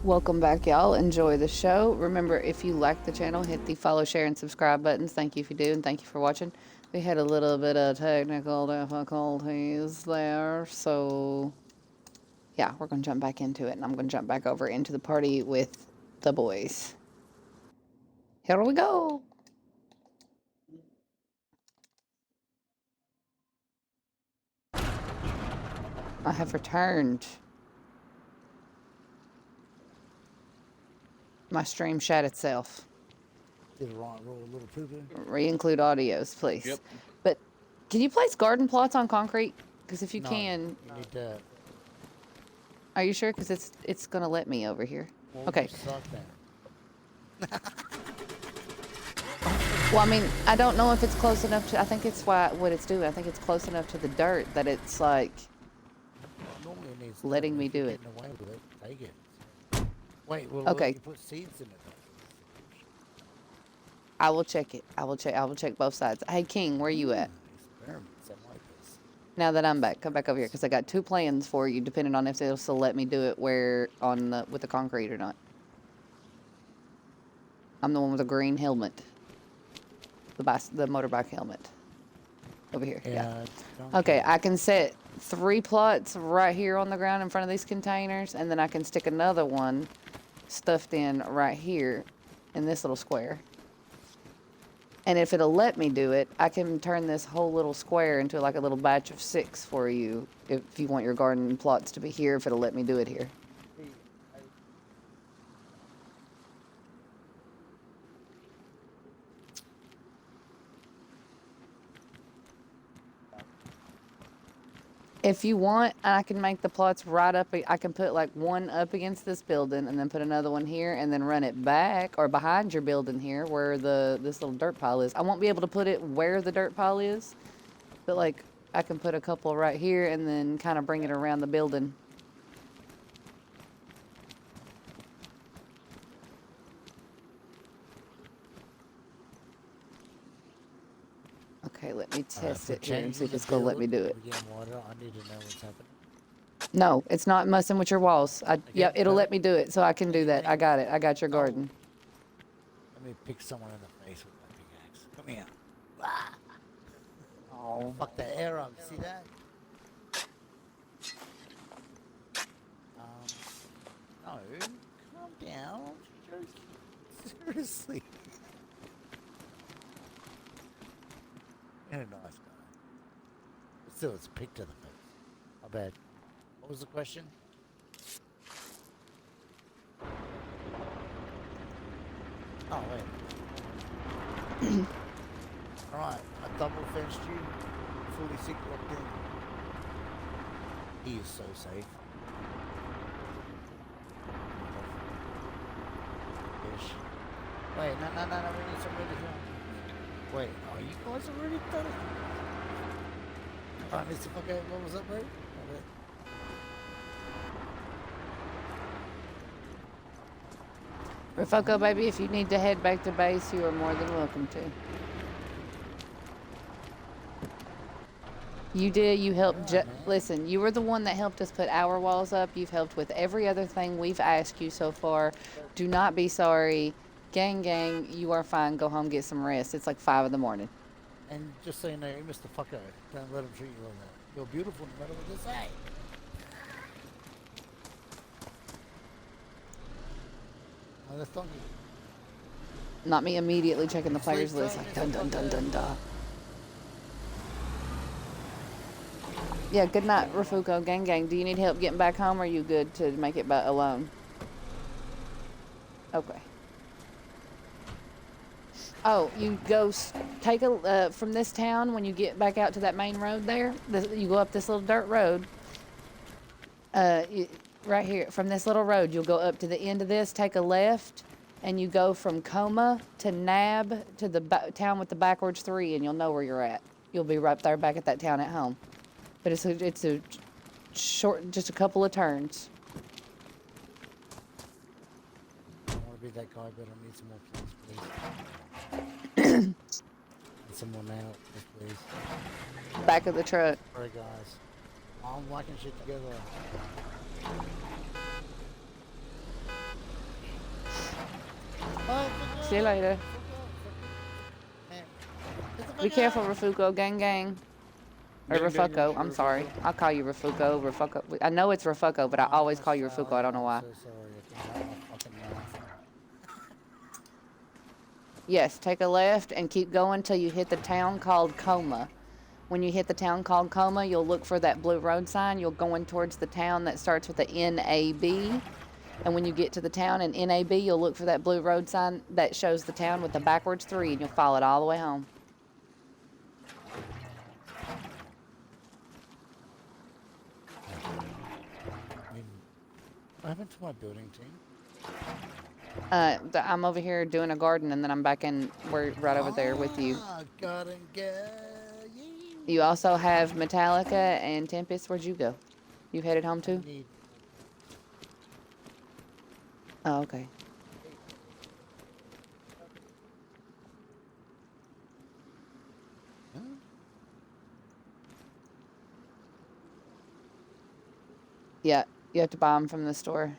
Welcome back, y'all. Enjoy the show. Remember, if you like the channel, hit the follow, share, and subscribe buttons. Thank you if you do, and thank you for watching. We had a little bit of technical difficulties there, so yeah, we're going to jump back into it, and I'm going to jump back over into the party with the boys. Here we go. I have returned. My stream shat itself. Did it roll a little poo-poo? Re-include audios, please. Yep. But can you place garden plots on concrete? Because if you No, can, you need to. are you sure? Because it's gonna let me over here. Well, Okay. you suck then. Well, I mean, I don't know if it's close enough to. I think it's what it's doing. I think it's close enough to the dirt that it's like Normally it needs letting dirt, me if you're do it. getting away with it, take it. Wait, well, Okay. look, you put seeds in it. I will check it. I will check both sides. Hey, King, where you at? Experiments, I like this. Now that I'm back, come back over here because I got two plans for you, depending on if they'll still let me do it with the concrete or not. I'm the one with the green helmet, the motorbike helmet. Over here. Yeah. Okay, I can set 3 plots right here on the ground in front of these containers, and then I can stick another one stuffed in right here in this little square. And if it'll let me do it, I can turn this whole little square into like a little batch of 6 for you if you want your garden plots to be here, if it'll let me do it here. If you want, I can make the plots right up. I can put like one up against this building and then put another one here and then run it back or behind your building here where this little dirt pile is. I won't be able to put it where the dirt pile is, but like I can put a couple right here and then kind of bring it around the building. Okay, let me test it here and see if it's going to let me do it. Water, I need to know what's happening. No, it's not messing with your walls. Yeah, it'll let me do it, so I can do that. I got it. I got your garden. Let me pick someone in the face with my pickaxe. Come here. Ah. Oh, fuck the air up. See that? No. Calm down. Seriously. You're a nice guy. But still, it's a pick to the face. My bad. What was the question? Oh, wait. Alright, I double fenced you, fully sick locked in. He is so safe. Ish. Wait, no, we need somebody here. Wait, oh, you guys already done it? Alright, Mr. Fucker, what was up, bro? Rafoko, baby, if you need to head back to base, you are more than welcome to. You did. You helped. Listen, you were the one that helped us put our walls up. You've helped with every other thing we've asked you so far. Do not be sorry. Gang, you are fine. Go home, get some rest. It's like 5 in the morning. And just so you know, you Mr. Fucker, don't let him treat you like that. You're beautiful no matter what they say. Oh, that's not you. Not me immediately checking the players list. Like, dun. Yeah, good night, Rafuko. Gang. Do you need help getting back home, or are you good to make it back alone? Okay. Oh, you go take from this town when you get back out to that main road there. You go up this little dirt road. Right here, from this little road, you'll go up to the end of this, take a left, and you go from Coma to Nab to the town with the backwards 3, and you'll know where you're at. You'll be right there back at that town at home. But it's a short, just a couple of turns. I don't want to be that guy, but I need some more please. Need someone out, please. Back of the truck. Sorry, guys. I'm whacking shit together. See you later. Man, get the Be fuck careful, out. Rafuko. Gang, gang. Or Gang, gang, Rafuko. Mr. I'm sorry. Rafuko. I'll call you Rafuko. Rafuko. I know it's Rafuko, but I I'm always call you Rafuko. I sorry. don't know I'm why. so sorry. I can't help my fucking mouth. Yes, take a left and keep going till you hit the town called Coma. When you hit the town called Coma, you'll look for that blue road sign. You'll go in towards the town that starts with the NAB. And when you get to the town in NAB, you'll look for that blue road sign that shows the town with the backwards 3, and you'll follow it all the way home. What happened to my building team? I'm over here doing a garden, and then I'm back in, we're right over there with you. Garden girl. You also have Metallica and Tempest. Where'd you go? You headed home too? Oh, okay. Huh? Yeah, you have to buy them from the store.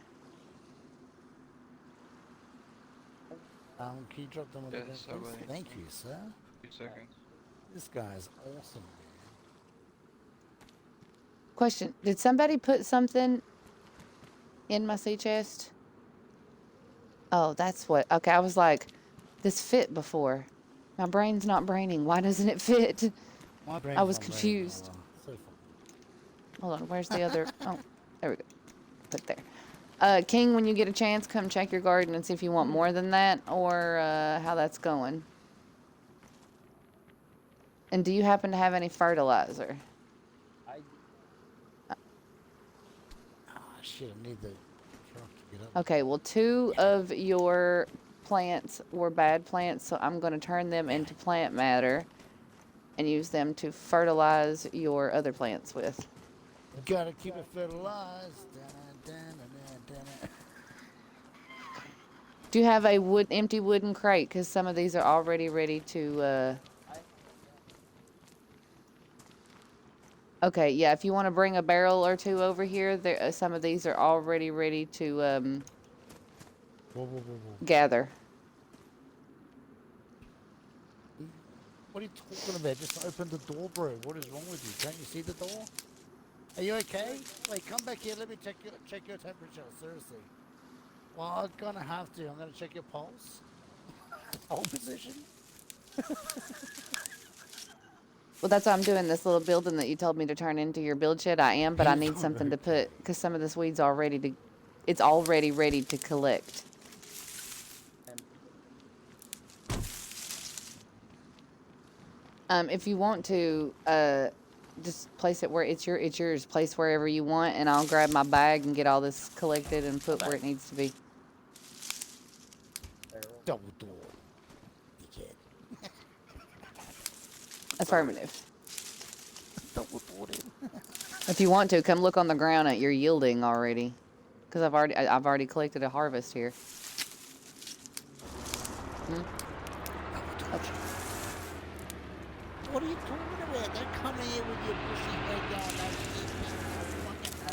Can you drop them on the Yes, ground, please? buddy. Thank you, sir. 2 seconds. This guy's awesome, man. Question, did somebody put something in my sea chest? Oh, that's what, okay, I was like, this fit before. My brain's not braining. Why doesn't it fit? My brain's I was not braining, confused. Noah. So fun. Hold on, where's the other? Oh, there we go. Put there. King, when you get a chance, come check your garden and see if you want more than that or how that's going. And do you happen to have any fertilizer? Shit, I need the truck to get up. Okay, well, 2 of your plants were bad plants, so I'm going to turn them into plant matter and use them to fertilize your other plants with. Gotta keep it fertilized. Do you have a empty wooden crate? Because some of these are already ready to... Okay, yeah, if you want to bring a barrel or 2 over here, there, some of these are already ready to gather. What are you talking about? Just open the door, bro. What is wrong with you? Can't you see the door? Are you okay? Wait, come back here. Let me check your temperature. Seriously. Well, I'm gonna have to. I'm gonna check your pulse. Hold position. Well, that's why I'm doing this little building that you told me to turn into your build shed. I am, but I need something to put, because some of this weed's it's already ready to collect. If you want to, just place it where it's yours. Place wherever you want, and I'll grab my bag and get all this collected and put where it needs to be. Double door. Affirmative. Double door. If you want to, come look on the ground at your yielding already, because I've already collected a harvest here. Okay. What are you talking about? Don't come here with your bushy head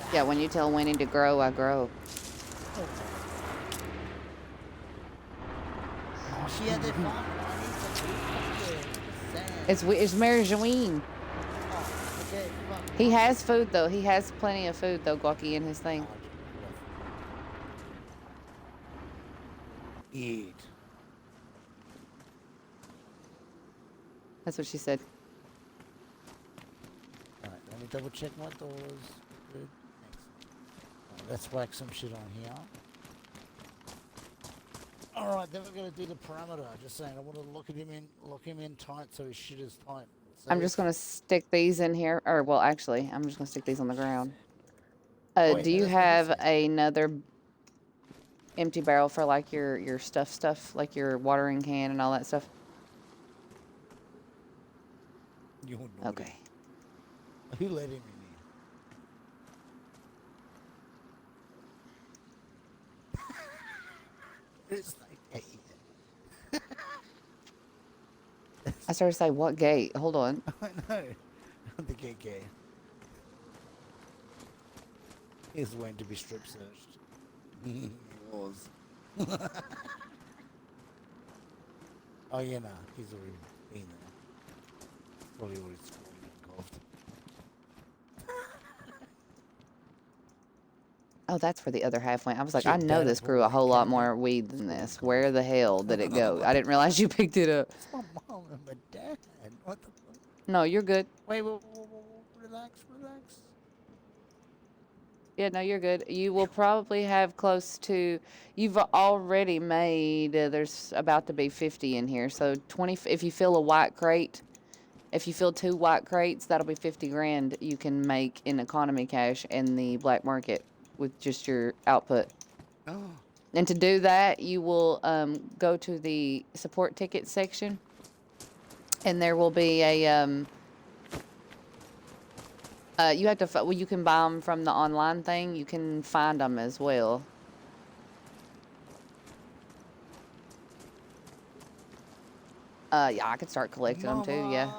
down. Yeah, when you tell Winnie to grow, I grow. Oh, she had that farm. It's Mary Joine. Okay, He has food though. He has plenty of food though, Guacky, in his thing. Eat. That's what she said. Alright, let me double check my doors. Good. Thanks. Let's whack some shit on here. Alright, then we're gonna do the parameter. Just saying, I want to lock him in tight so his shit is tight. I'm just gonna stick these in here, or well, actually, I'm just gonna stick these on the ground. Wait, Do you that's what he have said. another empty barrel for like your stuff, like your watering can and all that stuff? You're naughty. Okay. Who let him in here? It's like, hey. I started to say, what gate? Hold on. I know. The gay. He's waiting to be strip searched. He was. Oh yeah, nah, he's already been there. Probably already golfed. Oh, that's where the other half went. I was like, I Your know dad this put grew a wine whole lot cabinet. more weed That's than what we this. call Where it. the hell did it go? I didn't realize you picked it up. It's my mom and my dad. What the fuck? No, you're good. Wait, relax, relax. Yeah, no, you're good. You will probably have close to, you've already made, there's about to be 50 in here. So 20, if you fill a white crate, if you fill 2 white crates, that'll be 50 grand you can make in economy cash in the black market with just your output. Oh. And to do that, you will go to the support ticket section, and there will be a, you have to, well, you can buy them from the online thing. You can find them as well. Yeah, I could start collecting them too, yeah.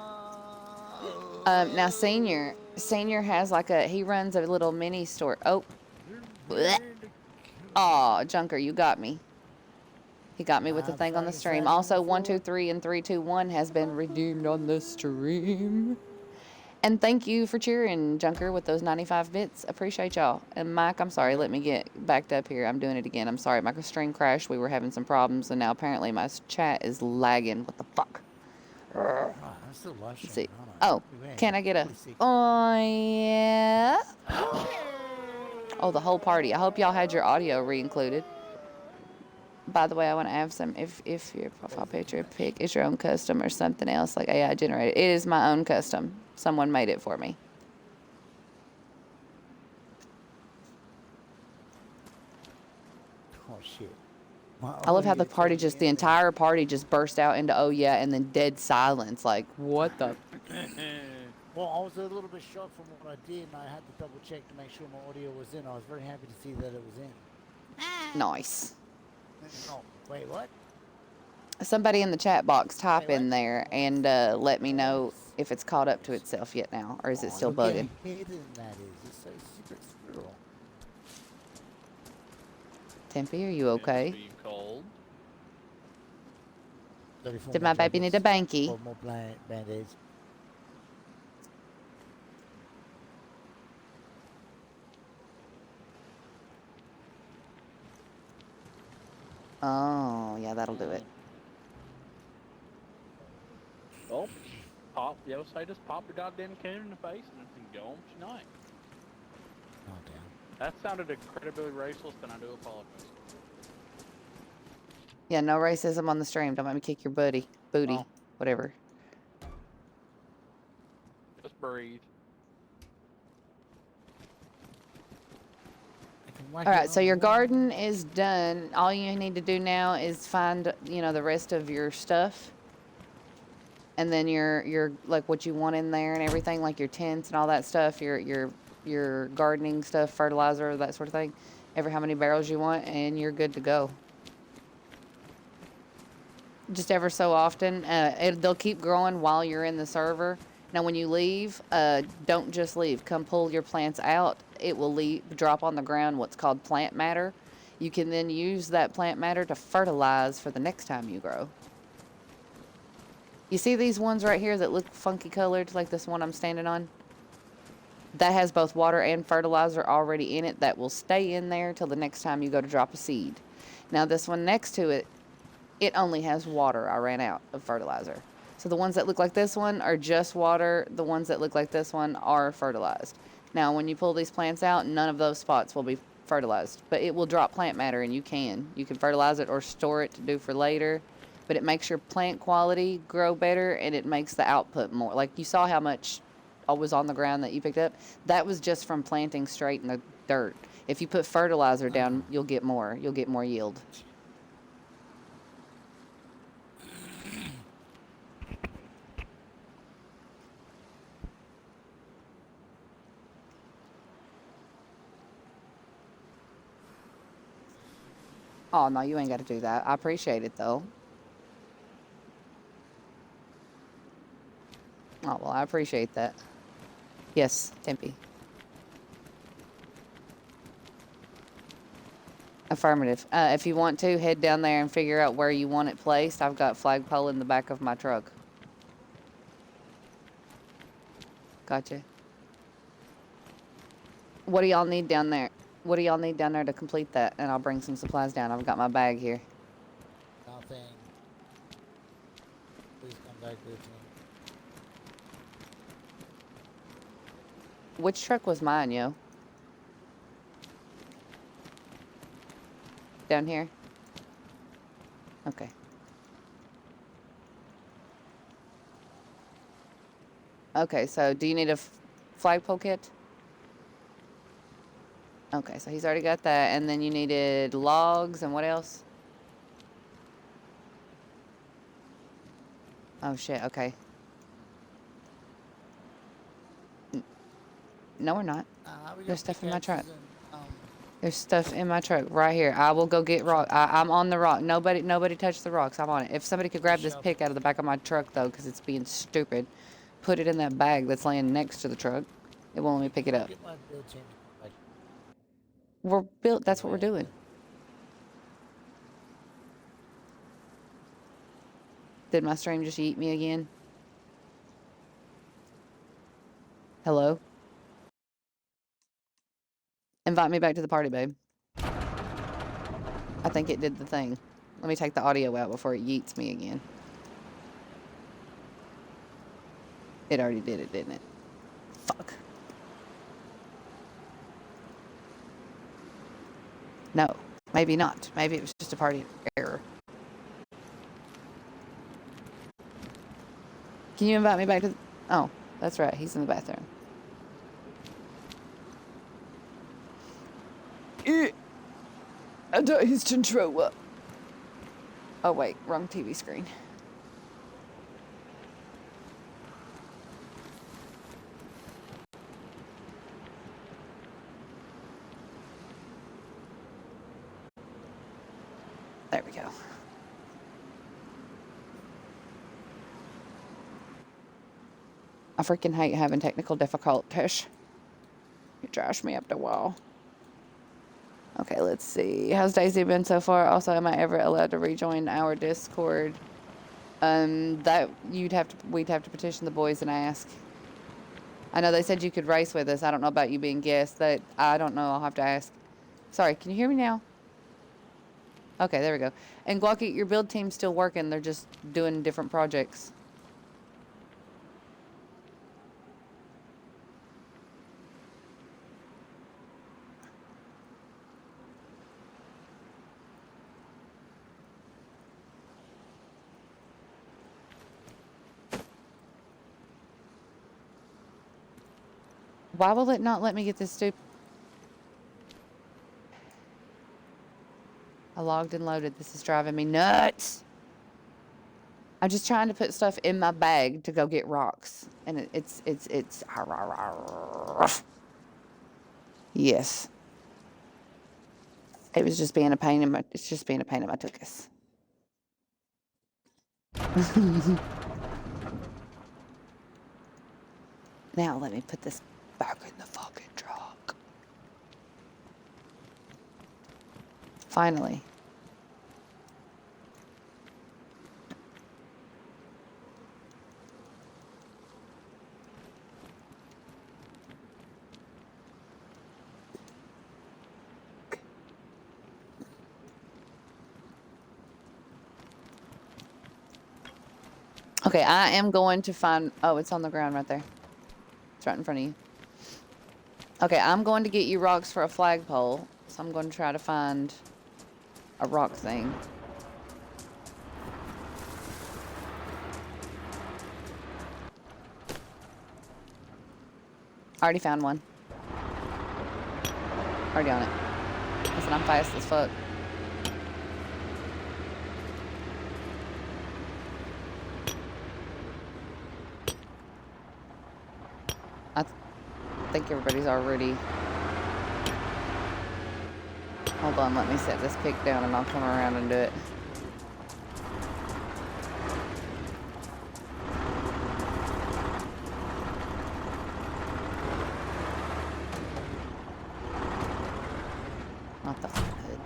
Now Senior has like he runs a little mini store. Oh. Aw, Junker, you got me. He got me with the thing on the stream. Also, 123 and 321 has been redeemed on the stream. And thank you for cheering, Junker, with those 95 bits. Appreciate y'all. And Mike, I'm sorry. Let me get backed up here. I'm doing it again. I'm sorry. My stream crashed. We were having some problems, and now apparently my chat is lagging. What the fuck? I'm still live Let's see. streaming, aren't I? Oh, can I get a... Oh, yeah. Oh, the whole party. I hope y'all had your audio re-included. By the way, I want to have some, if your profile picture pic is your own custom or something else like AI generated. It is my own custom. Someone made it for me. Oh shit. I love how the party the entire party just burst out into oh yeah and then dead silence. Like, what the? Well, I was a little bit shocked from what I did, and I had to double check to make sure my audio was in. I was very happy to see that it was in. Nice. Oh, wait, what? Somebody in the chat box type in there and let me know if it's caught up to itself yet now, or is it still bugging? Hidden that is. It's so secret squirrel. Tempe, are you okay? Cold. Did my baby need a banky? More band-aids. Oh, yeah, that'll do it. Oh, pop. The other side just pop the goddamn cannon in the face and then go home tonight. Oh, damn. That sounded incredibly racist, and I do apologize. Yeah, no racism on the stream. Don't let me kick your booty. Oh. Whatever. Just breathe. All right, so your garden is done. All you need to do now is find, the rest of your stuff. And then your like what you want in there and everything, like your tents and all that stuff, your gardening stuff, fertilizer, that sort of thing. How many barrels you want, and you're good to go. Just ever so often, they'll keep growing while you're in the server. Now, when you leave, don't just leave. Come pull your plants out. It will drop on the ground what's called plant matter. You can then use that plant matter to fertilize for the next time you grow. You see these ones right here that look funky colored, like this one I'm standing on? That has both water and fertilizer already in it that will stay in there till the next time you go to drop a seed. Now, this one next to it, it only has water. I ran out of fertilizer. So the ones that look like this one are just water. The ones that look like this one are fertilized. Now, when you pull these plants out, none of those spots will be fertilized. But it will drop plant matter, and you can fertilize it or store it to do for later. But it makes your plant quality grow better, and it makes the output more. Like you saw how much was on the ground that you picked up. That was just from planting straight in the dirt. If you put fertilizer down, you'll get more. You'll get more yield. Oh, no, you ain't got to do that. I appreciate it, though. Oh, well, I appreciate that. Yes, Tempe. Affirmative. If you want to, head down there and figure out where you want it placed. I've got flagpole in the back of my truck. Gotcha. What do y'all need down there? What do y'all need down there to complete that? And I'll bring some supplies down. I've got my bag here. Nothing. Please come back with me. Which truck was mine, yo? Down here? Okay. Okay, so do you need a flagpole kit? Okay, so he's already got that. And then you needed logs and what else? Oh, shit, okay. No, we're not. There's stuff in my truck. There's stuff in my truck right here. I will go get rock. I'm on the rock. Nobody touch the rocks. I'm on it. If somebody could grab this pick out of the back of my truck, though, because it's being stupid, put it in that bag that's laying next to the truck. It won't let me pick it up. We're built. That's what we're doing. Did my stream just eat me again? Hello? Invite me back to the party, babe. I think it did the thing. Let me take the audio out before it yeets me again. It already did it, didn't it? Fuck. No, maybe not. Maybe it was just a party error. Can you invite me back to... Oh, that's right. He's in the bathroom. I don't his controller. Oh, wait. Wrong TV screen. There we go. I freaking hate having technical difficulties. It drives me up the wall. Okay, let's see. How's Daisy been so far? Also, am I ever allowed to rejoin our Discord? That we'd have to petition the boys and ask. I know they said you could race with us. I don't know about you being guests. That I don't know. I'll have to ask. Sorry, can you hear me now? Okay, there we go. And Glocky, your build team's still working. They're just doing different projects. Why will it not let me get this stupid? I logged and loaded. This is driving me nuts. I'm just trying to put stuff in my bag to go get rocks. And it's yes. It was just being a pain in my, it's just being a pain in my tuchus. Now let me put this back in the fucking truck. Finally. Okay, I am going to find... Oh, it's on the ground right there. It's right in front of you. Okay, I'm going to get you rocks for a flagpole. So I'm going to try to find a rock thing. Already found one. Already on it. Listen, I'm fast as fuck. I think everybody's already... Hold on, let me set this pick down and I'll come around and do it. Not the hood.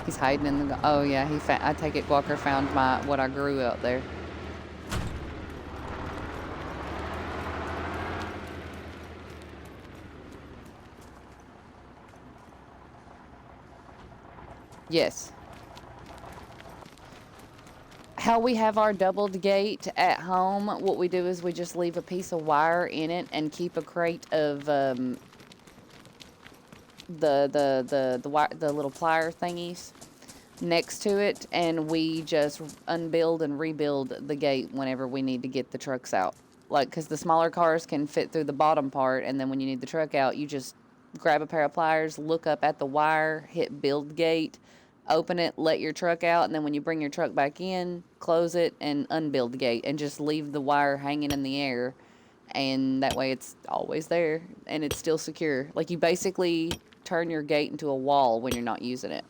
He's hiding in the... Oh, yeah. I take it Walker found what I grew out there. Yes. How we have our doubled gate at home, what we do is we just leave a piece of wire in it and keep a crate of the little plier thingies next to it, and we just unbuild and rebuild the gate whenever we need to get the trucks out. Like, because the smaller cars can fit through the bottom part, and then when you need the truck out, you just grab a pair of pliers, look up at the wire, hit build gate, open it, let your truck out, and then when you bring your truck back in, close it and unbuild the gate, and just leave the wire hanging in the air, and that way it's always there and it's still secure. Like, you basically turn your gate into a wall when you're not using it.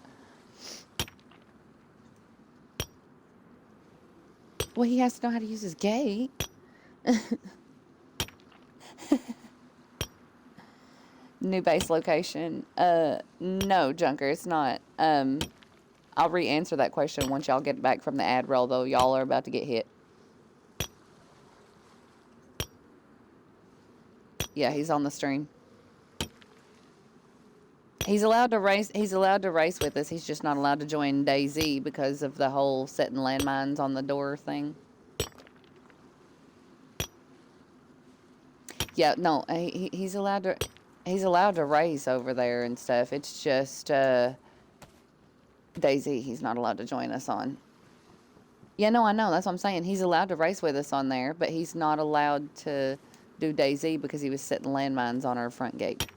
Well, he has to know how to use his gate. New base location. No, Junker, it's not. I'll re-answer that question once y'all get back from the ad roll, though. Y'all are about to get hit. Yeah, he's on the stream. He's allowed to race. He's allowed to race with us. He's just not allowed to join DayZ because of the whole setting landmines on the door thing. Yeah, no, he's allowed to. He's allowed to race over there and stuff. It's just DayZ. He's not allowed to join us on. Yeah, no, I know. That's what I'm saying. He's allowed to race with us on there, but he's not allowed to do DayZ because he was setting landmines on our front gate.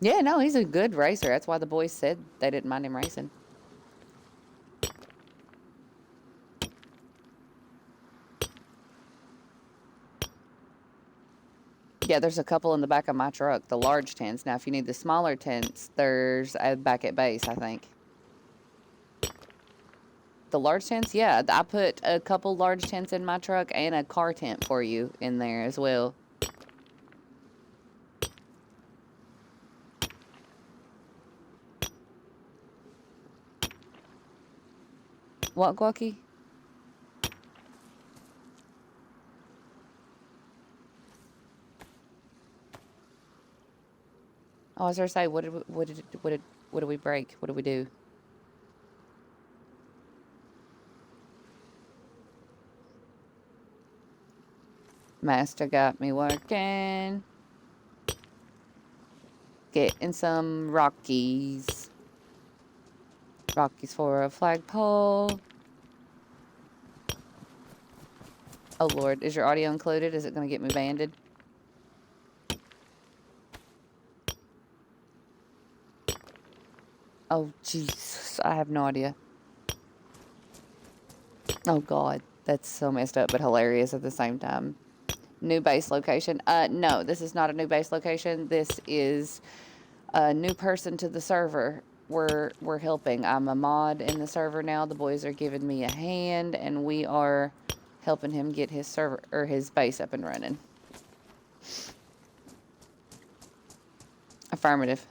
Yeah, no, he's a good racer. That's why the boys said they didn't mind him racing. Yeah, there's a couple in the back of my truck, the large tents. Now, if you need the smaller tents, there's back at base, I think. The large tents? Yeah, I put a couple large tents in my truck and a car tent for you in there as well. What, Guacky? Oh, I was going to say, what did we break? What did we do? Master got me working. Getting some Rockies. Rockies for a flagpole. Oh, Lord. Is your audio included? Is it going to get me banded? Oh, Jesus. I have no idea. Oh, God. That's so messed up, but hilarious at the same time. New base location. No, this is not a new base location. This is a new person to the server. We're helping. I'm a mod in the server now. The boys are giving me a hand, and we are helping him get his server or his base up and running. Affirmative.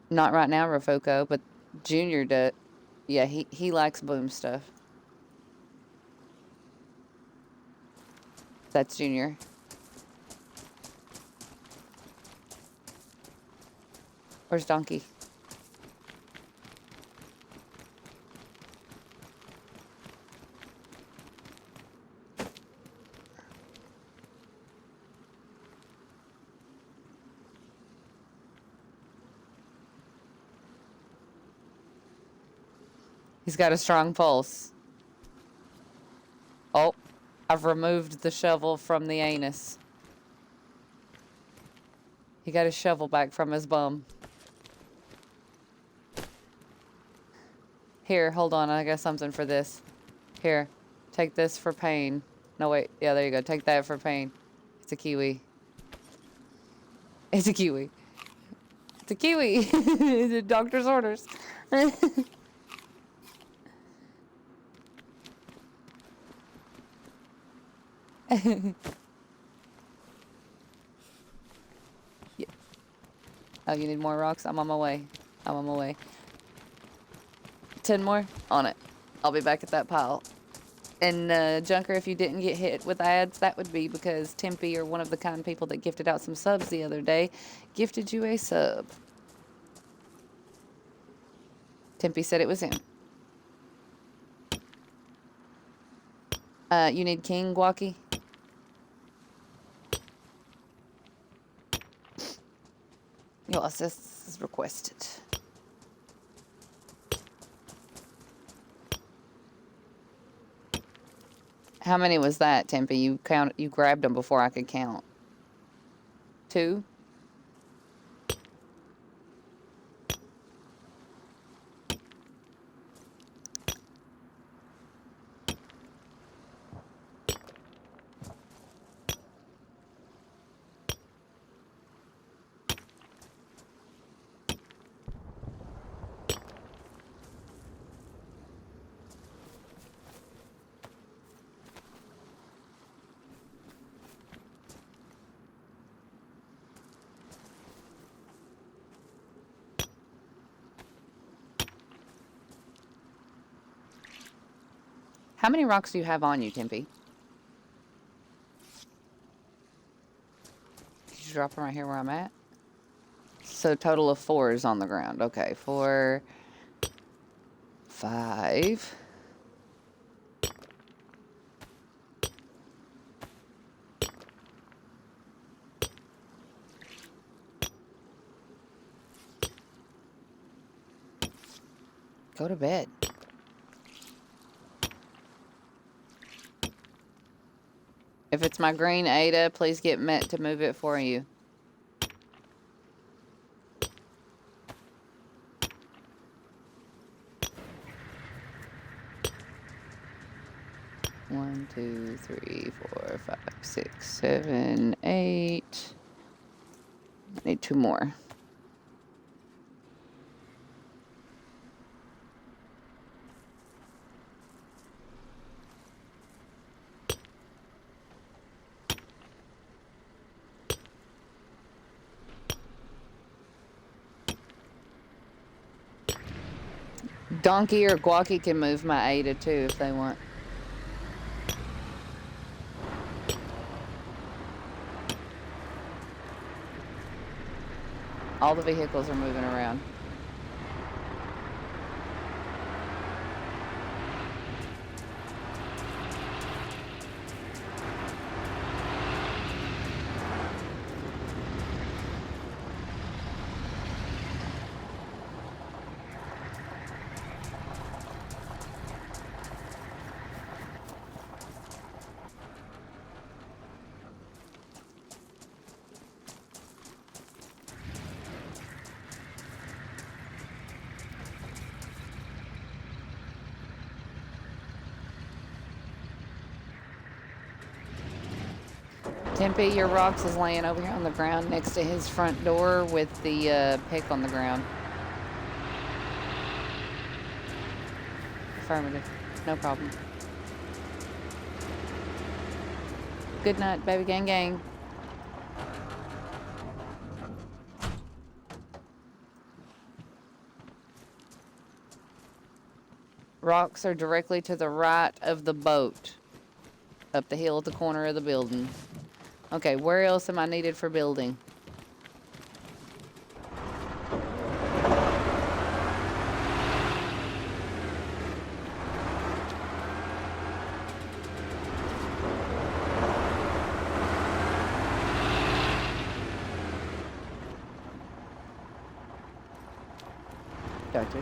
Not right now, Rafoco, but Junior does. Yeah, he likes boom stuff. That's Junior. Where's Donkey? He's got a strong pulse. Oh, I've removed the shovel from the anus. He got his shovel back from his bum. Here, hold on. I got something for this. Here, take this for pain. No, wait. Yeah, there you go. Take that for pain. It's a kiwi. It's a kiwi. It's a kiwi. It's a doctor's orders. Yeah. Oh, you need more rocks? I'm on my way. 10 more? On it. I'll be back at that pile. And Junker, if you didn't get hit with ads, that would be because Tempe, or one of the kind people that gifted out some subs the other day, gifted you a sub. Tempe said it was him. You need King, Guaki? Your assist is requested. How many was that, Tempe? You grabbed them before I could count. 2? How many rocks do you have on you, Tempe? Did you drop them right here where I'm at? So total of 4 is on the ground. Okay, 4, 5. Go to bed. If it's my green Ada, please get Met to move it for you. One, 2, 3, 4, 5, 6, 7, 8. I need 2 more. Donkey or Guaki can move my Ada too if they want. All the vehicles are moving around. Tempe, your rocks is laying over here on the ground next to his front door with the pick on the ground. Affirmative. No problem. Good night, baby gang gang. Rocks are directly to the right of the boat. Up the hill at the corner of the building. Okay, where else am I needed for building? Gotcha.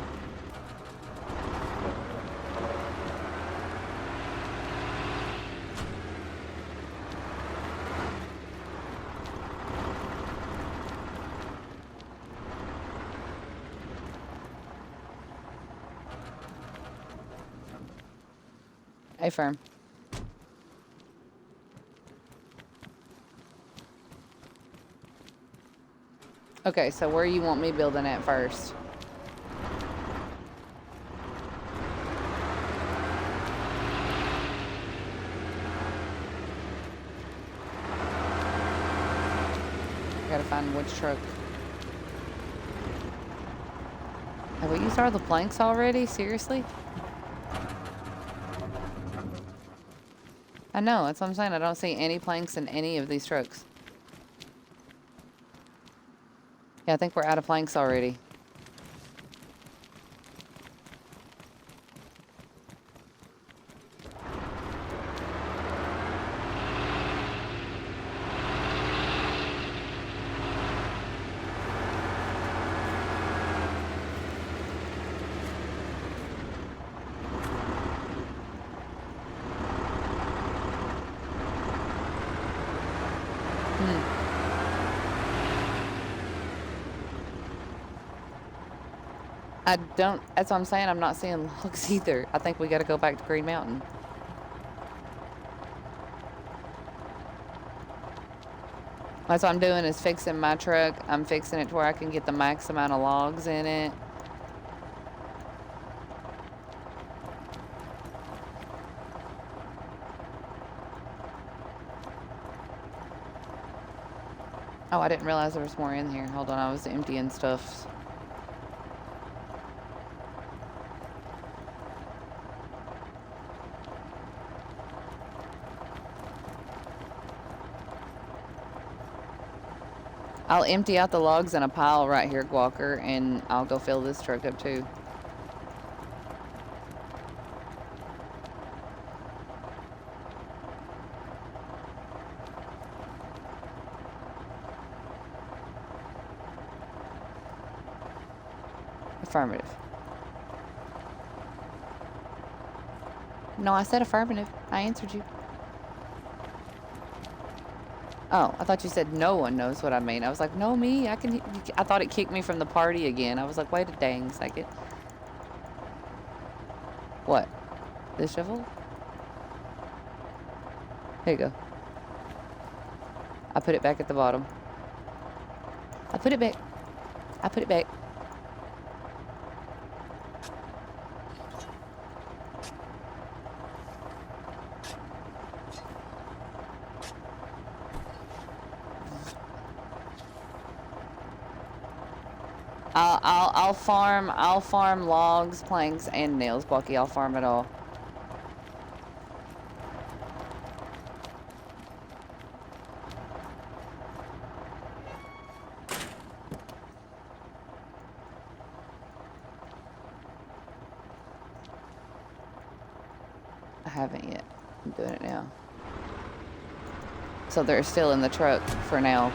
Hey, firm. Okay, so where you want me building at first? Gotta find which truck. Have we used all the planks already? Seriously? I know, that's what I'm saying. I don't see any planks in any of these trucks. Yeah, I think we're out of planks already. I don't, that's what I'm saying, I'm not seeing logs either. I think we gotta go back to Green Mountain. That's what I'm doing is fixing my truck. I'm fixing it to where I can get the max amount of logs in it. Oh, I didn't realize there was more in here. Hold on, I was emptying stuff. I'll empty out the logs in a pile right here, Walker, and I'll go fill this truck up too. Affirmative. No, I said affirmative. I answered you. Oh, I thought you said no one knows what I mean. I was like, no, me. I thought it kicked me from the party again. I was like, wait a dang second. What? This shovel? Here you go. I put it back at the bottom. I put it back. I put it back. I'll farm logs, planks, and nails, Bucky. I'll farm it all. I haven't yet. I'm doing it now. So they're still in the truck for now,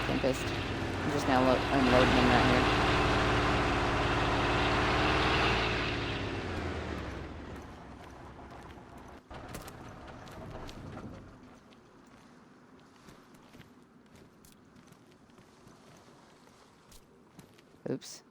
Tempest. I'm just now unloading them right here. Oops.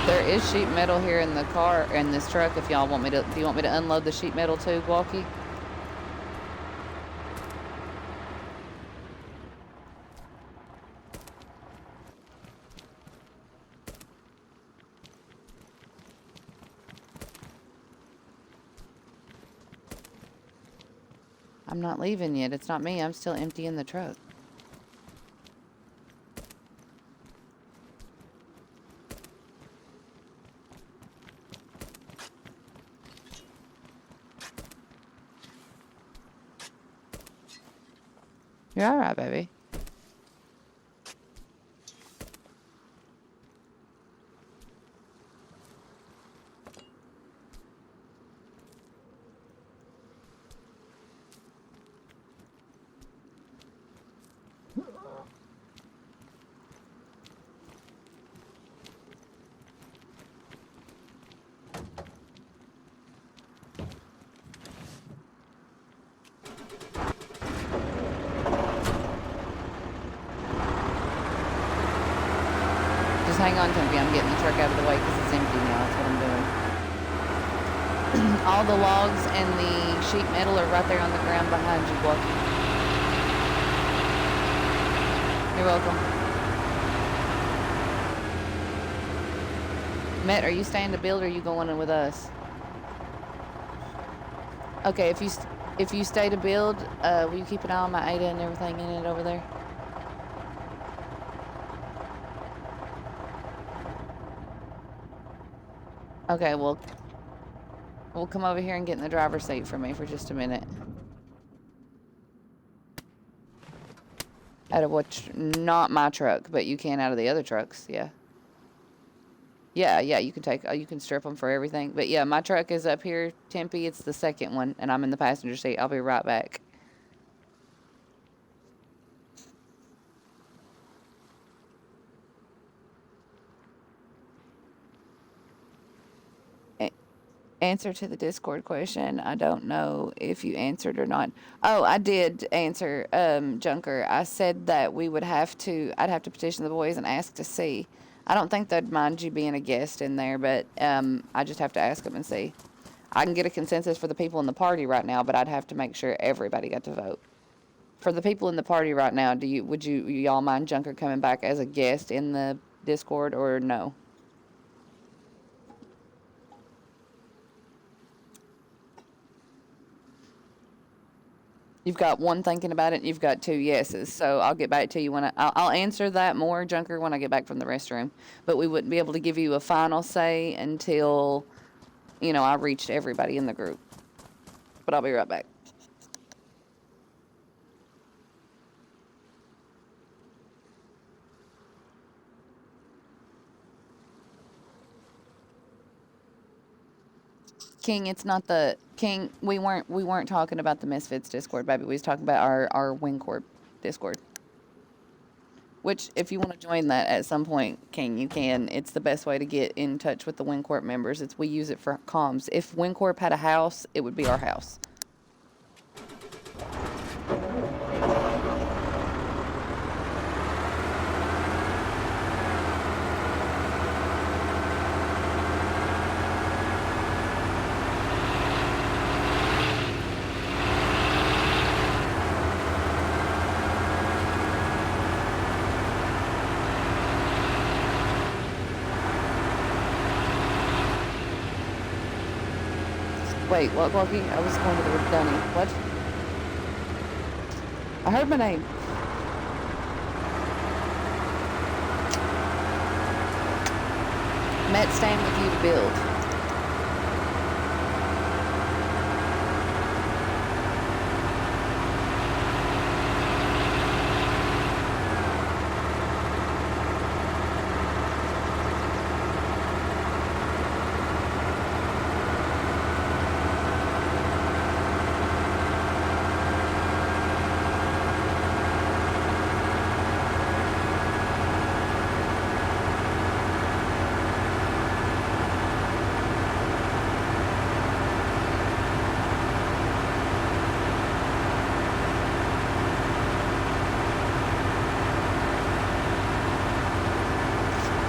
There is sheet metal here in the car, in this truck, if y'all want me to, do you want me to unload the sheet metal too, Walkie? I'm not leaving yet. It's not me. I'm still emptying the truck. You're all right, baby. Hang on, Tempy. I'm getting the truck out of the way because it's empty now. That's what I'm doing. All the logs and the sheet metal are right there on the ground behind you, Bucky. You're welcome. Matt, are you staying to build or are you going in with us? Okay, if you stay to build, will you keep an eye on my Ada and everything in it over there? Okay, well, we'll come over here and get in the driver's seat for me for just a minute. Out of what's not my truck, but you can out of the other trucks, yeah. Yeah, you can strip them for everything. But yeah, my truck is up here, Tempe. It's the second one, and I'm in the passenger seat. I'll be right back. Answer to the Discord question. I don't know if you answered or not. Oh, I did answer, Junker. I said that I'd have to petition the boys and ask to see. I don't think they'd mind you being a guest in there, but I just have to ask them and see. I can get a consensus for the people in the party right now, but I'd have to make sure everybody got to vote. For the people in the party right now, would y'all mind Junker coming back as a guest in the Discord or no? You've got one thinking about it, and you've got two yeses. So I'll get back to you when I'll answer that more, Junker, when I get back from the restroom. But we wouldn't be able to give you a final say until, I reached everybody in the group. But I'll be right back. King, it's not the King. We weren't talking about the Misfits Discord, baby. We was talking about our WinCorp Discord. Which, if you want to join that at some point, King, you can. It's the best way to get in touch with the WinCorp members. We use it for comms. If WinCorp had a house, it would be our house. Wait, what, Walkie? I was going to the Dunny. What? I heard my name. Matt, staying with you to build.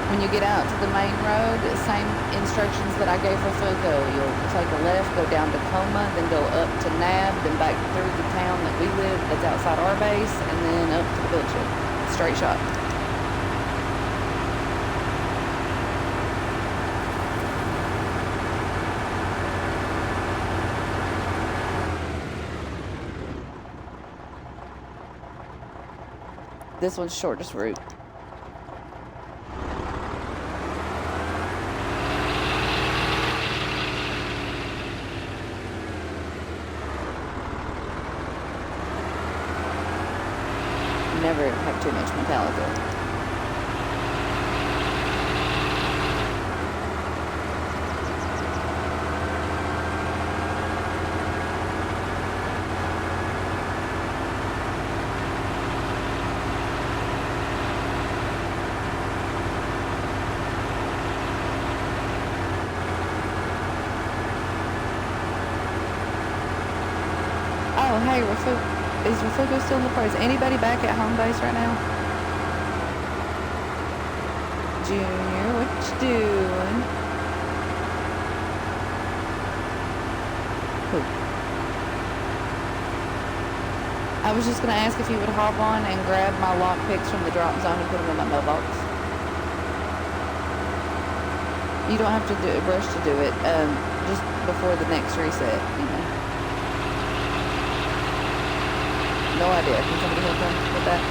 When you get out to the main road, same instructions that I gave for Fuco. You'll take a left, go down to Coma, then go up to Nab, then back through the town that we live that's outside our base, and then up to the build ship. Straight shot. This one's shortest route. Never have too much Metallica. Oh, hey, is Rafugo still in the party? Is anybody back at home base right now? Junior, what you doing? Who? I was just gonna ask if you would hop on and grab my lock picks from the drop zone and put them in my mailbox. You don't have to rush to do it. Just before the next reset. You know. No idea. Can somebody help him with that?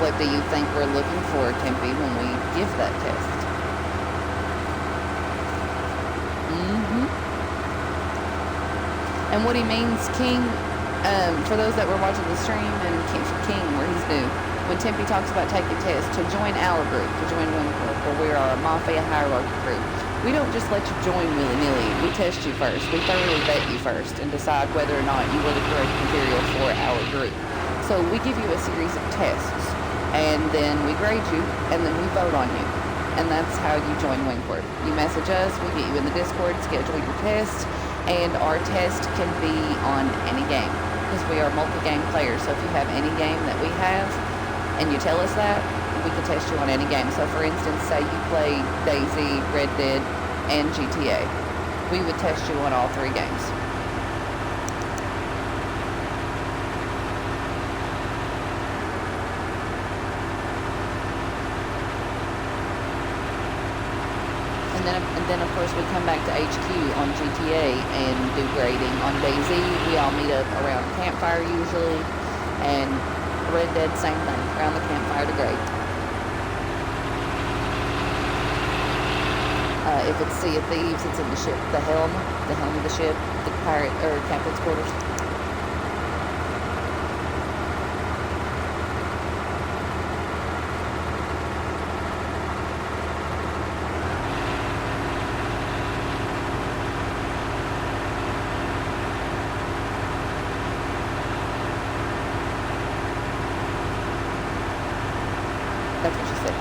What do you think we're looking for, Tempe, when we give that test? And what he means, King, for those that were watching the stream, and King, where he's new, when Tempe talks about taking tests, to join our group, to join WinCorp, where we are a Mafia hierarchy group, we don't just let you join willy-nilly. We test you first. We thoroughly vet you first and decide whether or not you are the correct material for our group. So we give you a series of tests. And then we grade you, and then we vote on you. And that's how you join WinCorp. You message us, we get you in the Discord, schedule your test, and our test can be on any game, because we are multi-game players. So if you have any game that we have, and you tell us that, we can test you on any game. So for instance, say you play DayZ, Red Dead, and GTA. We would test you on all 3 games. And then, of course, we come back to HQ on GTA and do grading. On DayZ, we all meet up around the campfire usually, and Red Dead, same thing, around the campfire to grade. If it's Sea of Thieves, it's in the ship, the helm of the ship, the pirate, or captain's quarters. That's what she said.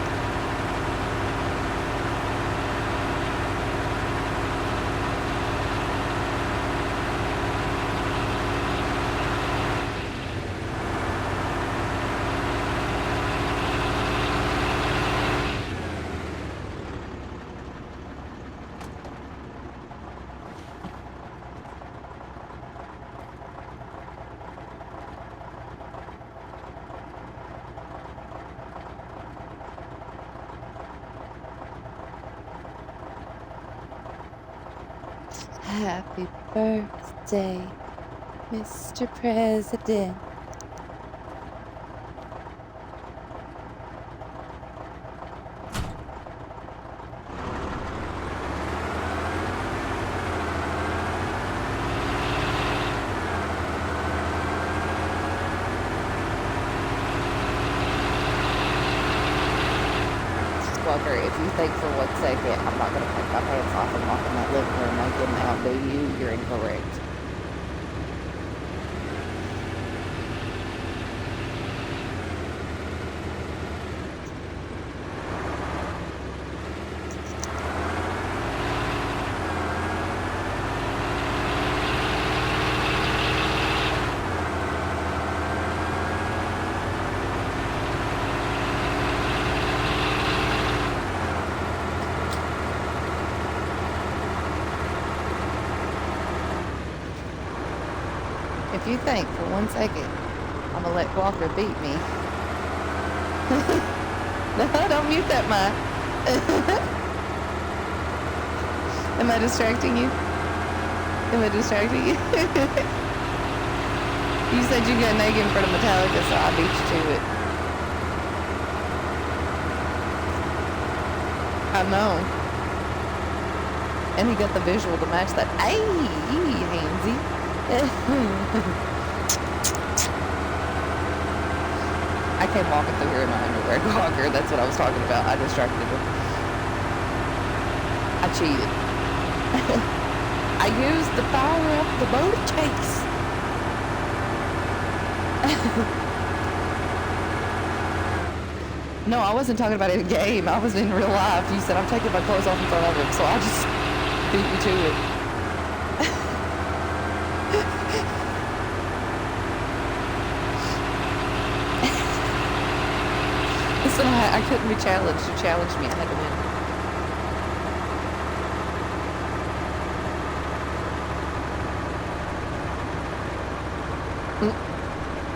Happy birthday, Mr. President. Walker, if you think for 1 second I'm not going to take my pants off and walk in that living room naked and outdo you, you're incorrect. If you think for 1 second I'm gonna let Walker beat me. No, don't mute that mic. Am I distracting you? Am I distracting you? You said you got naked in front of Metallica, so I beat you to it. I know. And he got the visual to match that. Ay, handsy. I came walking through here in my underwear, Walker. That's what I was talking about. I distracted him. I cheated. I used the power of the boat chase. No, I wasn't talking about it in a game. I was in real life. You said I'm taking my clothes off in front of him, so I just beat you to it. Listen, I couldn't be challenged. You challenged me. I had to win.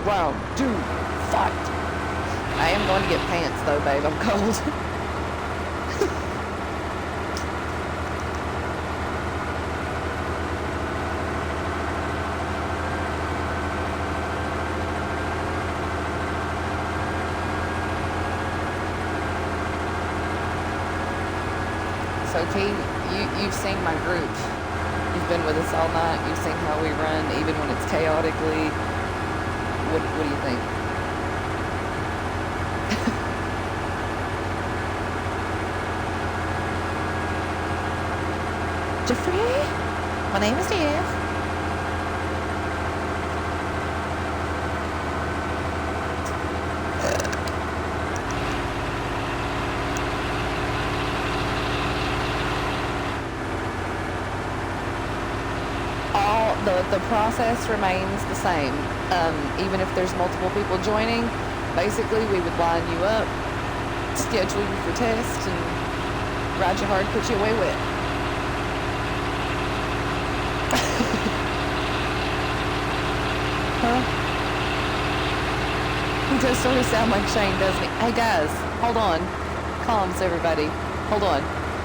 Round 2, fight. I am going to get pants though, babe. I'm cold. So, Key, you've seen my group. You've been with us all night. You've seen how we run, even when it's chaotically. What do you think? Jeffrey? My name is Jeff. The process remains the same. Even if there's multiple people joining, basically we would line you up, schedule you for tests, and ride you hard, put you away wet. Huh? He does sort of sound like Shane, doesn't he? Hey guys, hold on. Calms, everybody. Hold on.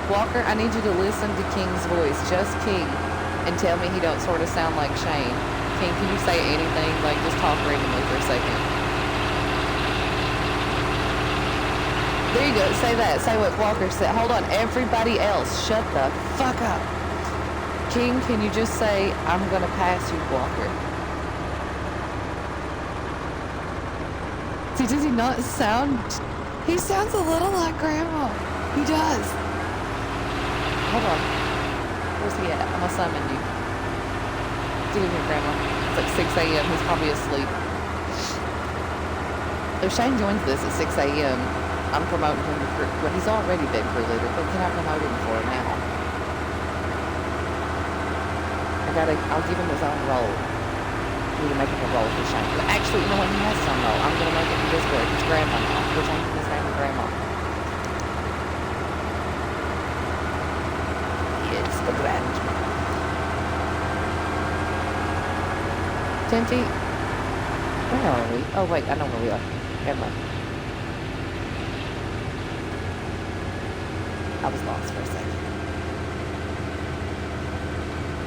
Walker, I need you to listen to King's voice, just King, and tell me he don't sort of sound like Shane. King, can you say anything? Like, just talk randomly for a second. There you go. Say that. Say what Walker said. Hold on. Everybody else, shut the fuck up. King, can you just say, I'm going to pass you, Walker? See, does he not sound... He sounds a little like Grandma. He does. Hold on. Where's he at? I'm going to summon you. Get in here, Grandma. It's like 6 a.m. He's probably asleep. If Shane joins this at 6 a.m., I'm promoting him to crew. Well, he's already been crew leader, but can I promote him for now? I'll give him his own role. We need to make him a role for Shane. But actually, you know what? He has his own role. I'm going to make it this way. It's Grandma now. We're changing his name to Grandma. It's the grandma. Tinty, where are we? Oh wait, I know where we are. Never mind. I was lost for a second.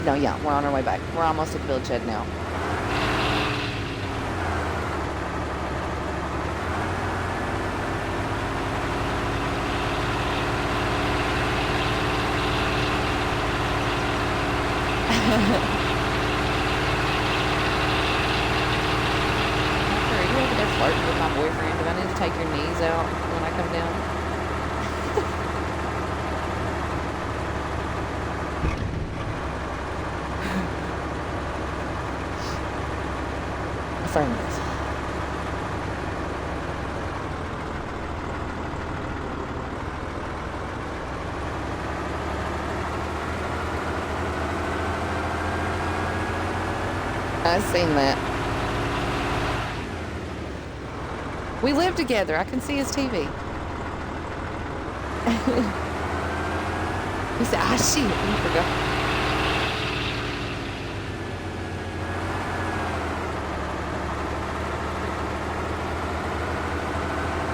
No, yeah, we're on our way back. We're almost at the village head now. Flirting with my boyfriend. Do I need to take your knees out when I come down? Affirmative. I've seen that. We live together. I can see his TV. He said, ah, shit. He forgot.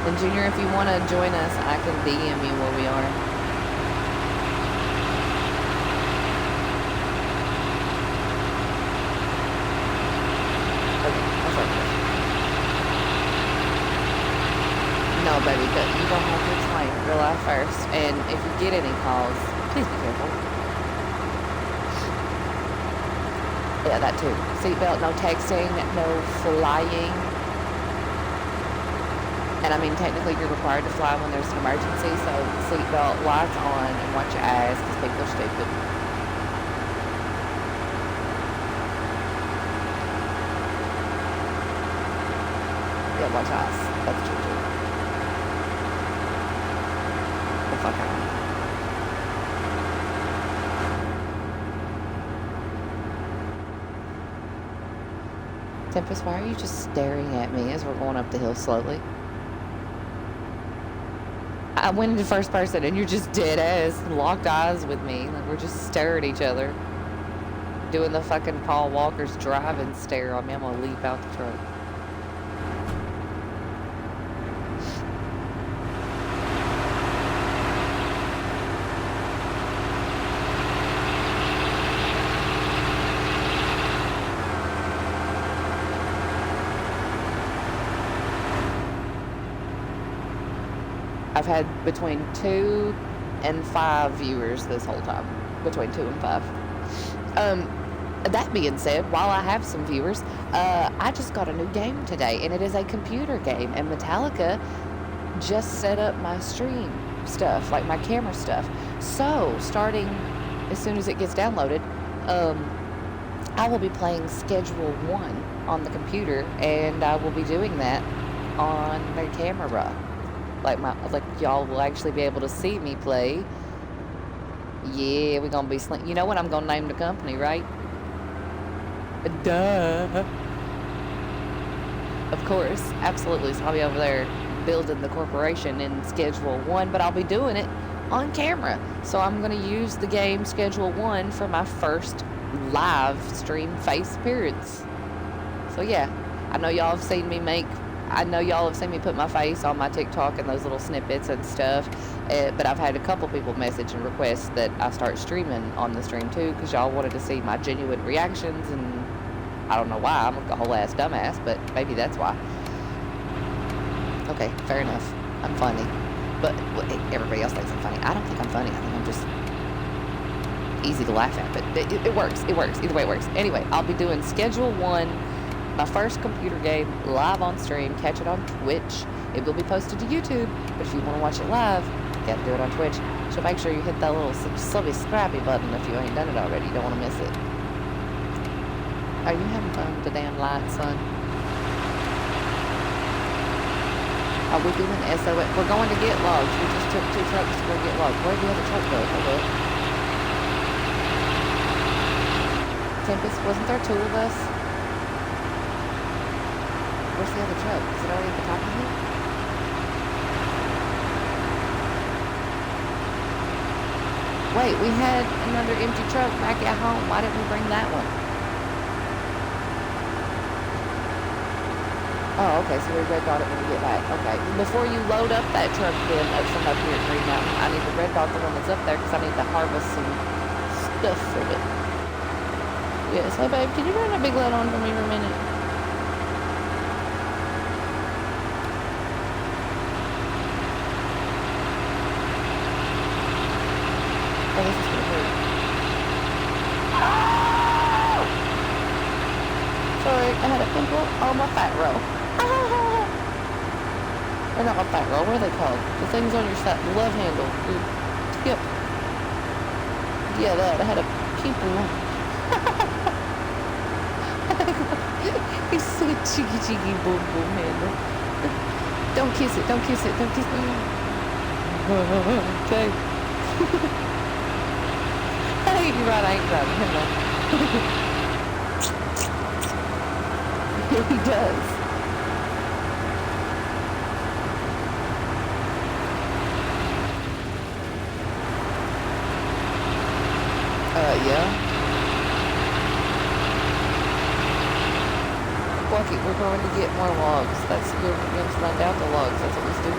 And Junior, if you want to join us, I can DM you where we are. Okay, that's right. No, baby, you don't have to explain. Real life first. And if you get any calls, please be careful. Yeah, that too. Seatbelt, no texting, no flying. And I mean, technically you're required to fly when there's an emergency, so seatbelt, lights on, and watch your eyes, because people are stupid. Yeah, watch eyes. That's true too. The fuck out. Tempest, why are you just staring at me as we're going up the hill slowly? I went into first person and you're just dead ass locked eyes with me. Like we're just staring at each other. Doing the fucking Paul Walker's driving stare on me. I'm gonna leap out the truck. I've had between 2 and 5 viewers this whole time. Between 2 and 5. That being said, while I have some viewers, I just got a new game today, and it is a computer game, and Metallica just set up my stream stuff, like my camera stuff. So, starting as soon as it gets downloaded, I will be playing Schedule 1 on the computer, and I will be doing that on the camera. Like y'all will actually be able to see me play. Yeah, we're gonna be you know what I'm gonna name the company, right? Duh. Of course, absolutely. So I'll be over there building the corporation in Schedule 1, but I'll be doing it on camera. So I'm gonna use the game Schedule 1 for my first live stream face appearance. So yeah, I know y'all have seen me put my face on my TikTok and those little snippets and stuff, but I've had a couple people message and request that I start streaming on the stream too, because y'all wanted to see my genuine reactions, and I don't know why, I'm a whole ass dumbass, but maybe that's why. Okay, fair enough. I'm funny. But everybody else thinks I'm funny. I don't think I'm funny. I think I'm just easy to laugh at, but it works. It works. Either way it works. Anyway, I'll be doing Schedule 1, my first computer game, live on stream. Catch it on Twitch. It will be posted to YouTube, but if you want to watch it live, you got to do it on Twitch. So make sure you hit that little subscribe button if you ain't done it already. You don't want to miss it. Are you having fun with the damn lights, son? Are we doing SOS? We're going to get logs. We just took 2 trucks to go get logs. Where'd the other truck go? Hold up. Tempest, wasn't there 2 of us? Where's the other truck? Is it already at the top of it? Wait, we had another empty truck back at home. Why didn't we bring that one? Oh, okay, so we red dot it when we get back. Okay, before you load up that truck then from up here at Green Mountain, I need to red dot the one that's up there because I need to harvest some stuff from it. Yes, hey babe, can you turn that big light on for me for a minute? Oh, this is gonna hurt. Oh! Sorry, I had a pimple on my fat row. Or not my fat roll, what are they called? The things on your side, the love handle. Yep. Yeah, that. I had a pimple on. It's so cheeky cheeky boom boom handle. Don't kiss it, don't kiss it, don't kiss it. Okay. You're right, I ain't right. He does. Yeah. What We're going to get more logs. You're going to run out the logs. That's what we do.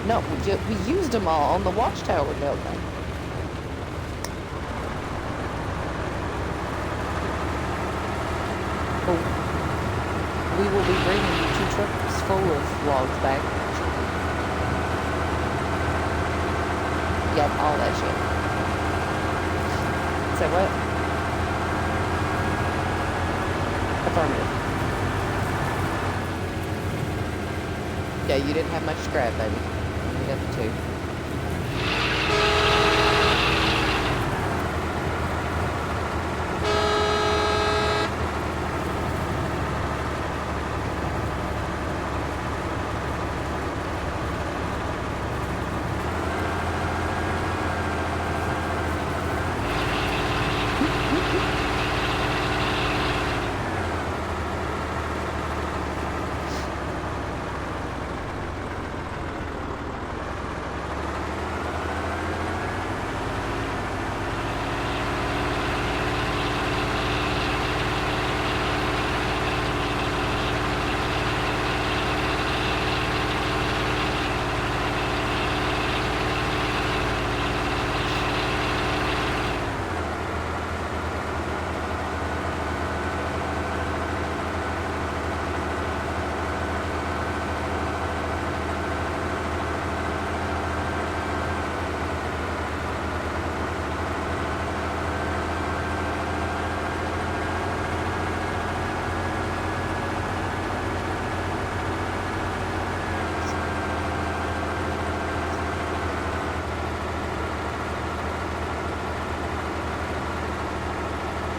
No, we used them all on the watchtower down there. Oh, we will be bringing you 2 trucks full of logs back. Yep, all that shit. Say what? Affirmative. Yeah, you didn't have much scrap, baby. You got the 2.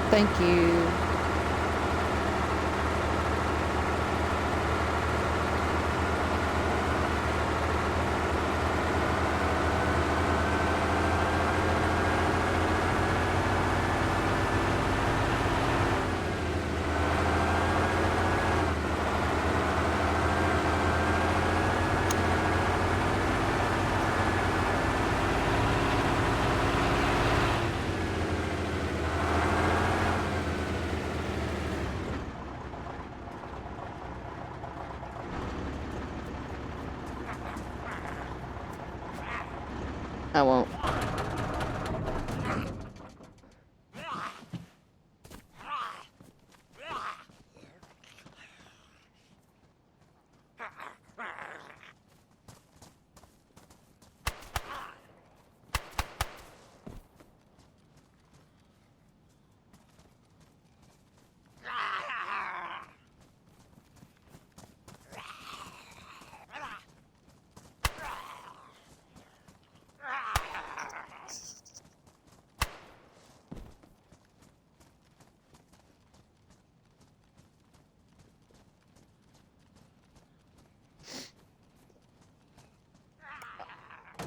Thank you. I won't.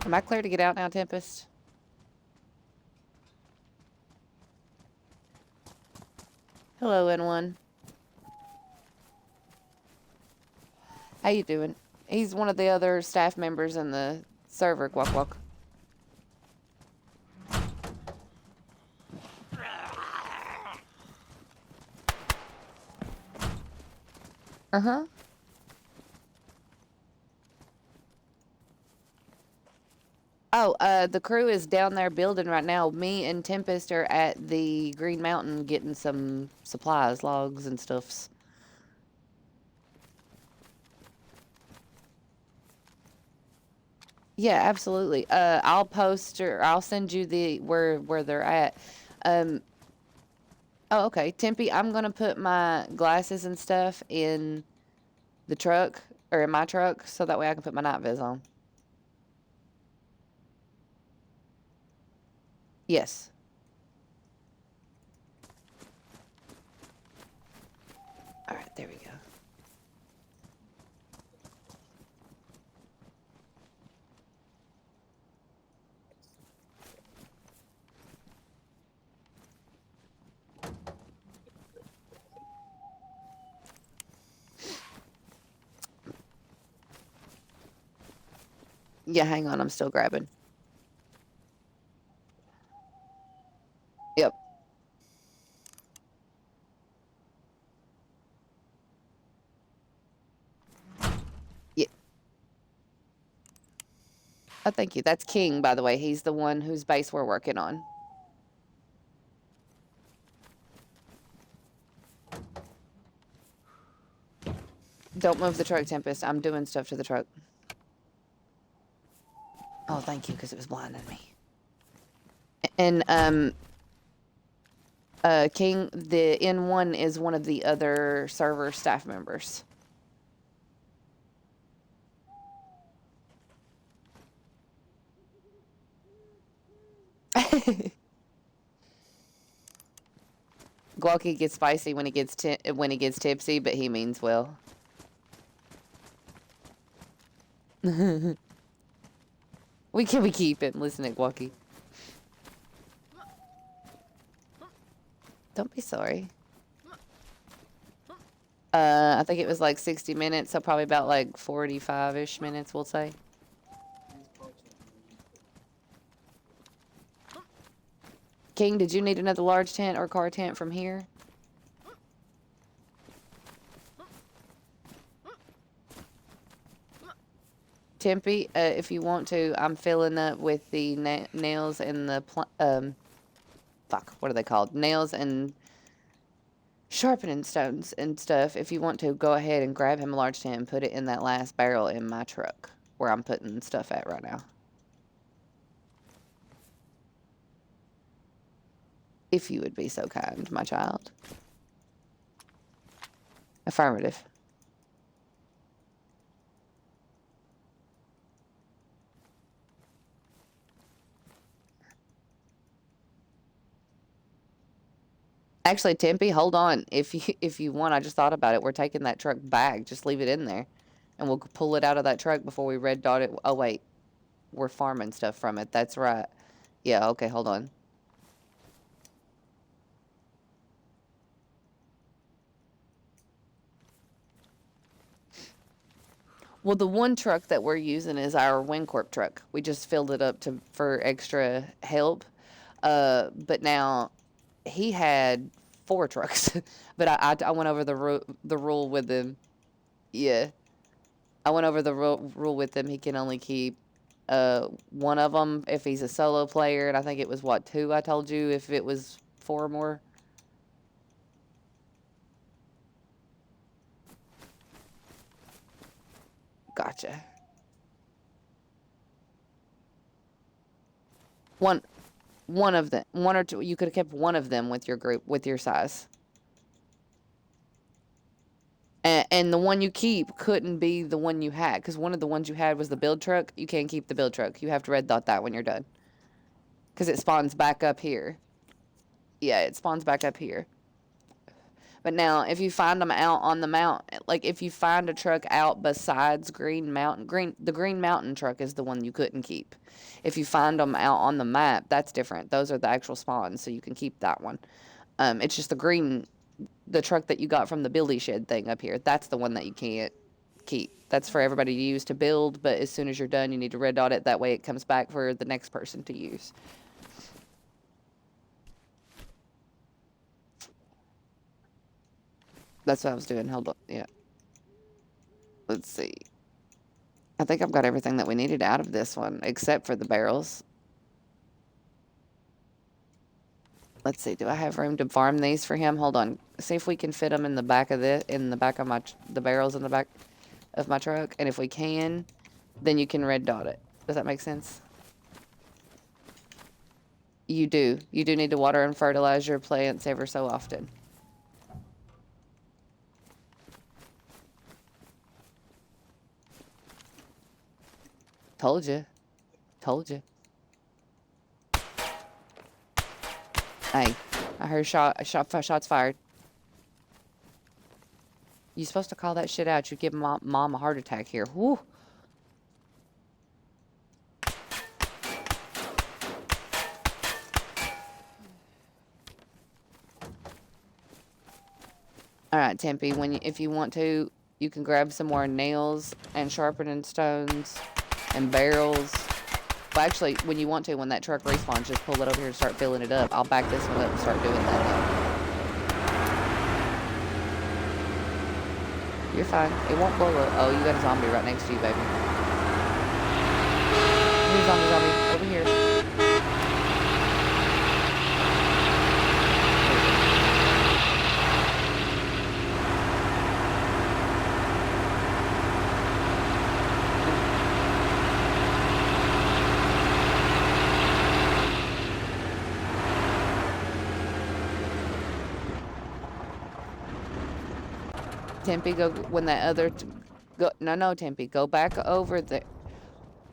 Am I clear to get out now, Tempest? Hello, N1. How you doing? He's one of the other staff members in the server, Guac Guac. Uh-huh. Oh, the crew is down there building right now. Me and Tempest are at the Green Mountain getting some supplies, logs and stuffs. Yeah, absolutely. I'll post or I'll send you the where they're at. Oh, okay. Tempe, I'm gonna put my glasses and stuff in the truck or in my truck so that way I can put my night vis on. Yes. All right, there we go. Yeah, hang on, I'm still grabbing. Yep. Oh, thank you. That's King, by the way. He's the one whose base we're working on. Don't move the truck, Tempest. I'm doing stuff to the truck. Oh, thank you, because it was blinding me. And, King, the N1 is one of the other server staff members. Guacky gets spicy when he gets tipsy, but he means well. we keep him. Listen to Guacky. Don't be sorry. I think it was like 60 minutes, so probably about like 45-ish minutes, we'll say. King, did you need another large tent or car tent from here? Tempe, if you want to, I'm filling up with the nails and the fuck, what are they called? Nails and sharpening stones and stuff. If you want to, go ahead and grab him a large tent and put it in that last barrel in my truck where I'm putting stuff at right now. If you would be so kind, my child. Affirmative. Actually, Tempe, hold on. If you want, I just thought about it. We're taking that truck back. Just leave it in there. And we'll pull it out of that truck before we red dot it. Oh, wait. We're farming stuff from it. That's right. Yeah, okay, hold on. Well, the one truck that we're using is our WinCorp truck. We just filled it up for extra help. But now he had 4 trucks. But I went over the rule with him. Yeah. I went over the rule with him. He can only keep one of them if he's a solo player. And I think it was, what, 2 I told you if it was 4 or more? Gotcha. One of them, 1 or 2. You could have kept one of them with your group, with your size. And the one you keep couldn't be the one you had, because one of the ones you had was the build truck. You can't keep the build truck. You have to red dot that when you're done, because it spawns back up here. Yeah, it spawns back up here. But now, if you find them out on the mount, like if you find a truck out besides Green Mountain, the Green Mountain truck is the one you couldn't keep. If you find them out on the map, that's different. Those are the actual spawns, so you can keep that one. It's just the truck that you got from the building shed thing up here. That's the one that you can't keep. That's for everybody to use to build, but as soon as you're done, you need to red dot it. That way it comes back for the next person to use. That's what I was doing. Hold on. Yeah. Let's see. I think I've got everything that we needed out of this one, except for the barrels. Let's see. Do I have room to farm these for him? Hold on. See if we can fit them in the back of the barrels in the back of my truck. And if we can, then you can red dot it. Does that make sense? You do. You do need to water and fertilize your plants ever so often. Told you. Told you. Hey, I heard shots fired. You supposed to call that shit out. You give mom a heart attack here. Whew. All right, Tempe. If you want to, you can grab some more nails and sharpening stones and barrels. Well, actually, when you want to, when that truck respawns, just pull it over here and start filling it up. I'll back this one up and start doing that now. You're fine. It won't blow up. Oh, you got a zombie right next to you, baby. Here's zombie over here. Tempe, go when that other go. No, Tempe, go back over there.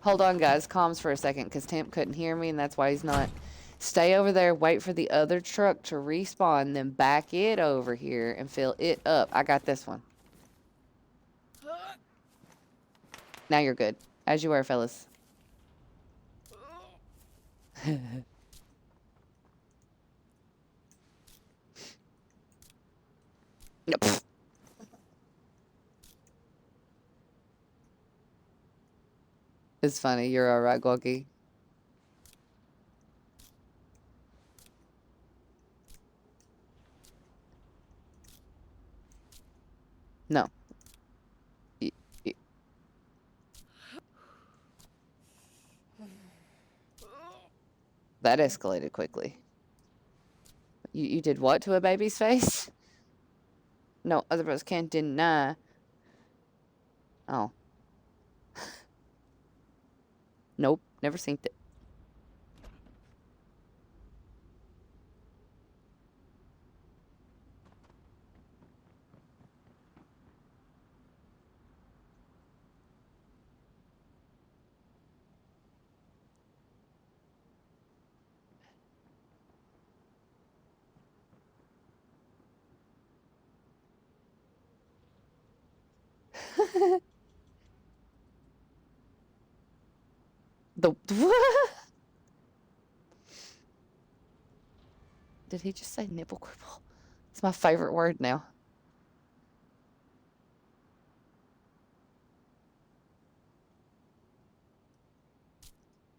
Hold on, guys. Comms for a second, because Temp couldn't hear me, and that's why he's not. Stay over there. Wait for the other truck to respawn, then back it over here and fill it up. I got this one. Now you're good. As you were, fellas. Yep. It's funny. You're all right, Gorky. No. That escalated quickly. You did what to a baby's face? No, other brothers can't deny. Oh. Nope, never synced it. The Did he just say nipple cripple? It's my favorite word now.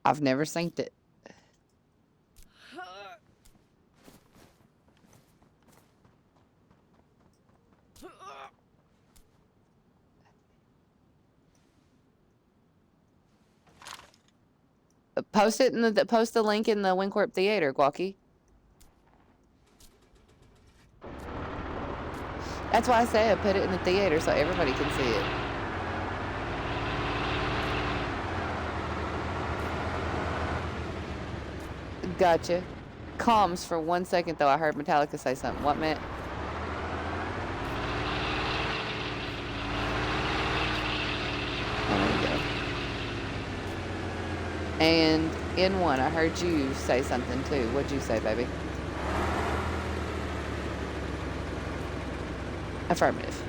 I've never synced it. Post it in post the link in the WinCorp Theater, Guacky. That's why I said put it in the theater so everybody can see it. Gotcha. Comms for 1 second though. I heard Metallica say something. What, Matt? Oh, there you go. And in one, I heard you say something too. What'd you say, baby? Affirmative.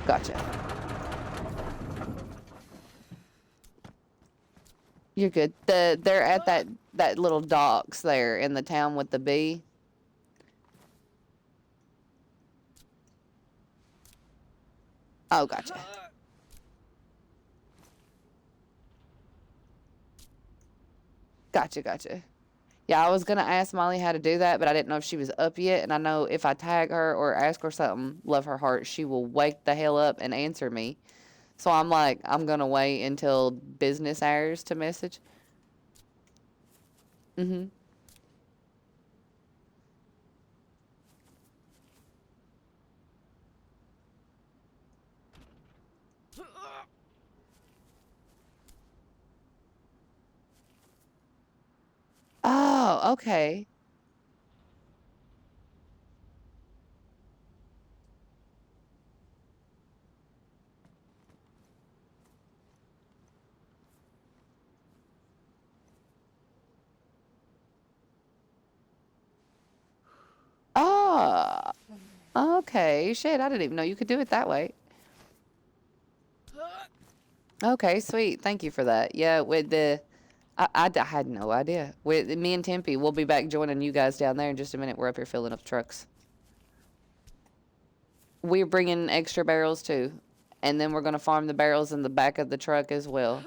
Gotcha. You're good. They're at that little docks there in the town with the bee. Oh, gotcha. Gotcha. Yeah, I was gonna ask Molly how to do that, but I didn't know if she was up yet. And I know if I tag her or ask her something, love her heart, she will wake the hell up and answer me. So I'm like, I'm gonna wait until business hours to message. Mm-hmm. Oh, okay. Oh, okay. Shit, I didn't even know you could do it that way. Okay, sweet. Thank you for that. Yeah, with the... I had no idea. With me and Tempe, we'll be back joining you guys down there in just a minute. We're up here filling up trucks. We're bringing extra barrels too. And then we're going to farm the barrels in the back of the truck as well.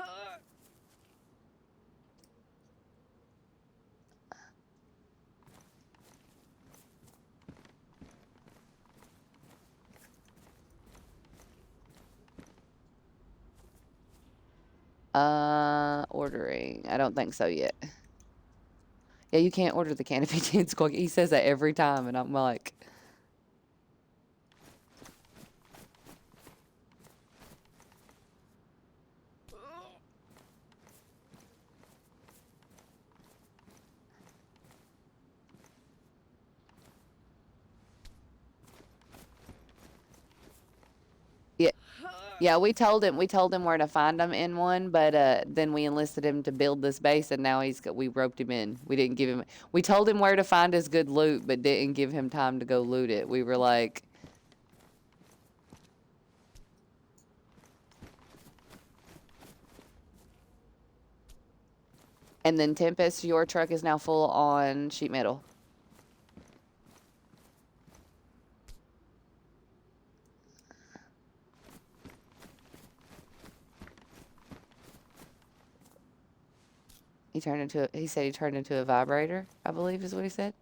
ordering. I don't think so yet. Yeah, you can't order the canopy tent squawk. He says that every time, and I'm like... Yeah, we told him where to find them in one, but then we enlisted him to build this base, and now we roped him in. We didn't give him. We told him where to find his good loot, but didn't give him time to go loot it. We were like. And then Tempest, your truck is now full on sheet metal. He said he turned into a vibrator, I believe is what he said.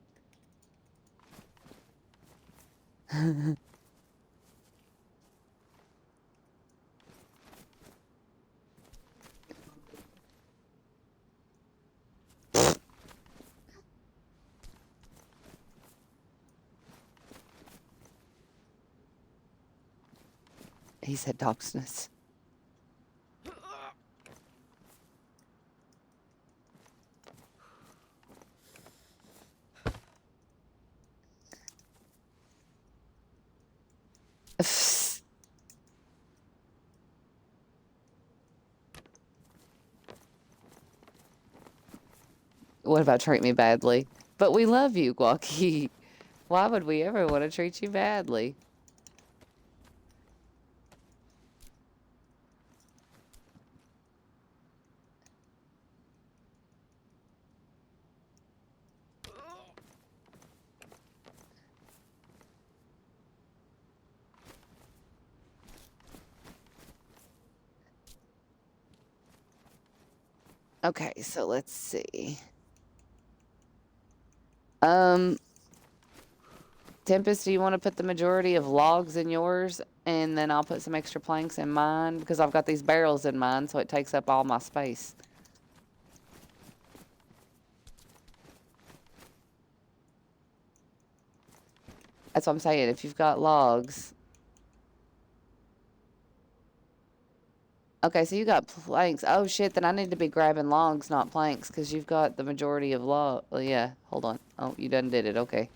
He said Dobsness. What about treat me badly? But we love you, Guaki. Why would we ever want to treat you badly? Okay, so let's see. Tempest, do you want to put the majority of logs in yours, and then I'll put some extra planks in mine, because I've got these barrels in mine, so it takes up all my space. That's what I'm saying. If you've got logs. Okay, so you got planks. Oh, shit, then I need to be grabbing logs, not planks, because you've got the majority of log. Oh, yeah, hold on. Oh, you done did it. Okay.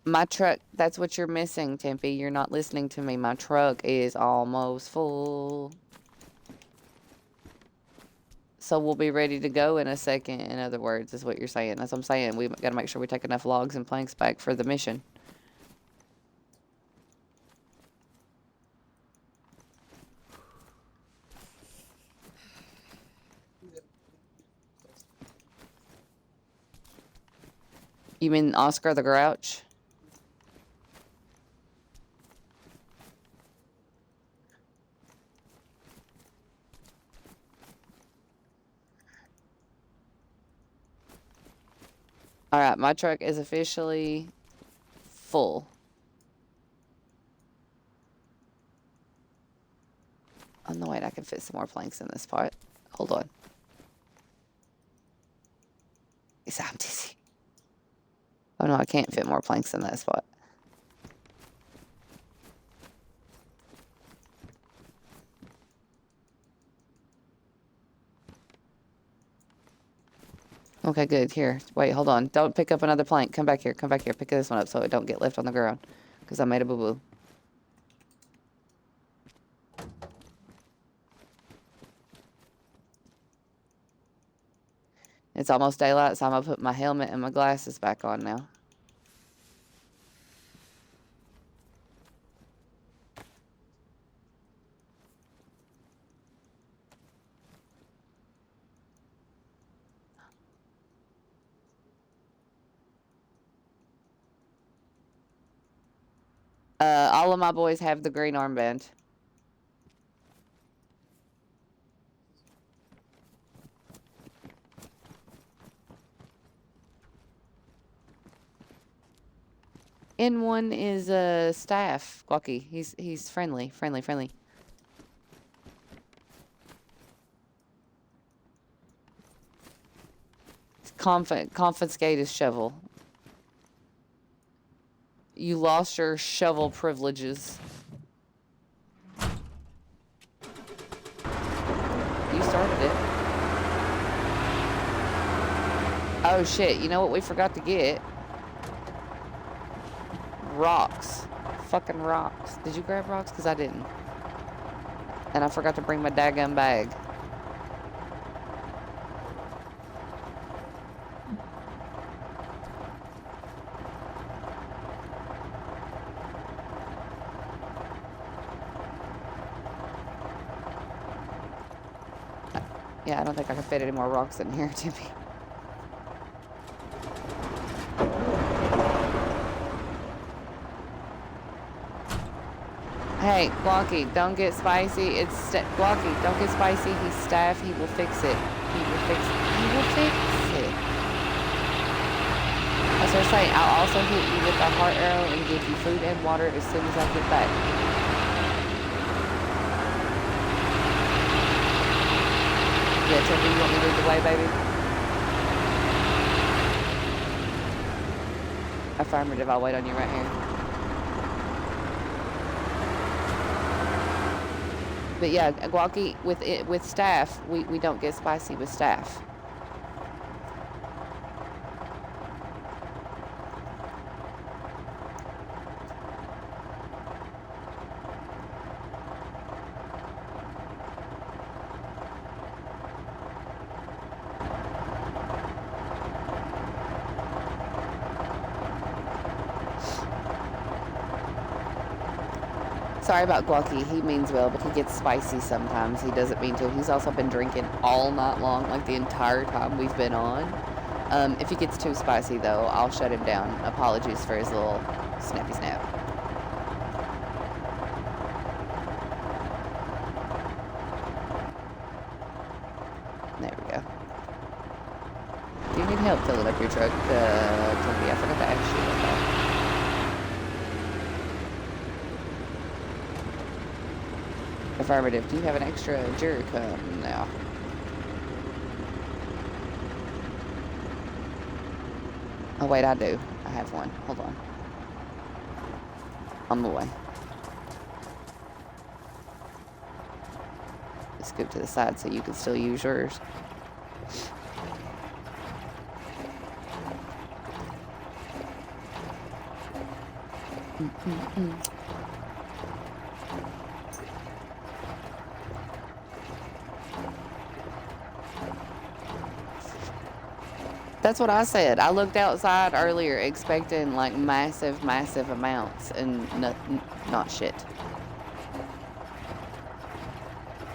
My truck, that's what you're missing, Tempe. You're not listening to me. My truck is almost full. So we'll be ready to go in a second, in other words, is what you're saying. That's what I'm saying. We got to make sure we take enough logs and planks back for the mission. You mean Oscar the Grouch? All right, my truck is officially full. Oh, no, wait, I can fit some more planks in this part. Hold on. I'm dizzy. Oh, no, I can't fit more planks in that spot. Okay, good. Here, wait, hold on. Don't pick up another plank. Come back here. Come back here. Pick this one up so it don't get left on the ground. Because I made a boo-boo. It's almost daylight, so I'm going to put my helmet and my glasses back on now. All of my boys have the green armband. In one is staff. Guacky. He's friendly. Confiscate his shovel. You lost your shovel privileges. You started it. Oh shit, you know what we forgot to get? Rocks. Fucking rocks. Did you grab rocks? Because I didn't. And I forgot to bring my daggum bag. Yeah, I don't think I can fit any more rocks in here, Timmy. Hey, Guacky, don't get spicy. It's Guacky, don't get spicy. He's staff. He will fix it. He will fix it. He will fix it. As I was saying, I'll also hit you with a heart arrow and give you food and water as soon as I get back. Yeah, Timmy, you want me to lead the way, baby? Affirmative, I'll wait on you right here. But yeah, Guacky, with staff, we don't get spicy with staff. Sorry about Guacky. He means well, but he gets spicy sometimes. He doesn't mean to. He's also been drinking all night long, like the entire time we've been on. If he gets too spicy, though, I'll shut him down. Apologies for his little snappy snap. There we go. Do you need help filling up your truck, Timothy? I forgot to ask you about that. Affirmative. Do you have an extra jerrycan now? Oh wait, I do. I have one. Hold on. On the way. Scoot to the side so you can still use yours. That's what I said. I looked outside earlier expecting like massive amounts and not shit.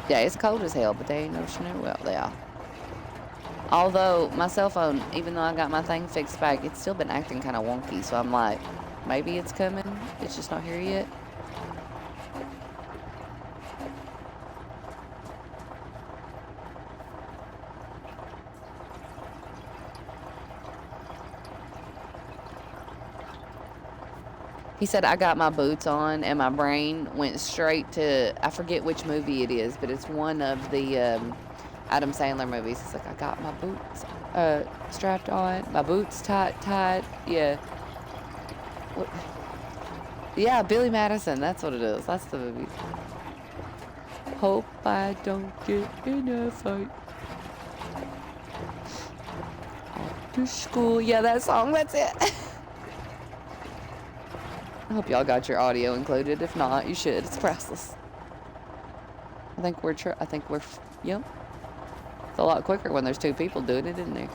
Yeah, it's cold as hell, but there ain't no snow out there. Although my cell phone, even though I got my thing fixed back, it's still been acting kind of wonky. So I'm like, maybe it's coming. It's just not here yet. He said, I got my boots on, and my brain went straight to, I forget which movie it is, but it's one of the Adam Sandler movies. It's like, I got my boots strapped on, my boots tied. Yeah. What? Yeah, Billy Madison. That's what it is. That's the movie. Hope I don't get in a fight. Off to school. Yeah, that song. That's it. I hope y'all got your audio included. If not, you should. It's priceless. I think we're, yep. It's a lot quicker when there's two people doing it, isn't there?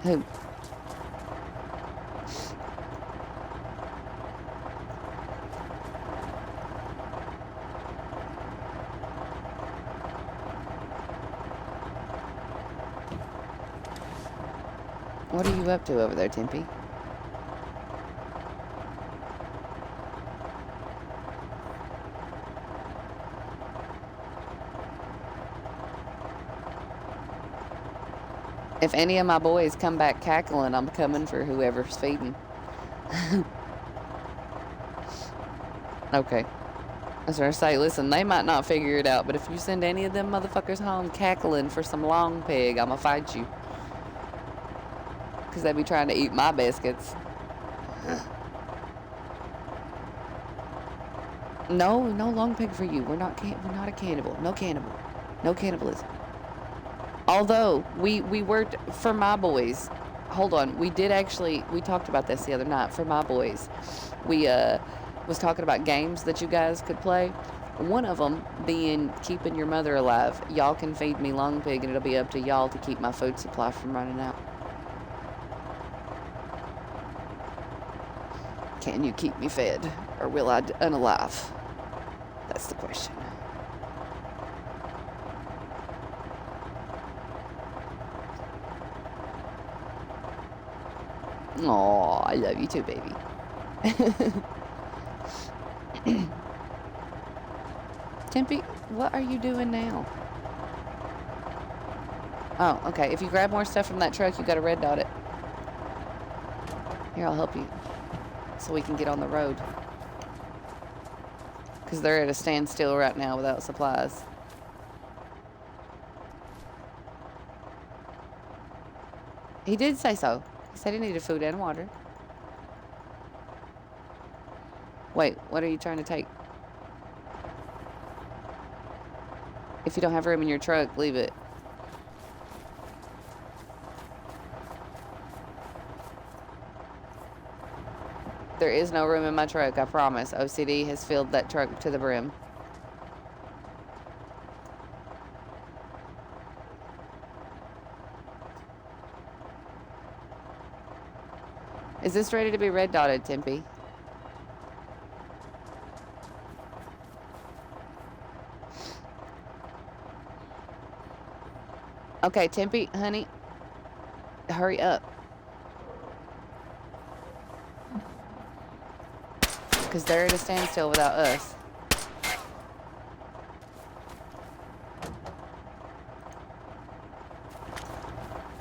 Who? What are you up to over there, Timpy? If any of my boys come back cackling, I'm coming for whoever's feeding. Okay. I was going to say, listen, they might not figure it out, but if you send any of them motherfuckers home cackling for some long pig, I'm going to fight you. Because they be trying to eat my biscuits. No long pig for you. We're not a cannibal. No cannibal. No cannibalism. Although, we were, for my boys, hold on, we talked about this the other night, for my boys. We, was talking about games that you guys could play. One of them being keeping your mother alive. Y'all can feed me long pig and it'll be up to y'all to keep my food supply from running out. Can you keep me fed or will I unalive? That's the question. Aw, I love you too, baby. Tempe, what are you doing now? Oh, okay. If you grab more stuff from that truck, you got to red dot it. Here, I'll help you. So we can get on the road. Because they're at a standstill right now without supplies. He did say so. He said he needed food and water. Wait, what are you trying to take? If you don't have room in your truck, leave it. There is no room in my truck, I promise. OCD has filled that truck to the brim. Is this ready to be red dotted, Tempe? Okay, Tempe, honey, hurry up. Because they're at a standstill without us.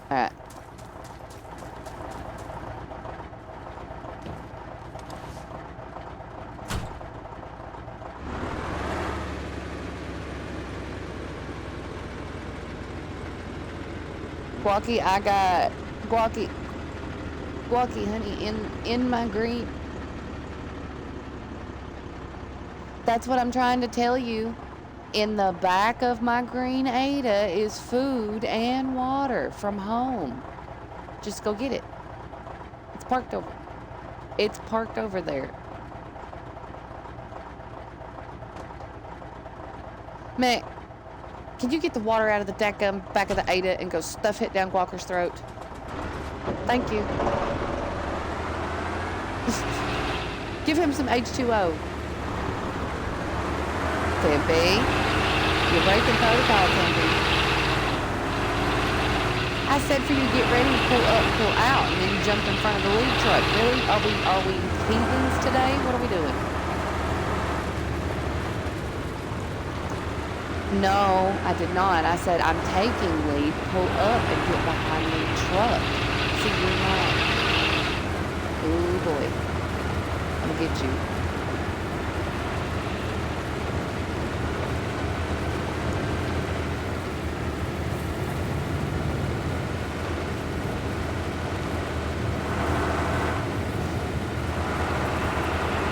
Alright. Guacky, I got Guacky, honey, in my green. That's what I'm trying to tell you. In the back of my green Ada is food and water from home. Just go get it. It's parked over. It's parked over there. Mick, can you get the water out of the deckum back of the Ada and go stuff it down Walker's throat? Thank you. Give him some H2O. Tempe, you're breaking protocol, Tempe. I said for you to get ready to pull up, pull out, and then you jump in front of the lead truck. Really? Are we heathens today? What are we doing? No, I did not. I said I'm taking lead, pull up, and get behind the truck. See, you're not. Ooh, boy. I'm gonna get you.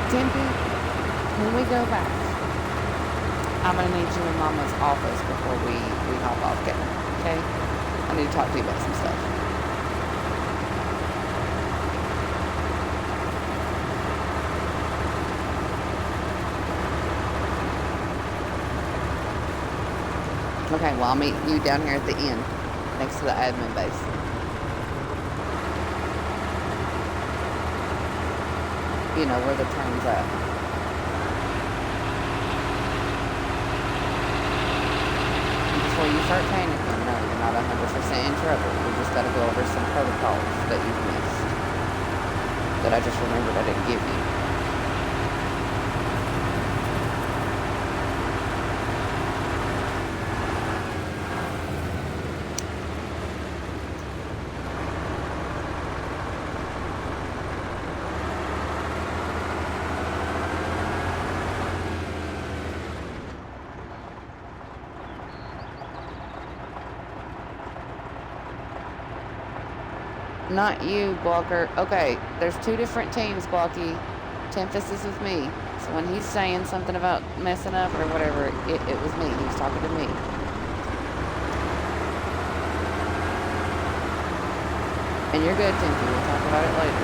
Tempe, when we go back, I'm going to need you in Mama's office before we hop off camera, okay? I need to talk to you about some stuff. Okay, well, I'll meet you down here at the end, next to the admin base. You know, where the turn's at. Before you start panicking, no, you're not 100% in trouble. We just got to go over some protocols that you've missed. That I just remembered I didn't give you. Not you, Walker. Okay, there's two different teams, Walkie. Tempest is with me. So when he's saying something about messing up or whatever, it was me. He was talking to me. And you're good, Timothy. We'll talk about it later.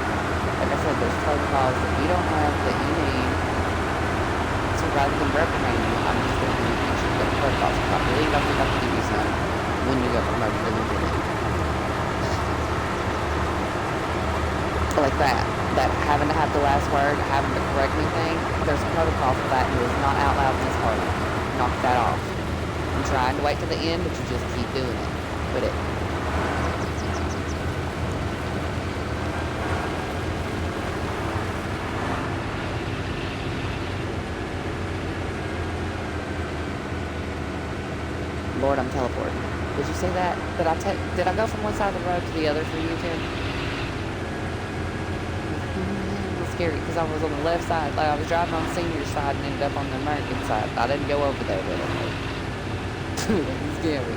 Like I said, there's protocols that you don't have that you need. So rather than reprimand you, I'm just going to give you the protocols. If I believe I think I can give you some when you go promoted to the lieutenant. Like that. That having to have the last word, having to correct anything, there's a protocol for that. It is not out loud in this party. Knock that off. I'm trying to wait to the end, but you just keep doing it. Quit it. Lord, I'm teleporting. Did you see that? Did I go from one side of the road to the other for you, Tim? It was scary because I was on the left side. Like I was driving on the senior side and ended up on the American side. I didn't go over there, but it was scary.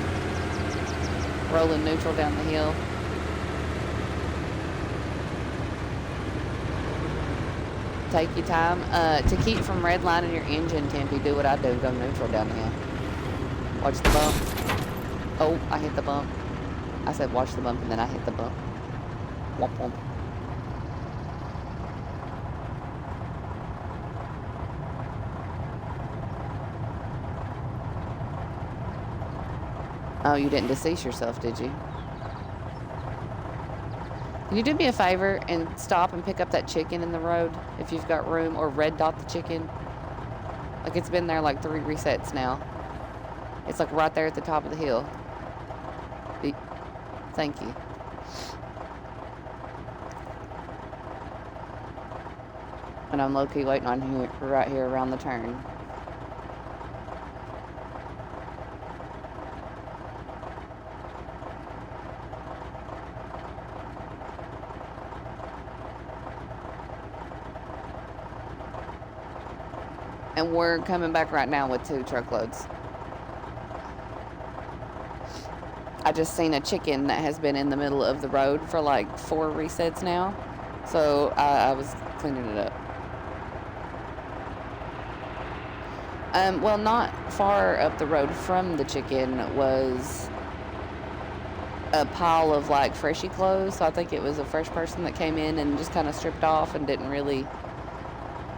Rolling neutral down the hill. Take your time. To keep from redlining your engine, Tempe, do what I do. Go neutral down the hill. Watch the bump. Oh, I hit the bump. I said watch the bump and then I hit the bump. Womp womp. Oh, you didn't decease yourself, did you? Can you do me a favor and stop and pick up that chicken in the road if you've got room, or red dot the chicken? Like it's been there like 3 resets now. It's like right there at the top of the hill. Thank you. And I'm low-key waiting on you right here around the turn. And we're coming back right now with 2 truckloads. I just seen a chicken that has been in the middle of the road for like 4 resets now. So I was cleaning it up. Well, not far up the road from the chicken was a pile of like freshy clothes. So I think it was a fresh person that came in and just kind of stripped off and didn't really,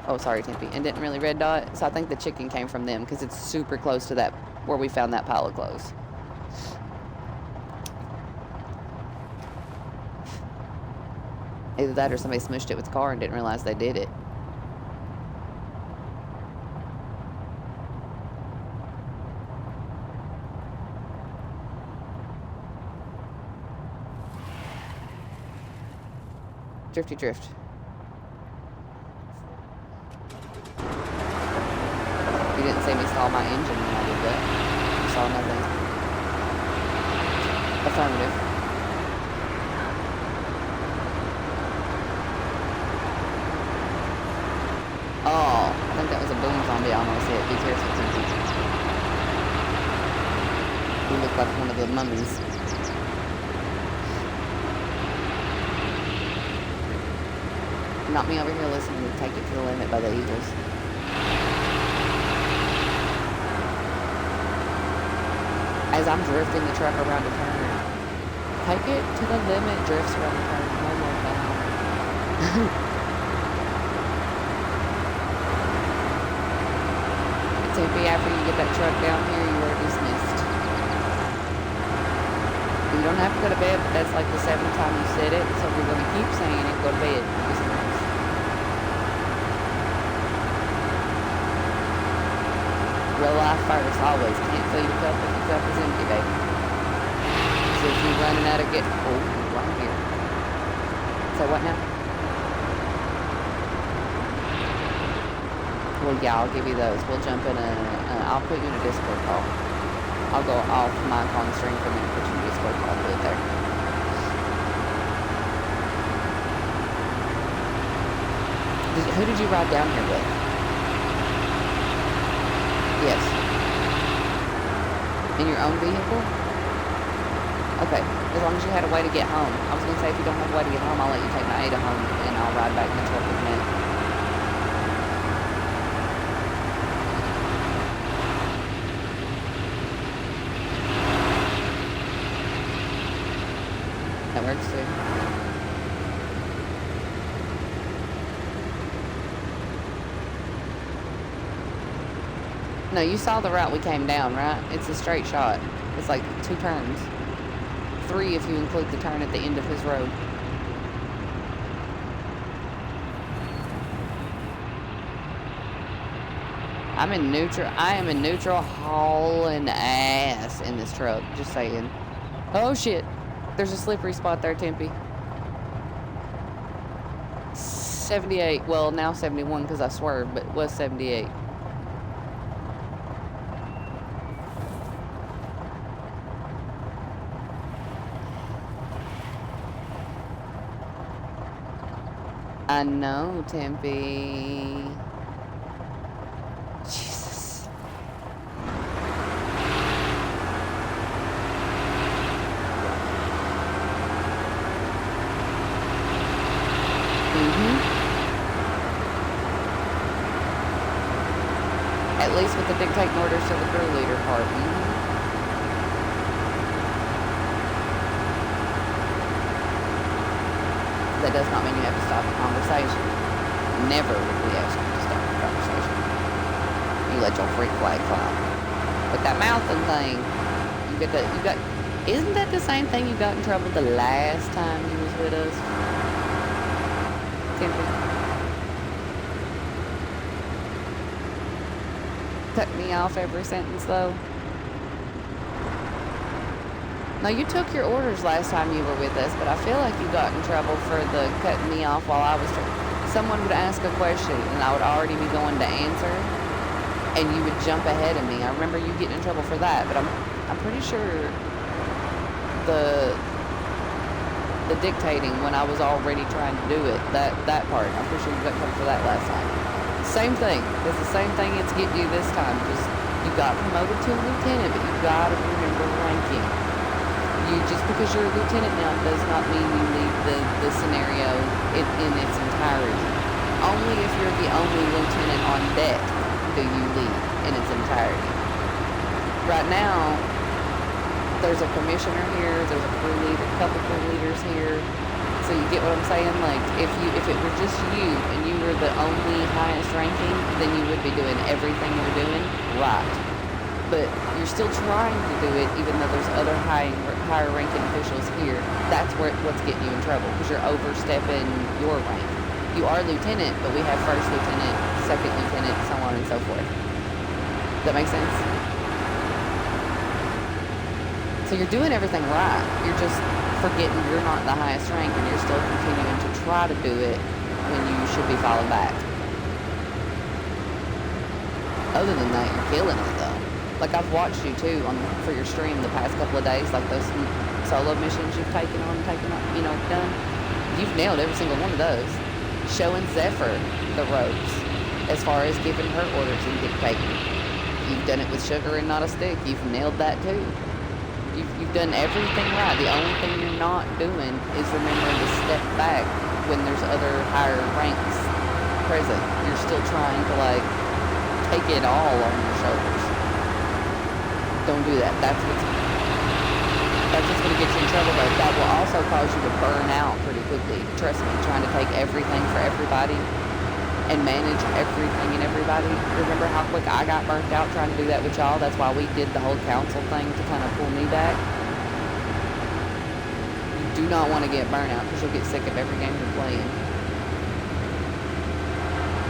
oh sorry Tempe, and didn't really red dot. So I think the chicken came from them because it's super close to that where we found that pile of clothes. Either that or somebody smushed it with the car and didn't realize they did it. Drifty drift. You didn't see me stall my engine when I did that. You saw nothing. Affirmative. Oh, I think that was a boom zombie I almost hit. Be careful, Timothy. You look like one of the mummies. Not me over here listening to Take It to the Limit by the Eagles. As I'm drifting the truck around a turn. Take it to the limit, drifts around the turn. One more time. Tempe, after you get that truck down here, you are dismissed. You don't have to go to bed, but that's like the 7th time you said it, so if you're going to keep saying it, go to bed. Dismissed. Real life first, always. Can't fill your cup if your cup is empty, baby. So if you're running out of oh, right here. So what now? Well, yeah, I'll give you those. We'll jump in I'll put you in a Discord call. I'll go off my on stream for me to put you in a Discord call. Put it there. Who did you ride down here with? Yes. In your own vehicle? Okay, as long as you had a way to get home. I was gonna say if you don't have a way to get home, I'll let you take my Ada home and I'll ride back in the truck with Nick. That works too. No, you saw the route we came down, right? It's a straight shot. It's like 2 turns. 3 if you include the turn at the end of his road. I'm in neutral. I am in neutral hauling ass in this truck. Just saying. Oh shit. There's a slippery spot there, Tempe. 78. Well, now 71 because I swerved, but it was 78. I know, Tempe. Jesus. At least with the dictating orders to the crew leader part. That does not mean you have to stop the conversation. Never would we ask you to stop the conversation. You let your freak flag fly. But that mouthing thing, you got, isn't that the same thing you got in trouble the last time you was with us? Tempe. Cut me off every sentence though. No, you took your orders last time you were with us, but I feel like you got in trouble for the cutting me off while I was someone would ask a question and I would already be going to answer and you would jump ahead of me. I remember you getting in trouble for that, but I'm pretty sure the dictating when I was already trying to do it, that part, I'm pretty sure you got in trouble for that last time. Same thing. It's the same thing it's getting you this time. Just you got promoted to a lieutenant, but you gotta remember ranking. Just because you're a lieutenant now does not mean you lead the scenario in its entirety. Only if you're the only lieutenant on deck do you lead in its entirety. Right now, there's a commissioner here, there's a crew leader, a couple crew leaders here. So you get what I'm saying? Like, if it were just you and you were the only highest ranking, then you would be doing everything you're doing right. But you're still trying to do it even though there's other higher ranking officials here. That's what's getting you in trouble because you're overstepping your rank. You are lieutenant, but we have first lieutenant, second lieutenant, so on and so forth. Does that make sense? So you're doing everything right. You're just forgetting you're not the highest rank and you're still continuing to try to do it when you should be falling back. Other than that, you're killing it though. Like I've watched you too for your stream the past couple of days, like those solo missions you've taken on, done. You've nailed every single one of those. Showing Zephyr the ropes as far as giving her orders and dictating. You've done it with sugar and not a stick. You've nailed that too. You've done everything right. The only thing you're not doing is remembering to step back when there's other higher ranks present. You're still trying to take it all on your shoulders. Don't do that. That's what's going to get you in trouble, though. That will also cause you to burn out pretty quickly. Trust me, trying to take everything for everybody and manage everything and everybody. Remember how quick I got burnt out trying to do that with y'all? That's why we did the whole council thing to kind of pull me back. You do not want to get burnt out because you'll get sick of every game you're playing.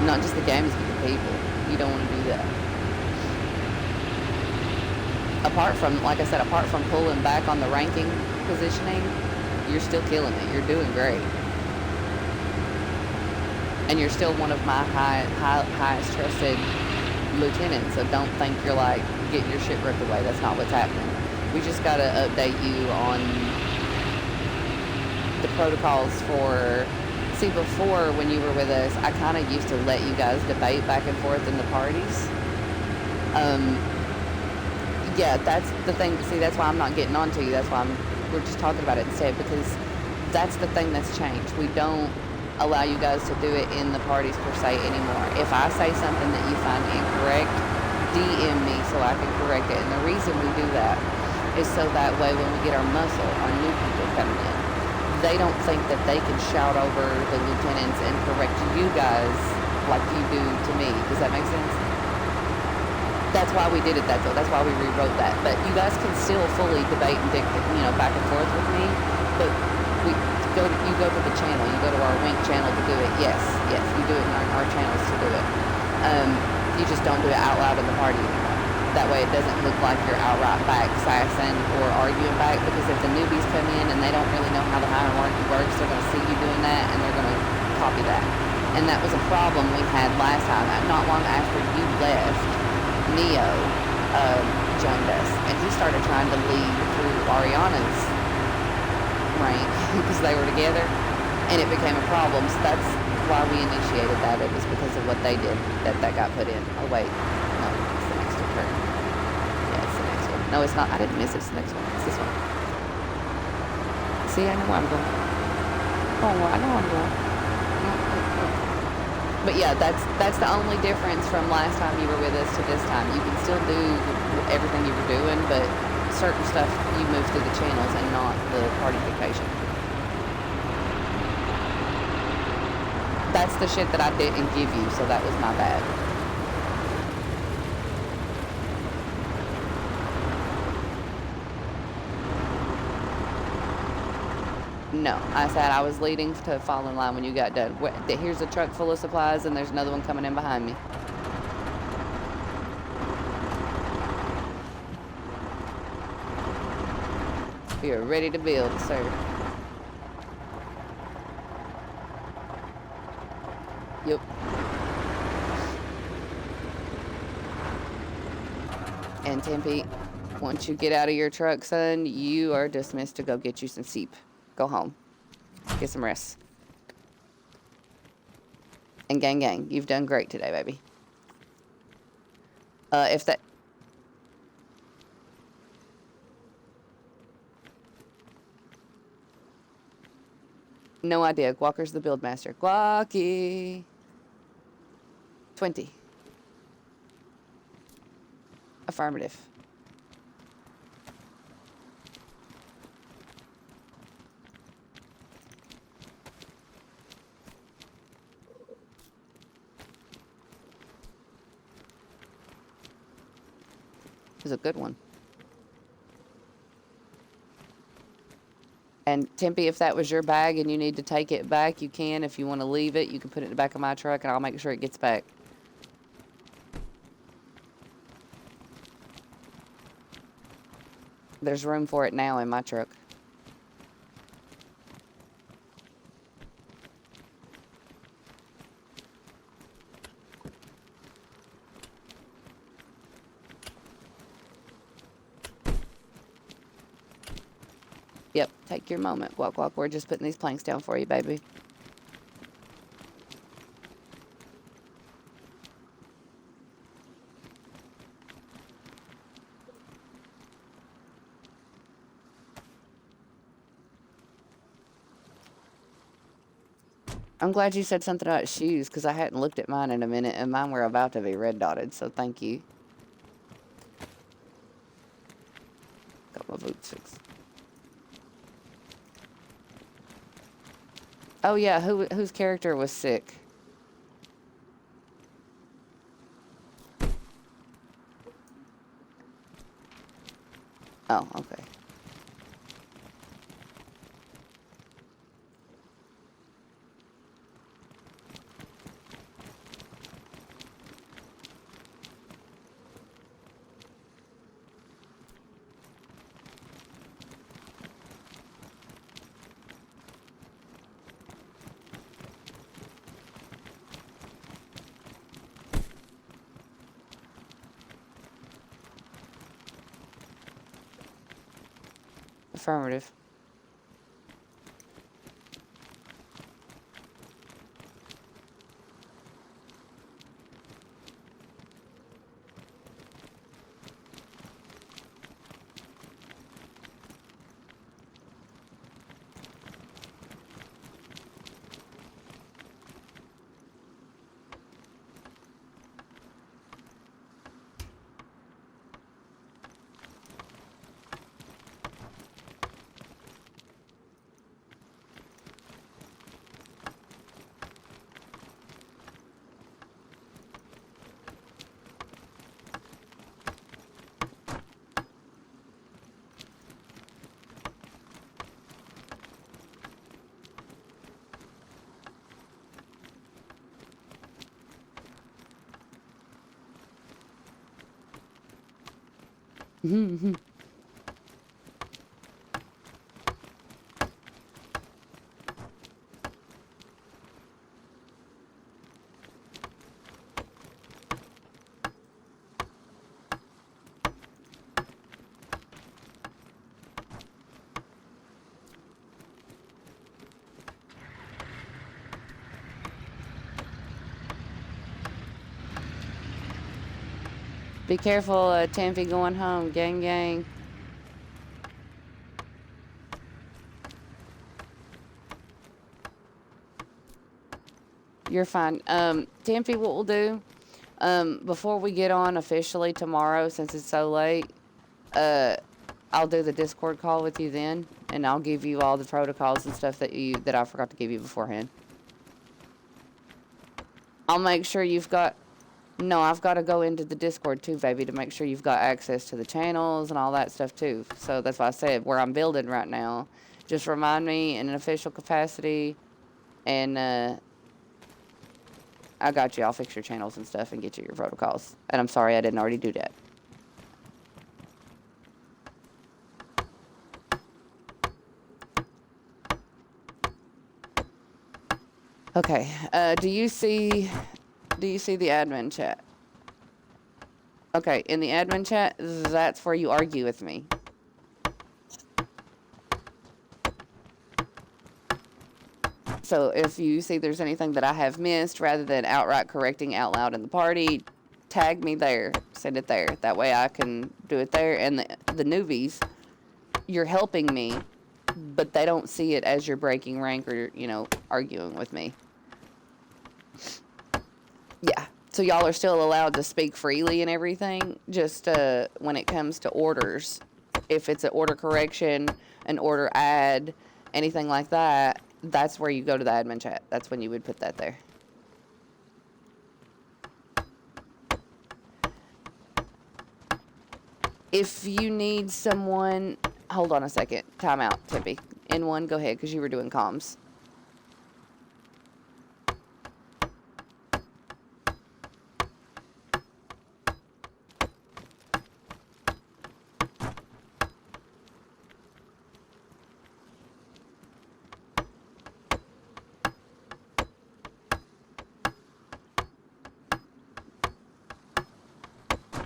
Not just the games, but the people. You don't want to do that. Apart from, like I said, apart from pulling back on the ranking positioning, you're still killing it. You're doing great. And you're still one of my highest trusted lieutenants, so don't think you're getting your shit ripped away. That's not what's happening. We just got to update you on the protocols for... See, before, when you were with us, I kind of used to let you guys debate back and forth in the parties. Yeah, that's the thing. See, that's why I'm not getting on to you. That's why I'm we're just talking about it instead, because that's the thing that's changed. We don't allow you guys to do it in the parties per se anymore. If I say something that you find incorrect, DM me so I can correct it. And the reason we do that is so that way when we get our muscle, our new people coming in, they don't think that they can shout over the lieutenants and correct you guys like you do to me. Does that make sense? That's why we did it that way. That's why we rewrote that. But you guys can still fully debate and back and forth with me. But you go to the channel. You go to our Wink channel to do it. Yes, you do it in our channels to do it. You just don't do it out loud in the party anymore. That way it doesn't look like you're outright back sassing or arguing back, because if the newbies come in and they don't really know how the hierarchy works, they're going to see you doing that and they're going to copy that. And that was a problem we had last time. Not long after you left, Neo joined us, and he started trying to lead through Ariana's rank because they were together, and it became a problem. So that's why we initiated that. It was because of what they did that got put in. Oh wait, no, it's the next one. Yeah, it's the next one. No, it's not. I didn't miss it. It's the next one. It's this one. See, I know where I'm going. Oh, I know I'm going. But yeah, that's the only difference from last time you were with us to this time. You can still do everything you were doing, but certain stuff you move through the channels and not the party dictation. That's the shit that I didn't give you, so that was my bad. No, I said I was leading to fall in line when you got done. Here's a truck full of supplies, and there's another one coming in behind me. We are ready to build, sir. Yep. And Tempe, once you get out of your truck, son, you are dismissed to go get you some sleep. Go home. Get some rest. And gang, you've done great today, baby. If that... No idea. Guaker's the build master. Guaky. 20. Affirmative. It was a good one. And Tempe, if that was your bag and you need to take it back, you can. If you want to leave it, you can put it in the back of my truck and I'll make sure it gets back. There's room for it now in my truck. Yep, take your moment. Walk. We're just putting these planks down for you, baby. I'm glad you said something about shoes, because I hadn't looked at mine in a minute, and mine were about to be red dotted, so thank you. Got my boots fixed. Oh yeah, whose character was sick? Oh, okay. Affirmative. Be careful, Tampy going home. Gang, gang. You're fine. Tampy, what we'll do, before we get on officially tomorrow, since it's so late, I'll do the Discord call with you then, and I'll give you all the protocols and stuff that I forgot to give you beforehand. I'll make sure you've got... No, I've got to go into the Discord too, baby, to make sure you've got access to the channels and all that stuff too. So that's why I said where I'm building right now. Just remind me in an official capacity, and I got you. I'll fix your channels and stuff and get you your protocols. And I'm sorry I didn't already do that. Okay. Do you see the admin chat? Okay, in the admin chat, that's where you argue with me. So if you see there's anything that I have missed, rather than outright correcting out loud in the party, tag me there. Send it there. That way I can do it there. And the newbies, you're helping me, but they don't see it as you're breaking rank or, you know, arguing with me. Yeah. So y'all are still allowed to speak freely and everything, just when it comes to orders. If it's an order correction, an order add, anything like that, that's where you go to the admin chat. That's when you would put that there. If you need someone... Hold on a second. Time out, Tippy. N1, go ahead, because you were doing comms.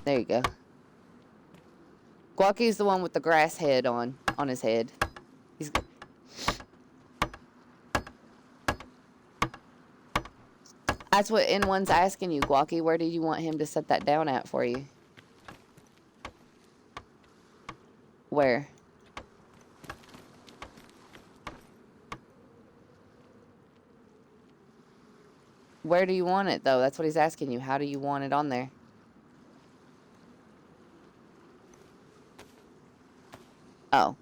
There you go. Guaki's the one with the grass head on his head. He's... That's what N1's asking you, Guaki. Where do you want him to set that down at for you? Where? Where do you want it, though? That's what he's asking you. How do you want it on there? Oh.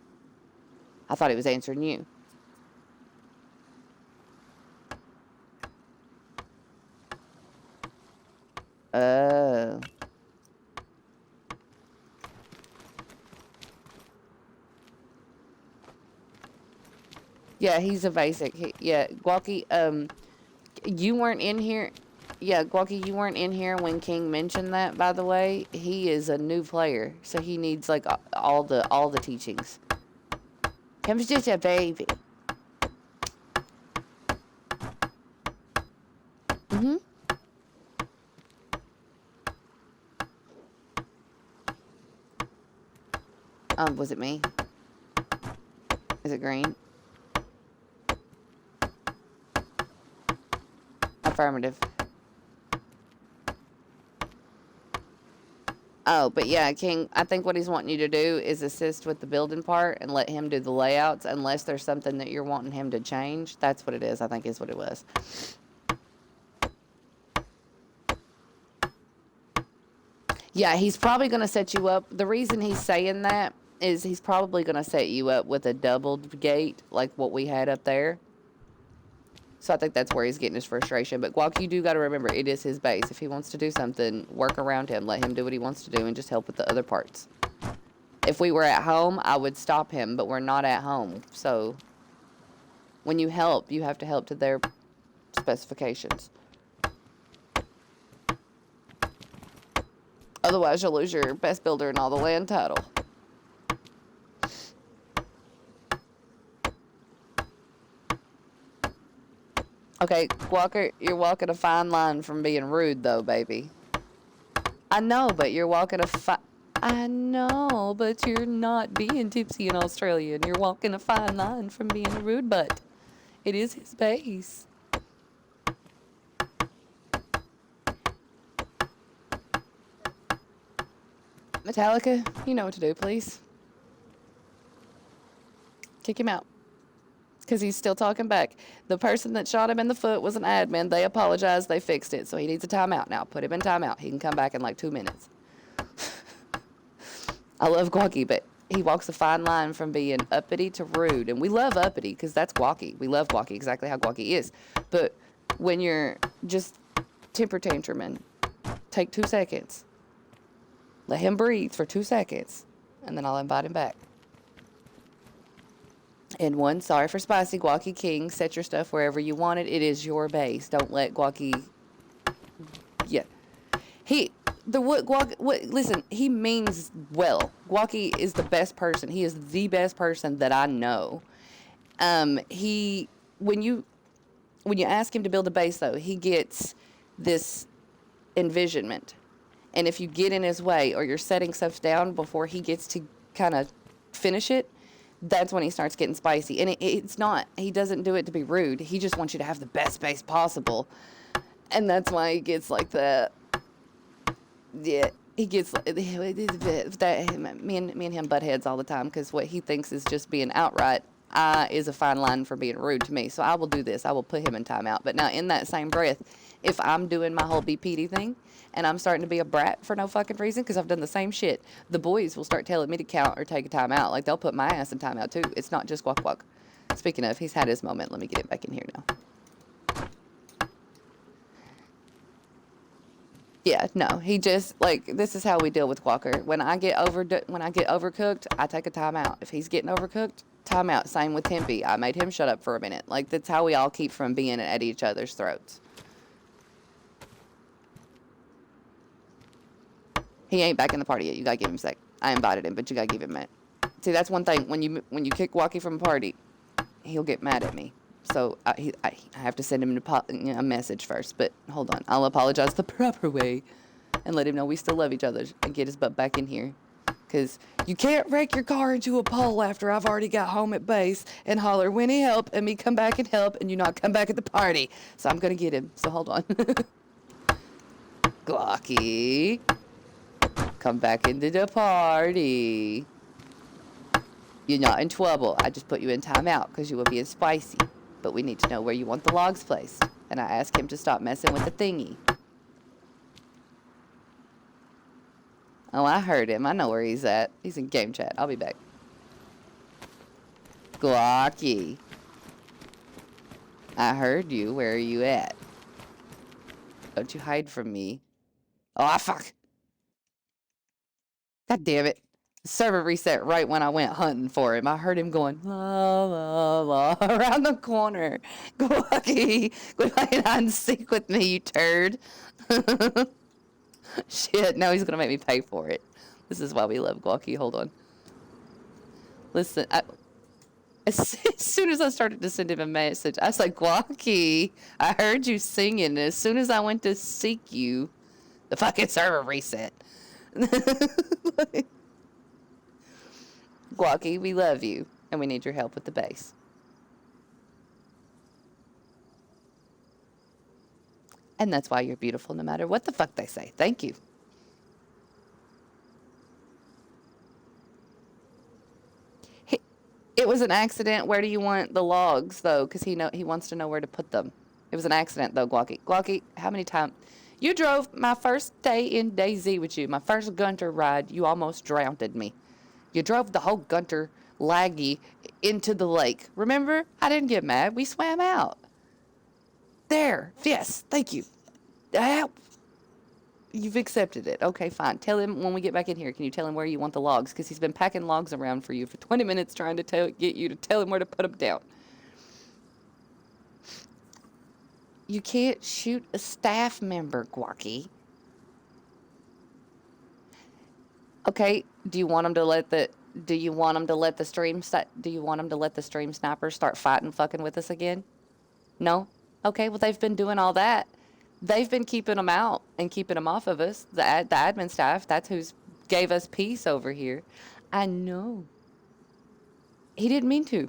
I thought he was answering you. Oh. Yeah, he's a basic. Yeah, Guaki, you weren't in here. Yeah, Guaki, you weren't in here when King mentioned that, by the way. He is a new player, so he needs, like, all the teachings. Him's just a baby. Mm-hmm. Was it me? Is it green? Affirmative. Oh, but yeah, King, I think what he's wanting you to do is assist with the building part and let him do the layouts, unless there's something that you're wanting him to change. That's what it is, I think is what it was. Yeah, he's probably going to set you up. The reason he's saying that is he's probably going to set you up with a doubled gate, like what we had up there. So I think that's where he's getting his frustration. But Guak, you do got to remember, it is his base. If he wants to do something, work around him. Let him do what he wants to do and just help with the other parts. If we were at home, I would stop him, but we're not at home. So when you help, you have to help to their specifications. Otherwise, you'll lose your best builder and all the land title. Okay, Walker, you're walking a fine line from being rude, though, baby. I know, but you're walking a I know, but you're not being tipsy in Australia, and you're walking a fine line from being a rude butt. It is his base. Metallica, you know what to do, please. Kick him out. Because he's still talking back. The person that shot him in the foot was an admin. They apologized. They fixed it. So he needs a timeout now. Put him in timeout. He can come back in like 2 minutes. I love Guacky, but he walks a fine line from being uppity to rude. And we love uppity because that's Guacky. We love Guacky, exactly how Guacky is. But when you're just temper tantruming, take 2 seconds. Let him breathe for 2 seconds. And then I'll invite him back. And one, sorry for spicy, Guacky King. Set your stuff wherever you want it. It is your base. Don't let Guacky... Yeah. Listen, he means well. Guacky is the best person. He is the best person that I know. When you ask him to build a base, though, he gets this envisionment. And if you get in his way or you're setting stuff down before he gets to kind of finish it, that's when he starts getting spicy. And it's not, he doesn't do it to be rude. He just wants you to have the best base possible. And that's why he gets like that. Yeah, he gets that. Me and him butt heads all the time because what he thinks is just being outright is a fine line for being rude to me. So I will do this. I will put him in timeout. But now in that same breath, if I'm doing my whole BPD thing and I'm starting to be a brat for no fucking reason because I've done the same shit, the boys will start telling me to count or take a timeout. Like they'll put my ass in timeout too. It's not just Guac Guac. Speaking of, he's had his moment. Let me get it back in here now. Yeah, no, he just, like, this is how we deal with Walker. When I get overcooked, I take a timeout. If he's getting overcooked, timeout. Same with Tempy. I made him shut up for a minute. Like, that's how we all keep from being at each other's throats. He ain't back in the party yet. You gotta give him a sec. I invited him, but you gotta give him a minute. See, that's one thing. When you kick Walkie from a party, he'll get mad at me. So I have to send him a message first. But hold on. I'll apologize the proper way and let him know we still love each other and get his butt back in here. Because you can't wreck your car into a pole after I've already got home at base and holler, Winnie, help, and me come back and help, and you not come back at the party. So I'm going to get him. So hold on. Glocky. Come back into the party. You're not in trouble. I just put you in timeout because you were being spicy. But we need to know where you want the logs placed. And I asked him to stop messing with the thingy. Oh, I heard him. I know where he's at. He's in game chat. I'll be back. Glocky. I heard you. Where are you at? Don't you hide from me. Oh, fuck. God damn it. Server reset right when I went hunting for him. I heard him going, la, la, la, around the corner. Glocky, quit playing hide and seek with me, you turd. Shit, now he's going to make me pay for it. This is why we love Glocky. Hold on. Listen, as soon as I started to send him a message, I was like, Glocky, I heard you singing. And as soon as I went to seek you, the fucking server reset. Glocky, we love you, and we need your help with the base. And that's why you're beautiful no matter what the fuck they say. Thank you. It was an accident. Where do you want the logs, though? Because he wants to know where to put them. It was an accident, though, Glocky. Glocky, how many times? You drove my first day in DayZ with you, my first Gunter ride. You almost drowned me. You drove the whole Gunter laggy into the lake. Remember? I didn't get mad. We swam out. There. Yes. Thank you. You've accepted it. Okay, fine. Tell him when we get back in here. Can you tell him where you want the logs? Because he's been packing logs around for you for 20 minutes trying to get you to tell him where to put them down. You can't shoot a staff member, Guacky. Okay, do you want him to let the stream snipers start fighting fucking with us again? No? Okay, well they've been doing all that. They've been keeping them out and keeping them off of us. The admin staff, that's who's gave us peace over here. I know. He didn't mean to.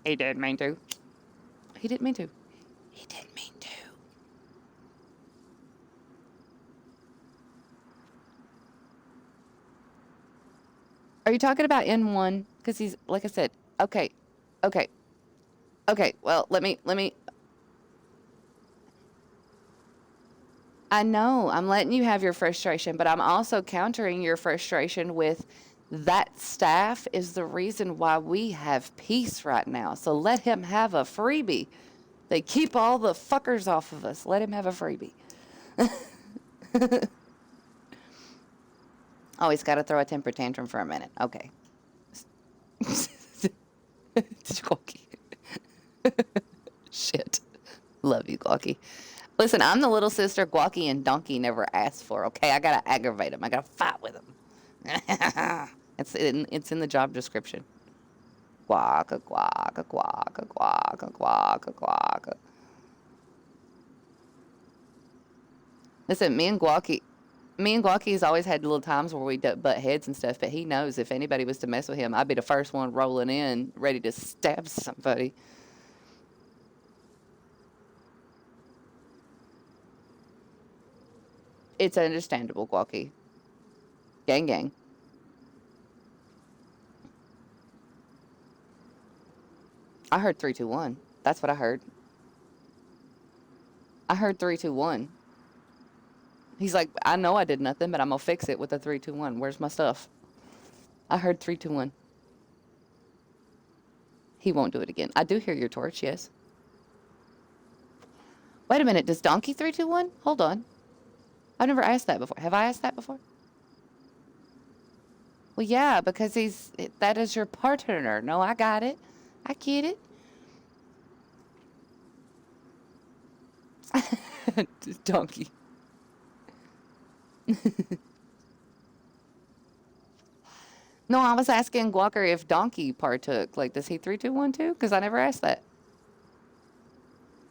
He didn't mean to. He didn't mean to. He didn't mean to. Are you talking about N1? Because he's, like I said, okay, okay, okay, well, let me, I know, I'm letting you have your frustration, but I'm also countering your frustration with that staff is the reason why we have peace right now. So let him have a freebie. They keep all the fuckers off of us. Let him have a freebie. Oh, he's got to throw a temper tantrum for a minute. Okay. Gawky. Shit. Love you, Gawky. Listen, I'm the little sister Gawky and Donkey never asked for, okay? I got to aggravate him. I got to fight with him. It's in the job description. Guaka, guaka, guaka, guaka, guaka, guaka. Listen, me and Gawky's always had little times where we butt heads and stuff, but he knows if anybody was to mess with him, I'd be the first one rolling in, ready to stab somebody. It's understandable, Gawky. Gang, gang. I heard 3, 2, 1. That's what I heard. I heard 3, 2, 1. He's like, I know I did nothing, but I'm gonna fix it with a 3, 2, 1. Where's my stuff? I heard 3, 2, 1. He won't do it again. I do hear your torch, yes. Wait a minute, does Donkey 3, 2, 1? Hold on. I've never asked that before. Have I asked that before? Well, yeah, because that is your partner. No, I got it. I get it. Donkey. No, I was asking Guacker if Donkey partook. Like, does he 3, 2, 1 too? Because I never asked that.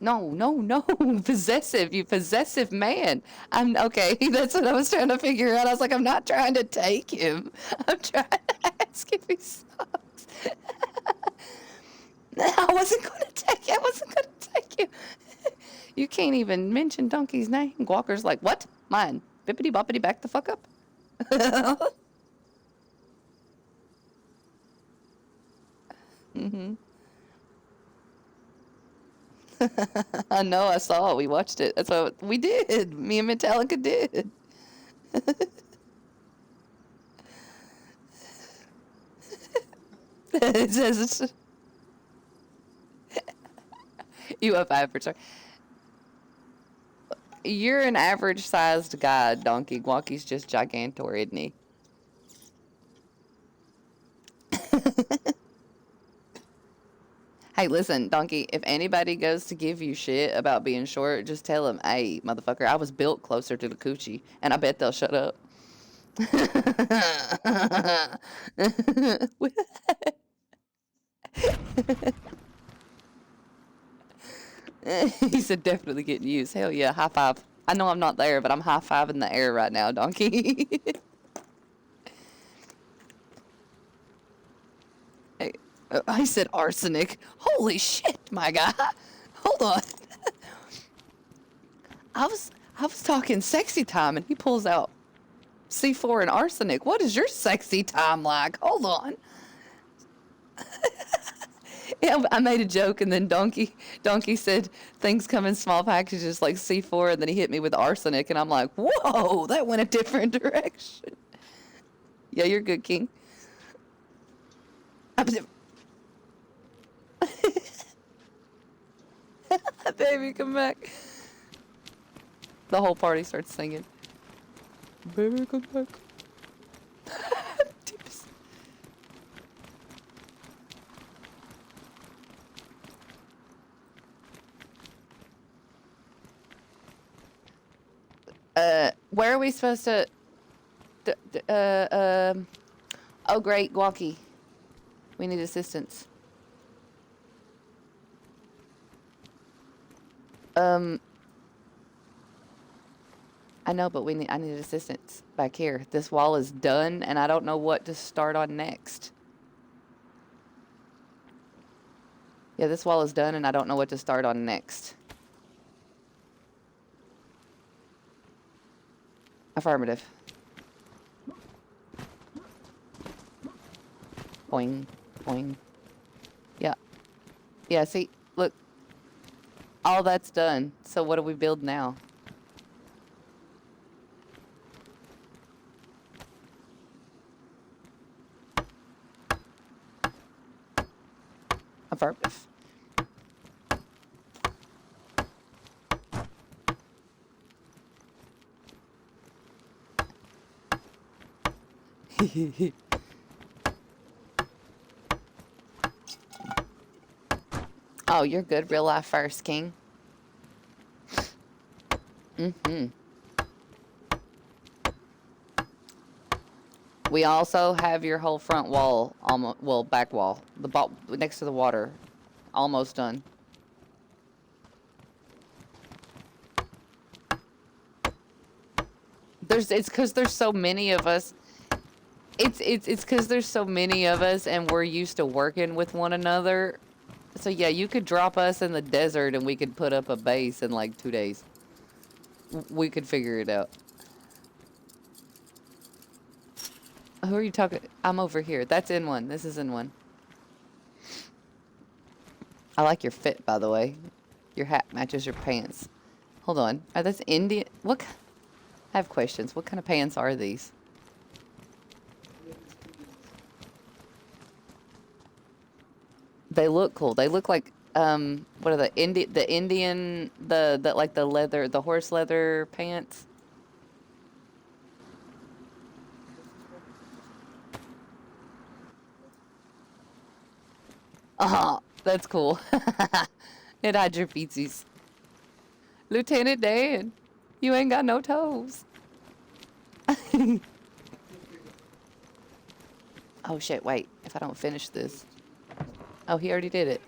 No. Possessive, you possessive man. I'm okay. That's what I was trying to figure out. I was like, I'm not trying to take him. I'm trying to ask if he sucks. I wasn't going to take him. You can't even mention Donkey's name. Guacker's like, what? Mine. Bippity boppity, back the fuck up. Mm-hmm. I know, I saw it. We watched it. That's what we did. Me and Metallica did. It says you up average. You're an average-sized guy, Donkey. Guaky's just gigantor, isn't he? Hey, listen, Donkey, if anybody goes to give you shit about being short, just tell them, hey, motherfucker, I was built closer to the coochie, and I bet they'll shut up. He said, definitely getting used. Hell yeah, high five. I know I'm not there, but I'm high five in the air right now, Donkey. Hey, he said arsenic. Holy shit, my guy. Hold on. I was talking sexy time, and he pulls out C4 and arsenic. What is your sexy time like? Hold on. Yeah, I made a joke, and then Donkey said things come in small packages like C4, and then he hit me with arsenic, and I'm like, whoa, that went a different direction. Yeah, you're good, King. Baby, come back. The whole party starts singing. Baby, come back. Where are we supposed to... Oh, great, Guaki. We need assistance. I know, but I need assistance back here. This wall is done, and I don't know what to start on next. Yeah, this wall is done, and I don't know what to start on next. Affirmative. Boing, boing. Yeah. Yeah, see, look. All that's done. So what do we build now? Affirmative. Oh, you're good. Real life first, King. Mm-hmm. We also have your whole front wall, almost, well, back wall, next to the water, almost done. It's because there's so many of us. It's because there's so many of us, and we're used to working with one another. So yeah, you could drop us in the desert, and we could put up a base in like 2 days. We could figure it out. Who are you talking? I'm over here. That's in one. This is in one. I like your fit, by the way. Your hat matches your pants. Hold on. Are those Indian? What? I have questions. What kind of pants are these? They look cool. They look like what are the Indian like the leather, the horse leather pants? That's cool. It hides your feetsies. Lieutenant Dan, you ain't got no toes. Oh shit, wait. If I don't finish this. Oh, he already did it.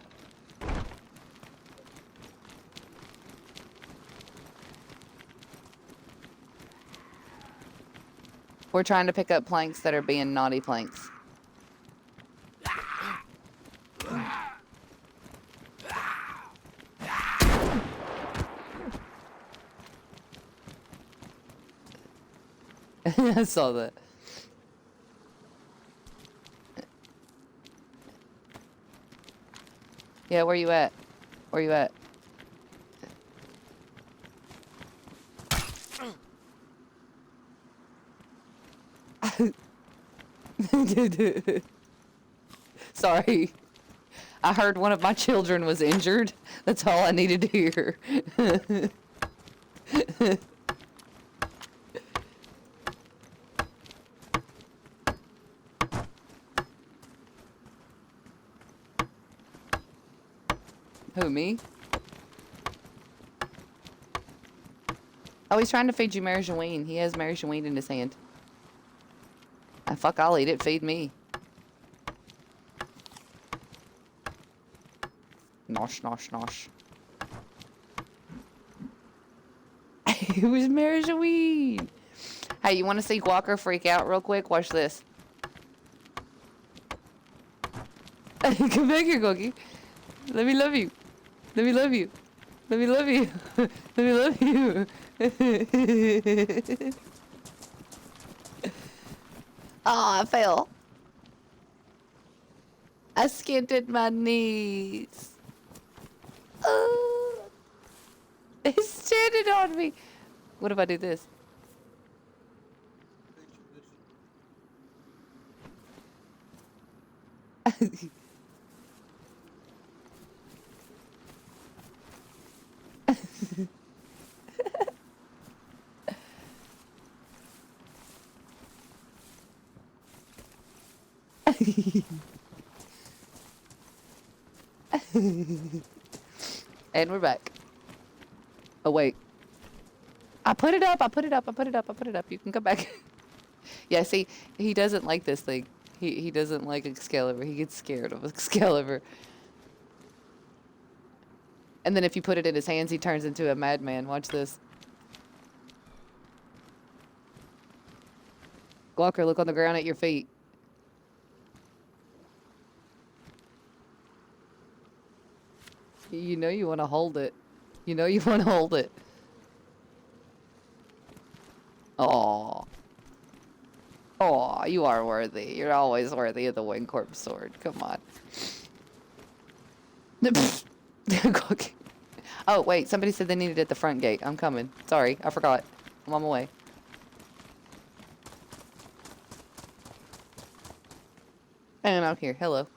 We're trying to pick up planks that are being naughty planks. I saw that. Yeah, where you at? Where you at? Sorry. I heard one of my children was injured. That's all I needed to hear. Who, me? Oh, he's trying to feed you Marishaween. He has Marishaween in his hand. Ah, fuck, I'll eat it. Feed me. Nosh, nosh, nosh. It was Marishaween. Hey, you want to see Walker freak out real quick? Watch this. Come back here, Cookie. Let me love you. Let me love you. Let me love you. Let me love you. Oh, I fell. I skidded my knees. Oh, he's standing on me. What if I do this? And we're back. Oh, wait. I put it up. I put it up. I put it up. I put it up. You can come back. Yeah, see, he doesn't like this thing. He doesn't like Excalibur. He gets scared of Excalibur. And then if you put it in his hands, he turns into a madman. Watch this. Walker, look on the ground at your feet. You know you want to hold it. You know you want to hold it. Aw. Aw, you are worthy. You're always worthy of the WinCorp sword. Come on. Oh, wait. Somebody said they needed it at the front gate. I'm coming. Sorry. I forgot. I'm on my way. And I'm here. Hello.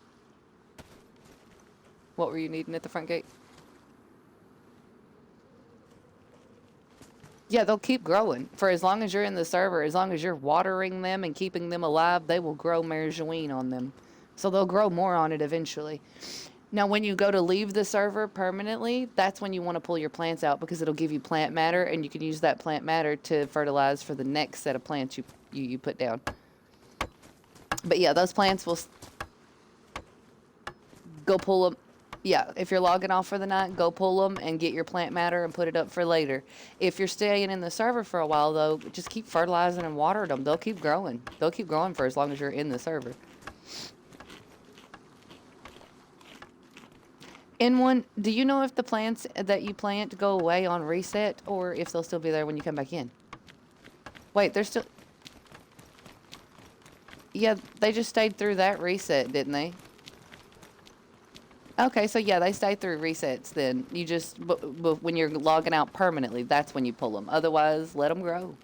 What were you needing at the front gate? Yeah, they'll keep growing. For as long as you're in the server, as long as you're watering them and keeping them alive, they will grow marjoine on them. So they'll grow more on it eventually. Now, when you go to leave the server permanently, that's when you want to pull your plants out because it'll give you plant matter, and you can use that plant matter to fertilize for the next set of plants you put down. But yeah, those plants will... Go pull them. Yeah, if you're logging off for the night, go pull them and get your plant matter and put it up for later. If you're staying in the server for a while, though, just keep fertilizing and watering them. They'll keep growing. They'll keep growing for as long as you're in the server. Do you know if the plants that you plant go away on reset or if they'll still be there when you come back in? Wait, they're still... Yeah, they just stayed through that reset, didn't they? Okay, so yeah, they stay through resets then. You just, but when you're logging out permanently, that's when you pull them. Otherwise, let them grow.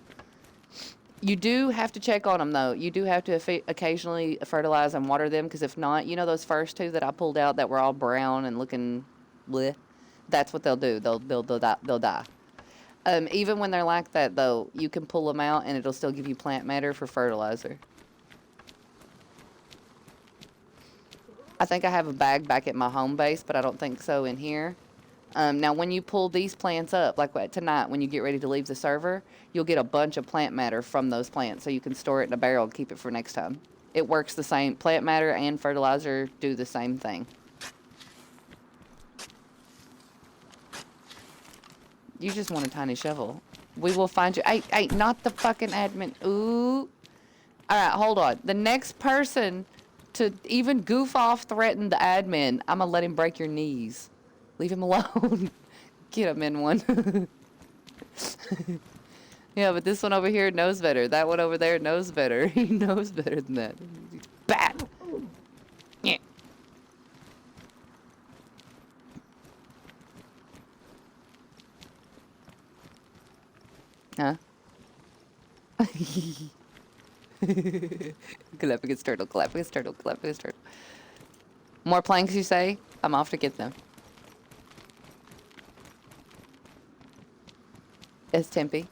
You do have to check on them, though. You do have to occasionally fertilize and water them, because if not, you know those first two that I pulled out that were all brown and looking bleh? That's what they'll do. They'll die. Even when they're like that, though, you can pull them out, and it'll still give you plant matter for fertilizer. I think I have a bag back at my home base, but I don't think so in here. Now, when you pull these plants up, like tonight, when you get ready to leave the server, you'll get a bunch of plant matter from those plants, so you can store it in a barrel and keep it for next time. It works the same. Plant matter and fertilizer do the same thing. You just want a tiny shovel. We will find you. Hey, not the fucking admin. Ooh. All right, hold on. The next person to even goof off threaten the admin, I'm going to let him break your knees. Leave him alone. Get him in one. Yeah, but this one over here knows better. That one over there knows better. He knows better than that. Bat. Yeah. Huh? Galapagos turtle, Galapagos turtle, Galapagos turtle. More planks, you say? I'm off to get them. It's Tempe.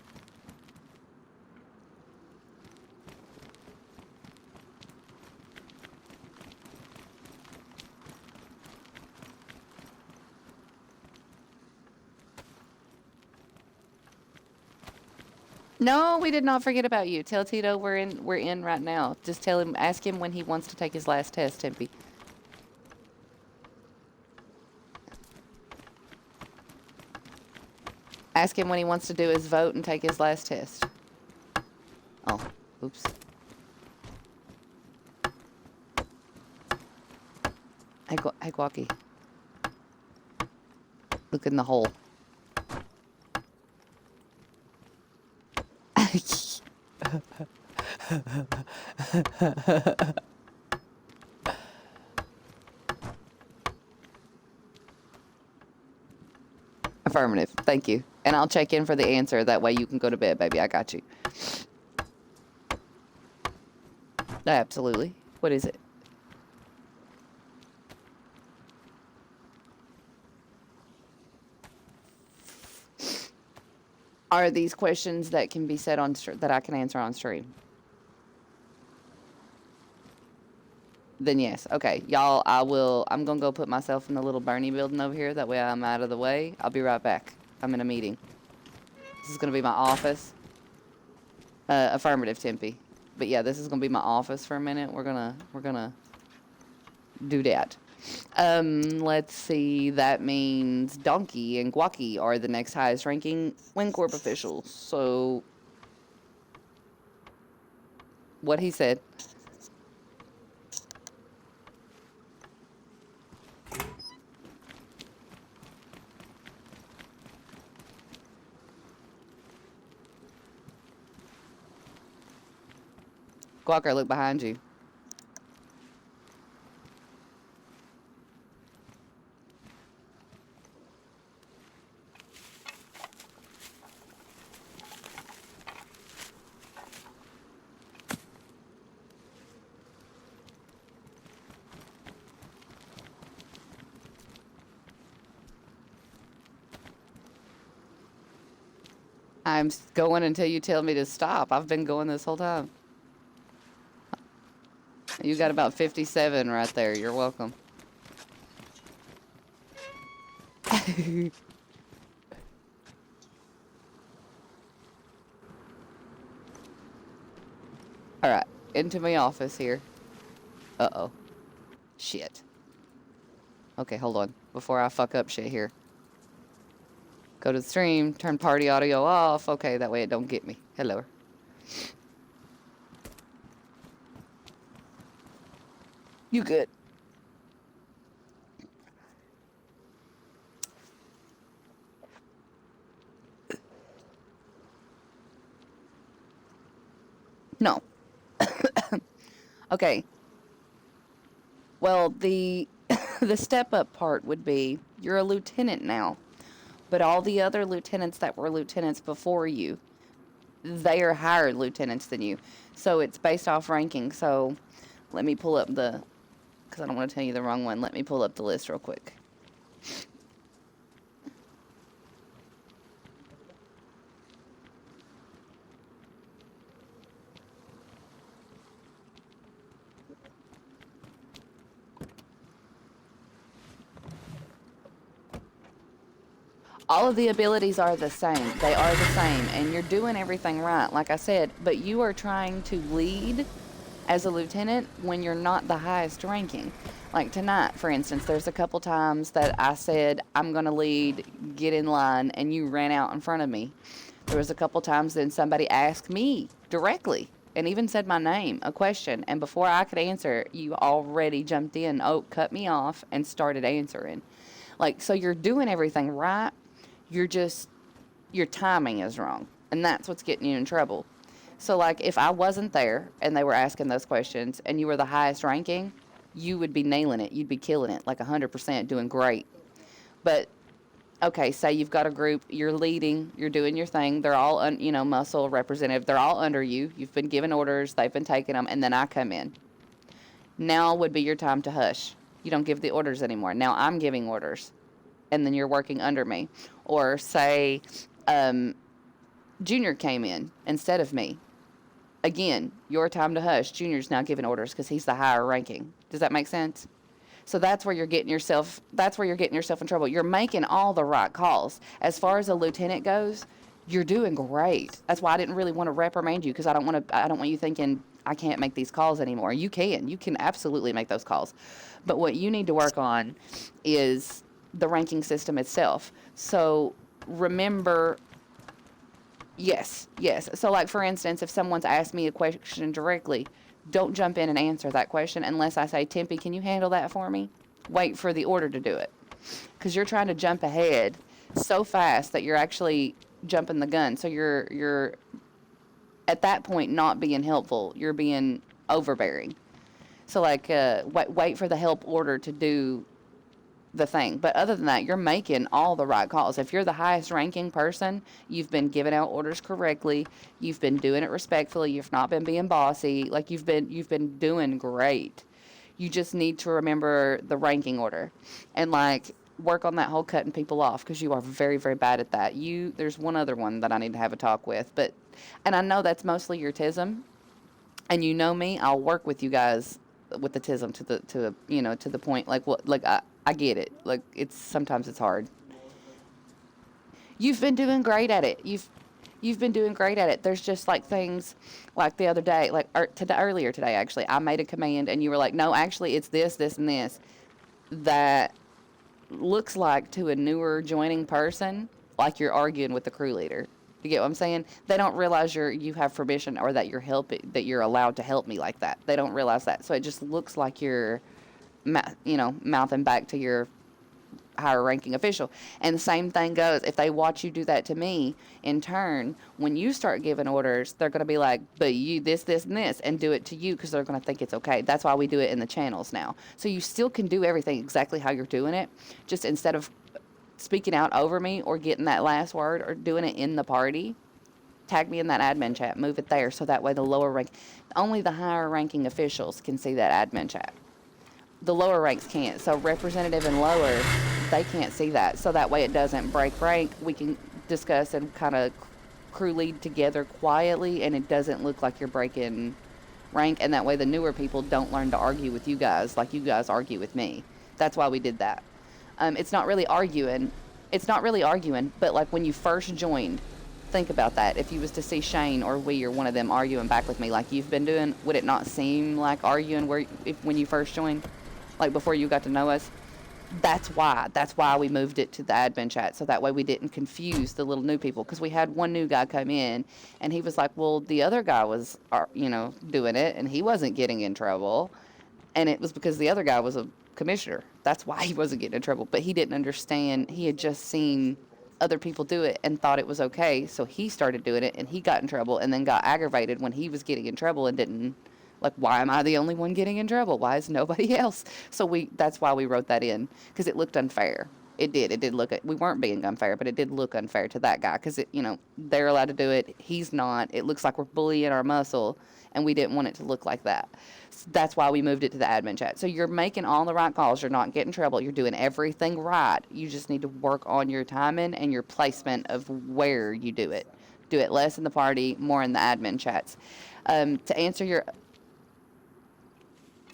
No, we did not forget about you. Tell Tito we're in right now. Just tell him, ask him when he wants to take his last test, Tempe. Ask him when he wants to do his vote and take his last test. Oh, oops. Hey, Guacky. Look in the hole. Affirmative. Thank you. And I'll check in for the answer. That way you can go to bed, baby. I got you. Absolutely. What is it? Are these questions that can be said on that I can answer on stream? Then yes. Okay, y'all, I'm gonna go put myself in the little Bernie building over here. That way I'm out of the way. I'll be right back. I'm in a meeting. This is gonna be my office. Affirmative, Tempe. But yeah, this is gonna be my office for a minute. We're gonna do that. Let's see. That means Donkey and Guacky are the next highest ranking WinCorp officials. So, what he said. Guacker, look behind you. I'm going until you tell me to stop. I've been going this whole time. You got about 57 right there. You're welcome. Alright, into my office here. Uh-oh. Shit. Okay, hold on. Before I fuck up shit here. Go to the stream, turn party audio off. Okay, that way it don't get me. Hello. You good? No. Okay. Well, the the step up part would be you're a lieutenant now. But all the other lieutenants that were lieutenants before you, they are higher lieutenants than you. So it's based off ranking. So let me pull up the, because I don't want to tell you the wrong one. Let me pull up the list real quick. All of the abilities are the same. They are the same. And you're doing everything right, like I said. But you are trying to lead as a lieutenant when you're not the highest ranking. Like tonight, for instance, there's a couple times that I said, I'm going to lead, get in line, and you ran out in front of me. There was a couple times then somebody asked me directly and even said my name, a question. And before I could answer, you already jumped in, cut me off, and started answering. Like, so you're doing everything right. You're just, your timing is wrong. And that's what's getting you in trouble. So, like, if I wasn't there and they were asking those questions and you were the highest ranking, you would be nailing it. You'd be killing it, like 100%, doing great. But, okay, say you've got a group, you're leading, you're doing your thing. They're all, muscle representative. They're all under you. You've been giving orders. They've been taking them. And then I come in. Now would be your time to hush. You don't give the orders anymore. Now I'm giving orders. And then you're working under me. Or say Junior came in instead of me. Again, your time to hush. Junior's now giving orders because he's the higher ranking. Does that make sense? So that's where you're getting yourself in trouble. You're making all the right calls. As far as a lieutenant goes, you're doing great. That's why I didn't really want to reprimand you, because I don't want you thinking I can't make these calls anymore. You can absolutely make those calls. But what you need to work on is the ranking system itself. So remember, yes. So like, for instance, if someone's asked me a question directly, don't jump in and answer that question unless I say, Tempe, can you handle that for me? Wait for the order to do it. Because you're trying to jump ahead so fast that you're actually jumping the gun. So you're at that point not being helpful. You're being overbearing. So like, wait for the help order to do the thing. But other than that, you're making all the right calls. If you're the highest ranking person, you've been giving out orders correctly. You've been doing it respectfully. You've not been being bossy. Like, you've been doing great. You just need to remember the ranking order and like work on that whole cutting people off, because you are very, very bad at that. There's one other one that I need to have a talk with, and I know that's mostly your TISM, and you know me, I'll work with you guys with the TISM to the point. Like, what, like, I get it. Like, sometimes it's hard. You've been doing great at it. You've been doing great at it. There's just like things like the other day, like earlier today, actually, I made a command and you were like, no, actually, it's this, this, and this that looks like to a newer joining person, like you're arguing with the crew leader. You get what I'm saying? They don't realize you have permission or that that you're allowed to help me like that. They don't realize that. So it just looks like you're, mouthing back to your higher ranking official. And the same thing goes if they watch you do that to me in turn, when you start giving orders, they're going to be like, but you this, this, and this, and do it to you because they're going to think it's okay. That's why we do it in the channels now. So you still can do everything exactly how you're doing it, just instead of speaking out over me or getting that last word or doing it in the party, tag me in that admin chat, move it there, so that way only the higher ranking officials can see that admin chat. The lower ranks can't. So representative and lower, they can't see that. So that way it doesn't break rank. We can discuss and kind of crew lead together quietly, and it doesn't look like you're breaking rank. And that way the newer people don't learn to argue with you guys like you guys argue with me. That's why we did that. It's not really arguing. But like when you first joined, think about that. If you was to see Shane or we or one of them arguing back with me like you've been doing, would it not seem like arguing when you first joined? Like before you got to know us? That's why we moved it to the admin chat, so that way we didn't confuse the little new people, because we had one new guy come in and he was like, well, the other guy was doing it and he wasn't getting in trouble, and it was because the other guy was a commissioner. That's why he wasn't getting in trouble. But he didn't understand. He had just seen other people do it and thought it was okay, so he started doing it and he got in trouble and then got aggravated when he was getting in trouble and didn't. Like, why am I the only one getting in trouble? Why is nobody else? So that's why we wrote that in, because it looked unfair. It did look, we weren't being unfair, but it did look unfair to that guy, because they're allowed to do it. He's not. It looks like we're bullying our muscle, and we didn't want it to look like that. So that's why we moved it to the admin chat. So you're making all the right calls. You're not getting in trouble. You're doing everything right. You just need to work on your timing and your placement of where you do it. Do it less in the party, more in the admin chats.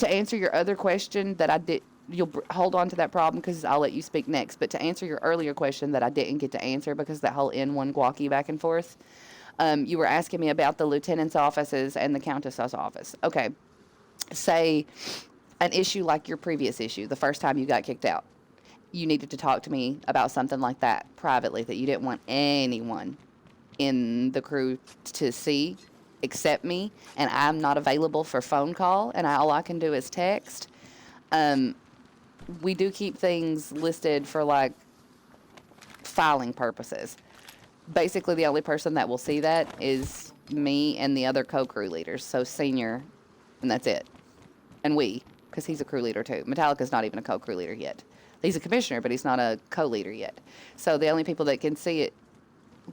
To answer your other question that I did, you'll hold on to that problem because I'll let you speak next. But to answer your earlier question that I didn't get to answer because that whole N1 guacky back and forth, you were asking me about the lieutenant's offices and the countess's office. Okay, say an issue like your previous issue, the first time you got kicked out. You needed to talk to me about something like that privately that you didn't want anyone in the crew to see except me, and I'm not available for phone call, and all I can do is text. We do keep things listed for like filing purposes. Basically, the only person that will see that is me and the other co-crew leaders, so senior, and that's it. And we, because he's a crew leader too. Metallica's not even a co-crew leader yet. He's a commissioner, but he's not a co-leader yet. So the only people that can see it,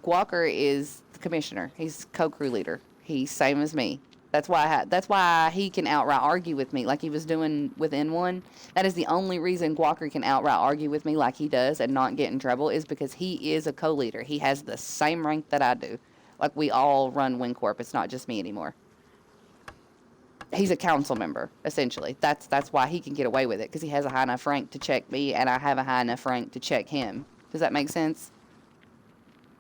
Walker is the commissioner. He's co-crew leader. He's same as me. That's why he can outright argue with me like he was doing with N1. That is the only reason Walker can outright argue with me like he does and not get in trouble, is because he is a co-leader. He has the same rank that I do. Like, we all run WinCorp. It's not just me anymore. He's a council member, essentially. That's why he can get away with it, because he has a high enough rank to check me, and I have a high enough rank to check him. Does that make sense?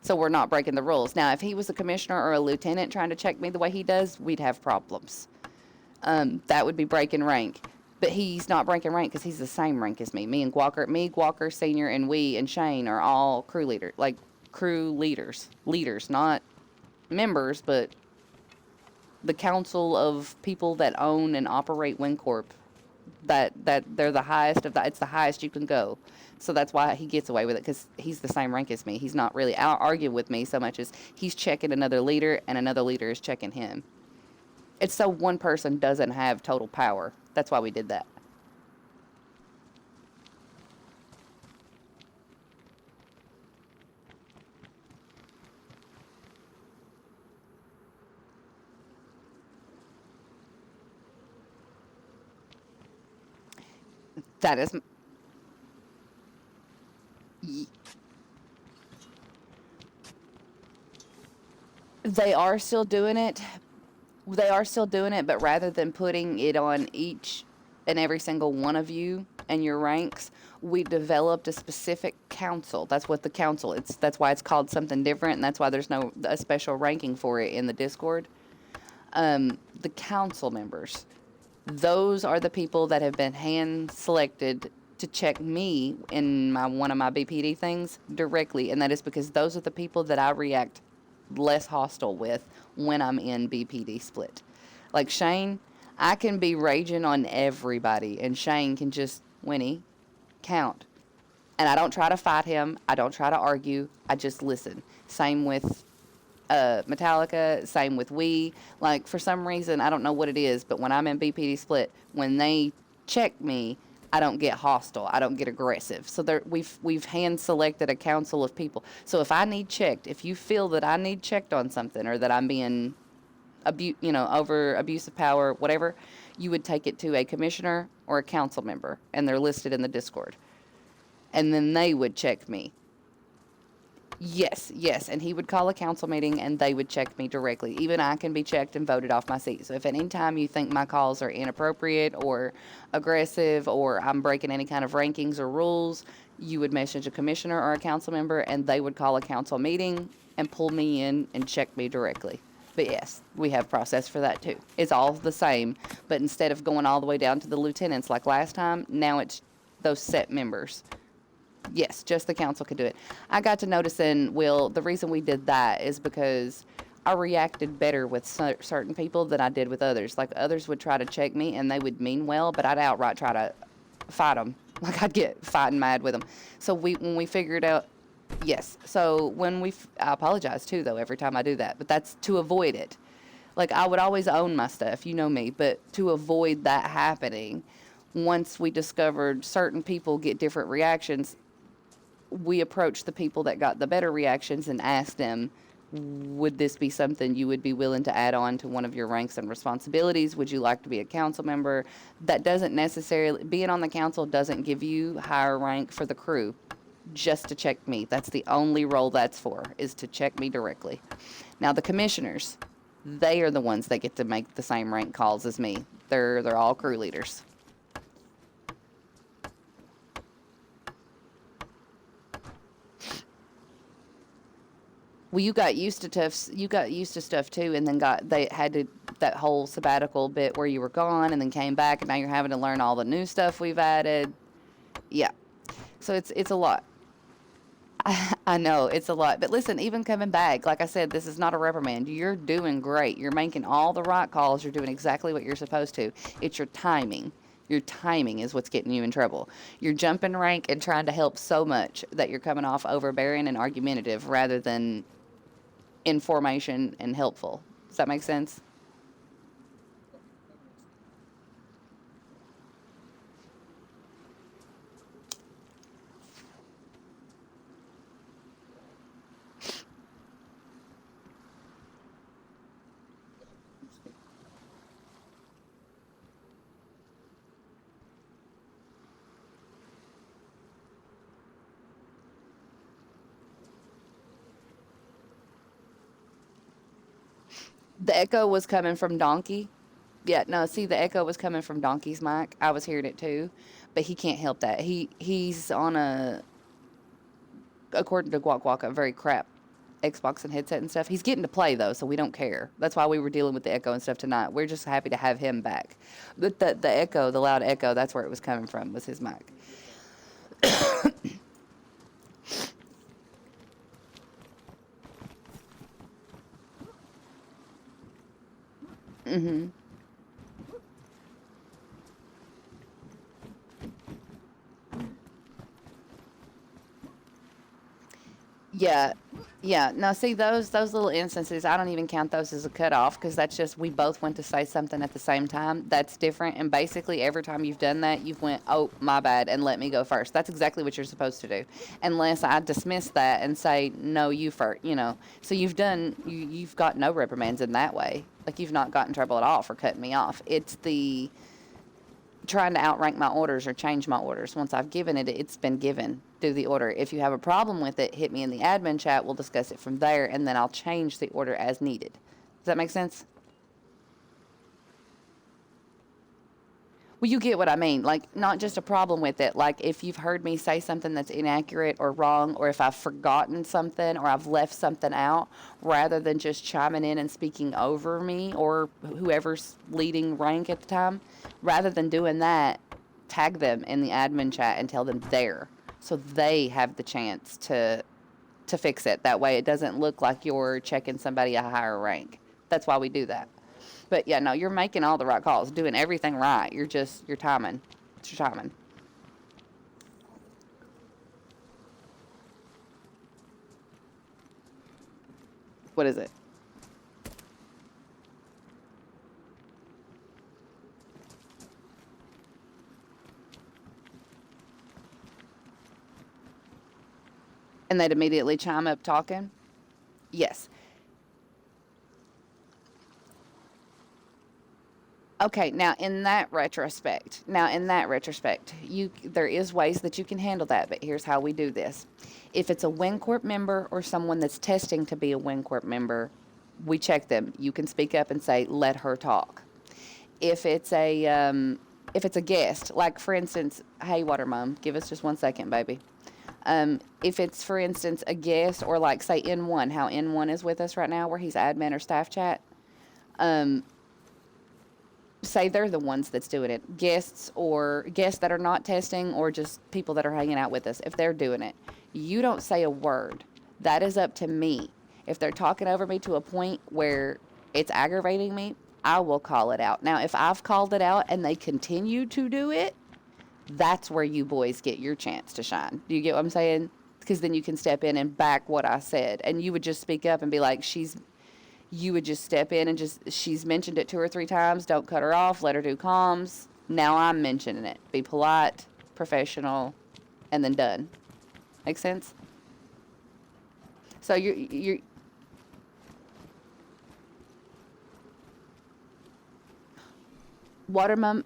So we're not breaking the rules. Now, if he was a commissioner or a lieutenant trying to check me the way he does, we'd have problems. That would be breaking rank. But he's not breaking rank because he's the same rank as me. Me, Walker, Senior, and we and Shane are all crew leaders. Leaders, not members, but the council of people that own and operate WinCorp. That they're the highest of that. It's the highest you can go. So that's why he gets away with it, because he's the same rank as me. He's not really arguing with me so much as he's checking another leader, and another leader is checking him. It's so one person doesn't have total power. That's why we did that. That is... They are still doing it. But rather than putting it on each and every single one of you and your ranks, we developed a specific council. That's what the council, that's why it's called something different, and that's why there's no a special ranking for it in the Discord. The council members, those are the people that have been hand selected to check me in one of my BPD things directly, and that is because those are the people that I react less hostile with when I'm in BPD split. Like Shane, I can be raging on everybody, and Shane can just, Winnie, count. And I don't try to fight him. I don't try to argue. I just listen. Same with Metallica, same with Like, for some reason, I don't know what it is, but when I'm in BPD split, when they check me, I don't get hostile. I don't get aggressive. So we've hand selected a council of people. So if I need checked, if you feel that I need checked on something, or that I'm being over abuse of power, whatever, you would take it to a commissioner or a council member, and they're listed in the Discord. And then they would check me. Yes, and he would call a council meeting, and they would check me directly. Even I can be checked and voted off my seat. So if at any time you think my calls are inappropriate or aggressive, or I'm breaking any kind of rankings or rules, you would message a commissioner or a council member, and they would call a council meeting and pull me in and check me directly. But yes, we have process for that too. It's all the same, but instead of going all the way down to the lieutenants like last time, now it's those set members. Yes, just the council could do it. I got to noticing, Will, the reason we did that is because I reacted better with certain people than I did with others. Like, others would try to check me, and they would mean well, but I'd outright try to fight them. Like, I'd get fighting mad with them. So when we figured out, yes. So I apologize too, though, every time I do that, but that's to avoid it. Like, I would always own my stuff, you know me, but to avoid that happening, once we discovered certain people get different reactions, we approached the people that got the better reactions and asked them, would this be something you would be willing to add on to one of your ranks and responsibilities? Would you like to be a council member? That doesn't necessarily, being on the council doesn't give you higher rank for the crew, just to check me. That's the only role that's for, is to check me directly. Now the commissioners, they are the ones that get to make the same rank calls as me. They're all crew leaders. Well, you got used to stuff too, and then they had to, that whole sabbatical bit where you were gone and then came back, and now you're having to learn all the new stuff we've added. Yeah. So it's a lot. I know, it's a lot. But listen, even coming back, like I said, this is not a reprimand. You're doing great. You're making all the right calls. You're doing exactly what you're supposed to. It's your timing. Your timing is what's getting you in trouble. You're jumping rank and trying to help so much that you're coming off overbearing and argumentative rather than information and helpful. Does that make sense? The echo was coming from Donkey. Yeah, no, see, the echo was coming from Donkey's mic. I was hearing it too, but he can't help that. He's on according to Guac Guac, a very crap Xbox and headset and stuff. He's getting to play though, so we don't care. That's why we were dealing with the echo and stuff tonight. We're just happy to have him back. But the echo, the loud echo, that's where it was coming from, was his mic. Mm-hmm. Yeah, yeah. Now, see, those little instances, I don't even count those as a cutoff, because that's just, we both went to say something at the same time. That's different. And basically, every time you've done that, you've went, oh, my bad, and let me go first. That's exactly what you're supposed to do. Unless I dismiss that and say, no, you first, So you've got no reprimands in that way. Like, you've not gotten in trouble at all for cutting me off. It's the trying to outrank my orders or change my orders. Once I've given it, it's been given. Do the order. If you have a problem with it, hit me in the admin chat. We'll discuss it from there, and then I'll change the order as needed. Does that make sense? Well, you get what I mean. Like, not just a problem with it. Like, if you've heard me say something that's inaccurate or wrong, or if I've forgotten something or I've left something out, rather than just chiming in and speaking over me or whoever's leading rank at the time, rather than doing that, tag them in the admin chat and tell them there, so they have the chance to fix it. That way it doesn't look like you're checking somebody a higher rank. That's why we do that. But yeah, no, you're making all the right calls, doing everything right. You're timing. It's your timing. What is it? And they'd immediately chime up talking? Yes. Okay, now in that retrospect, there is ways that you can handle that, but here's how we do this. If it's a WinCorp member or someone that's testing to be a WinCorp member, we check them. You can speak up and say, "Let her talk." If it's a guest, like for instance, hey Water Mom, give us just 1 second, baby. If it's, for instance, a guest, or like say N1, how N1 is with us right now, where he's admin or staff chat, say they're the ones that's doing it. Guests that are not testing, or just people that are hanging out with us, if they're doing it, you don't say a word. That is up to me. If they're talking over me to a point where it's aggravating me, I will call it out. Now, if I've called it out and they continue to do it, that's where you boys get your chance to shine. Do you get what I'm saying? Because then you can step in and back what I said, and you would just speak up and be like, you would just step in and she's mentioned it 2 or 3 times. Don't cut her off. Let her do comms. Now I'm mentioning it. Be polite, professional, and then done. Make sense? So you're Water Mom,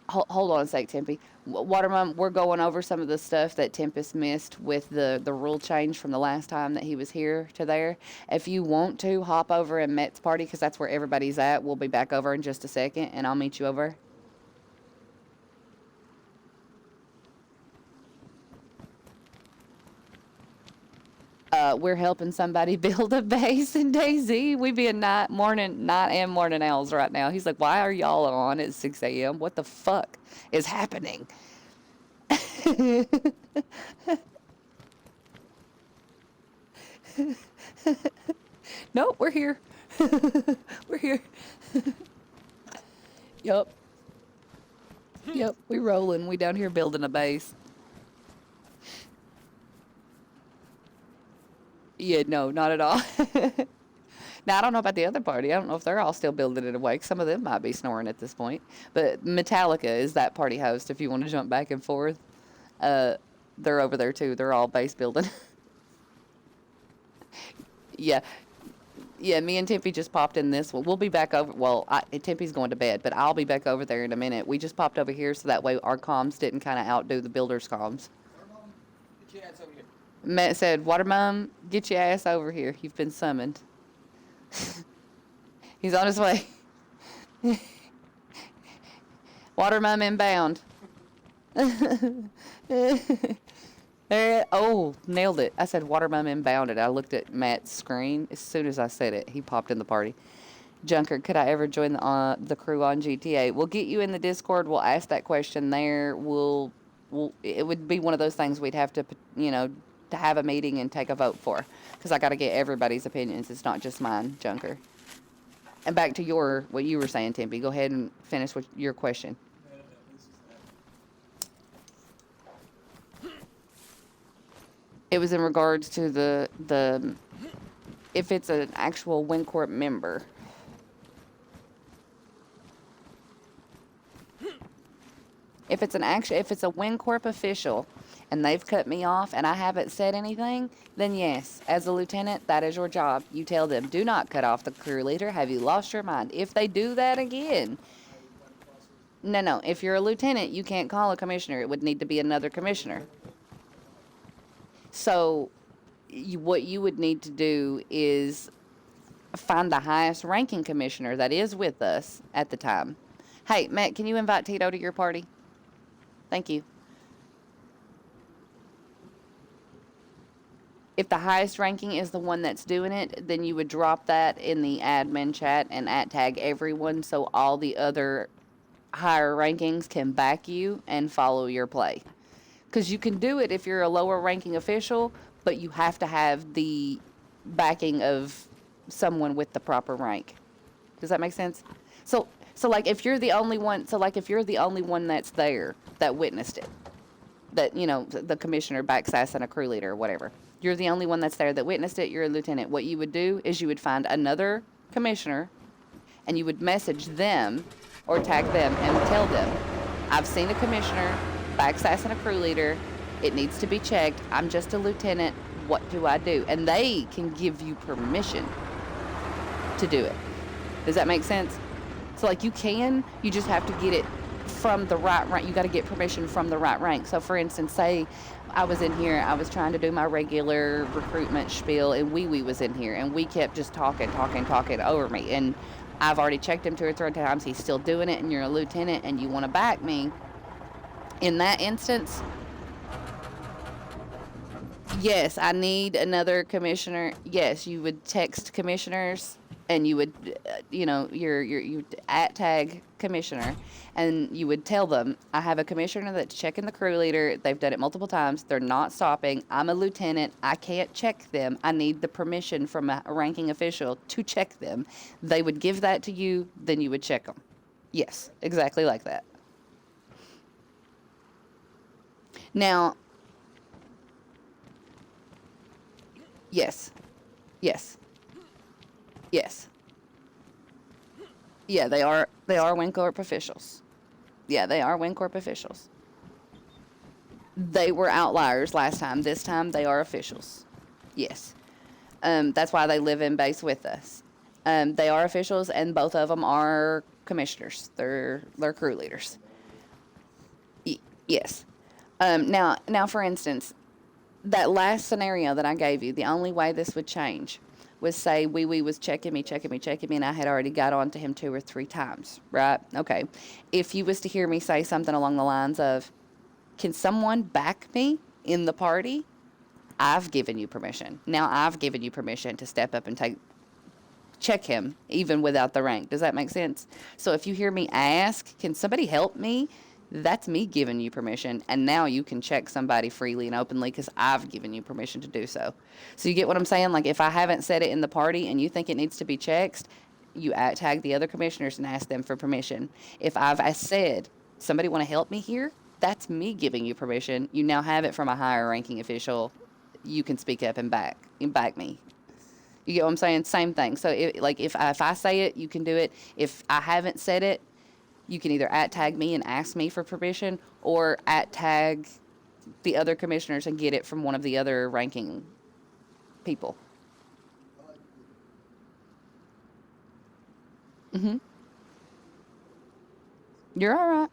hold on a sec, Tempe. Water Mom, we're going over some of the stuff that Tempest missed with the rule change from the last time that he was here to there. If you want to, hop over in Met's party, because that's where everybody's at. We'll be back over in just a second, and I'll meet you over. We're helping somebody build a base in DayZ. We be night and morning owls right now. He's like, why are y'all on at 6 a.m.? What the fuck is happening? Nope, we're here. We're here. Yup. Yep, we rolling. We down here building a base. Yeah, no, not at all. Now, I don't know about the other party. I don't know if they're all still building it awake. Some of them might be snoring at this point. But Metallica is that party host if you want to jump back and forth. They're over there, too. They're all base building. Yeah. Yeah, me and Tempe just popped in this one. We'll be back over. Well, Tempe's going to bed, but I'll be back over there in a minute. We just popped over here so that way our comms didn't kind of outdo the builders' comms. Get your ass over here. Matt said, Water Mom, get your ass over here. You've been summoned. He's on his way. Water Mom inbound. Oh, nailed it. I said Water Mom inbounded. I looked at Matt's screen. As soon as I said it, he popped in the party. Junker, could I ever join the crew on GTA? We'll get you in the Discord. We'll ask that question there. It would be one of those things we'd have to, to have a meeting and take a vote for, because I got to get everybody's opinions. It's not just mine, Junker. And back to what you were saying, Tempe. Go ahead and finish with your question. It was in regards to the if it's an actual WinCorp member. If it's a WinCorp official and they've cut me off and I haven't said anything, then yes, as a lieutenant, that is your job. You tell them, do not cut off the crew leader. Have you lost your mind? If they do that again, no. If you're a lieutenant, you can't call a commissioner. It would need to be another commissioner. So what you would need to do is find the highest ranking commissioner that is with us at the time. Hey, Matt, can you invite Tito to your party? Thank you. If the highest ranking is the one that's doing it, then you would drop that in the admin chat and @tag everyone so all the other higher rankings can back you and follow your play. Because you can do it if you're a lower ranking official, but you have to have the backing of someone with the proper rank. Does that make sense? So like if you're the only one, that's there that witnessed it, that, you know, the commissioner, backsass, and a crew leader or whatever. You're the only one that's there that witnessed it. You're a lieutenant. What you would do is you would find another commissioner and you would message them or tag them and tell them, I've seen a commissioner, backsass, and a crew leader. It needs to be checked. I'm just a lieutenant. What do I do? And they can give you permission to do it. Does that make sense? So like you just have to get it from the right rank. You got to get permission from the right rank. So for instance, say I was in here, I was trying to do my regular recruitment spiel, and Wee was in here, and we kept just talking over me. And I've already checked him 2 or 3 times. He's still doing it, and you're a lieutenant, and you want to back me. In that instance, yes, I need another commissioner. Yes, you would text commissioners, and you would, you @tag commissioner, and you would tell them, I have a commissioner that's checking the crew leader. They've done it multiple times. They're not stopping. I'm a lieutenant. I can't check them. I need the permission from a ranking official to check them. They would give that to you, then you would check them. Yes, exactly like that. Now, yes. Yeah, they are WinCorp officials. Yeah, they are WinCorp officials. They were outliers last time. This time they are officials. Yes. That's why they live in base with us. They are officials, and both of them are commissioners. They're crew leaders. Yes. Now, for instance, that last scenario that I gave you, the only way this would change was say Wee was checking me, and I had already got on to him 2 or 3 times, right? Okay. If you was to hear me say something along the lines of, can someone back me in the party? I've given you permission. Now I've given you permission to step up and check him, even without the rank. Does that make sense? So if you hear me ask, can somebody help me? That's me giving you permission, and now you can check somebody freely and openly because I've given you permission to do so. So you get what I'm saying? Like, if I haven't said it in the party and you think it needs to be checked, you tag the other commissioners and ask them for permission. If I said, somebody want to help me here, that's me giving you permission. You now have it from a higher ranking official. You can speak up and back me. You get what I'm saying? Same thing. So if I say it, you can do it. If I haven't said it, you can either @tag me and ask me for permission, or @tag the other commissioners and get it from one of the other ranking people. Mm-hmm. You're all right.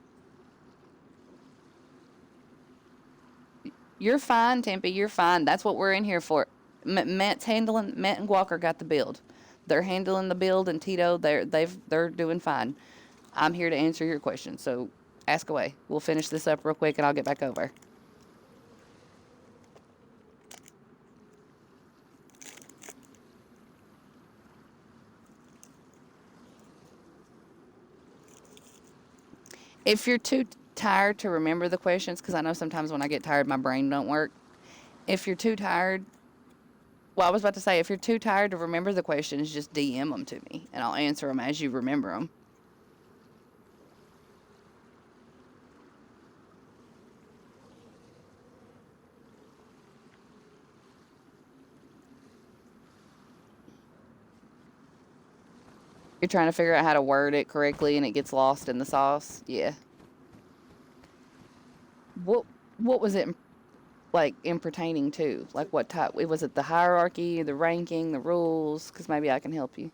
You're fine, Tempe. You're fine. That's what we're in here for. Matt and Walker got the build. They're handling the build, and Tito, they're doing fine. I'm here to answer your questions, so ask away. We'll finish this up real quick, and I'll get back over. If you're too tired to remember the questions, because I know sometimes when I get tired, my brain don't work. If you're too tired, I was about to say, if you're too tired to remember the questions, just DM them to me, and I'll answer them as you remember them. You're trying to figure out how to word it correctly and it gets lost in the sauce? Yeah. What was it like in pertaining to? Like what type? Was it the hierarchy, the ranking, the rules? Because maybe I can help you.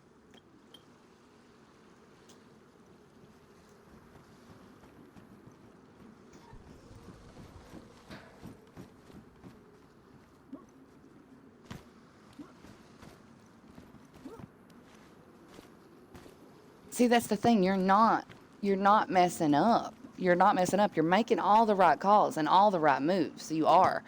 See, that's the thing. You're not you're not messing up. You're not messing up. You're making all the right calls and all the right moves. You are.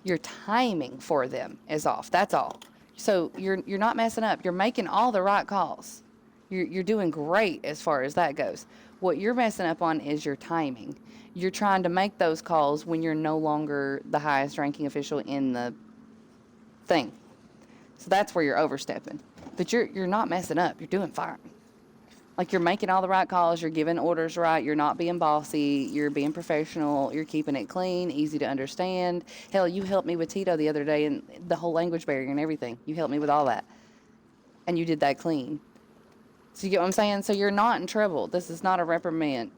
Your timing for them is off. That's all. So you're not messing up. You're making all the right calls. You're doing great as far as that goes. What you're messing up on is your timing. You're trying to make those calls when you're no longer the highest ranking official in the thing. So that's where you're overstepping. But you're not messing up. You're doing fine. Like, you're making all the right calls, you're giving orders right, you're not being bossy, you're being professional, you're keeping it clean, easy to understand. Hell, you helped me with Tito the other day and the whole language barrier and everything. You helped me with all that. And you did that clean. So you get what I'm saying? So you're not in trouble. This is not a reprimand.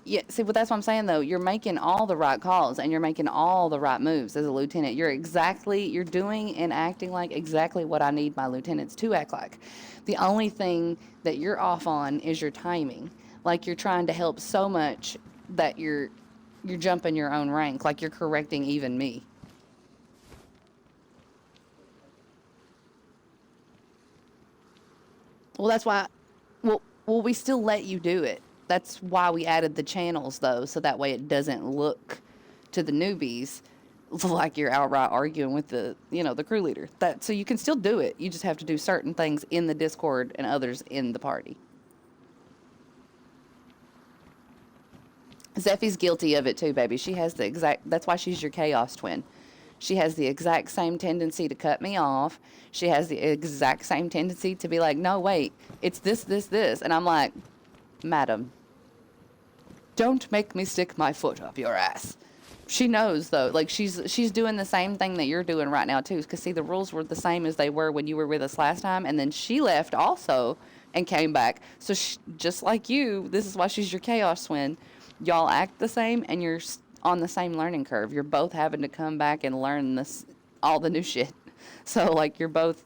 Yeah, see, but that's what I'm saying, though. You're making all the right calls and you're making all the right moves as a lieutenant. You're doing and acting like exactly what I need my lieutenants to act like. The only thing that you're off on is your timing. Like, you're trying to help so much that you're jumping your own rank. Like, you're correcting even me. Well, that's why. Well, we still let you do it. That's why we added the channels, though, so that way it doesn't look to the newbies like you're outright arguing with the crew leader. So you can still do it. You just have to do certain things in the Discord and others in the party. Zeffy's guilty of it too, baby. She has that's why she's your chaos twin. She has the exact same tendency to cut me off. She has the exact same tendency to be like, no, wait, it's this. And I'm like, madam, don't make me stick my foot up your ass. She knows, though. Like, she's doing the same thing that you're doing right now, too. Because, see, the rules were the same as they were when you were with us last time. And then she left also and came back. So, just like you, this is why she's your chaos twin. Y'all act the same, and you're on the same learning curve. You're both having to come back and learn all the new shit. So, like, you're both...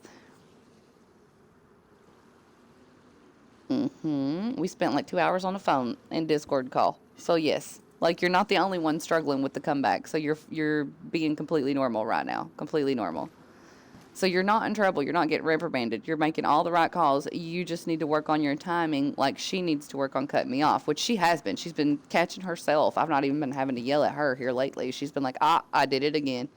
We spent like 2 hours on the phone in Discord call. So yes, like, you're not the only one struggling with the comeback. So you're being completely normal right now. Completely normal. So you're not in trouble. You're not getting reprimanded. You're making all the right calls. You just need to work on your timing, like she needs to work on cutting me off, which she has been. She's been catching herself. I've not even been having to yell at her here lately. She's been like, I did it again.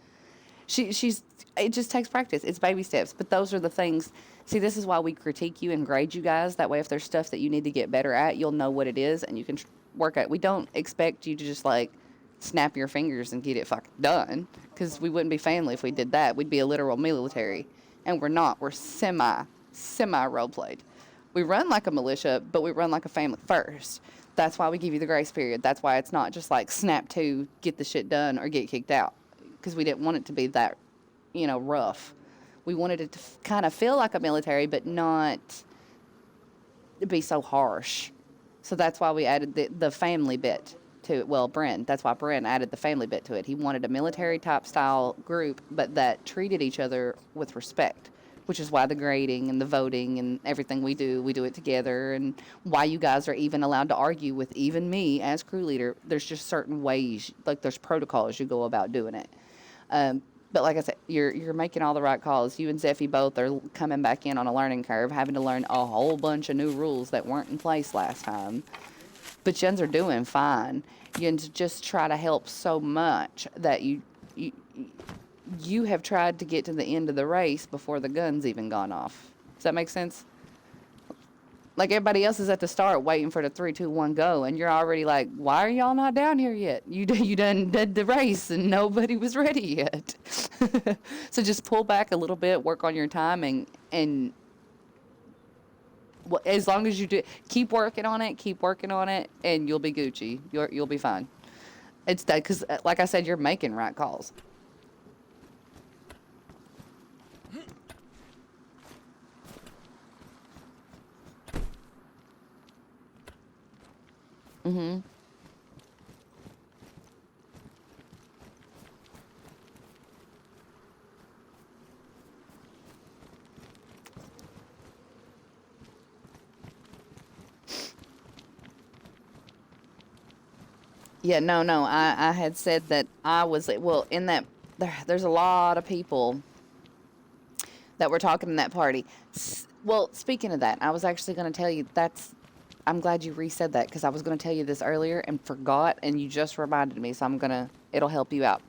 It just takes practice. It's baby steps. But those are the things. See, this is why we critique you and grade you guys. That way, if there's stuff that you need to get better at, you'll know what it is and you can work at. We don't expect you to just, like, snap your fingers and get it fucking done. Because we wouldn't be family if we did that. We'd be a literal military. And we're not. We're semi role-played. We run like a militia, but we run like a family first. That's why we give you the grace period. That's why it's not just like snap to, get the shit done, or get kicked out. Because we didn't want it to be that, rough. We wanted it to kind of feel like a military, but not be so harsh. So that's why we added the family bit to it. Well, that's why Brent added the family bit to it. He wanted a military-type style group, but that treated each other with respect, which is why the grading and the voting and everything we do it together, and why you guys are even allowed to argue with even me as crew leader. There's just certain ways, like there's protocols you go about doing it. But like I said, you're making all the right calls. You and Zeffy both are coming back in on a learning curve, having to learn a whole bunch of new rules that weren't in place last time. But yous are doing fine. You just try to help so much that you have tried to get to the end of the race before the gun's even gone off. Does that make sense? Like, everybody else is at the start waiting for the 3, 2, 1 go, and you're already like, why are y'all not down here yet? You done did the race, and nobody was ready yet. So just pull back a little bit, work on your timing, and well, as long as you do, keep working on it, and you'll be Gucci. You'll be fine. It's that, because, like I said, you're making right calls. Mm-hmm. Yeah, no. I had said that I was, well, in that, there's a lot of people that were talking in that party. Well, speaking of that, I was actually going to tell you I'm glad you resaid that because I was going to tell you this earlier and forgot, and you just reminded me, so it'll help you out.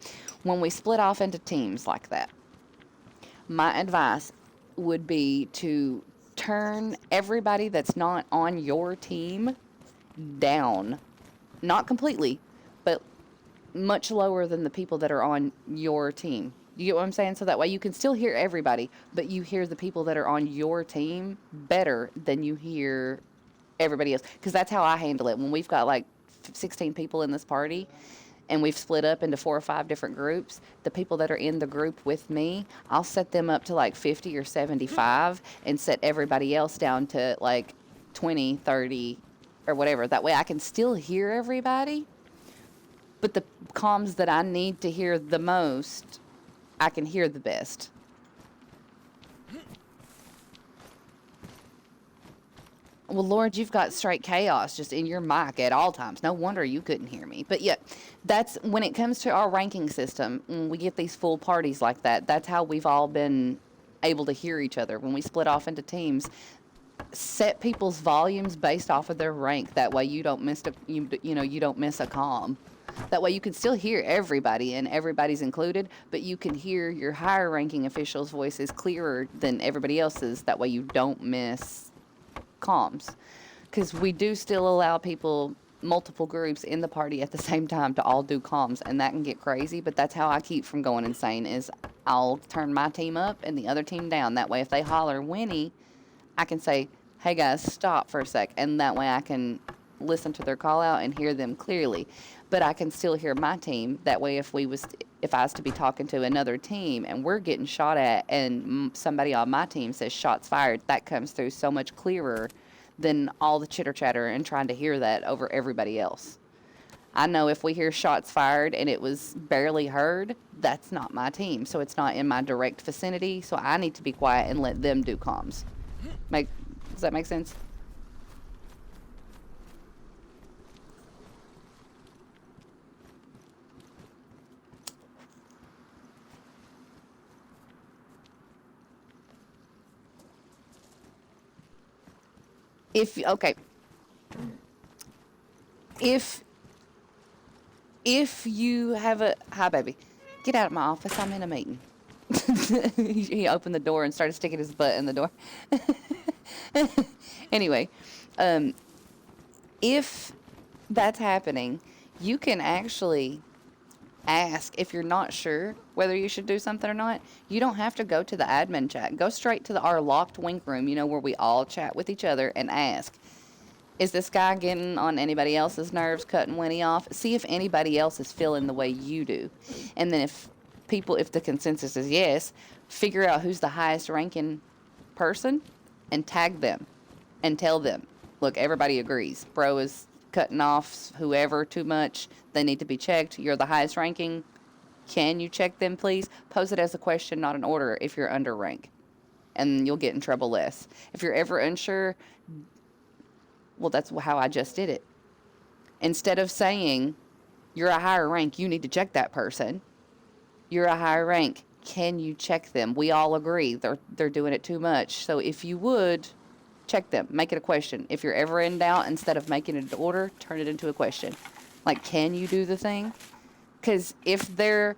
When we split off into teams like that, my advice would be to turn everybody that's not on your team down. Not completely, but much lower than the people that are on your team. You get what I'm saying? So that way you can still hear everybody, but you hear the people that are on your team better than you hear everybody else. Because that's how I handle it. When we've got like 16 people in this party and we've split up into 4 or 5 different groups, the people that are in the group with me, I'll set them up to like 50 or 75 and set everybody else down to like 20, 30, or whatever. That way I can still hear everybody, but the comms that I need to hear the most, I can hear the best. Well, Lord, you've got straight chaos just in your mic at all times. No wonder you couldn't hear me. But yeah, that's when it comes to our ranking system, when we get these full parties like that, that's how we've all been able to hear each other. When we split off into teams, set people's volumes based off of their rank. That way you don't miss you don't miss a comm. That way you can still hear everybody and everybody's included, but you can hear your higher ranking officials' voices clearer than everybody else's. That way you don't miss comms, because we do still allow people, multiple groups in the party at the same time, to all do comms, and that can get crazy. But that's how I keep from going insane, is I'll turn my team up and the other team down. That way if they holler Winnie, I can say, hey guys, stop for a sec, and that way I can listen to their call out and hear them clearly. But I can still hear my team. That way if I was to be talking to another team and we're getting shot at and somebody on my team says shots fired, that comes through so much clearer than all the chitter chatter and trying to hear that over everybody else. I know if we hear shots fired and it was barely heard, that's not my team, so it's not in my direct vicinity, so I need to be quiet and let them do comms. Does that make sense? If you have hi baby, get out of my office, I'm in a meeting. He opened the door and started sticking his butt in the door. Anyway, if that's happening, you can actually ask if you're not sure whether you should do something or not. You don't have to go to the admin chat. Go straight to our locked wink room, where we all chat with each other, and ask, is this guy getting on anybody else's nerves, cutting Winnie off? See if anybody else is feeling the way you do. And then if the consensus is yes, figure out who's the highest ranking person and tag them and tell them, look, everybody agrees. Bro is cutting off whoever too much. They need to be checked. You're the highest ranking. Can you check them, please? Pose it as a question, not an order, if you're under rank. And you'll get in trouble less. If you're ever unsure, well, that's how I just did it. Instead of saying, you're a higher rank, you need to check that person. You're a higher rank. Can you check them? We all agree they're doing it too much. So if you would, check them. Make it a question. If you're ever in doubt, instead of making it an order, turn it into a question. Like, can you do the thing? Because if they're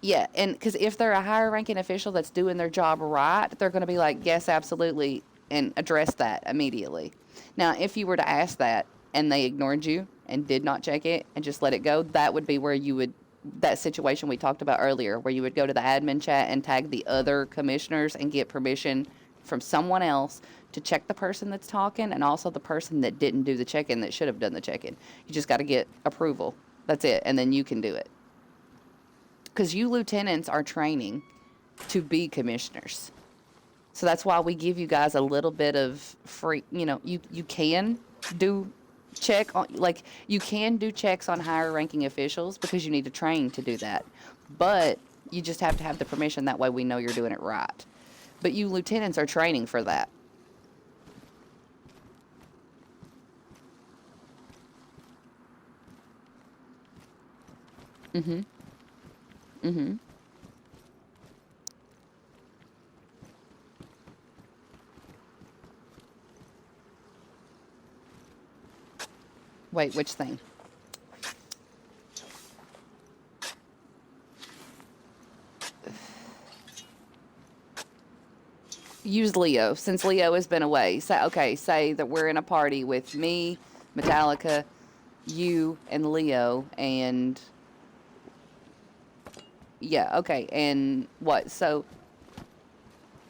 a higher ranking official that's doing their job right, they're going to be like, yes, absolutely, and address that immediately. Now, if you were to ask that and they ignored you and did not check it and just let it go, that would be where you would, that situation we talked about earlier, where you would go to the admin chat and tag the other commissioners and get permission from someone else to check the person that's talking and also the person that didn't do the check-in that should have done the check-in. You just got to get approval. That's it. And then you can do it. Because you lieutenants are training to be commissioners. So that's why we give you guys a little bit of free, you can do you can do checks on higher ranking officials because you need to train to do that. But you just have to have the permission. That way we know you're doing it right. But you lieutenants are training for that. Mm-hmm. Mm-hmm. Wait, which thing? Use Leo, since Leo has been away. Say that we're in a party with me, Metallica, you, and Leo, and... Yeah, okay, and what? So,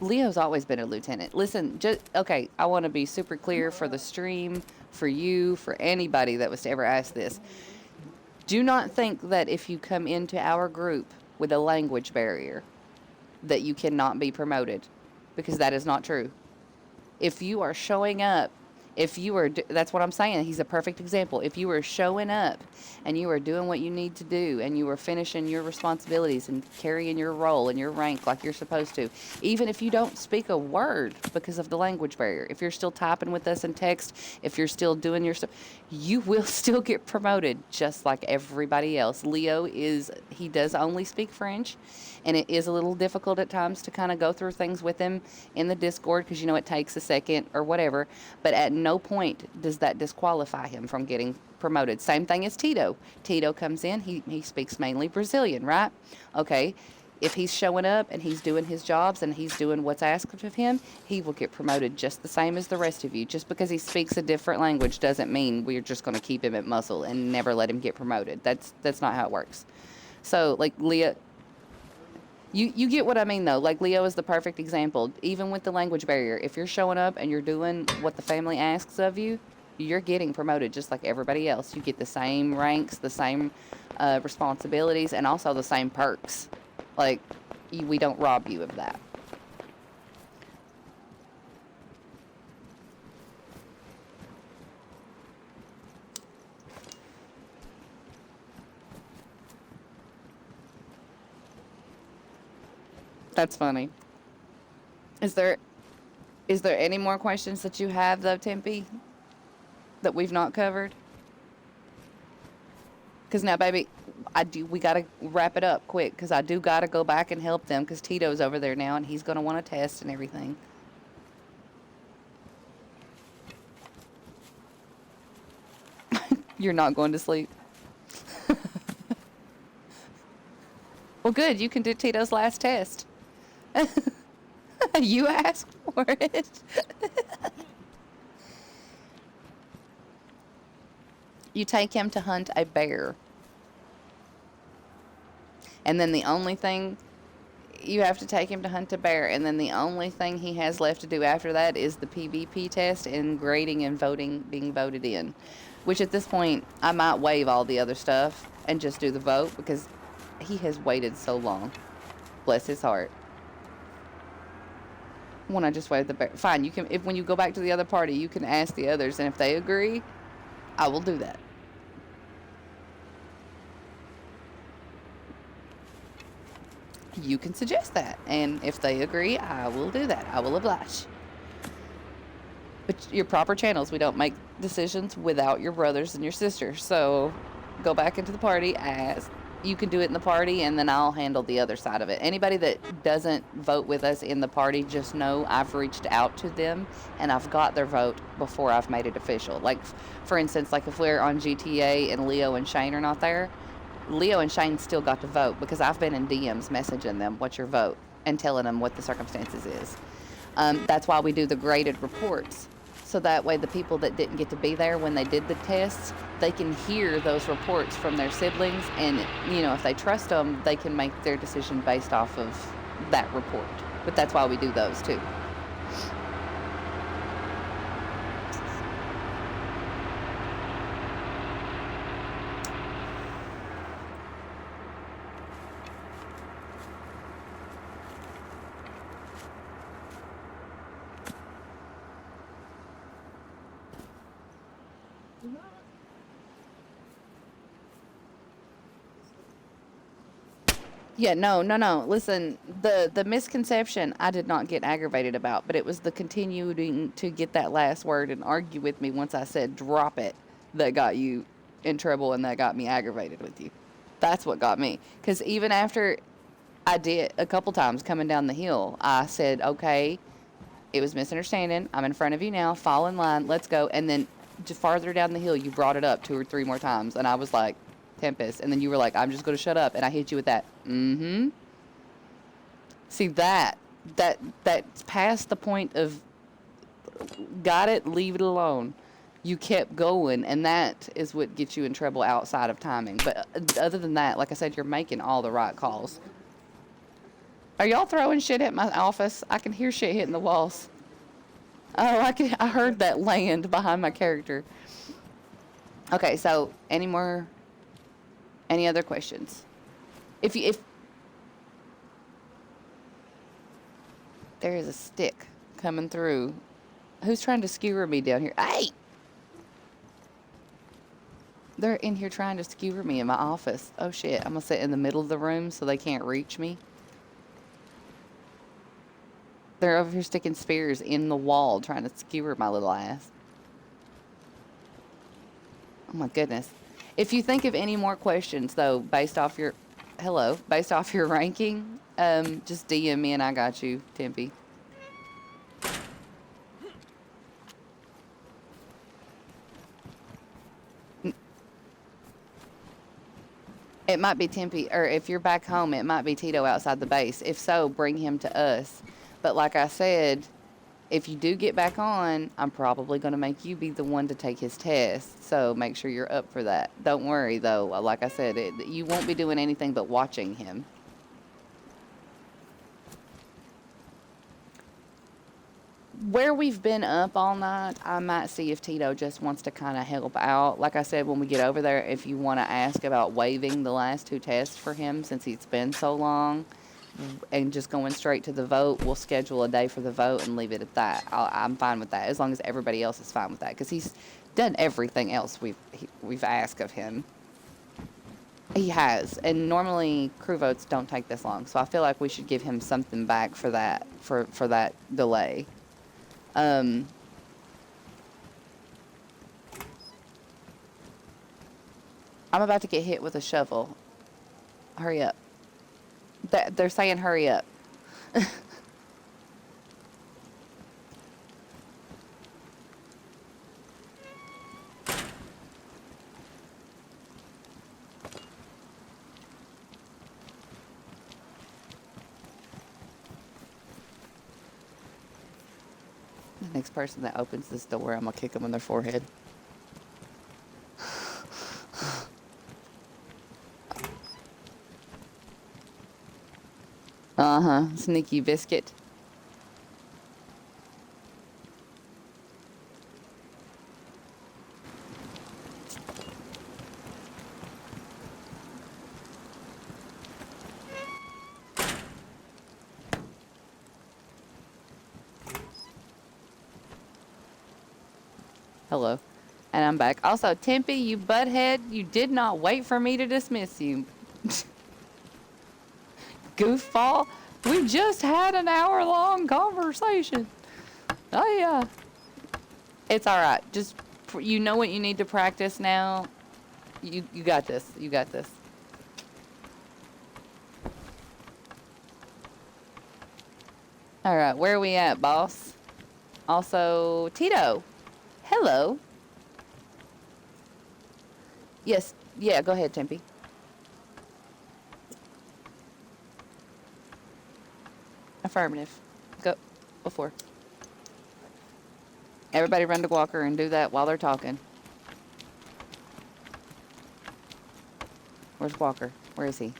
Leo's always been a lieutenant. Listen, okay, I want to be super clear for the stream, for you, for anybody that was to ever ask this. Do not think that if you come into our group with a language barrier, that you cannot be promoted, because that is not true. If you are showing up, that's what I'm saying. He's a perfect example. If you are showing up and you are doing what you need to do and you are finishing your responsibilities and carrying your role and your rank like you're supposed to, even if you don't speak a word because of the language barrier, if you're still typing with us in text, if you're still doing your stuff, you will still get promoted just like everybody else. Leo he does only speak French, and it is a little difficult at times to kind of go through things with him in the Discord because, it takes a second or whatever. But at no point does that disqualify him from getting promoted. Same thing as Tito. Tito comes in, he speaks mainly Brazilian, right? Okay, if he's showing up and he's doing his jobs and he's doing what's asked of him, he will get promoted just the same as the rest of you. Just because he speaks a different language doesn't mean we're just going to keep him at muscle and never let him get promoted. That's not how it works. So, like, Leah... You get what I mean, though. Like, Leo is the perfect example. Even with the language barrier, if you're showing up and you're doing what the family asks of you, you're getting promoted just like everybody else. You get the same ranks, the same responsibilities, and also the same perks. Like, we don't rob you of that. That's funny. Is there any more questions that you have, though, Tempe, that we've not covered? Because now, baby, we got to wrap it up quick, because I do got to go back and help them, because Tito's over there now, and he's going to want to test and everything. You're not going to sleep? Well, good. You can do Tito's last test. You asked for it. You take him to hunt a bear. And then the only thing... You have to take him to hunt a bear, and then the only thing he has left to do after that is the PvP test and grading and being voted in. Which at this point, I might waive all the other stuff and just do the vote, because he has waited so long. Bless his heart. When I just wave the bear. Fine, you can. When you go back to the other party, you can ask the others, and if they agree, I will do that. You can suggest that, and if they agree, I will do that. I will oblige. But your proper channels, we don't make decisions without your brothers and your sisters. So go back into the party, ask. You can do it in the party, and then I'll handle the other side of it. Anybody that doesn't vote with us in the party, just know I've reached out to them, and I've got their vote before I've made it official. Like, for instance, like if we're on GTA and Leo and Shane are not there, Leo and Shane still got to vote, because I've been in DMs messaging them, what's your vote, and telling them what the circumstances is. That's why we do the graded reports. So that way the people that didn't get to be there when they did the tests, they can hear those reports from their siblings, and if they trust them, they can make their decision based off of that report. But that's why we do those too. Yeah, no. Listen, the misconception I did not get aggravated about, but it was the continuing to get that last word and argue with me once I said drop it that got you in trouble, and that got me aggravated with you. That's what got me. Because even after I did a couple times coming down the hill, I said, okay, it was misunderstanding. I'm in front of you now. Fall in line. Let's go. And then farther down the hill, you brought it up 2 or 3 more times, and I was like, Tempest, and then you were like, I'm just going to shut up, and I hit you with that. Mm-hmm. See, that's past the point of got it, leave it alone. You kept going, and that is what gets you in trouble outside of timing. But other than that, like I said, you're making all the right calls. Are y'all throwing shit at my office? I can hear shit hitting the walls. Oh, I heard that land behind my character. Okay, so any other questions? If there is a stick coming through. Who's trying to skewer me down here? Hey! They're in here trying to skewer me in my office. Oh shit, I'm gonna sit in the middle of the room so they can't reach me. They're over here sticking spears in the wall trying to skewer my little ass. Oh my goodness. If you think of any more questions though, based off your ranking, just DM me and I got you, Tempe. It might be Tempe, or if you're back home, it might be Tito outside the base. If so, bring him to us. But like I said, if you do get back on, I'm probably going to make you be the one to take his test. So make sure you're up for that. Don't worry, though. Like I said, you won't be doing anything but watching him. Where we've been up all night, I might see if Tito just wants to kind of help out. Like I said, when we get over there, if you want to ask about waiving the last 2 tests for him since he's been so long and just going straight to the vote, we'll schedule a day for the vote and leave it at that. I'm fine with that as long as everybody else is fine with that because he's done everything else we've asked of him. He has, and normally crew votes don't take this long, so I feel like we should give him something back for that for that delay. I'm about to get hit with a shovel. Hurry up. They're saying hurry up. The next person that opens this door, I'm going to kick them in their forehead. Uh-huh. Sneaky biscuit. Hello. And I'm back. Also, Tempe, you butthead, you did not wait for me to dismiss you. Goofball. We just had an hour-long conversation. Oh, yeah. It's all right. Just, you know what you need to practice now. You got this. You got this. All right. Where are we at, boss? Also, Tito. Hello. Yes. Yeah, go ahead, Tempe. Affirmative. Go. Before. Everybody run to Walker and do that while they're talking. Where's Walker? Where is he?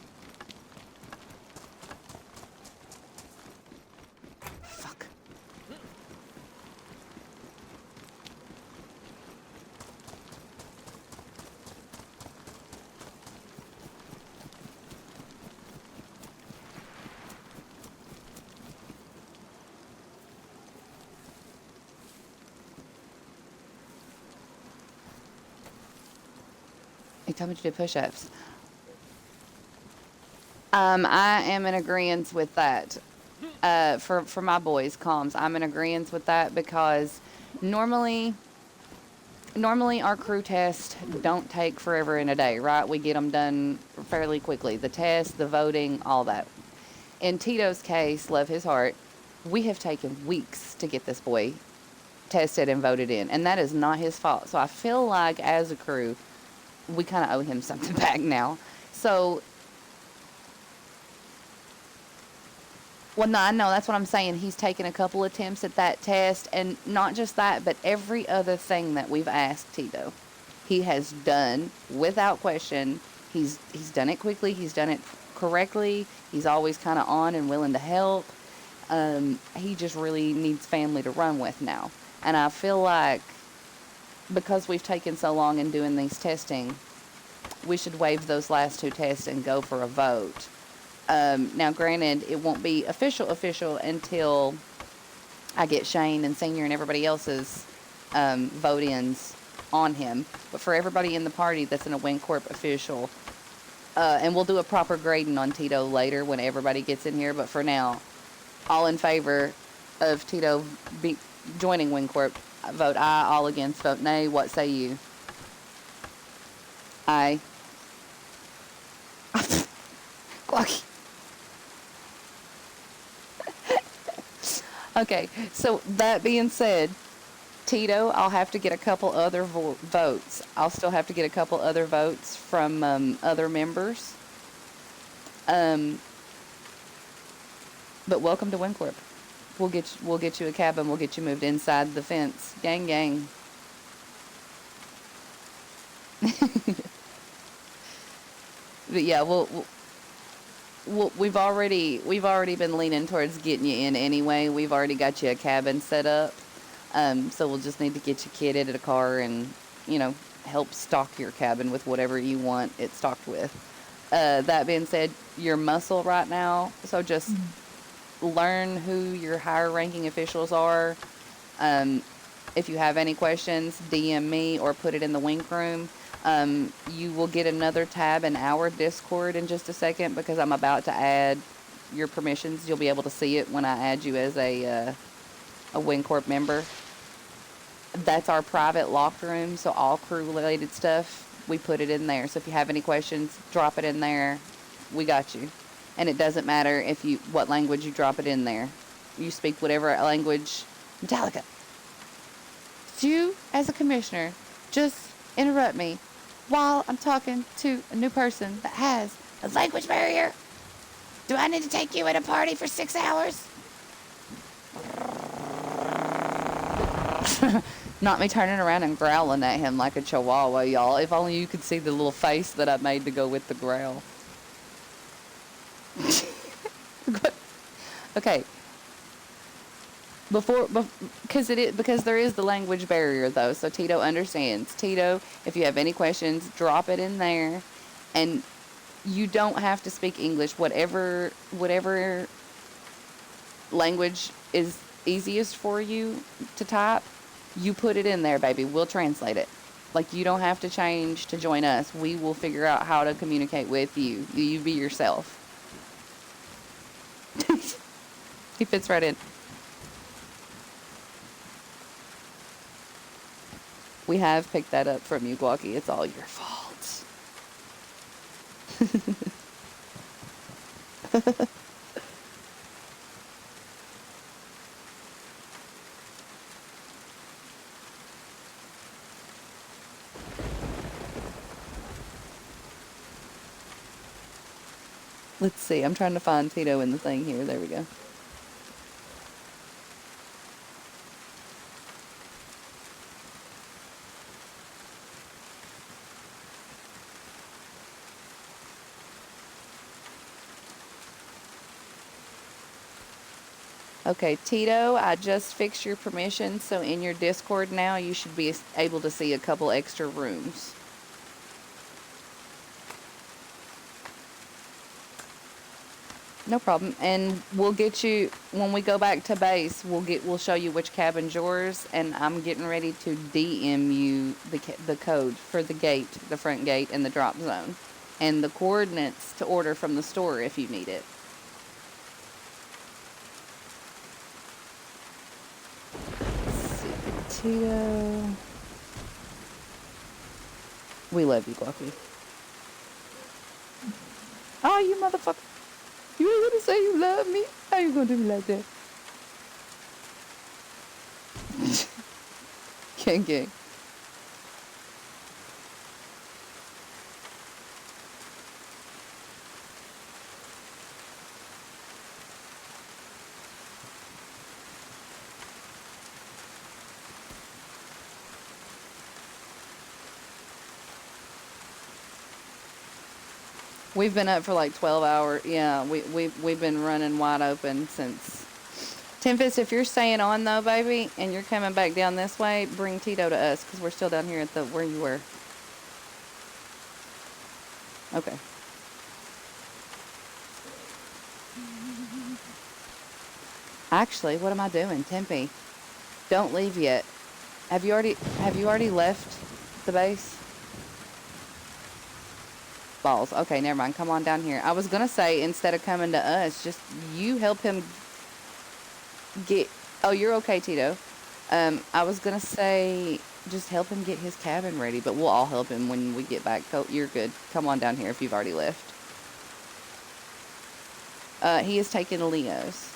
Fuck. He told me to do push-ups. I am in agreement with that. For my boys, comms, I'm in agreement with that because normally our crew tests don't take forever in a day, right? We get them done fairly quickly. The test, the voting, all that. In Tito's case, love his heart, we have taken weeks to get this boy tested and voted in, and that is not his fault. So I feel like as a crew, we kind of owe him something back now. So, well, no, I know, that's what I'm saying. He's taken a couple attempts at that test, and not just that, but every other thing that we've asked Tito, he has done without question. He's done it quickly. He's done it correctly. He's always kind of on and willing to help. He just really needs family to run with now. And I feel like because we've taken so long in doing these testing, we should waive those last 2 tests and go for a vote. Now, granted, it won't be official until I get Shane and Senior and everybody else's vote-ins on him. But for everybody in the party that's in a WinCorp official, and we'll do a proper grading on Tito later when everybody gets in here. But for now, all in favor of Tito joining WinCorp, vote aye. All against, vote nay. What say you? Aye. Glocky. Okay, so that being said, Tito, I'll have to get a couple other votes. I'll still have to get a couple other votes from other members. But welcome to WinCorp. We'll get you a cabin. We'll get you moved inside the fence. Gang, gang. But yeah, we've already been leaning towards getting you in anyway. We've already got you a cabin set up. So we'll just need to get you kitted at a car and, help stock your cabin with whatever you want it stocked with. That being said, you're muscle right now, so just learn who your higher ranking officials are. If you have any questions, DM me or put it in the wink room. You will get another tab in our Discord in just a second because I'm about to add your permissions. You'll be able to see it when I add you as a WinCorp member. That's our private locked room, so all crew-related stuff, we put it in there. So if you have any questions, drop it in there. We got you. And it doesn't matter what language you drop it in there. You speak whatever language. Metallica, you, as a commissioner, just interrupt me while I'm talking to a new person that has a language barrier. Do I need to take you at a party for 6 hours? Not me turning around and growling at him like a chihuahua, y'all. If only you could see the little face that I made to go with the growl. Okay. Because there is the language barrier though, so Tito understands. Tito, if you have any questions, drop it in there, and you don't have to speak English. Whatever language is easiest for you to type, you put it in there, baby. We'll translate it. Like, you don't have to change to join us. We will figure out how to communicate with you. You be yourself. He fits right in. We have picked that up from you, Glocky. It's all your fault. Let's see. I'm trying to find Tito in the thing here. There we go. Okay, Tito, I just fixed your permissions, so in your Discord now, you should be able to see a couple extra rooms. No problem. And we'll get you, when we go back to base, we'll show you which cabin's yours, and I'm getting ready to DM you the code for the gate, the front gate, and the drop zone, and the coordinates to order from the store if you need it. Tito. We love you, Glocky. Oh, you motherfucker. You ain't gonna say you love me? How you gonna do me like that? Gang, gang. We've been up for like 12 hours. Yeah, we've been running wide open since. Tempest, if you're staying on though, baby, and you're coming back down this way, bring Tito to us because we're still down here at the where you were. Okay. Actually, what am I doing, Tempe? Don't leave yet. Have you already left the base? Balls. Okay, never mind. Come on down here. I was gonna say instead of coming to us, just you help him get. Oh, you're okay, Tito. I was gonna say just help him get his cabin ready, but we'll all help him when we get back. Go, you're good. Come on down here if you've already left. He is taking Leo's.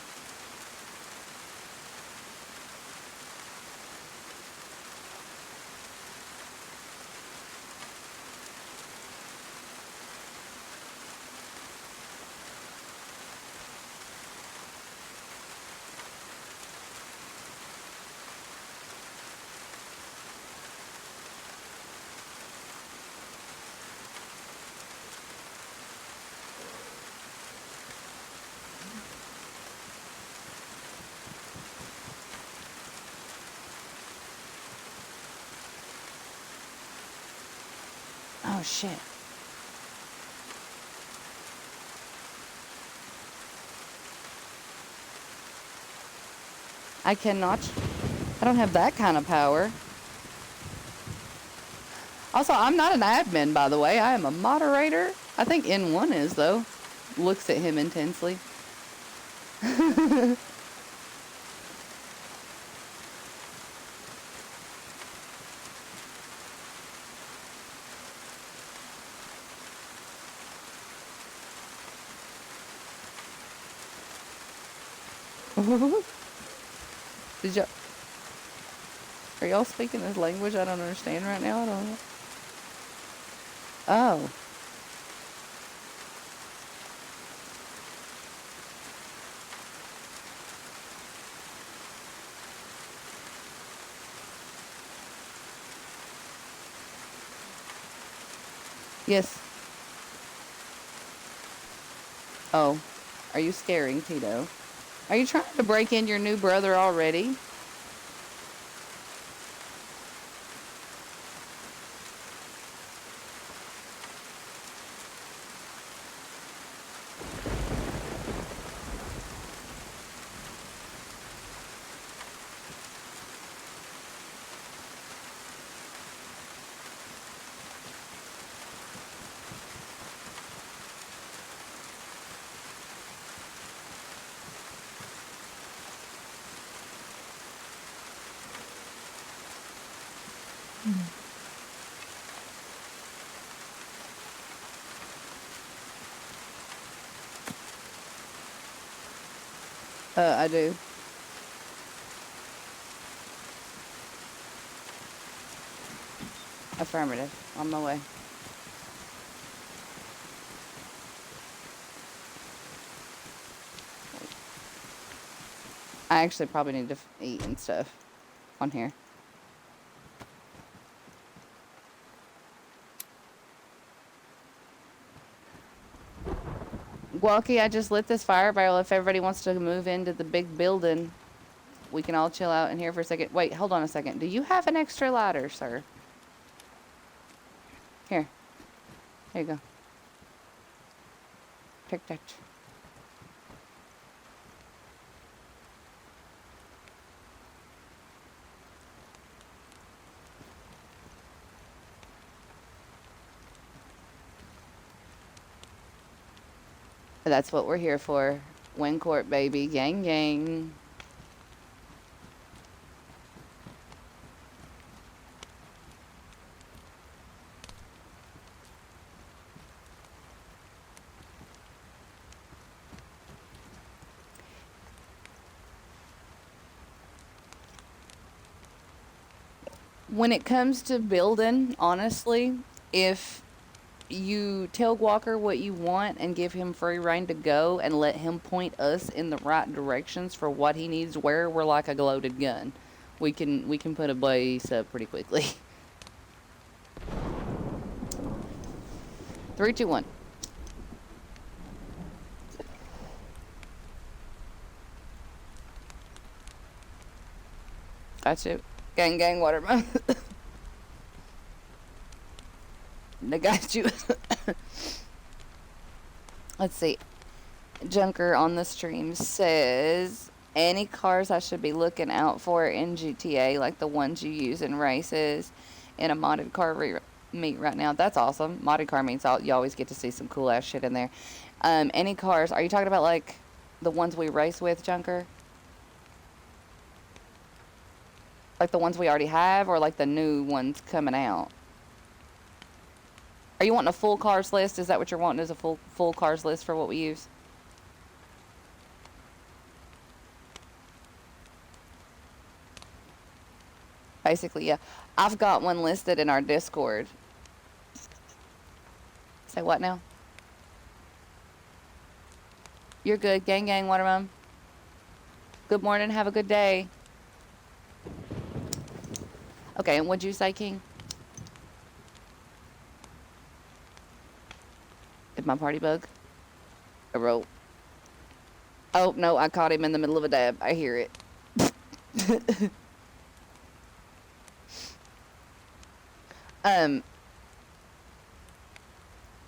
Oh, shit. I cannot. I don't have that kind of power. Also, I'm not an admin, by the way. I am a moderator. I think N1 is, though. Looks at him intensely. Did y'all... Are y'all speaking this language I don't understand right now? I don't know. Oh. Yes. Oh. Are you scaring Tito? Are you trying to break in your new brother already? I do. Affirmative. On my way. I actually probably need to eat and stuff on here. Walkie, I just lit this fire barrel. If everybody wants to move into the big building, we can all chill out in here for a second. Wait, hold on a second. Do you have an extra lighter, sir? Here. Here you go. Take that. That's what we're here for. WinCorp, baby. Gang, gang. When it comes to building, honestly, if you tell Walker what you want and give him free rein to go and let him point us in the right directions for what he needs where, we're like a loaded gun. We can put a base up pretty quickly. 3, 2, 1. Got you. Gang, gang, watermelon. I got you. Let's see. Junker on the stream says, any cars I should be looking out for in GTA, like the ones you use in races, in a modded car meet right now. That's awesome. Modded car meets, you always get to see some cool ass shit in there. Any cars, are you talking about like the ones we race with, Junker? Like the ones we already have, or like the new ones coming out? Are you wanting a full cars list? Is that what you're wanting, is a full cars list for what we use? Basically, yeah. I've got one listed in our Discord. Say what now? You're good. Gang, gang, watermelon. Good morning. Have a good day. Okay, and what'd you say, King? Is my party bug? I wrote. Oh, no, I caught him in the middle of a dab. I hear it.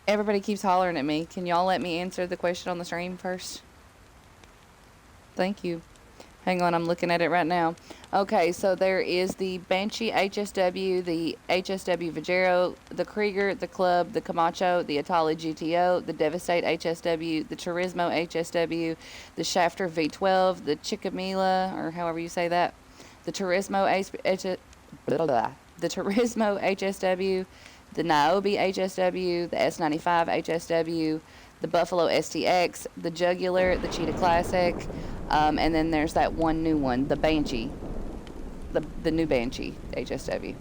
Everybody keeps hollering at me. Can y'all let me answer the question on the stream first? Thank you. Hang on, I'm looking at it right now. Okay, so there is the Banshee HSW, the HSW Vajero, the Krieger, the Club, the Camacho, the Atali GTO, the Devastate HSW, the Turismo HSW, the Shafter V12, the Chickamila, or however you say that, the Turismo HSW, the Niobe HSW, the S95 HSW, the Buffalo STX, the Jugular, the Cheetah Classic, and then there's that one new one, the Banshee, the new Banshee HSW.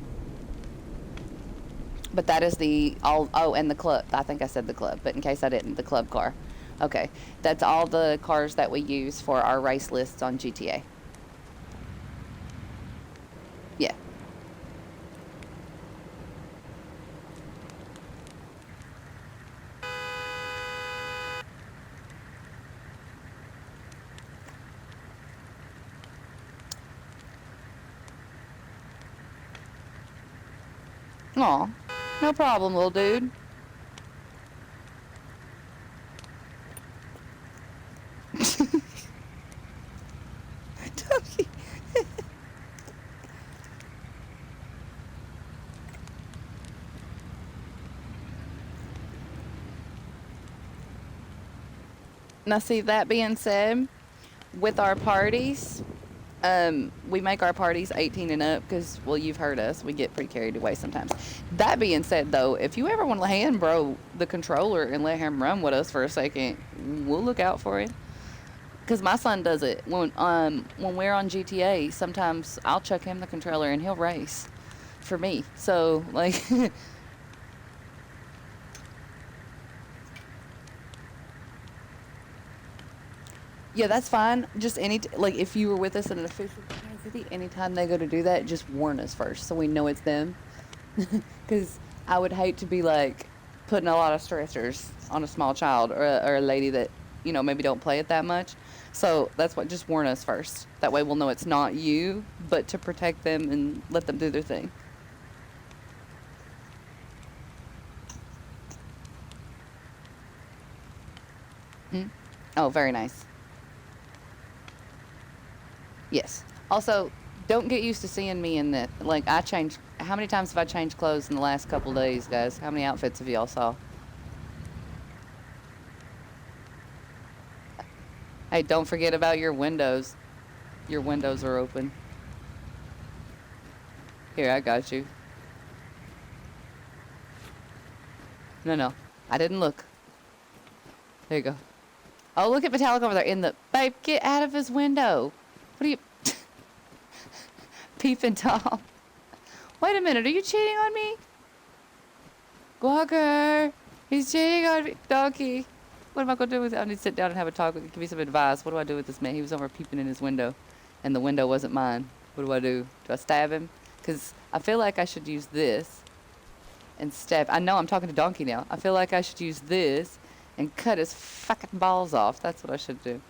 But that is and the Club. I think I said the Club, but in case I didn't, the Club car. Okay, that's all the cars that we use for our race lists on GTA. Yeah. Aw, no problem, little dude. Now, see, that being said, with our parties, we make our parties 18 and up because, well, you've heard us. We get pretty carried away sometimes. That being said, though, if you ever want to hand bro the controller and let him run with us for a second, we'll look out for it. Because my son does it. When we're on GTA, sometimes I'll chuck him the controller and he'll race for me. So, like... Yeah, that's fine. Just like if you were with us in an official capacity, anytime they go to do that, just warn us first so we know it's them. Because I would hate to be like putting a lot of stressors on a small child or a lady that, you know, maybe don't play it that much. So that's what, just warn us first. That way we'll know it's not you, but to protect them and let them do their thing. Oh, very nice. Yes. Also, don't get used to seeing me in that. Like, I changed. How many times have I changed clothes in the last couple days, guys? How many outfits have y'all saw? Hey, don't forget about your windows. Your windows are open. Here, I got you. No. I didn't look. There you go. Oh, look at Metallic over there in the... Babe, get out of his window. What are you... Peeping Tom. Wait a minute, are you cheating on me? Walker, he's cheating on me. Donkey. What am I going to do with it? I need to sit down and have a talk with him. Give me some advice. What do I do with this man? He was over peeping in his window, and the window wasn't mine. What do I do? Do I stab him? Because I feel like I should use this and stab. I know I'm talking to Donkey now. I feel like I should use this and cut his fucking balls off. That's what I should do.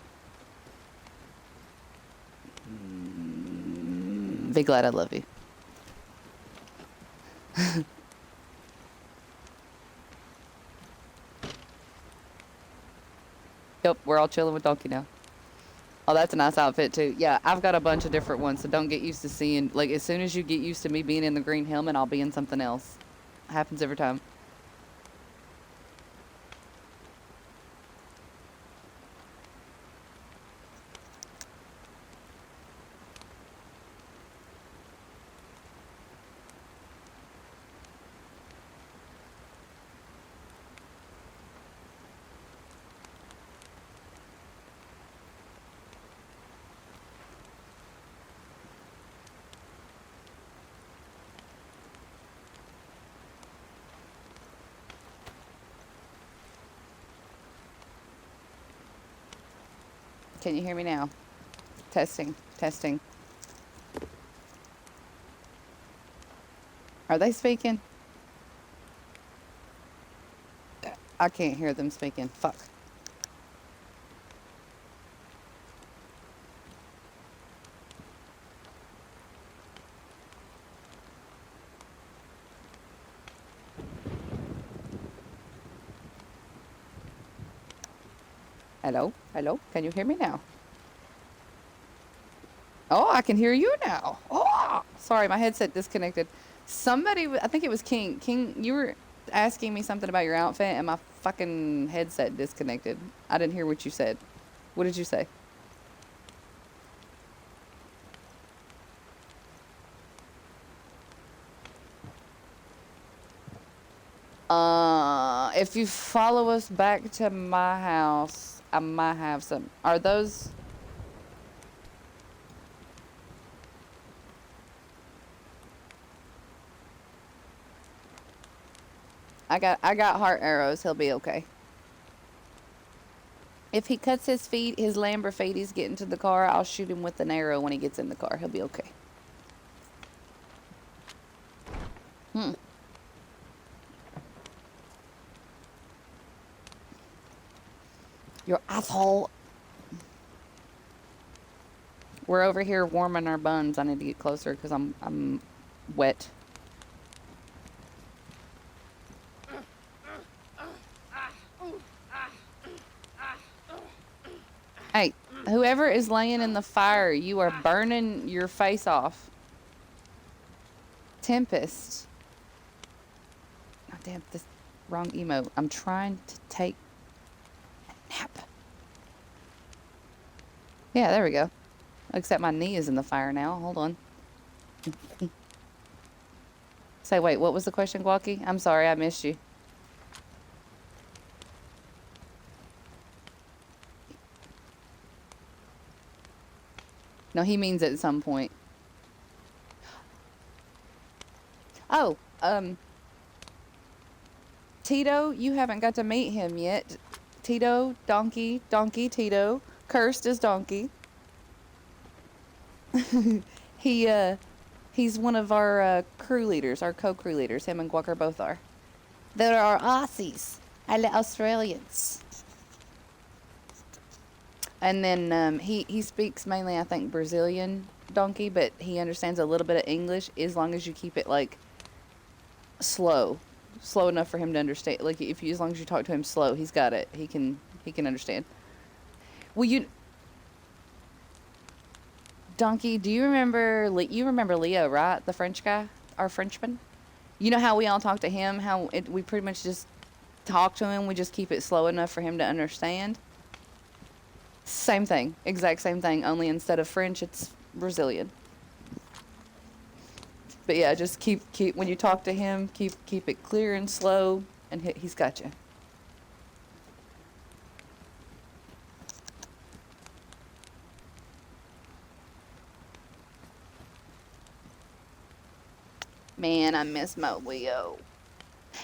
Be glad I love you. Yep, we're all chilling with Donkey now. Oh, that's a nice outfit too. Yeah, I've got a bunch of different ones, so don't get used to seeing, like, as soon as you get used to me being in the green helmet, I'll be in something else. Happens every time. Can you hear me now? Testing, testing. Are they speaking? I can't hear them speaking. Fuck. Hello? Hello? Can you hear me now? Oh, I can hear you now. Oh, sorry, my headset disconnected. Somebody, I think it was King. King, you were asking me something about your outfit, and my fucking headset disconnected. I didn't hear what you said. What did you say? If you follow us back to my house, I might have some. Are those? I got heart arrows. He'll be okay. If he cuts his feet, his lamb feet, he's getting to the car, I'll shoot him with an arrow when he gets in the car. He'll be okay. Your asshole. We're over here warming our buns. I need to get closer because I'm wet. Hey, whoever is laying in the fire, you are burning your face off. Tempest. Oh, damn, this wrong emote. I'm trying to take a nap. Yeah, there we go. Except my knee is in the fire now. Hold on. Say, wait, what was the question, Guacky? I'm sorry, I missed you. No, he means at some point. Oh, Tito, you haven't got to meet him yet. Tito, Donkey, Tito. Cursed as Donkey. He's one of our crew leaders, our co-crew leaders. Him and Guacker both are. They're our Aussies. And the Australians. And then he speaks mainly, I think, Brazilian, Donkey, but he understands a little bit of English as long as you keep it, like, slow enough for him to understand. Like, if you, as long as you talk to him slow, he's got it. He can understand. Well, Donkey, do you remember Leo, right? The French guy, our Frenchman. You know how we all talk to him? We pretty much just talk to him. We just keep it slow enough for him to understand. Same thing, exact same thing. Only instead of French, it's Brazilian. But yeah, just keep when you talk to him, keep it clear and slow, and he's got you. Man, I miss my Wii-O.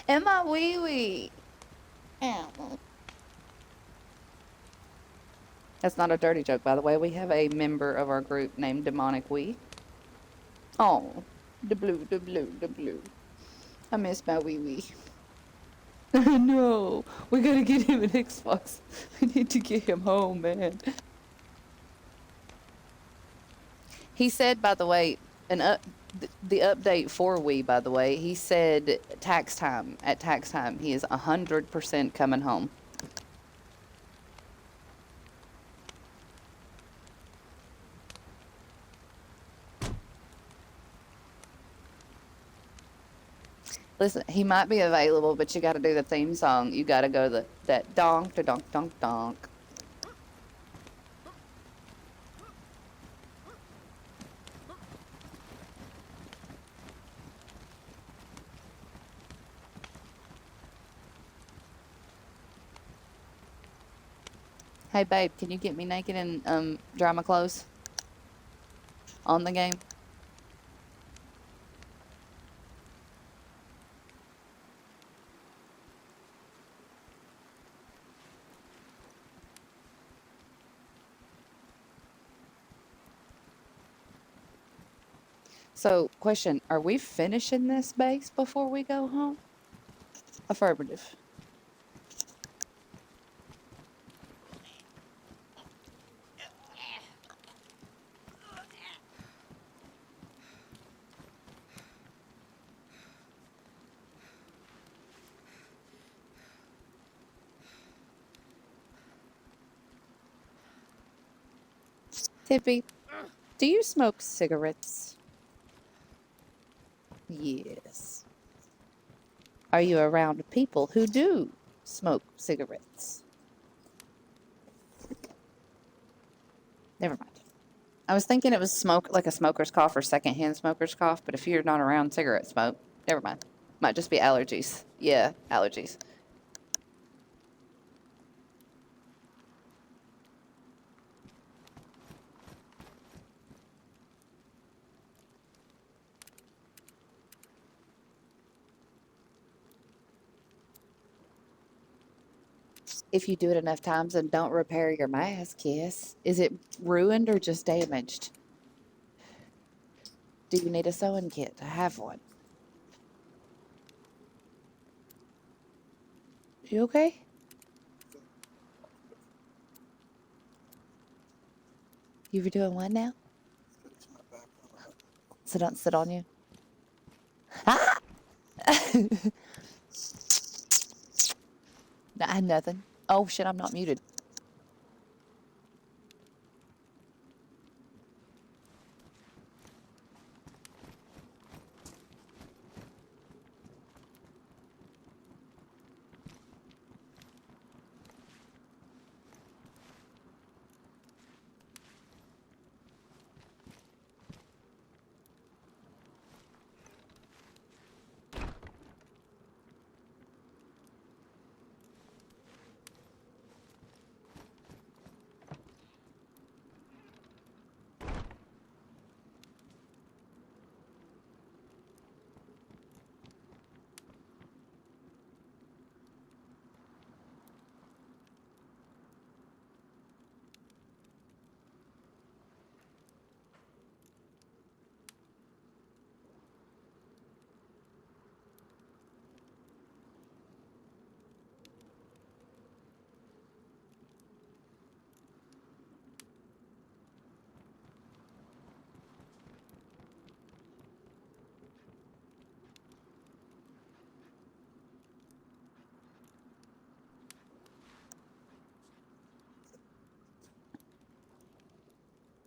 And my wee-wee. Ow. That's not a dirty joke, by the way. We have a member of our group named Demonic Wee. Oh, the blue, the blue, the blue. I miss my wee-wee. No, we gotta get him an Xbox. We need to get him home, man. He said, by the way, the update for Wii, by the way, he said tax time. At tax time, he is 100% coming home. Listen, he might be available, but you got to do the theme song. You got to go that donk to donk donk donk. Hey babe, can you get me naked and dry my clothes on the game? So, question, are we finishing this base before we go home? Affirmative. Tippy, do you smoke cigarettes? Yes. Are you around people who do smoke cigarettes? Never mind. I was thinking it was smoke, like a smoker's cough or secondhand smoker's cough, but if you're not around cigarette smoke, never mind. Might just be allergies. Yeah, allergies. If you do it enough times and don't repair your mask, yes. Is it ruined or just damaged? Do you need a sewing kit? I have one. You okay? You were doing what now? Sit on you. Ah! Nah, nothing. Oh shit, I'm not muted.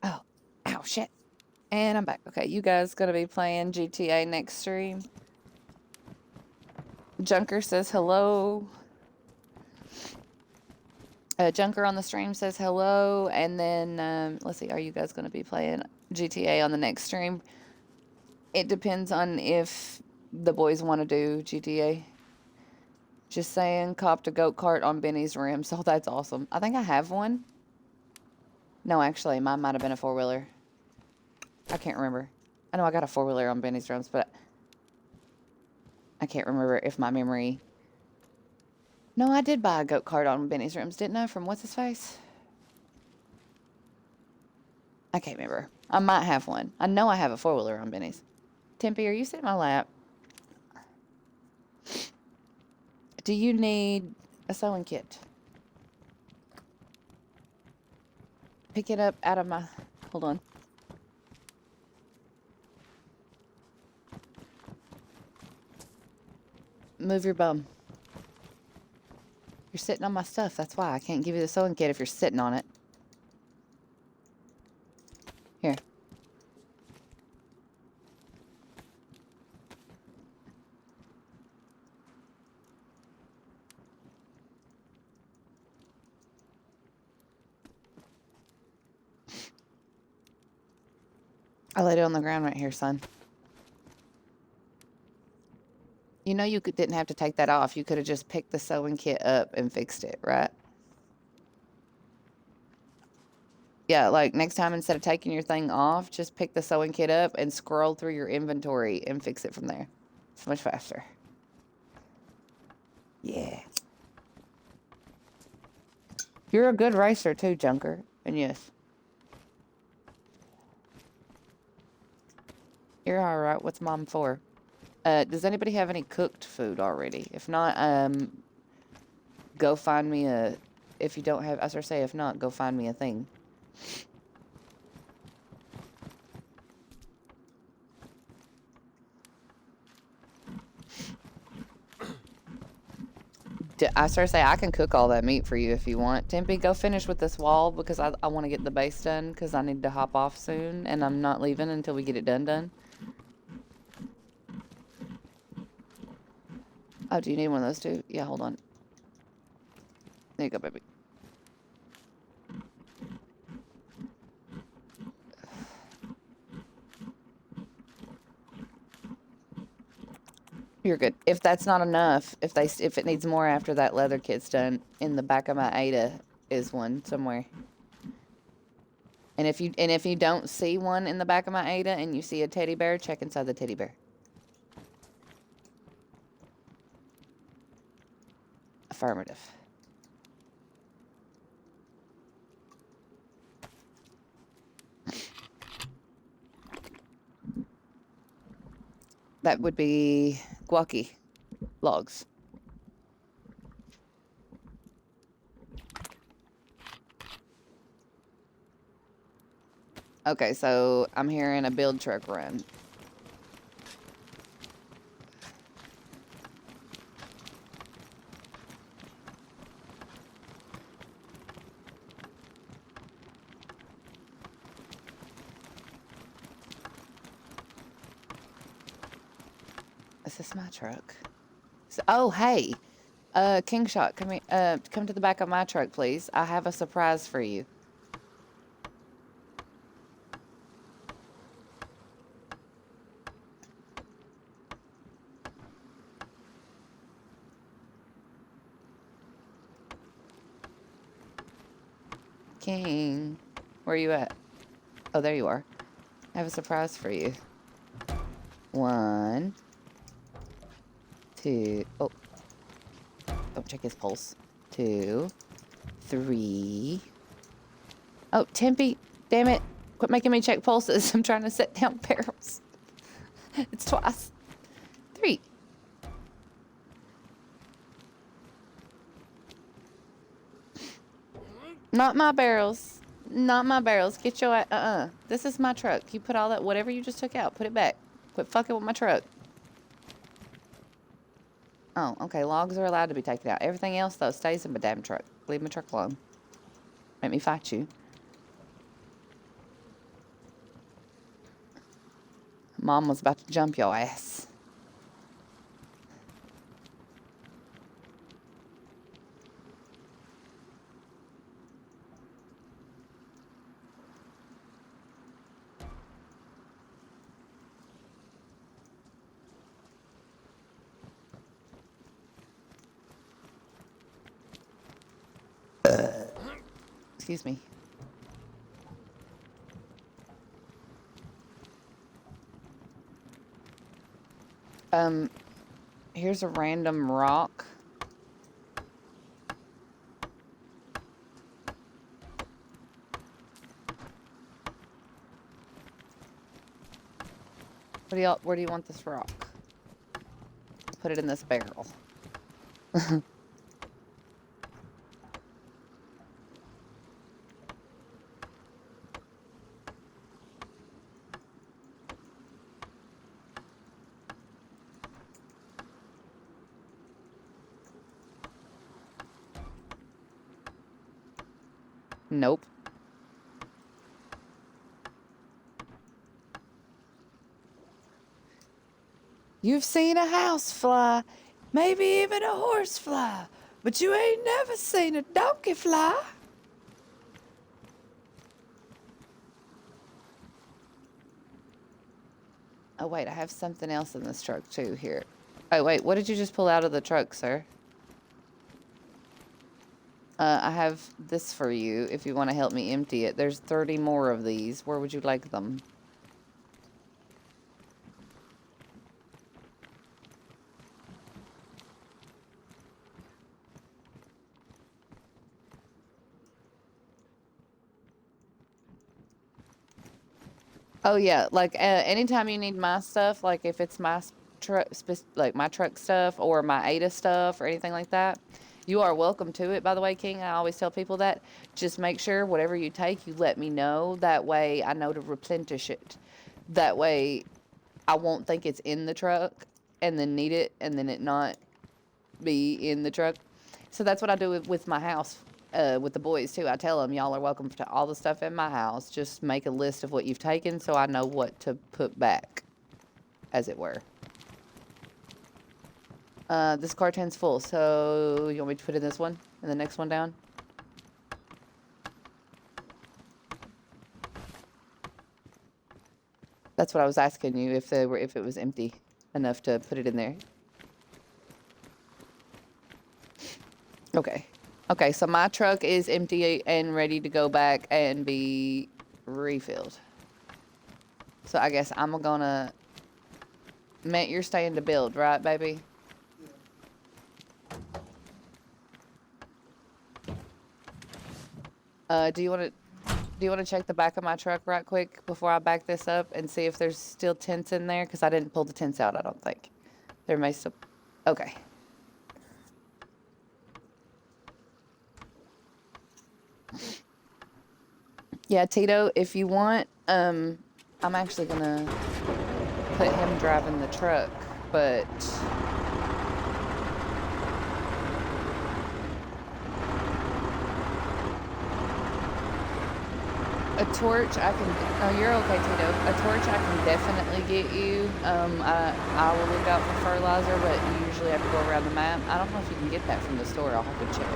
Oh, ow, shit. And I'm back. Okay, you guys gonna be playing GTA next stream? Junker says hello. Junker on the stream says hello. And then, let's see, are you guys gonna be playing GTA on the next stream? It depends on if the boys want to do GTA. Just saying, copped a goat cart on Benny's rim. So that's awesome. I think I have one. No, actually, mine might have been a four-wheeler. I can't remember. I know I got a four-wheeler on Benny's rims, but can't remember if my memory... No, I did buy a goat cart on Benny's Rims, didn't I? From what's his face? I can't remember. I might have one. I know I have a 4-wheeler on Benny's. Tempe, are you sitting in my lap? Do you need a sewing kit? Pick it up out of my... Hold on. Move your bum. You're sitting on my stuff. That's why I can't give you the sewing kit if you're sitting on it. Here. I laid it on the ground right here, son. You know you didn't have to take that off. You could have just picked the sewing kit up and fixed it, right? Yeah, like next time instead of taking your thing off, just pick the sewing kit up and scroll through your inventory and fix it from there. It's much faster. Yeah. You're a good racer too, Junker. And yes. You're alright. What's Mom for? Does anybody have any cooked food already? If not, go find me a... If you don't have... I was going to say, if not, go find me a thing. I was going to say, I can cook all that meat for you if you want. Tempe, go finish with this wall because I want to get the base done because I need to hop off soon and I'm not leaving until we get it done. Oh, do you need one of those too? Yeah, hold on. There you go, baby. You're good. If that's not enough, if it needs more after that leather kit's done, in the back of my Ada is one somewhere. And if you don't see one in the back of my Ada and you see a teddy bear, check inside the teddy bear. Affirmative. That would be guaci logs. Okay, so I'm hearing a build truck run. Is this my truck? Oh, hey. King Shot, come here. Come to the back of my truck, please. I have a surprise for you. King, where are you at? Oh, there you are. I have a surprise for you. 1, 2. Oh, don't check his pulse. 2, 3. Oh, Tempe, damn it. Quit making me check pulses. I'm trying to set down barrels. It's twice. 3. Not my barrels. Not my barrels. Get your... This is my truck. You put all that... Whatever you just took out, put it back. Quit fucking with my truck. Oh, okay. Logs are allowed to be taken out. Everything else, though, stays in my damn truck. Leave my truck alone. Make me fight you. Mom was about to jump your ass. Excuse me. Here's a random rock. Where do you want this rock? Put it in this barrel. Nope. You've seen a house fly, maybe even a horse fly, but you ain't never seen a donkey fly. Oh, wait, I have something else in this truck, too, here. Oh, wait, what did you just pull out of the truck, sir? I have this for you if you want to help me empty it. There's 30 more of these. Where would you like them? Oh yeah, like anytime you need my stuff, like if it's my truck, like my truck stuff or my Ada stuff or anything like that, you are welcome to it. By the way, King, I always tell people that. Just make sure whatever you take, you let me know. That way I know to replenish it. That way I won't think it's in the truck and then need it and then it not be in the truck. So that's what I do with my house. With the boys too, I tell them y'all are welcome to all the stuff in my house. Just make a list of what you've taken so I know what to put back, as it were. This carton's full, so you want me to put in this one and the next one down? That's what I was asking you, if it was empty enough to put it in there. Okay. Okay, so my truck is empty and ready to go back and be refilled. So I guess I'm gonna... Matt, you're staying to build, right, baby? Do you want to check the back of my truck right quick before I back this up and see if there's still tents in there? Because I didn't pull the tents out, I don't think. There may still... Okay. Yeah, Tito, if you want, I'm actually gonna put him driving the truck, but a torch I can, oh, you're okay, Tito. A torch I can definitely get you. I will look out for fertilizer, but you usually have to go around the map. I don't know if you can get that from the store. I'll have to check.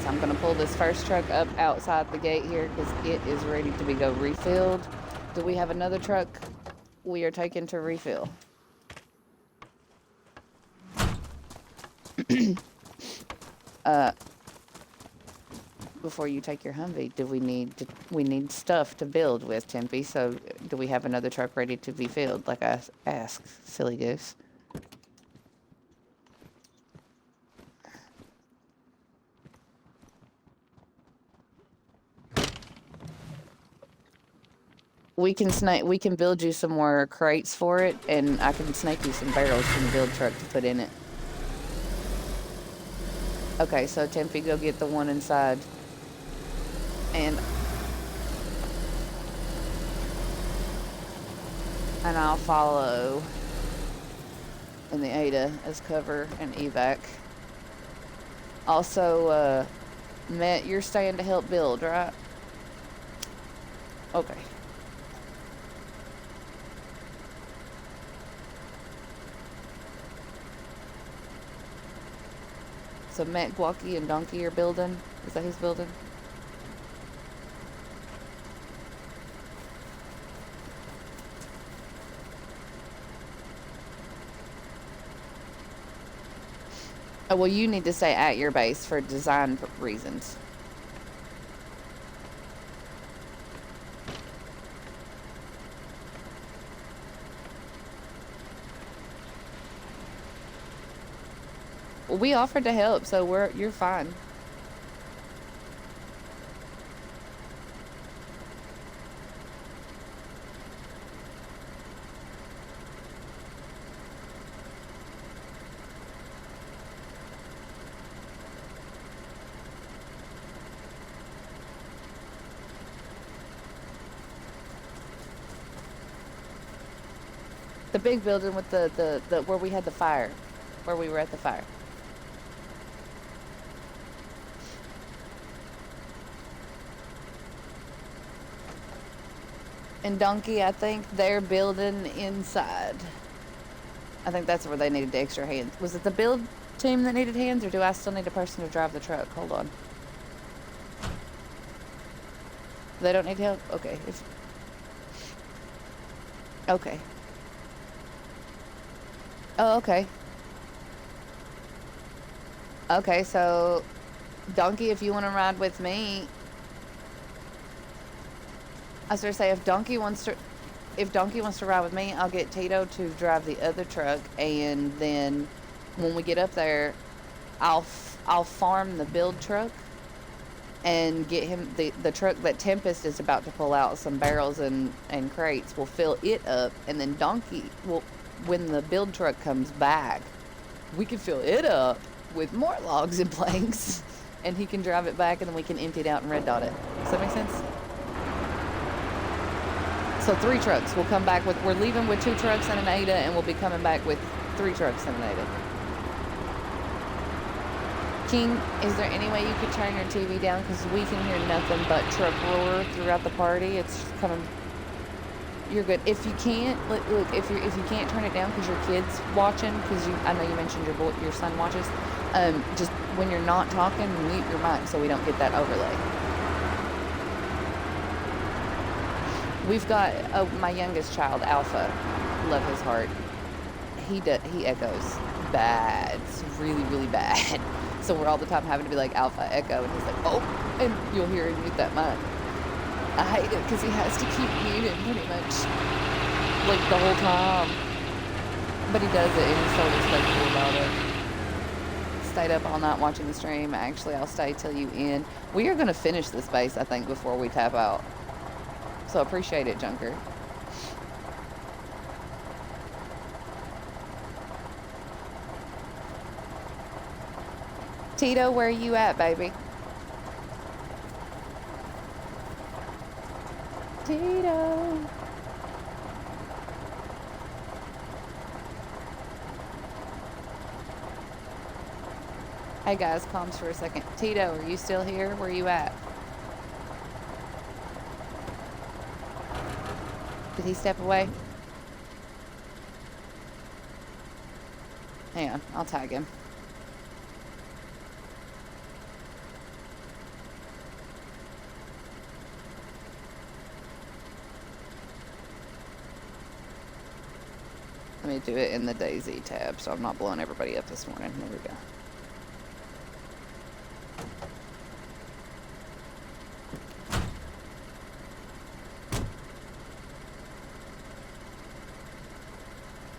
I'm going to pull this first truck up outside the gate here because it is ready to go refilled. Do we have another truck we are taking to refill? Before you take your Humvee, we need stuff to build with, Tempe, so do we have another truck ready to be filled, like I asked, silly goose? We can build you some more crates for it, and I can snake you some barrels from the build truck to put in it. Okay, so Tempe, go get the one inside. And I'll follow in the Ada as cover and evac. Also, Matt, you're staying to help build, right? Okay. So Matt, Guacky, and Donkey are building? Is that who's building? Oh, well, you need to stay at your base for design reasons. Well, we offered to help, so you're fine. The big building with the where we had the fire, where we were at the fire. And Donkey, I think they're building inside. I think that's where they needed the extra hands. Was it the build team that needed hands, or do I still need a person to drive the truck? Hold on. They don't need help? Okay. Okay. Oh, okay. Okay, so Donkey, if you want to ride with me, I was gonna say if Donkey wants to ride with me, I'll get Tito to drive the other truck, and then when we get up there, I'll farm the build truck and get him the truck that Tempest is about to pull out, some barrels and crates. We'll fill it up, and then Donkey will, when the build truck comes back, we can fill it up with more logs and planks, and he can drive it back, and then we can empty it out and red dot it. Does that make sense? So 3 trucks. We'll come back with, we're leaving with 2 trucks and an Ada, and we'll be coming back with 3 trucks and an Ada. King, is there any way you could turn your TV down? Because we can hear nothing but truck roar throughout the party. It's just coming. You're good. If you can't, look, if you can't turn it down because your kid's watching, because I know you mentioned your son watches. Just when you're not talking, mute your mic so we don't get that overlay. We've got my youngest child, Alpha. Love his heart. He echoes bad. It's really, really bad. So we're all the time having to be like, Alpha, echo. And he's like, oh, and you'll hear him mute that mic. I hate it because he has to keep muting pretty much like the whole time. But he does it and he's so respectful about it. Stayed up all night watching the stream. Actually, I'll stay till you end. We are going to finish this base, I think, before we tap out. So appreciate it, Junker. Tito, where are you at, baby? Tito. Hey guys, comms for a second. Tito, are you still here? Where are you at? Did he step away? Hang on, I'll tag him. Let me do it in the Daisy tab so I'm not blowing everybody up this morning. Here we go.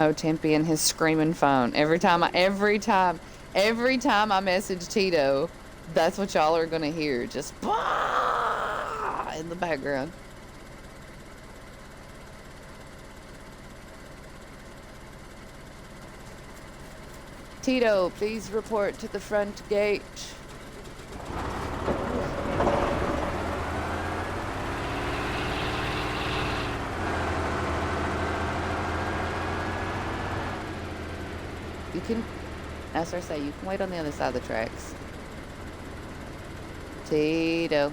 Oh, Tempe and his screaming phone. Every time I message Tito, that's what y'all are gonna hear. Just bah! In the background. Tito, please report to the front gate. You can, as I say, you can wait on the other side of the tracks. Tito.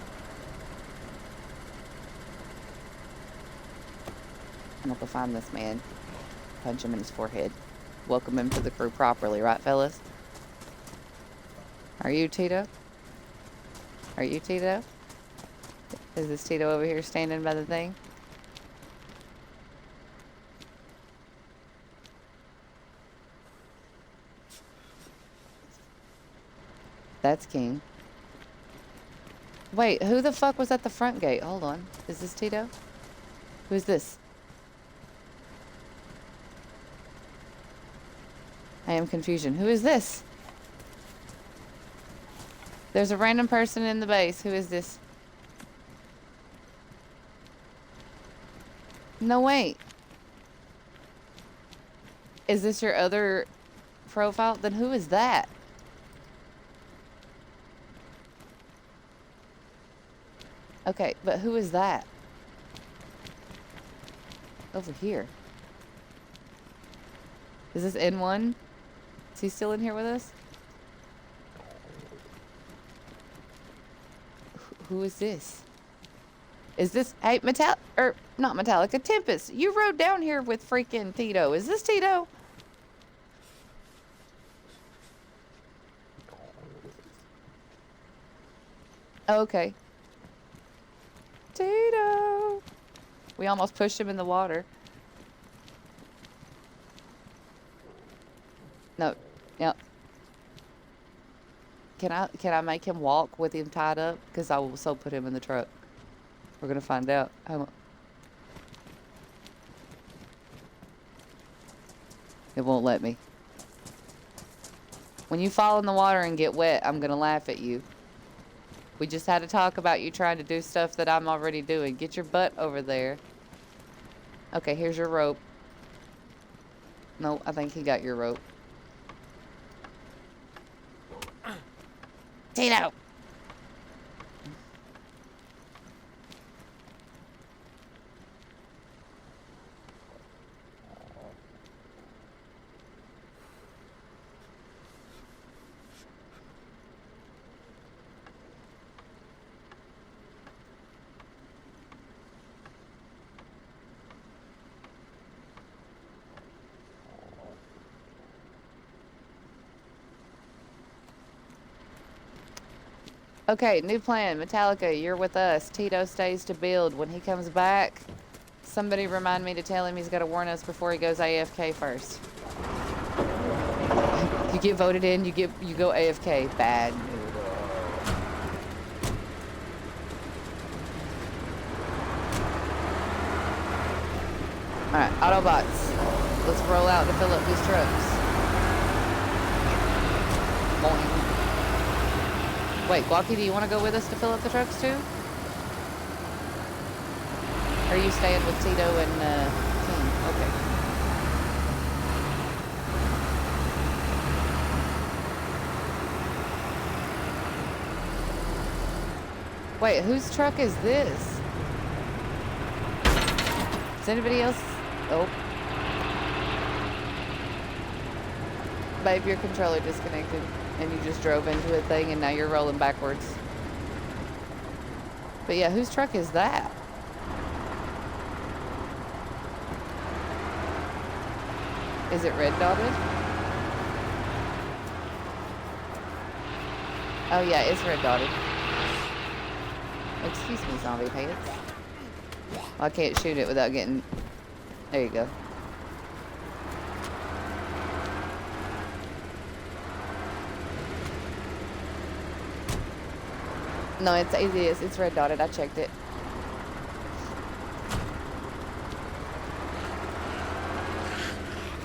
I'm gonna go find this man. Punch him in his forehead. Welcome him to the crew properly, right, fellas? Are you Tito? Are you Tito? Is this Tito over here standing by the thing? That's king. Wait, who the fuck was at the front gate? Hold on. Is this Tito? Who's this? I am confusion. Who is this? There's a random person in the base. Who is this? No, wait. Is this your other profile? Then who is that? Okay, but who is that? Over here. Is this N1? Is he still in here with us? Who is this? Is this, hey, not Metallica, Tempest. You rode down here with freaking Tito. Is this Tito? Okay. Tito. We almost pushed him in the water. No. Yep. Can I make him walk with him tied up? Because I will so put him in the truck. We're gonna find out. It won't let me. When you fall in the water and get wet, I'm gonna laugh at you. We just had to talk about you trying to do stuff that I'm already doing. Get your butt over there. Okay, here's your rope. No, I think he got your rope. Tito! Okay, new plan. Metallica, you're with us. Tito stays to build. When he comes back, somebody remind me to tell him he's got to warn us before he goes AFK first. You get voted in, you go AFK. Bad. Alright, Autobots. Let's roll out to fill up these trucks. Boing. Wait, Guacky, do you want to go with us to fill up the trucks too? Or are you staying with Tito and King? Okay. Wait, whose truck is this? Is anybody else? Oh. Babe, your controller disconnected. And you just drove into a thing and now you're rolling backwards. But yeah, whose truck is that? Is it red dotted? Oh yeah, it's red dotted. Excuse me, zombie pants. Well, I can't shoot it without getting... There you go. No, it is. It's red dotted. I checked it.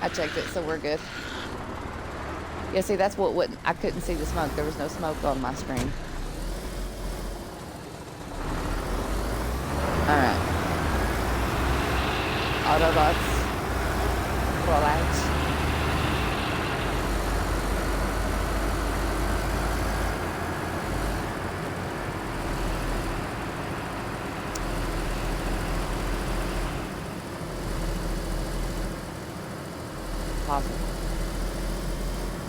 I checked it, so we're good. Yeah, see, that's what wouldn't... I couldn't see the smoke. There was no smoke on my screen. Alright. Autobots. Roll out. Possible.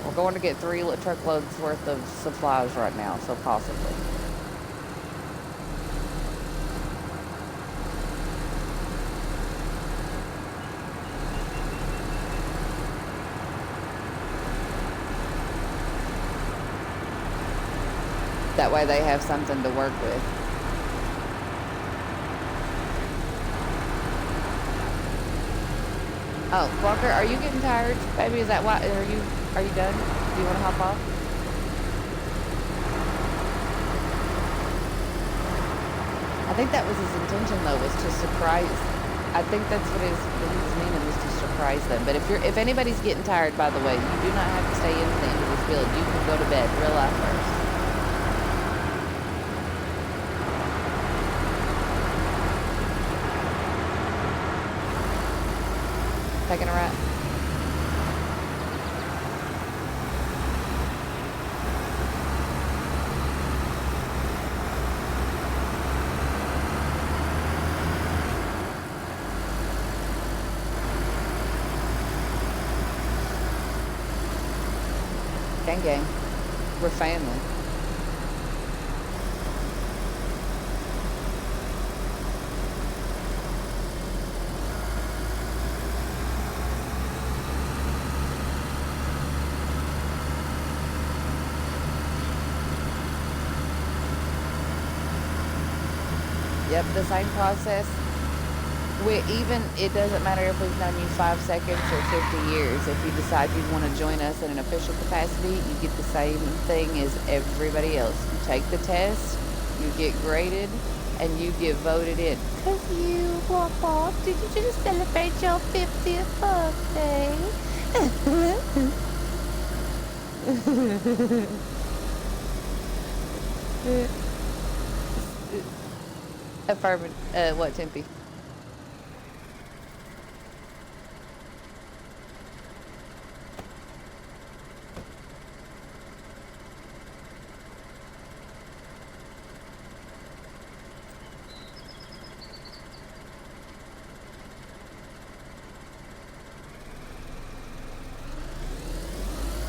We're going to get 3 truckloads worth of supplies right now, so possibly. That way they have something to work with. Oh, Walker, are you getting tired? Baby, is that why? Are you done? Do you want to hop off? think that was his intention, though, was to surprise. I think that's what he was meaning, was to surprise them. But if anybody's getting tired, by the way, you do not have to stay in the end of this build. You can go to bed. Real life first. Taking a right. Gang. We're family. Yep, the same process. It doesn't matter if we've known you 5 seconds or 50 years. If you decide you want to join us in an official capacity, you get the same thing as everybody else. You take the test, you get graded, and you get voted in. Cause you, Wop, did you just celebrate your 50th birthday? Affirmative. What, Tempe?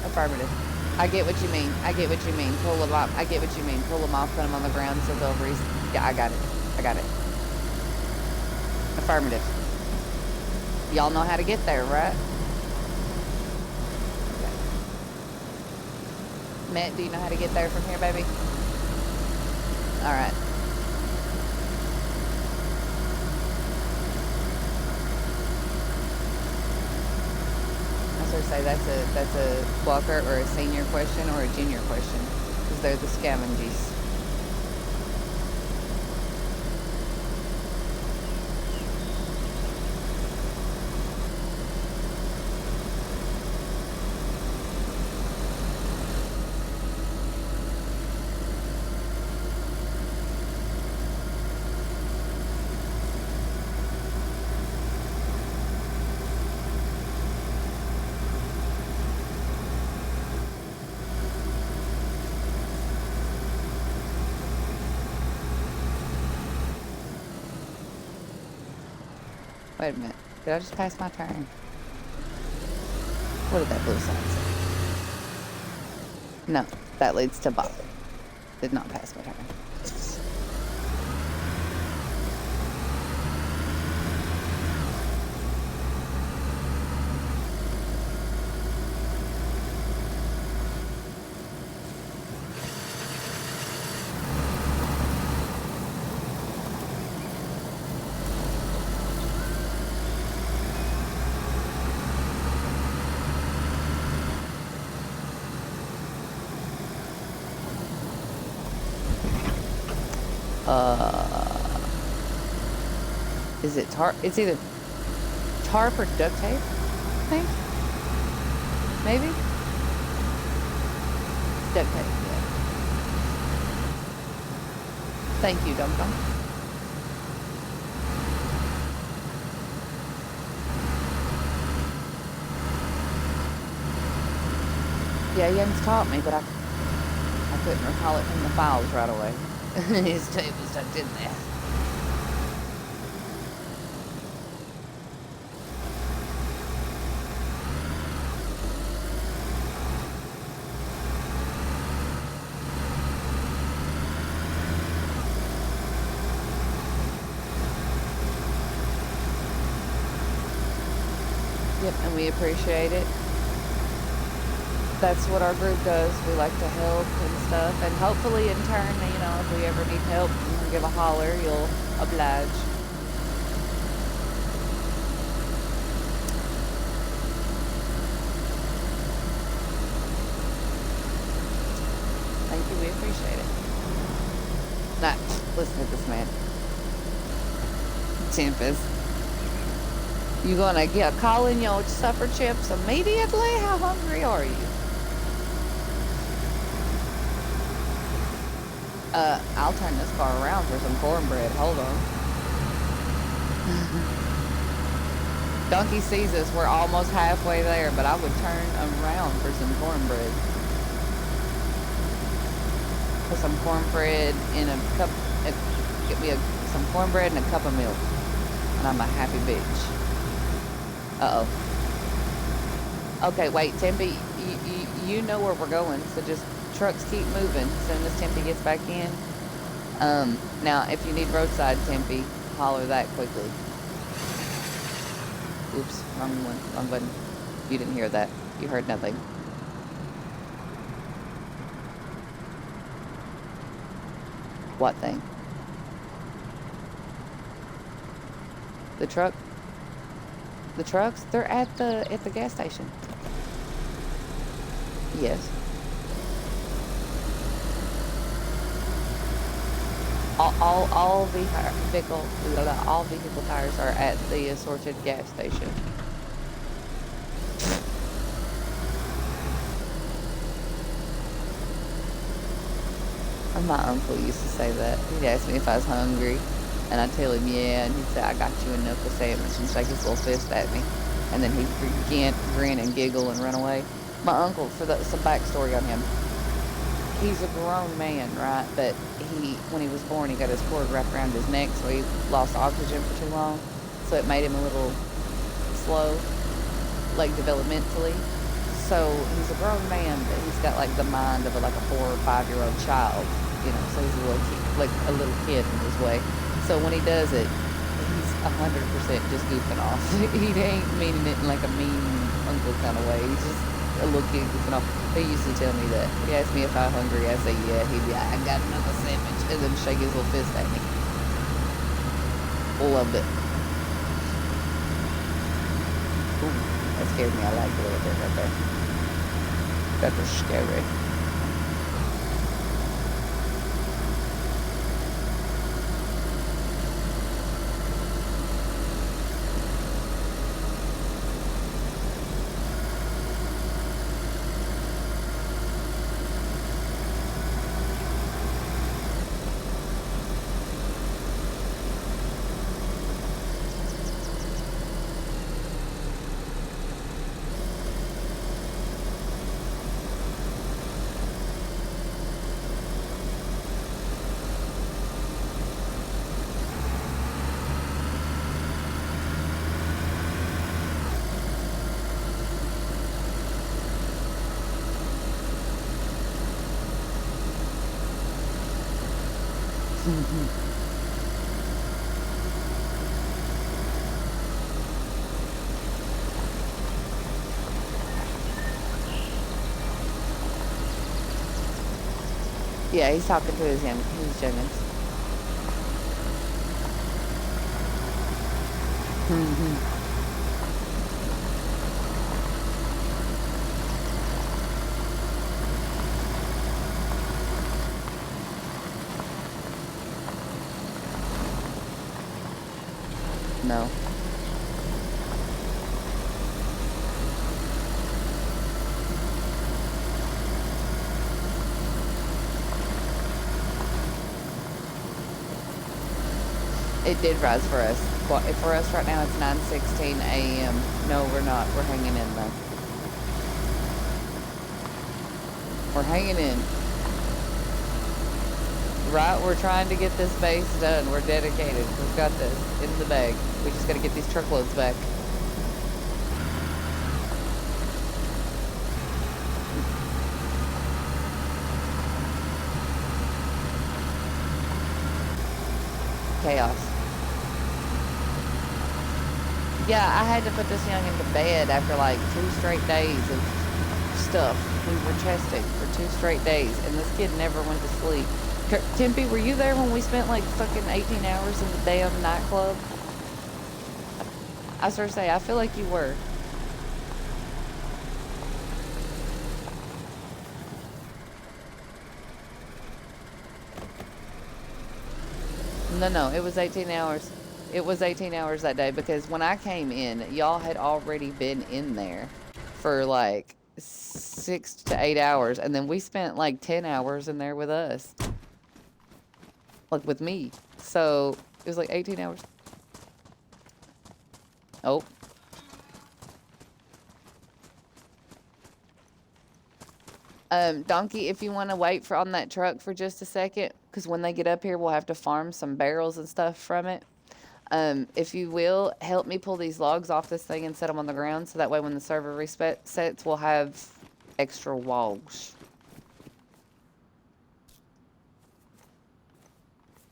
Affirmative. I get what you mean. Pull them off. I get what you mean. Pull them off, put them on the ground so they'll Yeah, I got it. Affirmative. Y'all know how to get there, right? Okay. Matt, do you know how to get there from here, baby? All right. So say that's a Walker or a senior question or a junior question, because they're the scavengies. Wait a minute. Did I just pass my turn? What did that blue sign say? No, that leads to Bob. Did not pass my turn. Is it tarp? It's either tarp or duct tape, I think. Maybe? Duct tape, yeah. Thank you, Dum Dum. Yeah, Jens taught me, but I couldn't recall it from the files right away. His tape was tucked in there. Yep, and we appreciate it. That's what our group does. We like to help and stuff, and hopefully in turn, you know, if we ever need help, you give a holler, you'll oblige. Thank you, we appreciate it. Nah, listen to this man. Tempest. You gonna get calling your supper chips immediately? How hungry are you? I'll turn this car around for some cornbread. Hold on. Donkey sees us. We're almost halfway there, but I would turn around for some cornbread. Put some cornbread in a cup. Get me some cornbread and a cup of milk, and I'm a happy bitch. Uh-oh. Okay, wait, Tempe, you know where we're going, so just trucks keep moving as soon as Tempe gets back in. Now, if you need roadside Tempe, holler that quickly. Oops, wrong one, wrong button. You didn't hear that. You heard nothing. What thing? The truck? The trucks? They're at the gas station. Yes. All vehicle tires are at the assorted gas station. My uncle used to say that. He'd ask me if I was hungry, and I'd tell him yeah, and he'd say, I got you a knuckle sandwich, and shake his little fist at me. And then he'd grin and giggle and run away. My uncle, some backstory on him. He's a grown man, right? But when he was born, he got his cord wrapped around his neck, so he lost oxygen for too long. So it made him a little slow, like developmentally. So he's a grown man, but he's got like the mind of like a 4 or 5 year old child, you know. So he's a little kid in his way. So when he does it, he's 100% just goofing off. He ain't meaning it in like a mean uncle kind of way. He's just a little kid goofing off. He used to tell me that. He asked me if I'm hungry. I say yeah. He'd be like, I got another sandwich, and then shake his little fist at me. Loved it. Ooh, that scared me. I liked it a little bit right there. That was scary. Yeah, he's talking to his youngins. No. It did rise for us. For us right now, it's 9:16 a.m. No, we're not. We're hanging in though. We're hanging in. Right, we're trying to get this base done. We're dedicated. We've got this in the bag. We just got to get these truckloads back. Chaos. Yeah, I had to put this youngin to bed after like 2 straight days of stuff. We were testing for 2 straight days, and this kid never went to sleep. Tempe, were you there when we spent like fucking 18 hours in the damn nightclub? I sort of say, I feel like you were. No, it was 18 hours. It was 18 hours that day because when I came in, y'all had already been in there for like 6 to 8 hours. And then we spent like 10 hours in there with us. Like with me. So it was like 18 hours. Oh. Donkey, if you want to wait for on that truck for just a second, because when they get up here, we'll have to farm some barrels and stuff from it. If you will, help me pull these logs off this thing and set them on the ground, so that way when the server resets, we'll have extra logs.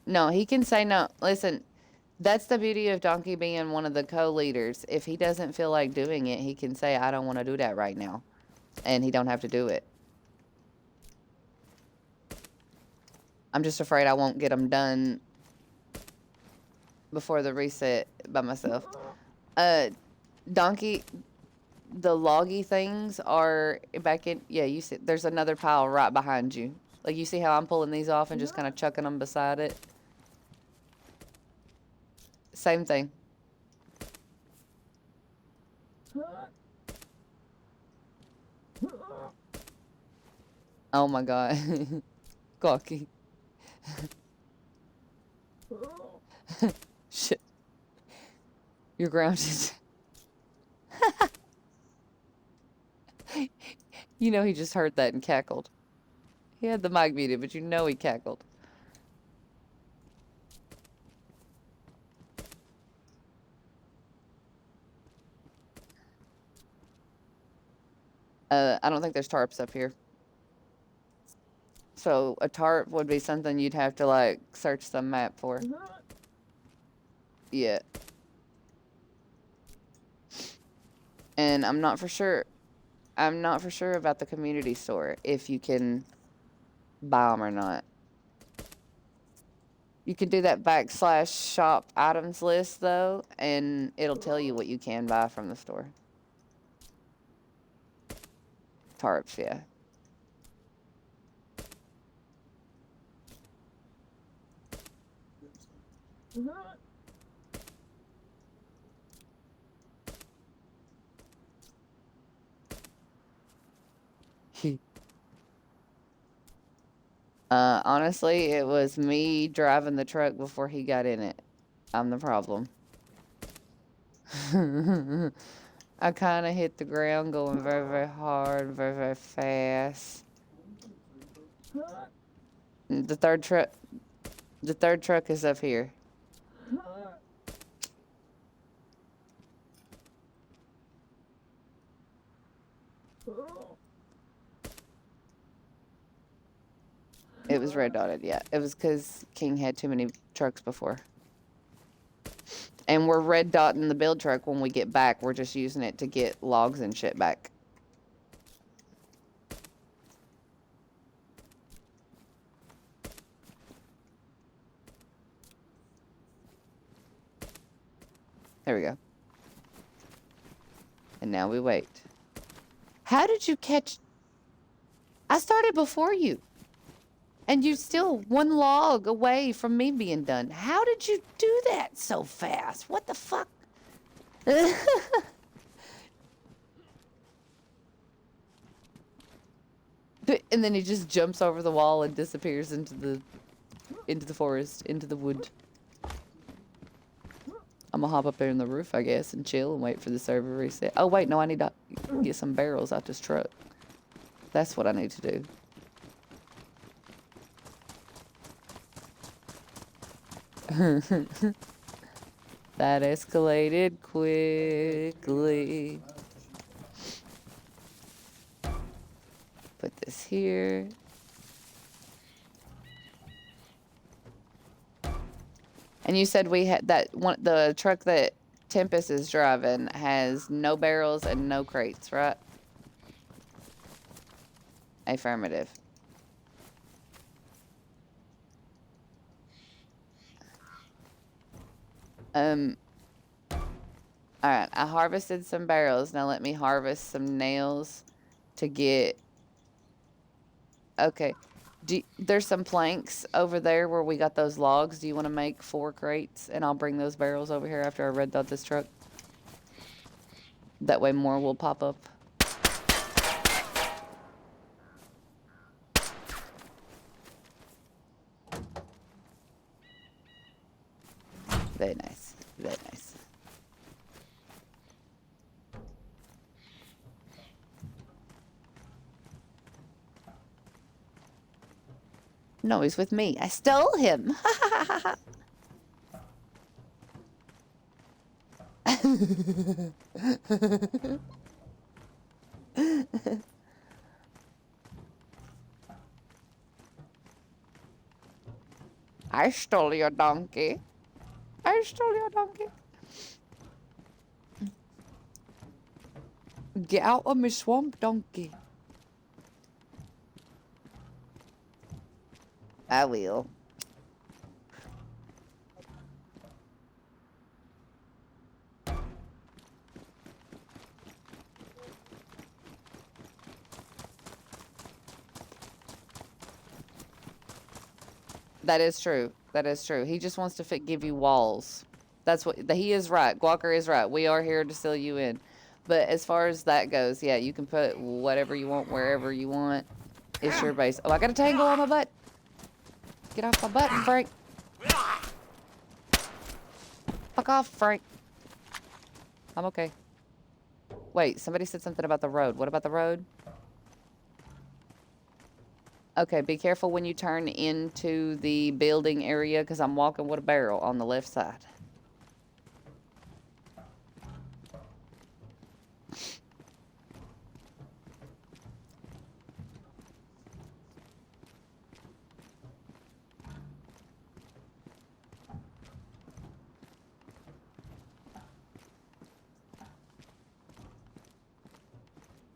No, he can say no. Listen, that's the beauty of Donkey being one of the co-leaders. If he doesn't feel like doing it, he can say, I don't want to do that right now. And he don't have to do it. I'm just afraid I won't get them done before the reset by myself. Donkey, the loggy things are back in. Yeah, you see, there's another pile right behind you. Like, you see how I'm pulling these off and just kind of chucking them beside it? Same thing. Oh my god. Gawky. Shit. You're grounded. You know he just heard that and cackled. He had the mic muted, but you know he cackled. I don't think there's tarps up here. So a tarp would be something you'd have to like search the map for. Yeah. And I'm not for sure about the community store, if you can buy them or not. You can do that / shop items list though, and it'll tell you what you can buy from the store. Tarps, yeah. Honestly, it was me driving the truck before he got in it. I'm the problem. I kind of hit the ground going very, very hard, very, very fast. The third truck is up here. It was red dotted, yeah. It was because King had too many trucks before. And we're red dotting the build truck when we get back. We're just using it to get logs and shit back. There we go. And now we wait. How did you catch... I started before you. And you're still one log away from me being done. How did you do that so fast? What the fuck? And then he just jumps over the wall and disappears into the forest, into the wood. I'm gonna hop up there in the roof, I guess, and chill and wait for the server reset. Oh wait, no, I need to get some barrels out this truck. That's what I need to do. That escalated quickly. Put this here. And you said we had that one, the truck that Tempest is driving has no barrels and no crates, right? Affirmative. Alright, I harvested some barrels. Now let me harvest some nails to get... Okay. There's some planks over there where we got those logs. Do you want to make 4 crates? And I'll bring those barrels over here after I red dot this truck. That way more will pop up. Very nice. Very nice. No, he's with me. I stole him. I stole your donkey. I stole your donkey. Get out of my swamp, donkey. I will. That is true. That is true. He just wants to give you walls. That's what he is right. Guacker is right. We are here to seal you in. But as far as that goes, yeah, you can put whatever you want wherever you want. It's your base. Oh, I got a tangle on my butt. Get off my butt, Frank. Fuck off, Frank. I'm okay. Wait, somebody said something about the road. What about the road? Okay, be careful when you turn into the building area because I'm walking with a barrel on the left side.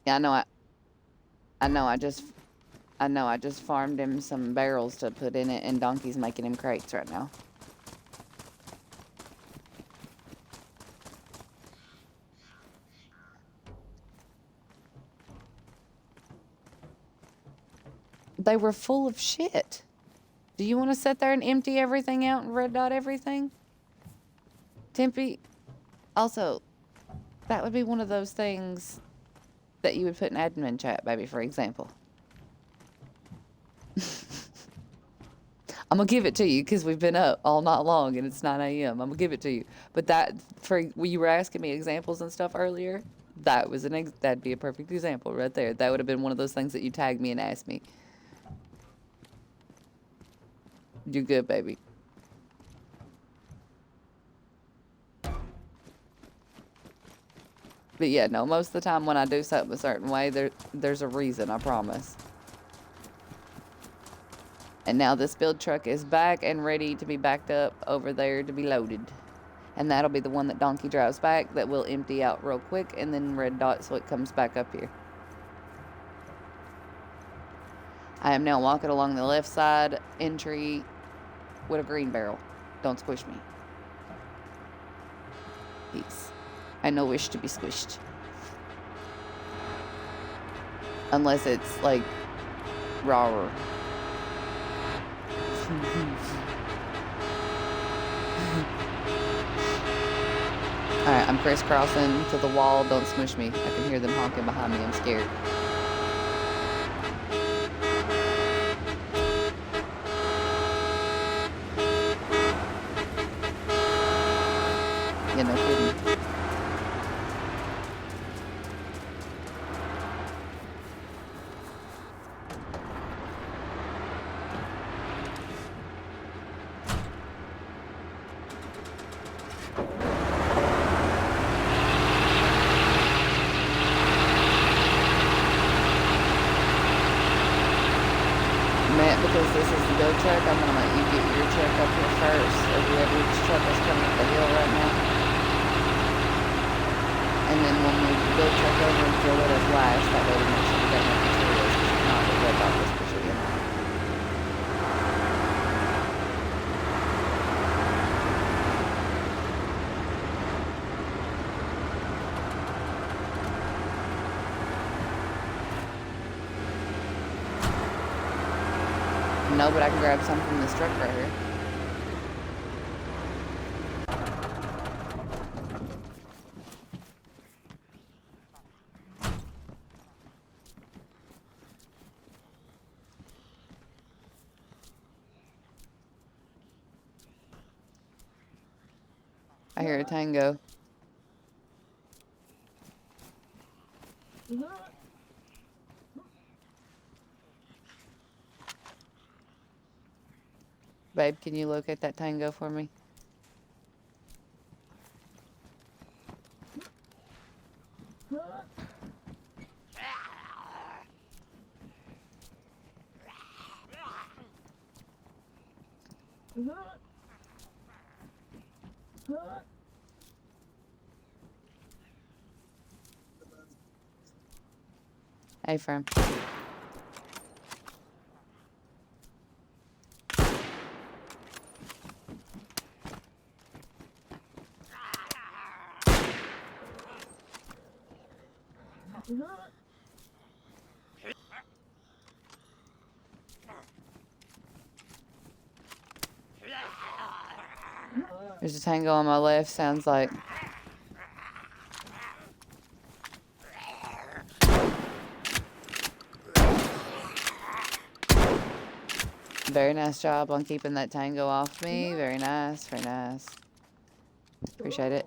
Yeah, I know I just farmed him some barrels to put in it, and Donkey's making him crates right now. They were full of shit. Do you want to sit there and empty everything out and red dot everything? Tempe, also, that would be one of those things that you would put in admin chat, baby, for example. I'm gonna give it to you because we've been up all night long and it's 9 a.m. I'm gonna give it to you. But you were asking me examples and stuff earlier. That'd be a perfect example right there. That would have been one of those things that you tagged me and asked me. You're good, baby. But yeah, no, most of the time when I do something a certain way, there's a reason, I promise. And now this build truck is back and ready to be backed up over there to be loaded. And that'll be the one that Donkey drives back that will empty out real quick and then red dot so it comes back up here. I am now walking along the left side entry with a green barrel. Don't squish me. Peace. I no wish to be squished. Unless it's like rawer. Alright, I'm crisscrossing to the wall. Don't smush me. I can hear them honking behind me. I'm scared. Yeah, no kidding. Because this is the build truck, I'm gonna let you get your truck up here first, or whoever's truck is coming up the hill right now. And then we'll move the build truck over and fill it as last. That way we make sure we got enough materials, because if not, we'll red dot this picture again. know, but I can grab some from this truck right here. I hear a tango. Babe, can you locate that tango for me? Hey, friend. There's a tango on my left, sounds like. Very nice job on keeping that tango off me. Very nice, very nice. Appreciate it.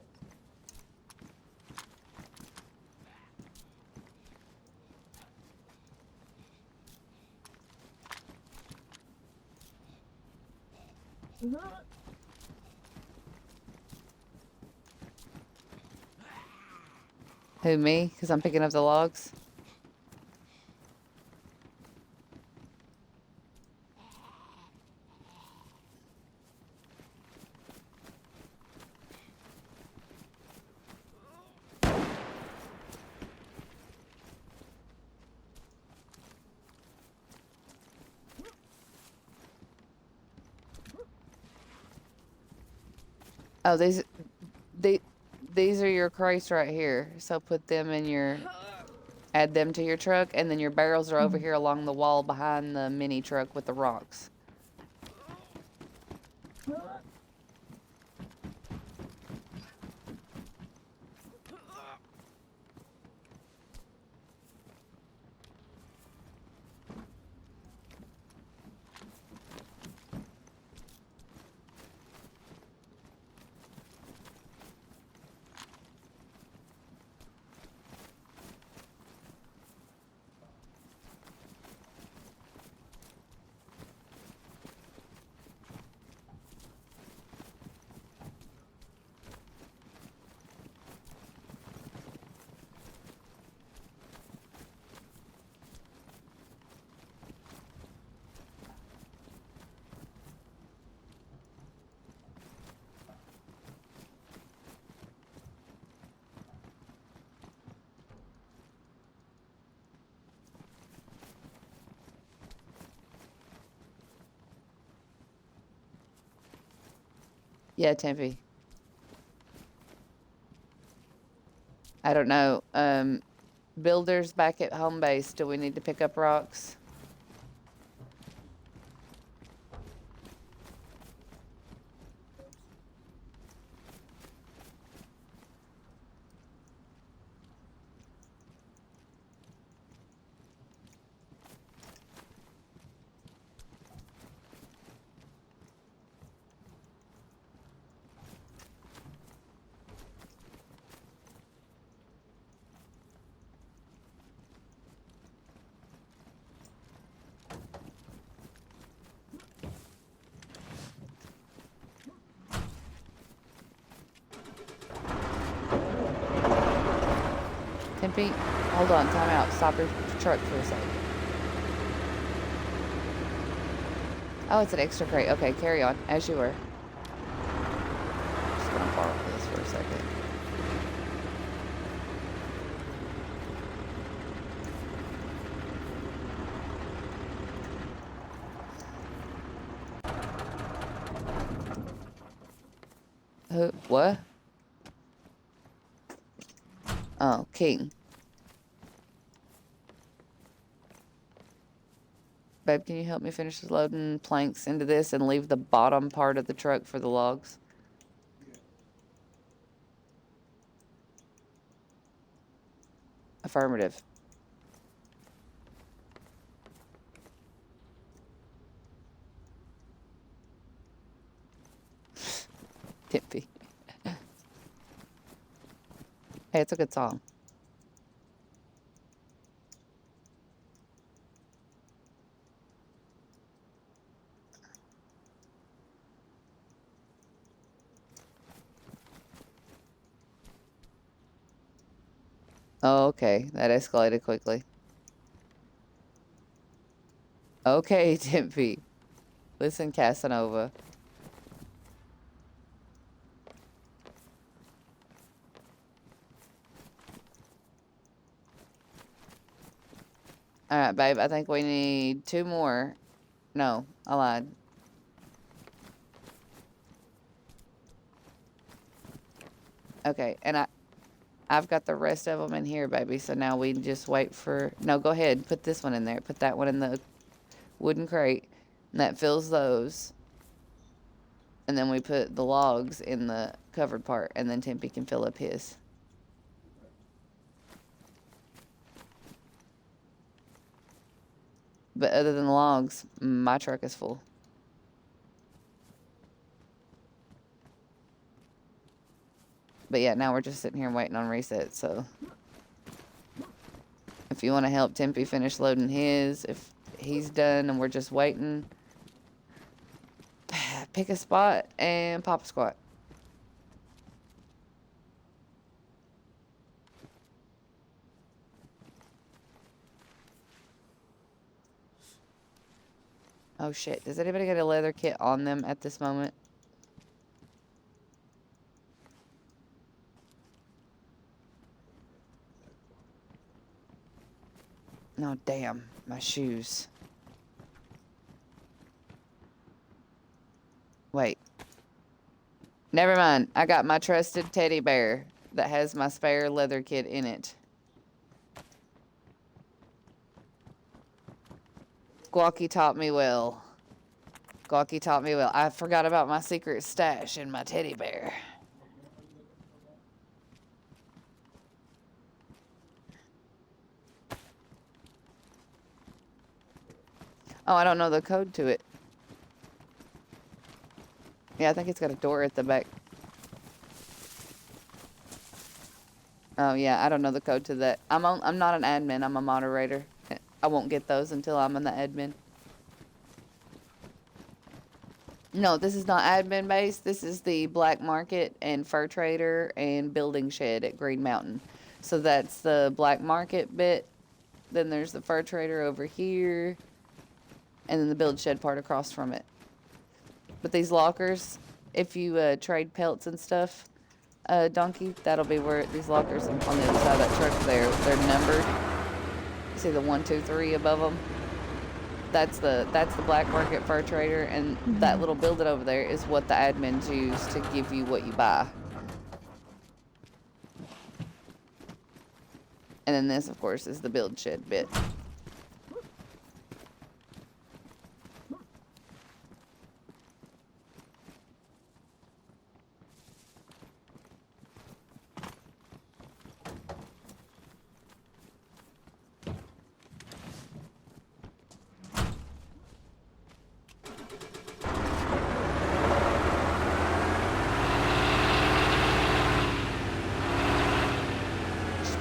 Who, me? Because I'm picking up the logs? Oh, these are your crates right here. So put them in your, add them to your truck, and then your barrels are over here along the wall behind the mini truck with the rocks. Yeah, Tempe. I don't know. Builders back at home base, do we need to pick up rocks? Tempe, hold on, time out. Stop your truck for a second. Oh, it's an extra crate. Okay, carry on, as you were. Just gonna borrow this for a second. What? Oh, King. Babe, can you help me finish loading planks into this and leave the bottom part of the truck for the logs? Affirmative. Tippy. Hey, it's a good song. Oh, okay. That escalated quickly. Okay, Tippy. Listen, Casanova. Alright, babe, I think we need 2 more. No, I lied. Okay, and I've got the rest of them in here, baby, so now we just wait for... No, go ahead, put this one in there. Put that one in the wooden crate, and that fills those. And then we put the logs in the covered part, and then Tempe can fill up his. But other than the logs, my truck is full. But yeah, now we're just sitting here waiting on reset, so... If you want to help Tempe finish loading his, if he's done and we're just waiting, pick a spot and pop a squat. Oh shit, does anybody get a leather kit on them at this moment? No, damn, my shoes. Wait. Never mind, I got my trusted teddy bear that has my spare leather kit in it. Squawky taught me well. Squawky taught me well. I forgot about my secret stash in my teddy bear. Oh, I don't know the code to it. Yeah, I think it's got a door at the back. Oh, yeah, I don't know the code to that. I'm not an admin, I'm a moderator. I won't get those until I'm in the admin. No, this is not admin based. This is the black market and fur trader and building shed at Green Mountain. So that's the black market bit. Then there's the fur trader over here. And then the build shed part across from it. But these lockers, if you trade pelts and stuff, Donkey, that'll be where these lockers on the other side of that truck, they're numbered. You see the 1, 2, 3 above them? That's the black market fur trader, and that little building over there is what the admins use to give you what you buy. And then this, of course, is the build shed bit.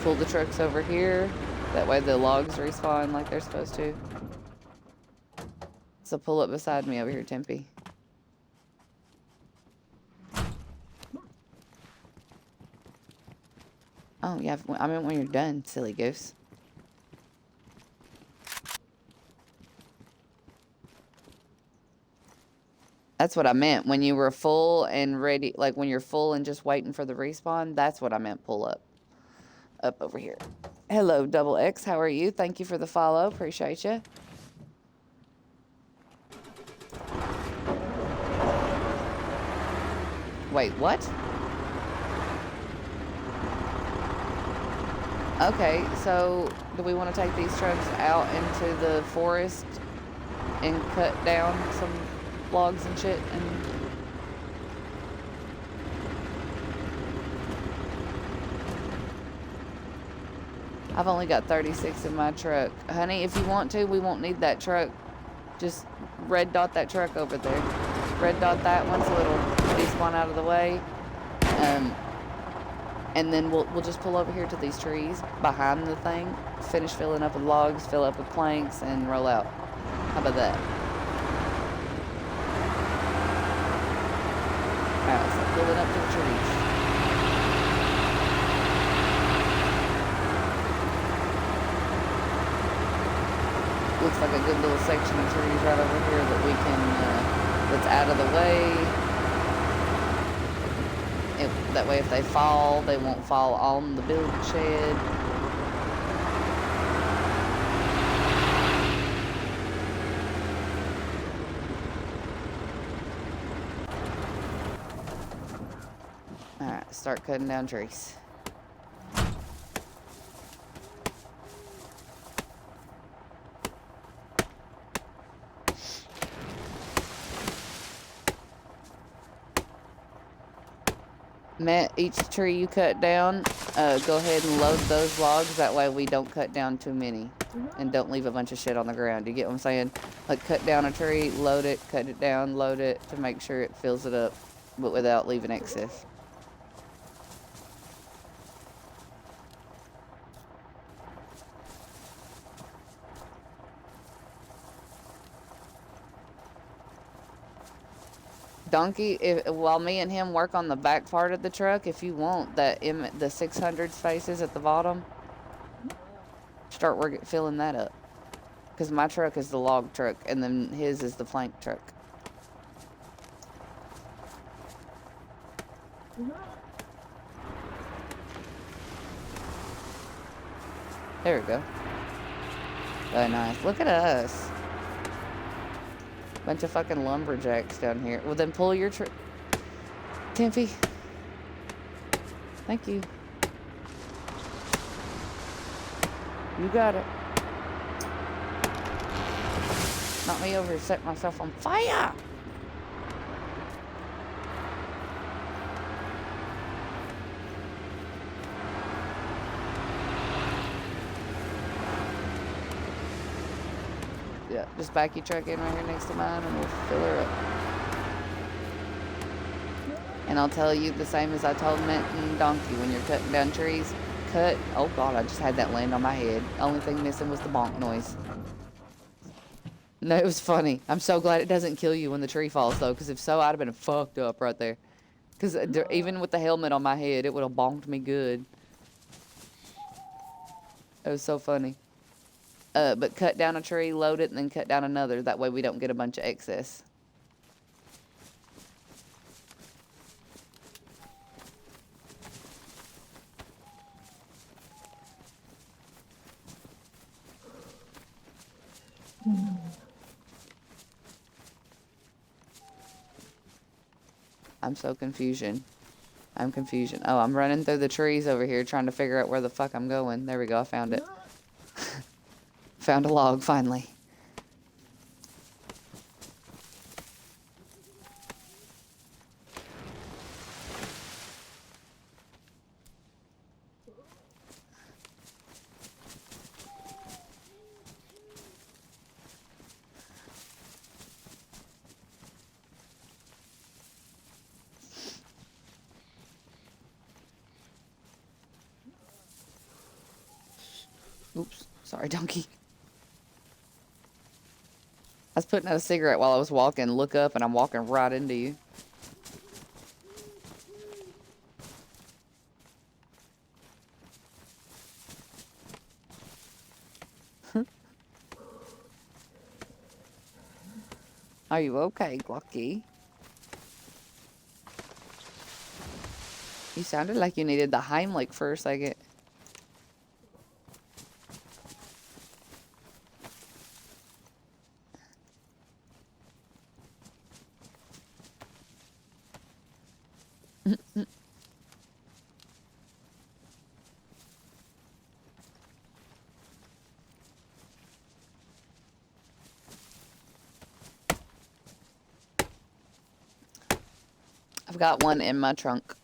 Pull the trucks over here. That way the logs respawn like they're supposed to. So pull up beside me over here, Tempe. Oh, yeah, I mean when you're done, silly goose. That's what I meant. When you were full and ready, like when you're full and just waiting for the respawn, that's what I meant pull up. Up over here. Hello, Double X. How are you? Thank you for the follow. Appreciate you. Wait, what? Okay, so do we want to take these trucks out into the forest and cut down some logs and shit and I've only got 36 in my truck. Honey, if you want to, we won't need that truck. Just red dot that truck over there. Red dot that one so it'll despawn out of the way. And then we'll just pull over here to these trees behind the thing, finish filling up with logs, fill up with planks, and roll out. How about that? Alright, so pulling up to the trees. Looks like a good little section of trees right over here that we can, that's out of the way. That way if they fall, they won't fall on the building shed. Alright, start cutting down trees. Matt, each tree you cut down, go ahead and load those logs. That way we don't cut down too many and don't leave a bunch of shit on the ground. You get what I'm saying? Like cut down a tree, load it, cut it down, load it to make sure it fills it up, but without leaving excess. Donkey, while me and him work on the back part of the truck, if you want, the 600 spaces at the bottom, start filling that up. Because my truck is the log truck, and then his is the plank truck. There we go. Very nice. Look at us. Bunch of fucking lumberjacks down here. Well, then pull your Timpy. Thank you. You got it. Not me over here, set myself on fire! Yeah, just back your truck in right here next to mine and we'll fill her up. And I'll tell you the same as I told Matt and Donkey, when you're cutting down trees, cut. Oh God, I just had that land on my head. Only thing missing was the bonk noise. No, it was funny. I'm so glad it doesn't kill you when the tree falls though, because if so, I'd have been fucked up right there. Because even with the helmet on my head, it would have bonked me good. It was so funny. But cut down a tree, load it, and then cut down another. That way we don't get a bunch of excess. I'm so confusion. I'm confusion. Oh, I'm running through the trees over here trying to figure out where the fuck I'm going. There we go. I found it. Found a log, finally. Oops. Sorry, donkey. I was putting out a cigarette while I was walking. Look up, and I'm walking right into you. Are you okay, Glocky? You sounded like you needed the Heimlich for a second. I've got one in my trunk.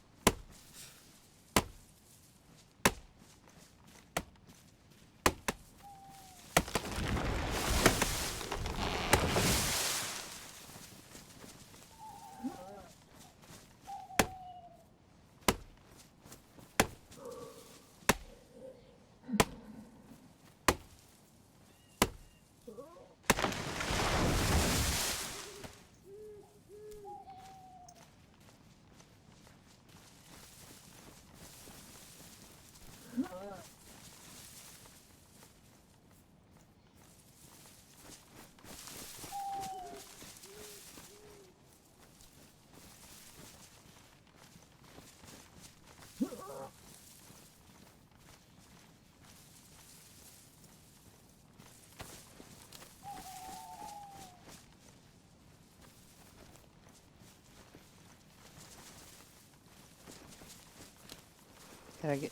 Can I get...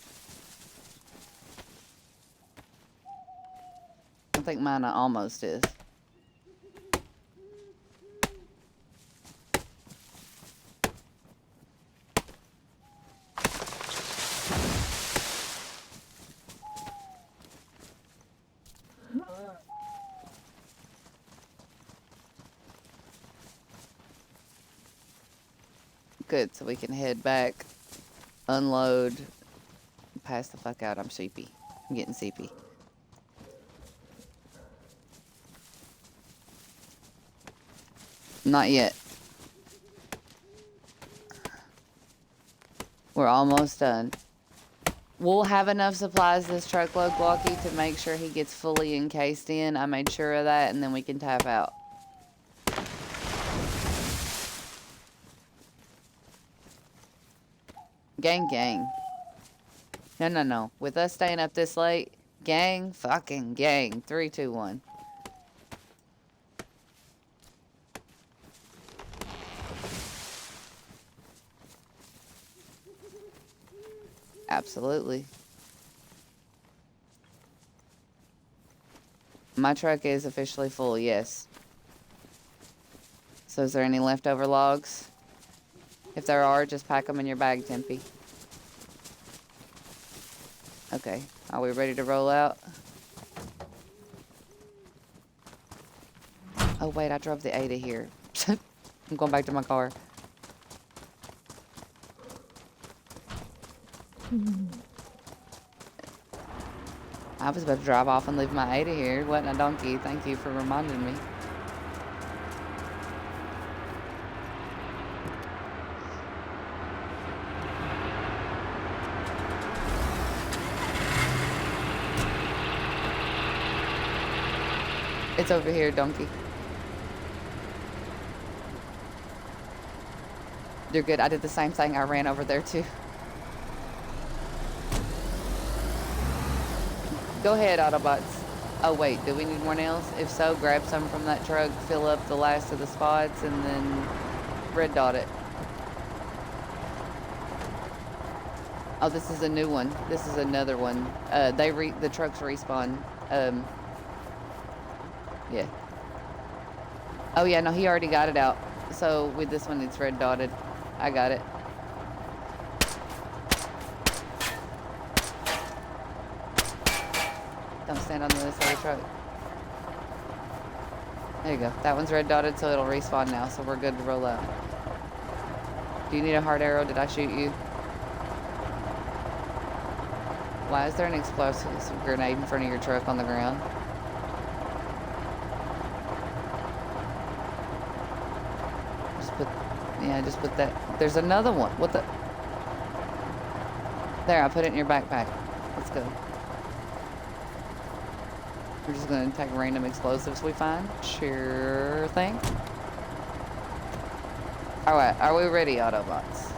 I think mine almost is. Good, so we can head back, unload, pass the fuck out. I'm sheepy. I'm getting sleepy. Not yet. We're almost done. We'll have enough supplies this truckload, Glocky, to make sure he gets fully encased in. I made sure of that, and then we can tap out. Gang, gang. No. With us staying up this late, gang, fucking gang. 3, 2, 1. Absolutely. My truck is officially full, yes. So is there any leftover logs? If there are, just pack them in your bag, Tempe. Okay, are we ready to roll out? Oh wait, I drove the Ada here. I'm going back to my car. I was about to drive off and leave my Ada here. Wasn't a donkey. Thank you for reminding me. It's over here, donkey. You're good. I did the same thing. I ran over there too. Go ahead, Autobots. Oh wait, do we need more nails? If so, grab some from that truck, fill up the last of the spots, and then red dot it. Oh, this is a new one. This is another one. The trucks respawn. Yeah. Oh yeah, no, he already got it out. So with this one, it's red dotted. I got it. Don't stand on the other side of the truck. There you go. That one's red dotted, so it'll respawn now, so we're good to roll out. Do you need a hard arrow? Did I shoot you? Why is there an explosive grenade in front of your truck on the ground? Just put that. There's another one. What the? There, I put it in your backpack. Let's go. We're just going to take random explosives we find. Sure thing. Alright, are we ready, Autobots?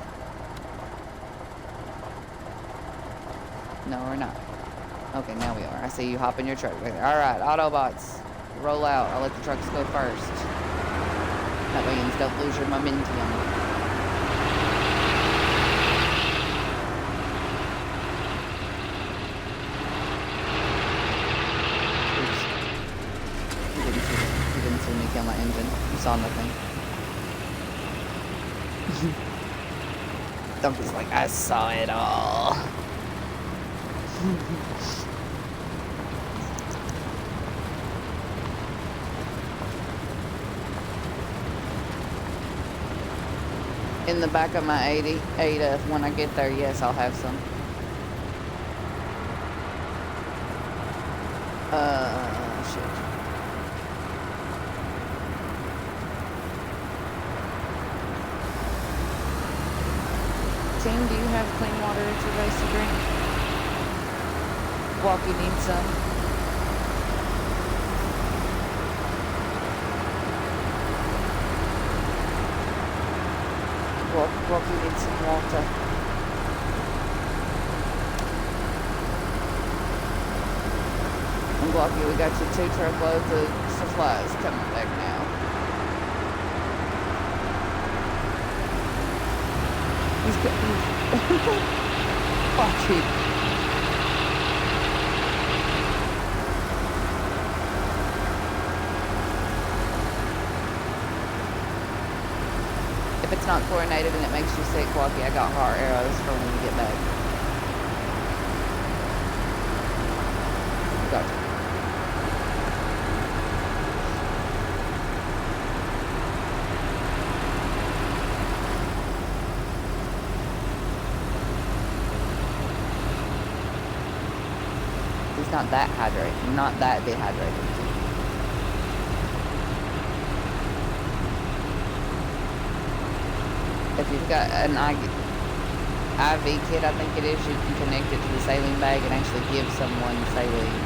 No, we're not. Okay, now we are. I see you hop in your truck. Alright, Autobots, roll out. I'll let the trucks go first. That way you don't lose your momentum. You didn't see me kill my engine. You saw nothing. Donkey's like, I saw it all. In the back of my Ada, when I get there, yes, I'll have some. Shit. Team, do you have clean water at your base to drink? Walkie needs some. Walkie needs some water. And Walkie, we got you 2 truckloads of supplies coming back now. He's good. Walkie. If it's not chlorinated and it makes you sick, Walkie, I got heart arrows for when we get back. Gotcha. He's not that hydrated, not that dehydrated. If you've got an IV kit, I think it is, you can connect it to the saline bag and actually give someone saline.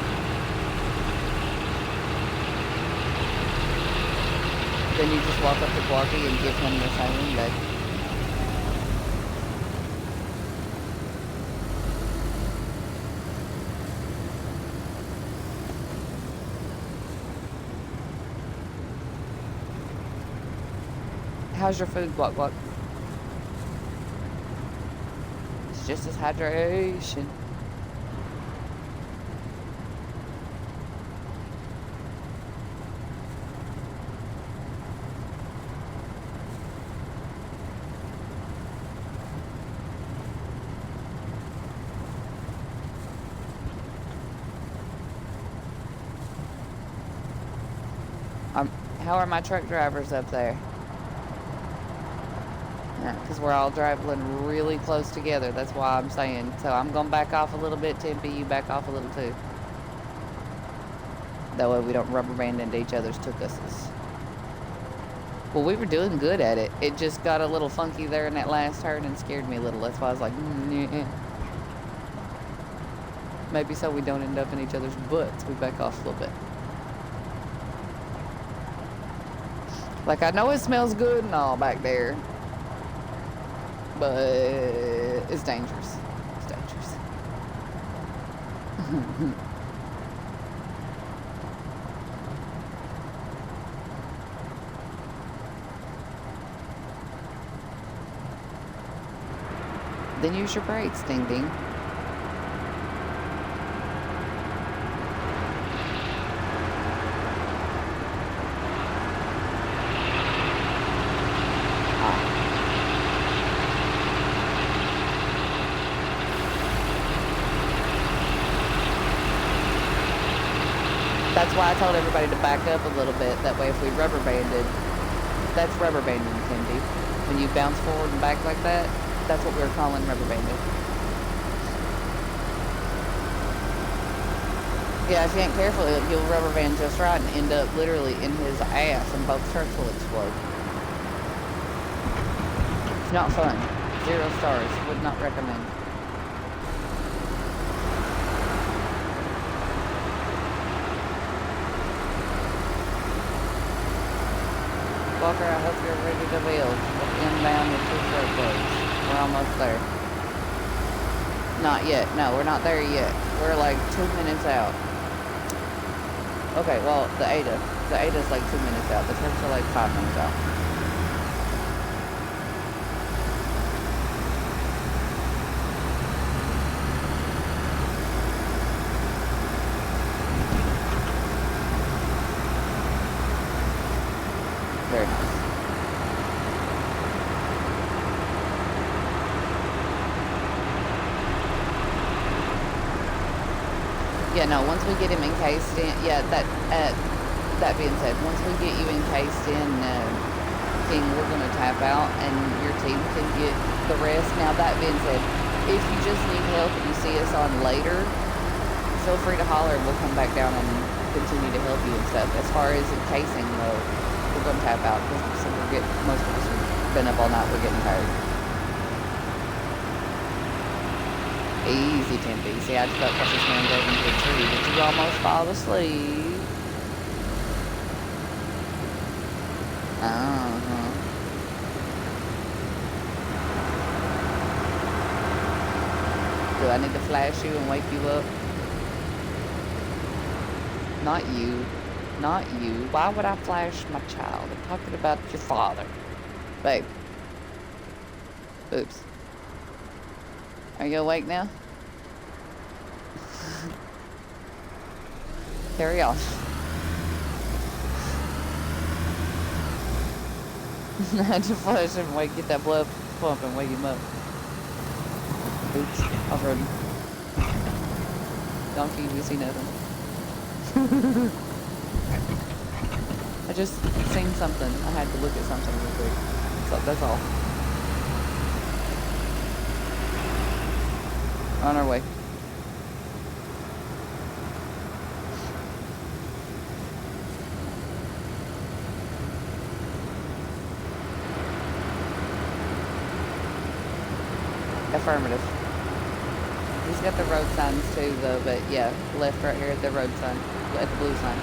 Then you just walk up to Clarky and give him the saline bag. How's your food, Block Block? It's just as hydration. How are my truck drivers up there? Because we're all driving really close together. That's why I'm saying. So I'm going to back off a little bit, Tempe. You back off a little too. That way we don't rubber band into each other's tukuses. Well, we were doing good at it. It just got a little funky there in that last turn and scared me a little. That's why I was like, maybe so we don't end up in each other's butts. We back off a little bit. Like, I know it smells good and all back there. But it's dangerous. It's dangerous. Then use your brakes, ding ding. That's why I told everybody to back up a little bit. That way if we rubber banded, that's rubber banding, Cindy. When you bounce forward and back like that, that's what we were calling rubber banded. Yeah, if you ain't careful, you'll rubber band just right and end up literally in his ass and both trucks will explode. It's not fun. 0 stars. Would not recommend. Walker, I hope you're ready to build. Inbound with 2 truckloads. We're almost there. Not yet. No, we're not there yet. We're like 2 minutes out. Okay, well, the Ada's like 2 minutes out. The trucks are like 5 minutes out. Very nice. Yeah, no, once we get him encased in, yeah, that being said, once we get you encased in King, we're going to tap out and your team can get the rest. Now, that being said, if you just need help and you see us on later, feel free to holler and we'll come back down and continue to help you and stuff. As far as encasing, though, we're going to tap out because most of us have been up all night. We're getting tired. Easy, Tempe. See, I just got across this man drove into a tree. Did you almost fall asleep? Uh-huh. Do I need to flash you and wake you up? Not you. Not you. Why would I flash my child? I'm talking about your father. Babe. Oops. Are you awake now? Carry on. I had to flush him and get that blood pump and wake him up. Oops, off road. Donkey, we see nothing. I just seen something. I had to look at something real quick. So that's all. On our way. Affirmative. He's got the road signs too, though, but yeah, left right here at the road sign, at the blue sign.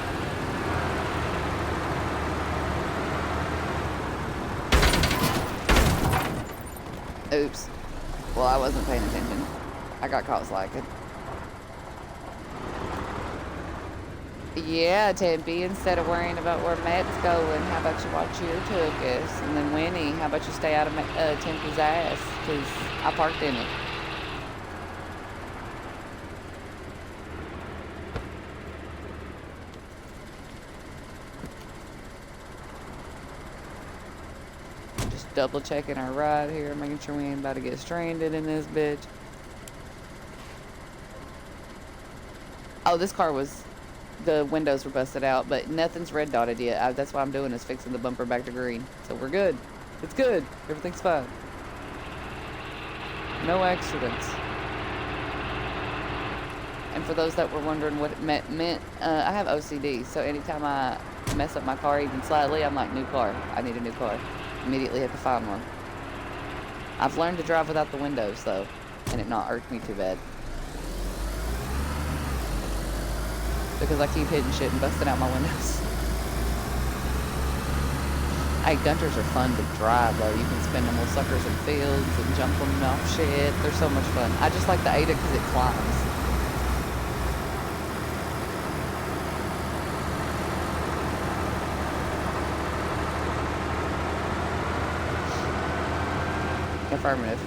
Oops. Well, I wasn't paying attention. I got caught slacking. Yeah, Tempe, instead of worrying about where Matt's going, how about you watch your tuchus? And then Winnie, how about you stay out of Tempe's ass? Because I parked in it. Just double checking our ride here, making sure we ain't about to get stranded in this bitch. Oh, this car was... The windows were busted out, but nothing's red dotted yet. That's what I'm doing is fixing the bumper back to green. So we're good. It's good. Everything's fine. No accidents. And for those that were wondering what it meant, I have OCD. So anytime I mess up my car even slightly, I'm like, new car. I need a new car. Immediately have to find one. I've learned to drive without the windows, though, and it not irked me too bad. Because I keep hitting shit and busting out my windows. Hey, Gunters are fun to drive, though. You can spin them little suckers in fields and jump them off shit. They're so much fun. I just like the Ada because it climbs. Affirmative.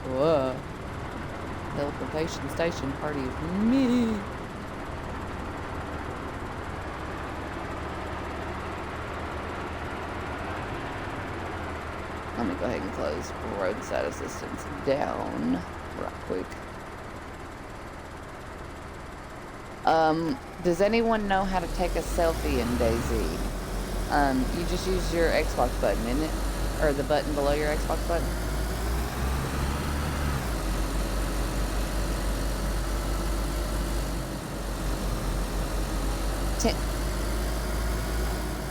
Whoa. Teleportation station party of me. Let me go ahead and close roadside assistance down right quick. Does anyone know how to take a selfie in DayZ? You just use your Xbox button, isn't it? Or the button below your Xbox button?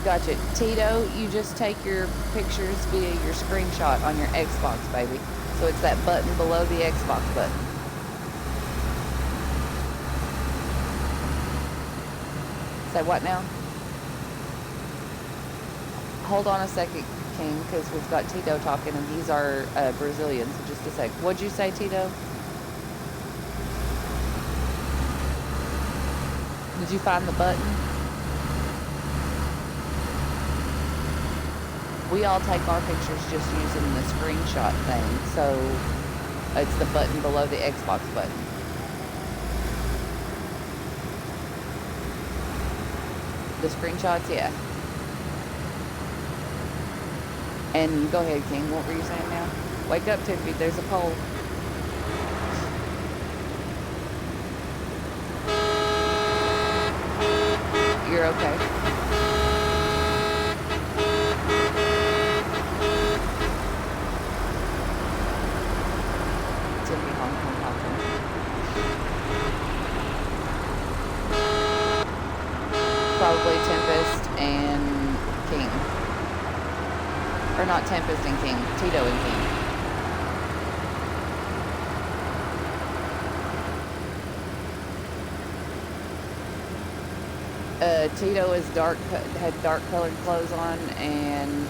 Gotcha. Tito, you just take your pictures via your screenshot on your Xbox, baby. So it's that button below the Xbox button. Say what now? Hold on a second, King, because we've got Tito talking and he's our Brazilian. So just a sec. What'd you say, Tito? Did you find the button? We all take our pictures just using the screenshot thing, so it's the button below the Xbox button. The screenshots, yeah. And go ahead, King. What were you saying now? Wake up, Tiffany. There's a pole. You're okay. Tiffany, Hong Kong, Hong Kong. Probably Tempest and King. Or not Tempest and King. Tito and King. Tito is had dark colored clothes on, and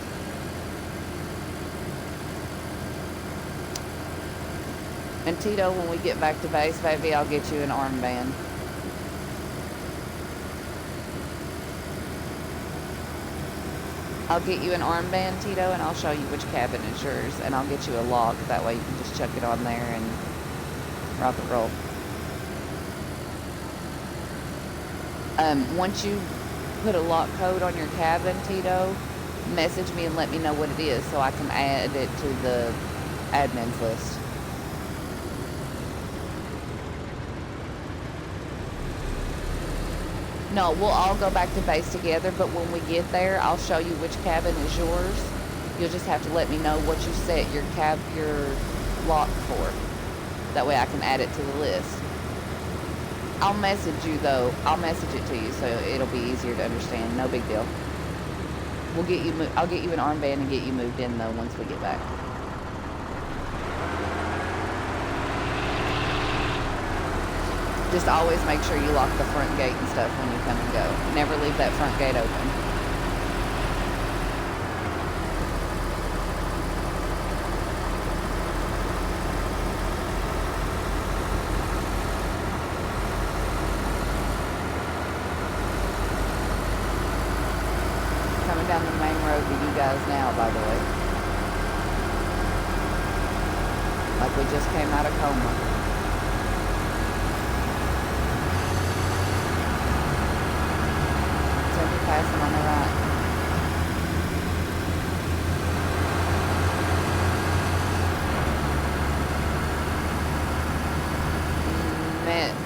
Tito, when we get back to base, baby, I'll get you an armband. I'll get you an armband, Tito, and I'll show you which cabin is yours, and I'll get you a lock. That way you can just chuck it on there and rock and roll. Once you put a lock code on your cabin, Tito, message me and let me know what it is so I can add it to the admin's list. No, we'll all go back to base together, but when we get there, I'll show you which cabin is yours. You'll just have to let me know what you set your lock for. That way I can add it to the list. I'll message you though. I'll message it to you so it'll be easier to understand. No big deal. We'll get you. I'll get you an armband and get you moved in though once we get back. Just always make sure you lock the front gate and stuff when you come and go. Never leave that front gate open. Coming down the main road to you guys now, by the way. Like we just came out of coma. Passing on the right.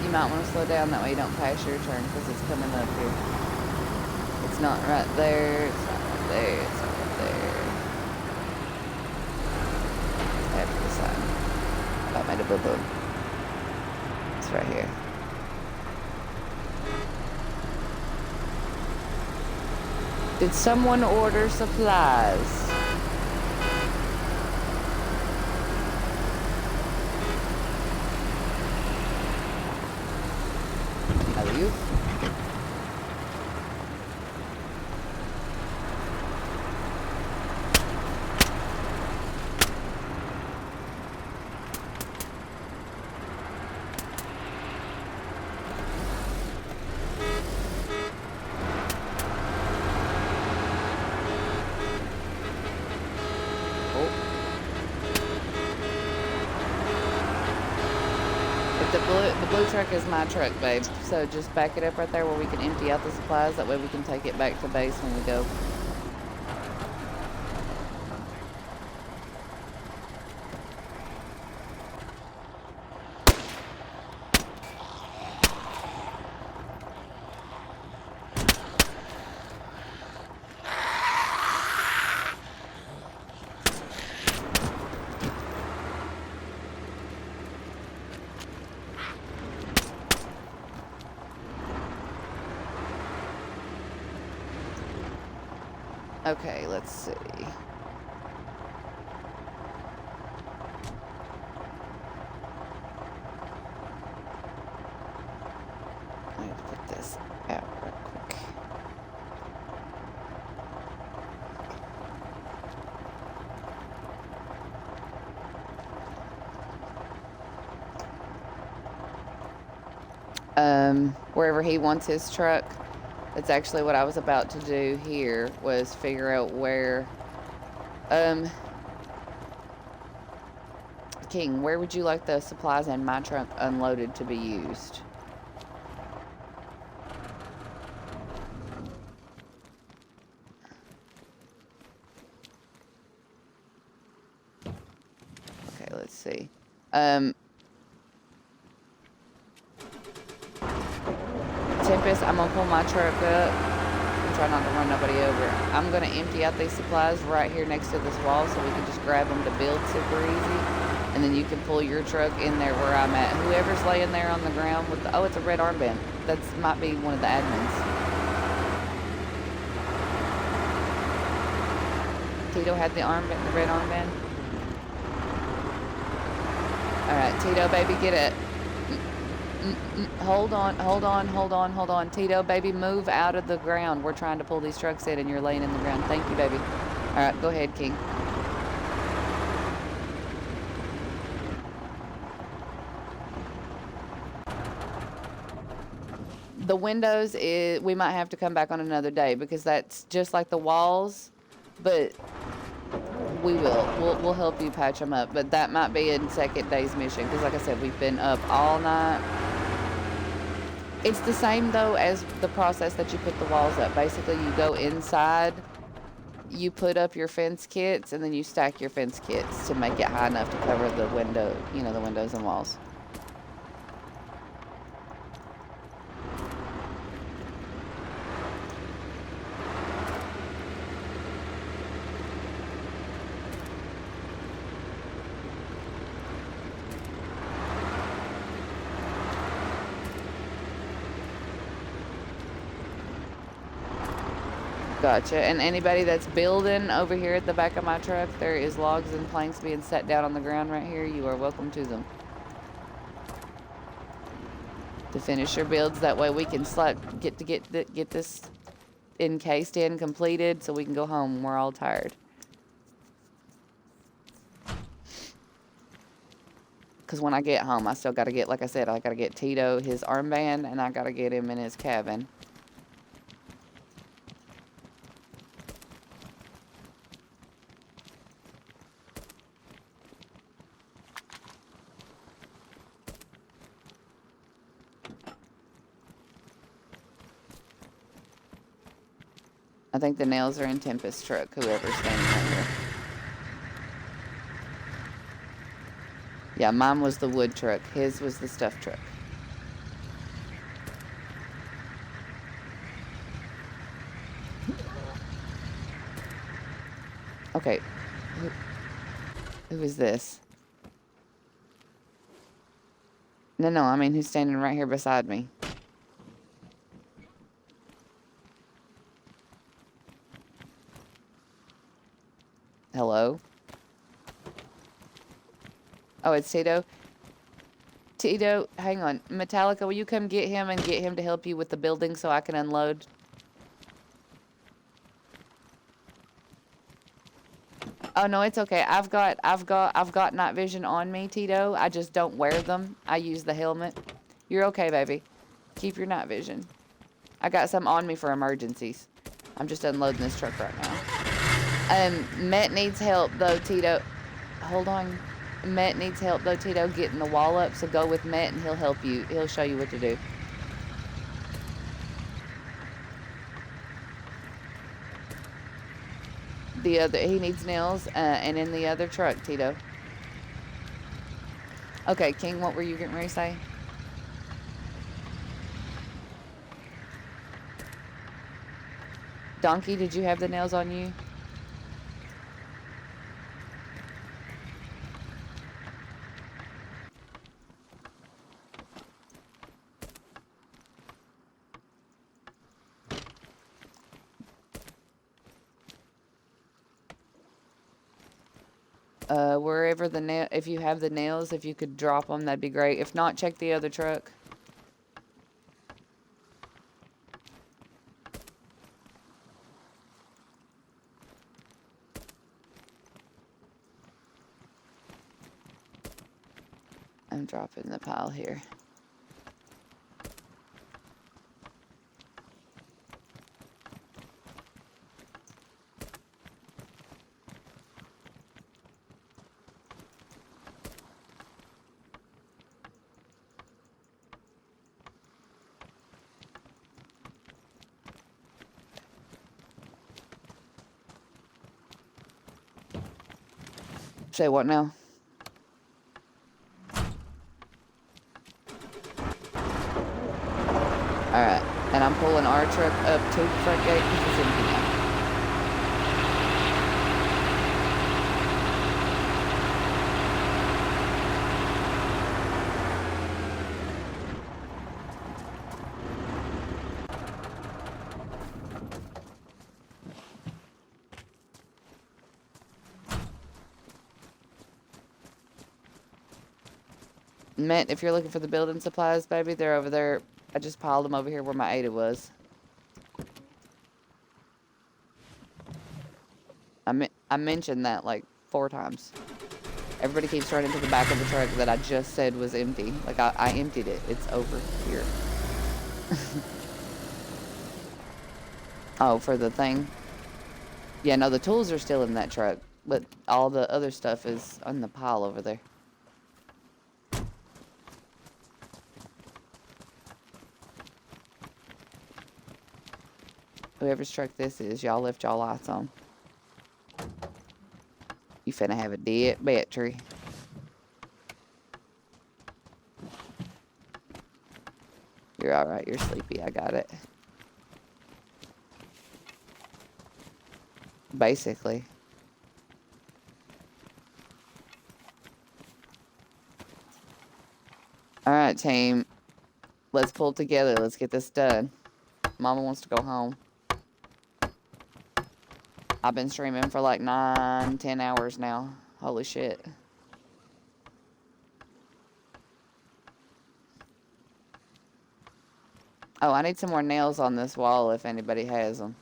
You might want to slow down, that way you don't pass your turn because it's coming up here. It's not right there, it's not right there, it's not right there. After the sign. I made a boo-boo. It's right here. Did someone order supplies? How are you? The blue truck is my truck, babe. So just back it up right there where we can empty out the supplies. That way we can take it back to base when we go. Okay, let's see. I need to put this out real quick. wherever he wants his truck. That's actually what I was about to do here, was figure out where, King, where would you like the supplies in my trunk unloaded to be used? Okay, let's see. Tempest, I'm gonna pull my truck up and try not to run nobody over. I'm gonna empty out these supplies right here next to this wall so we can just grab them to build super easy. And then you can pull your truck in there where I'm at. Whoever's laying there on the ground with the, oh, it's a red armband. That might be one of the admins. Tito had the armband, the red armband. All right, Tito, baby, get it. Hold on. Tito, baby, move out of the ground. We're trying to pull these trucks in and you're laying in the ground. Thank you, baby. All right, go ahead, King. The windows, we might have to come back on another day because that's just like the walls, but we'll help you patch them up. But that might be in second day's mission because, like I said, we've been up all night. It's the same, though, as the process that you put the walls up. Basically, you go inside, you put up your fence kits, and then you stack your fence kits to make it high enough to cover the window, you know, the windows and walls. Gotcha. And anybody that's building over here at the back of my truck, there is logs and planks being set down on the ground right here. You are welcome to them. To finish your builds, that way we can get this encased in, completed, so we can go home. We're all tired. Because when I get home, I still got to get, like I said, I got to get Tito his armband, and I got to get him in his cabin. I think the nails are in Tempest's truck, whoever's standing right here. Yeah, mine was the wood truck. His was the stuff truck. Okay. Who is this? No, I mean, who's standing right here beside me? Hello? Oh, it's Tito? Tito, hang on. Metallica, will you come get him and get him to help you with the building so I can unload? Oh, no, it's okay. I've got night vision on me, Tito. I just don't wear them. I use the helmet. You're okay, baby. Keep your night vision. I got some on me for emergencies. I'm just unloading this truck right now. Met needs help, though, Tito. Hold on. Met needs help, though, Tito, getting the wall up, so go with Met and he'll help you. He'll show you what to do. He needs nails, and in the other truck, Tito. Okay, King, what were you getting ready to say? Donkey, did you have the nails on you? Wherever the nail, if you have the nails, if you could drop them, that'd be great. If not, check the other truck. I'm dropping the pile here. Say what now? Alright, and I'm pulling our truck up to the front gate because it's empty now. Matt, if you're looking for the building supplies, baby, they're over there. I just piled them over here where my Ada was. I mentioned that like 4 times. Everybody keeps running to the back of the truck that I just said was empty. Like, I emptied it. It's over here. Oh, for the thing? Yeah, no, the tools are still in that truck. But all the other stuff is on the pile over there. Whoever's truck this is, y'all left y'all lights on. You finna have a dead battery. You're alright, you're sleepy, I got it. Basically. Alright, team. Let's pull together, let's get this done. Mama wants to go home. I've been streaming for like 9-10 hours now. Holy shit. Oh, I need some more nails on this wall if anybody has them.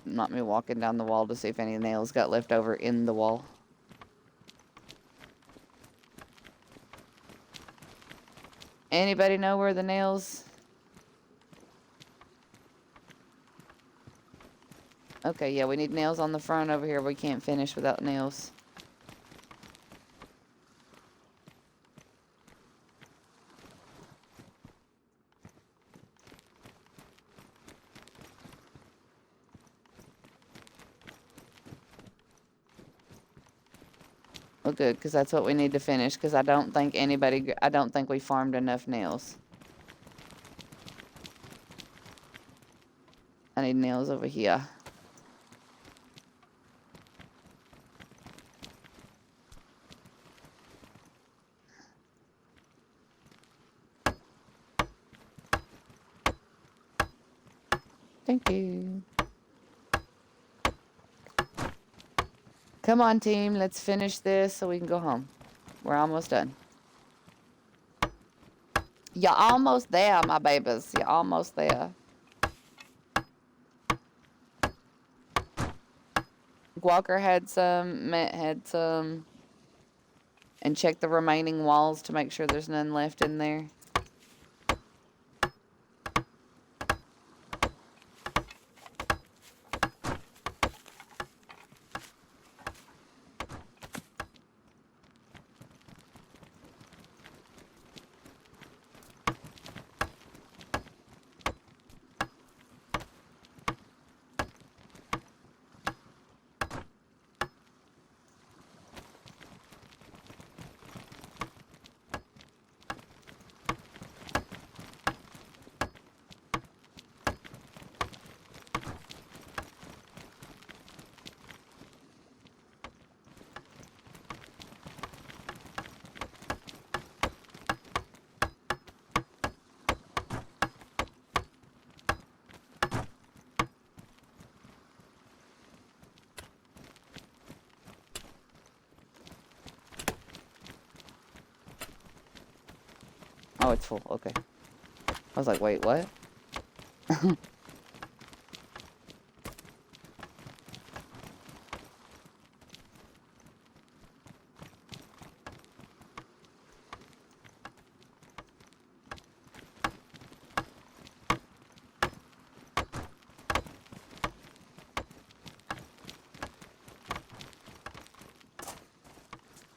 Not me walking down the wall to see if any nails got left over in the wall. Anybody know where the nails? Okay, yeah, we need nails on the front over here. We can't finish without nails. Well, good, because that's what we need to finish, because I don't think we farmed enough nails. I need nails over here. Thank you. Come on, team. Let's finish this so we can go home. We're almost done. You're almost there, my babies. You're almost there. Walker had some. Matt had some. And check the remaining walls to make sure there's none left in there. Oh, it's full. Okay. I was like, wait, what?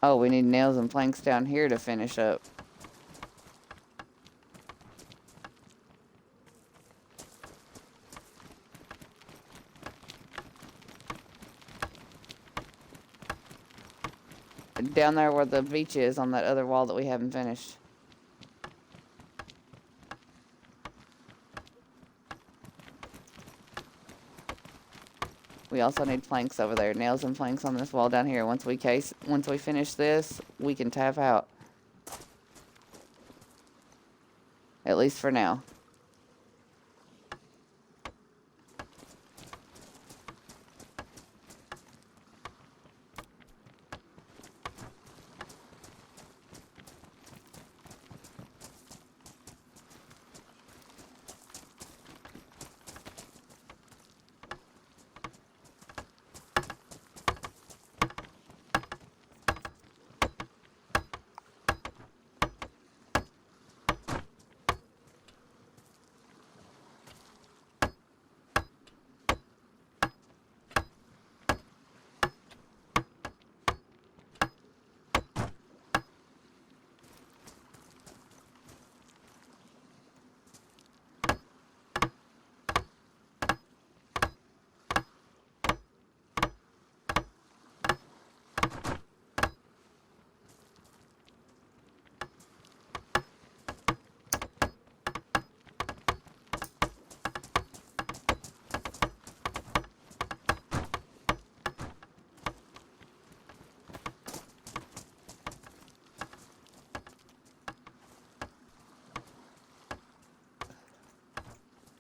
Oh, we need nails and planks down here to finish up. Down there where the beach is on that other wall that we haven't finished. We also need planks over there. Nails and planks on this wall down here. Once we finish this, we can tap out. At least for now.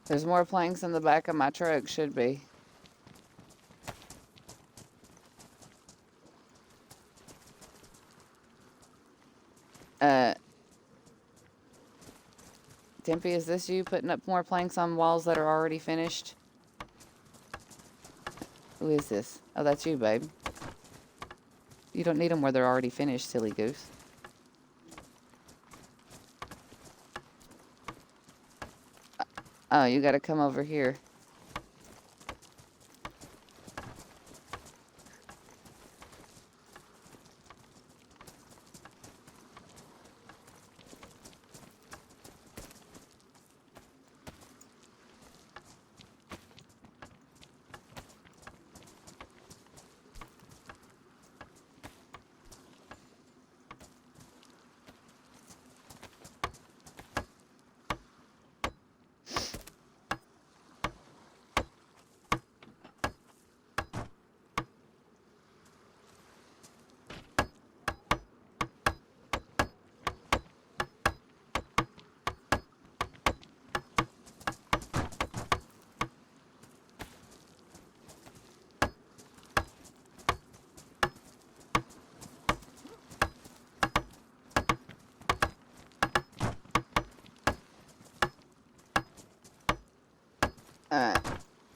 There's more planks in the back of my truck, should be. Tempe, is this you putting up more planks on walls that are already finished? Who is this? Oh, that's you, babe. You don't need them where they're already finished, silly goose. Oh, you gotta come over here.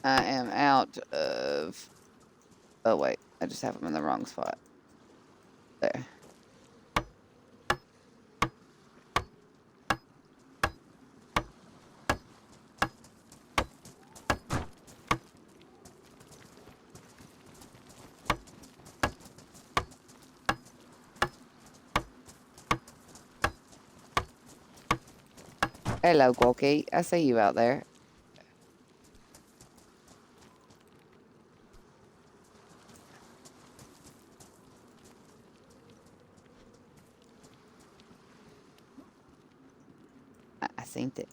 I am out of... Oh, wait. I just have them in the wrong spot. There. Hello, Corky. I see you out there. I seen it.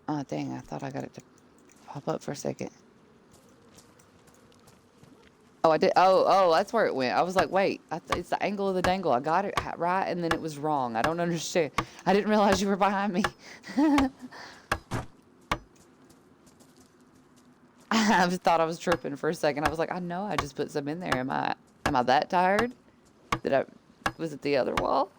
Oh, dang, I thought I got it to pop up for a second. Oh, I did. Oh, that's where it went. I was like, wait, it's the angle of the dangle. I got it right, and then it was wrong. I don't understand. I didn't realize you were behind me. I just thought I was tripping for a second. I was like, I know I just put some in there. Am I that tired? Was it the other wall?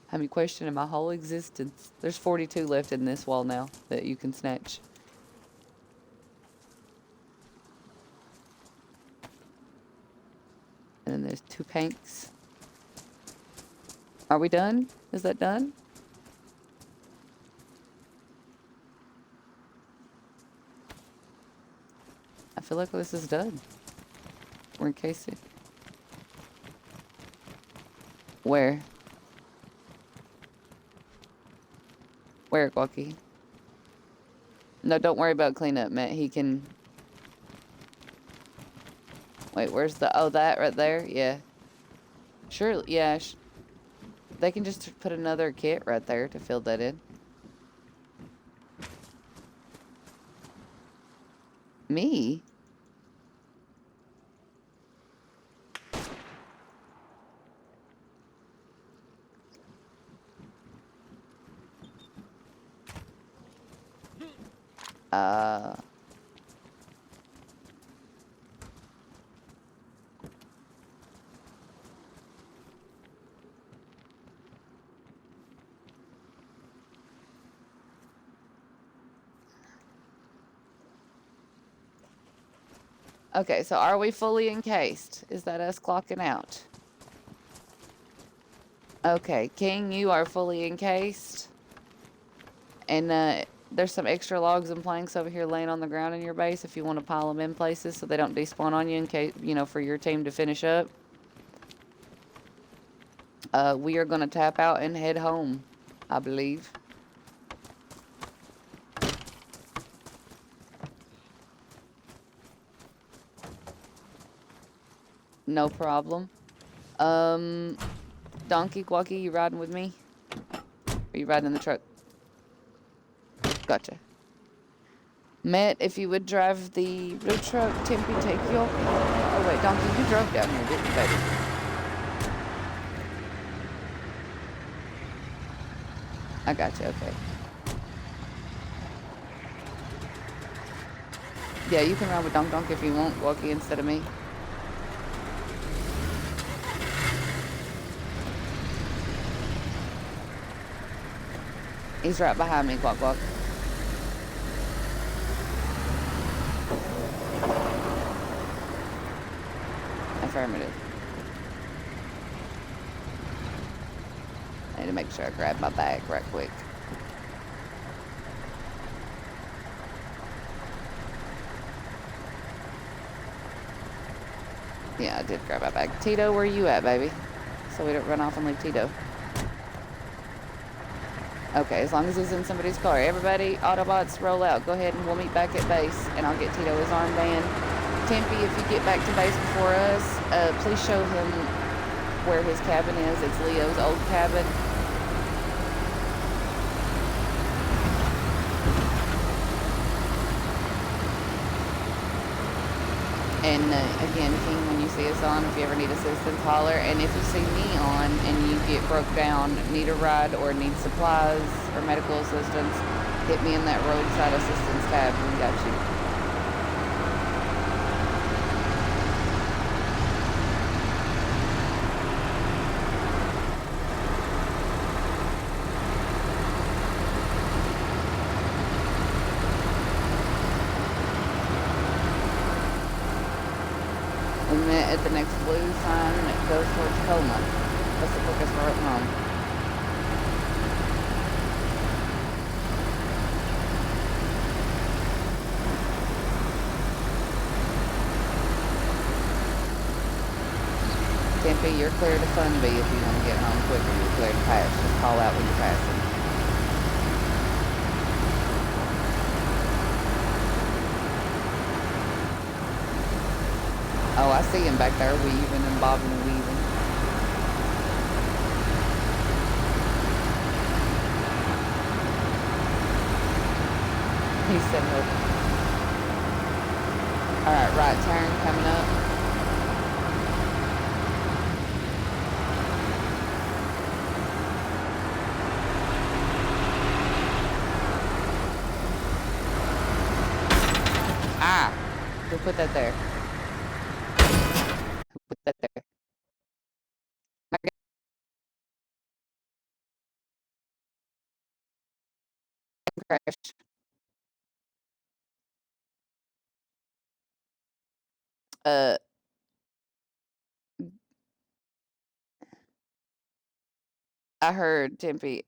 Have me questioning my whole existence. There's 42 left in this wall now that you can snatch. then there's 2 pinks. Are we done? Is that done? I feel like this is done. We're in case it. Where? Where, Guacky? No, don't worry about cleanup, Matt. He can... Wait, where's the... Oh, that right there? Yeah. Sure, yeah. They can just put another kit right there to fill that in. Me? Okay, so are we fully encased? Is that us clocking out? Okay, King, you are fully encased. And there's some extra logs and planks over here laying on the ground in your base if you want to pile them in places so they don't despawn on you in case, you know, for your team to finish up. We are going to tap out and head home, I believe. No problem. Donkey Guacky, you riding with me? Or you riding in the truck? Gotcha. Matt, if you would drive the blue truck, Tempe, take your... Oh, wait, Donkey, you drove down here, didn't you, baby? I got you, okay. Yeah, you can ride with Donk if you want, Guacky, instead of me. He's right behind me, Guac Guac. Affirmative. I need to make sure I grab my bag right quick. Yeah, I did grab my bag. Tito, where you at, baby? So we don't run off and leave Tito. Okay, as long as he's in somebody's car. Everybody, Autobots, roll out. Go ahead and we'll meet back at base, and I'll get Tito his armband. Tempe, if you get back to base before us, please show him where his cabin is. It's Leo's old cabin. And again, King, when you see us on, if you ever need assistance, holler. And if you see me on and you get broke down, need a ride, or need supplies or medical assistance, hit me in that roadside assistance tab. We got you. We met at the next blue sign that goes towards Coma. That's the quickest route home. Tempe, you're clear to Funby if you want to get home quicker. You're clear to pass. Just call out when you're passing. Oh, I see him back there weaving and bobbing and weaving. He said no. Alright, right turn coming up. Ah! Who put that there? Put that there. Crash. Uh, I heard, Tempe.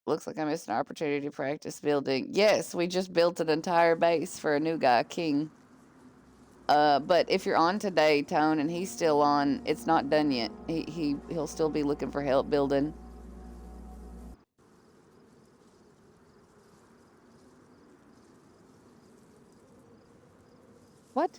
Looks like I missed an opportunity to practice building. Yes, we just built an entire base for a new guy, King. But if you're on today, Tone, and he's still on, it's not done yet. He'll still be looking for help building. What?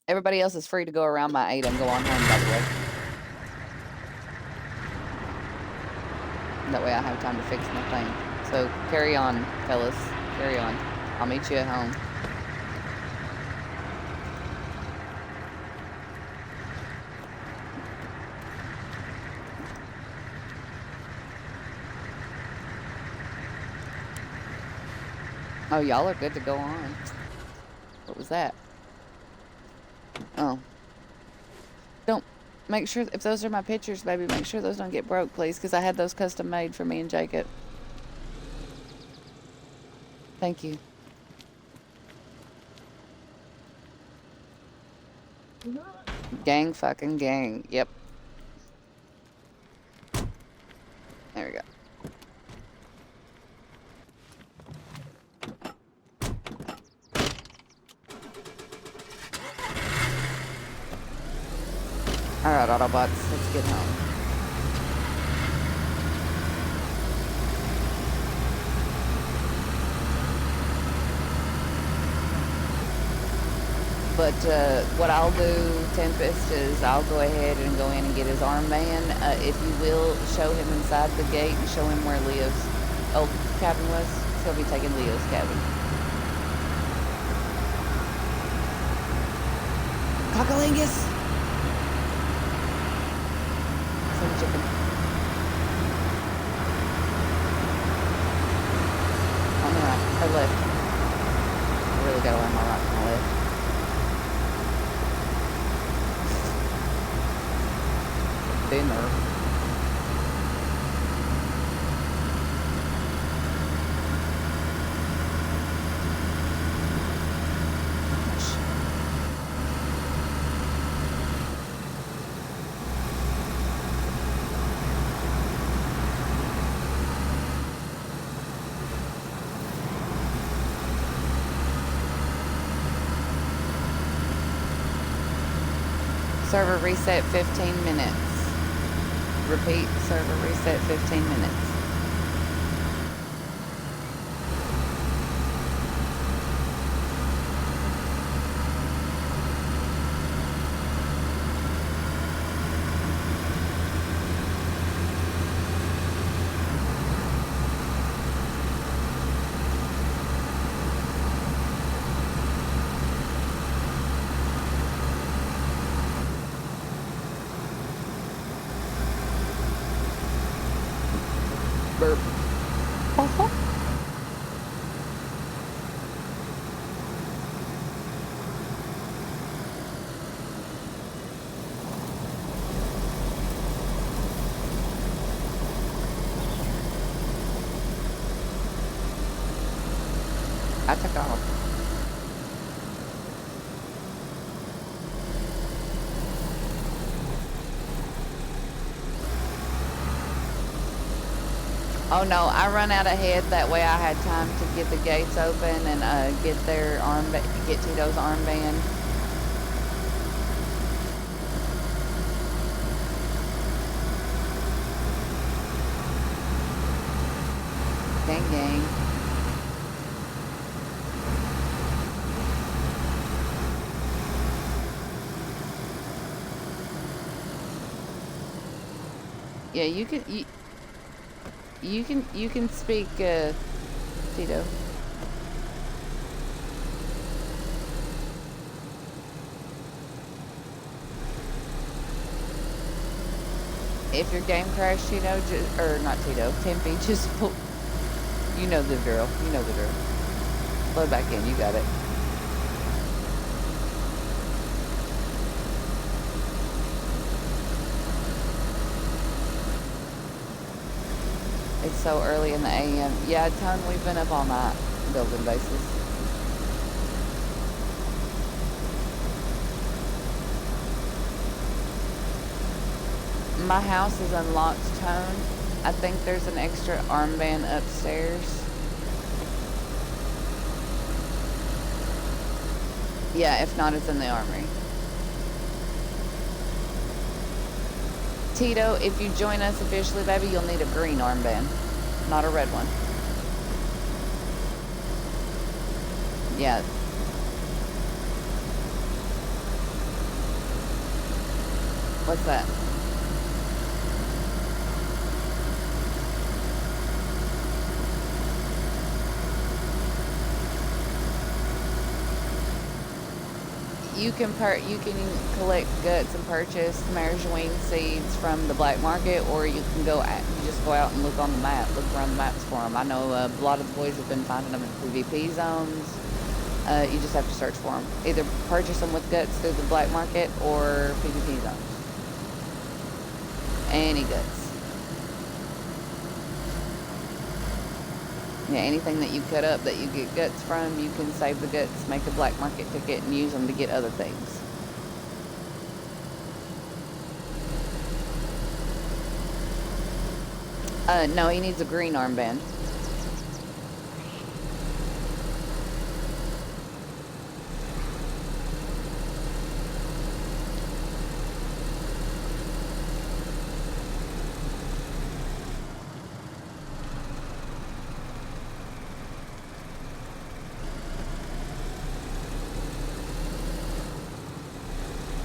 Everybody else is free to go around by 8 and go on home, by the way. That way I have time to fix my thing. So carry on, fellas. Carry on. I'll meet you at home. Oh, y'all are good to go on. What was that? Oh. Don't make sure, if those are my pictures, baby, make sure those don't get broke, please, because I had those custom made for me and Jacob. Thank you. Gang fucking gang. Yep. There we go. Alright, Autobots, let's get home. But what I'll do, Tempest, is I'll go ahead and go in and get his armband. If you will, show him inside the gate and show him where Leo's old cabin was. He'll be taking Leo's cabin. Cockalingus! Some chicken. On the right, or left. I really gotta learn my right from my left. Dinner. Server reset 15 minutes. Repeat, server reset 15 minutes. Burp. I took off. Oh no, I run out ahead. That way I had time to get the gates open and get their get Tito's armband. Gang gang. Yeah, you can speak, Tito. If your game crashed, Tito, or not Tito, Tempe, just pull. You know the drill. You know the drill. Load back in. You got it. It's so early in the AM. Yeah, Tone, we've been up all night building bases. My house is unlocked, Tone. I think there's an extra armband upstairs. Yeah, if not, it's in the armory. Tito, if you join us officially, baby, you'll need a green armband, not a red one. Yeah. What's that? You can collect guts and purchase marjoine seeds from the black market, or you can you just go out and look on the map, look around the maps for them. I know a lot of the boys have been finding them in PvP zones. You just have to search for them. Either purchase them with guts through the black market or PvP zones. Any guts. Yeah, anything that you cut up that you get guts from, you can save the guts, make a black market ticket, and use them to get other things. No, he needs a green armband.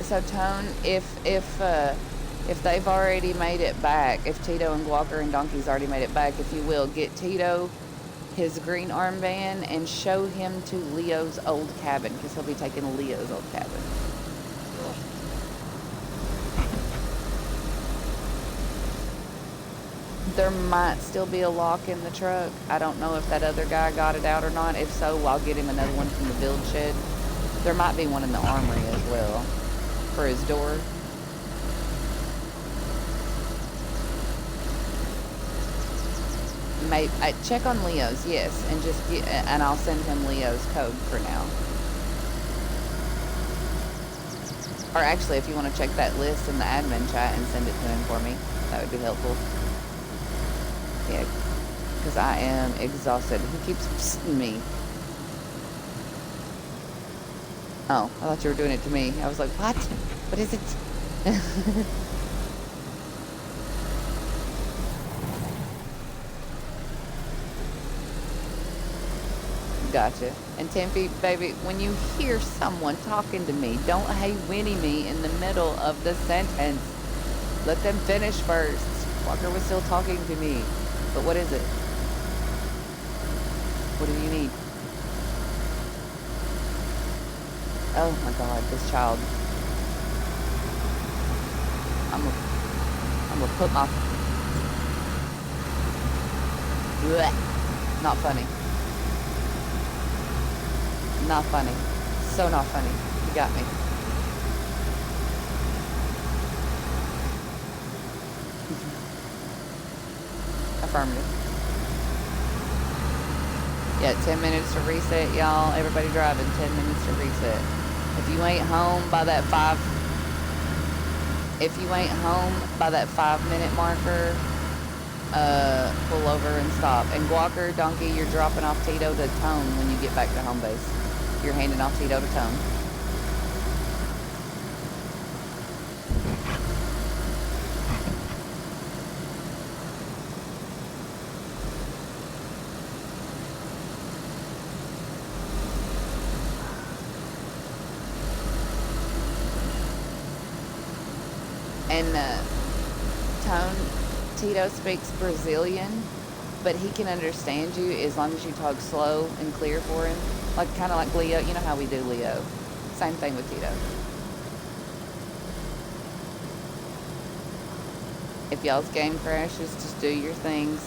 So Tone, if they've already made it back, if Tito and Walker and Donkey's already made it back, if you will, get Tito his green armband and show him to Leo's old cabin, because he'll be taking Leo's old cabin. There might still be a lock in the truck. I don't know if that other guy got it out or not. If so, I'll get him another one from the build shed. There might be one in the armory as well for his door. Maybe check on Leo's, yes, and I'll send him Leo's code for now. Or actually, if you want to check that list in the admin chat and send it to him for me, that would be helpful. Yeah, because I am exhausted. He keeps psting me. Oh, I thought you were doing it to me. I was like, what? What is it? Gotcha. And Tempe, baby, when you hear someone talking to me, don't hey Winnie me in the middle of the sentence. Let them finish first. Walker was still talking to me. But what is it? What do you need? Oh my God, this child. I'm gonna put my... Blech. Not funny. Not funny. So not funny. You got me. Affirmative. Yeah, 10 minutes to reset, y'all. Everybody driving, 10 minutes to reset. If you ain't home by that 5-minute marker, pull over and stop. And Guacker, Donkey, you're dropping off Tito to Tone when you get back to home base. You're handing off Tito to Tone. And Tito speaks Brazilian, but he can understand you as long as you talk slow and clear for him. Kind of like Leo. You know how we do Leo. Same thing with Tito. If y'all's game crashes, just do your things.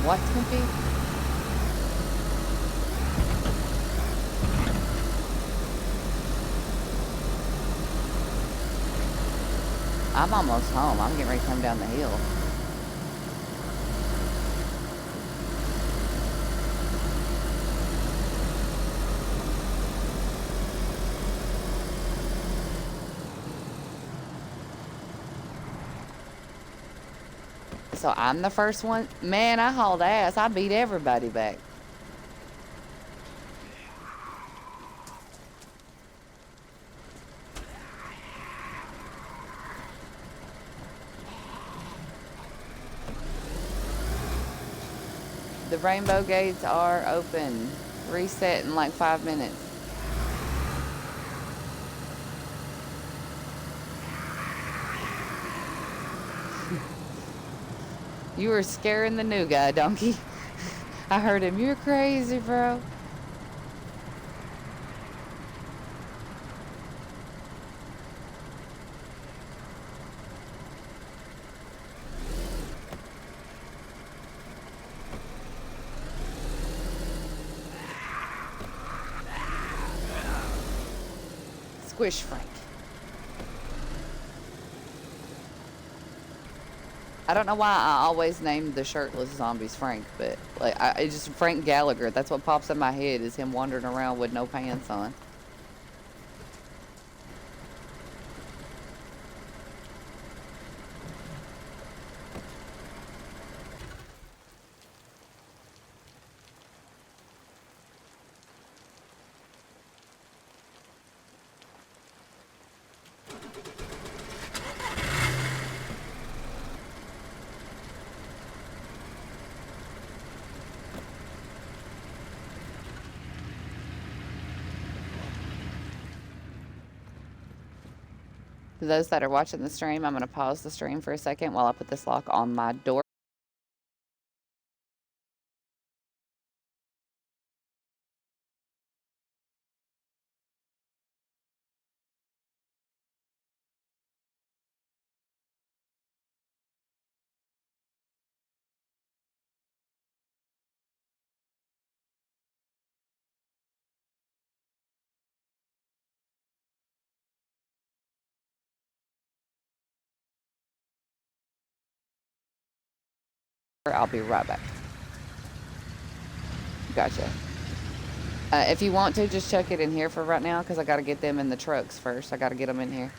What, Snoopy? I'm almost home. I'm getting ready to come down the hill. So I'm the first one? Man, I hauled ass. I beat everybody back. The rainbow gates are open. Reset in like 5 minutes. You were scaring the new guy, donkey. I heard him. You're crazy, bro. Squish Frank. I don't know why I always named the shirtless zombies Frank, but like it's just Frank Gallagher. That's what pops in my head is him wandering around with no pants on. For those that are watching the stream, I'm going to pause the stream for a second while I put this lock on my door. I'll be right back. Gotcha. If you want to, just chuck it in here for right now, because I got to get them in the trucks first. I got to get them in here.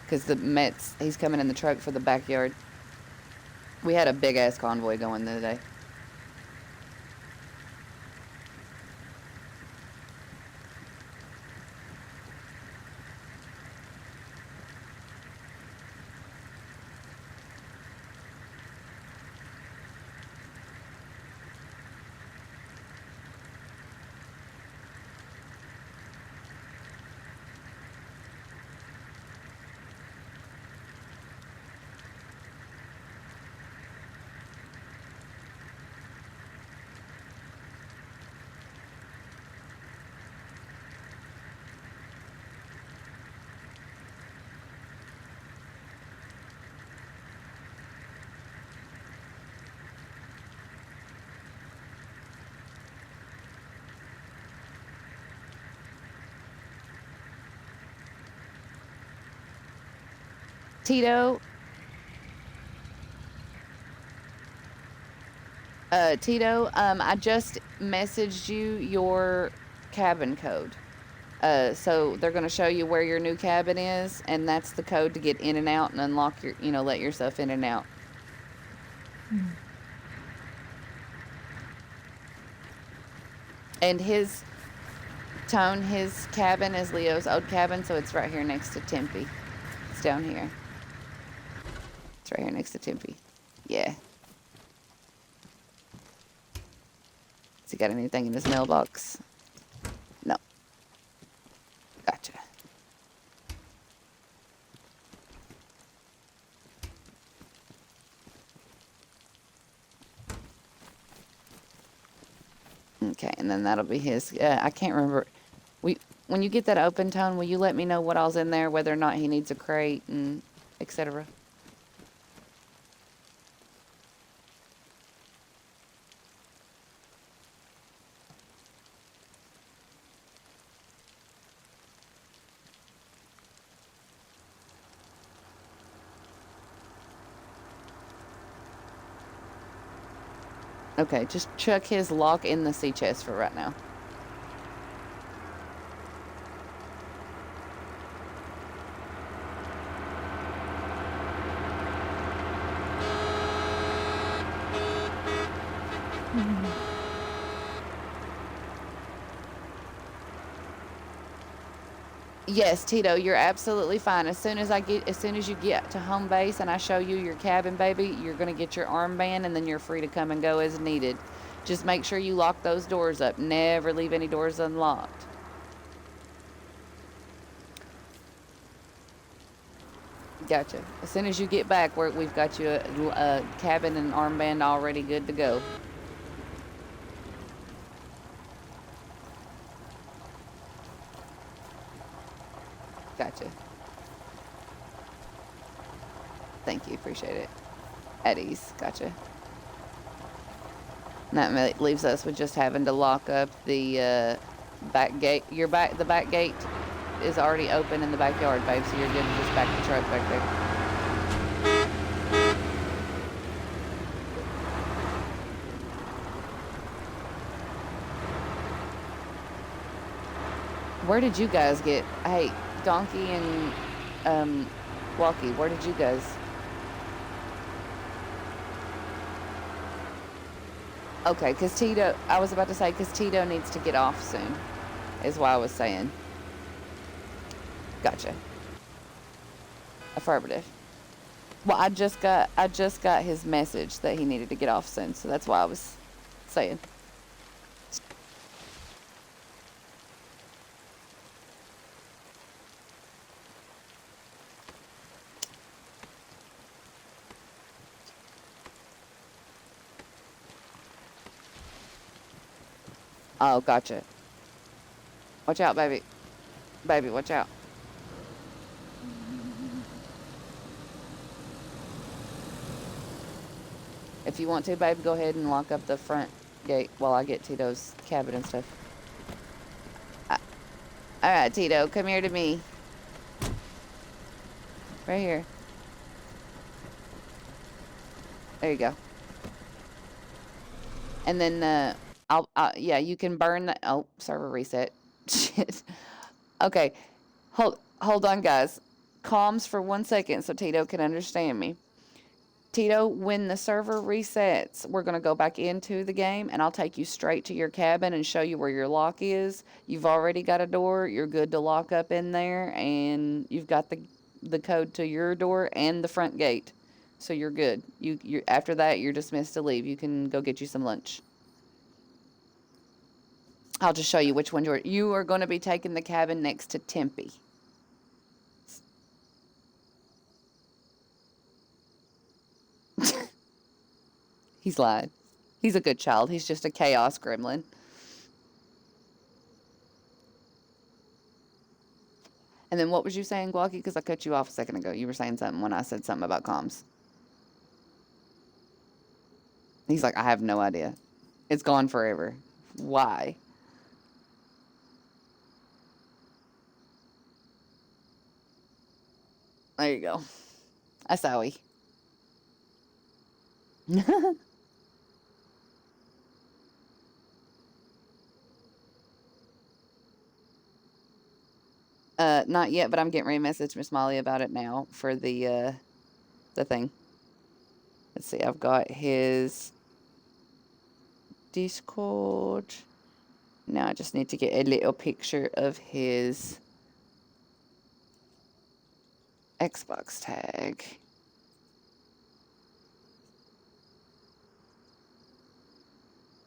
Because the Mets, he's coming in the truck for the backyard. We had a big-ass convoy going the other day. Tito, I just messaged you your cabin code. So they're going to show you where your new cabin is, and that's the code to get in and out and unlock your, let yourself in and out. And his cabin is Leo's old cabin, so it's right here next to Tempe. It's down here. It's right here next to Tempe. Yeah. Has he got anything in his mailbox? No. Gotcha. Okay, and then that'll be his. I can't remember. When you get that open tone, will you let me know what all's in there, whether or not he needs a crate and etc. Okay, just chuck his lock in the sea chest for right now. Yes, Tito, you're absolutely fine. As soon as you get to home base and I show you your cabin, baby, you're gonna get your armband and then you're free to come and go as needed. Just make sure you lock those doors up. Never leave any doors unlocked. Gotcha. As soon as you get back, we've got you a cabin and armband already good to go. Gotcha. Thank you. Appreciate it. At ease. Gotcha. And that leaves us with just having to lock up the back gate. The back gate is already open in the backyard, babe, so you're good to just back the truck back there. Where did you guys get? Hey, Donkey and Walkie, where did you guys? Okay, because Tito, I was about to say, because Tito needs to get off soon, is why I was saying. Gotcha. Affirmative. Well, I just got his message that he needed to get off soon, so that's why I was saying. Oh, gotcha. Watch out, baby. Baby, watch out. If you want to, babe, go ahead and lock up the front gate while I get Tito's cabin and stuff. Alright, Tito, come here to me. Right here. There you go. And then, yeah, you can burn the, oh, server reset. Shit. Okay. Hold on, guys. Comms for 1 second so Tito can understand me. Tito, when the server resets, we're going to go back into the game and I'll take you straight to your cabin and show you where your lock is. You've already got a door. You're good to lock up in there and you've got the code to your door and the front gate. So you're good. You after that, you're dismissed to leave. You can go get you some lunch. I'll just show you which one you are going to be taking the cabin next to Tempe. He's lied. He's a good child. He's just a chaos gremlin. And then what was you saying, Guaki? Because I cut you off a second ago. You were saying something when I said something about comms. He's like, I have no idea. It's gone forever. Why? There you go. That's Howie. Not yet, but I'm getting ready to message Miss Molly about it now for the thing. Let's see, I've got his Discord. Now I just need to get a little picture of his Xbox tag.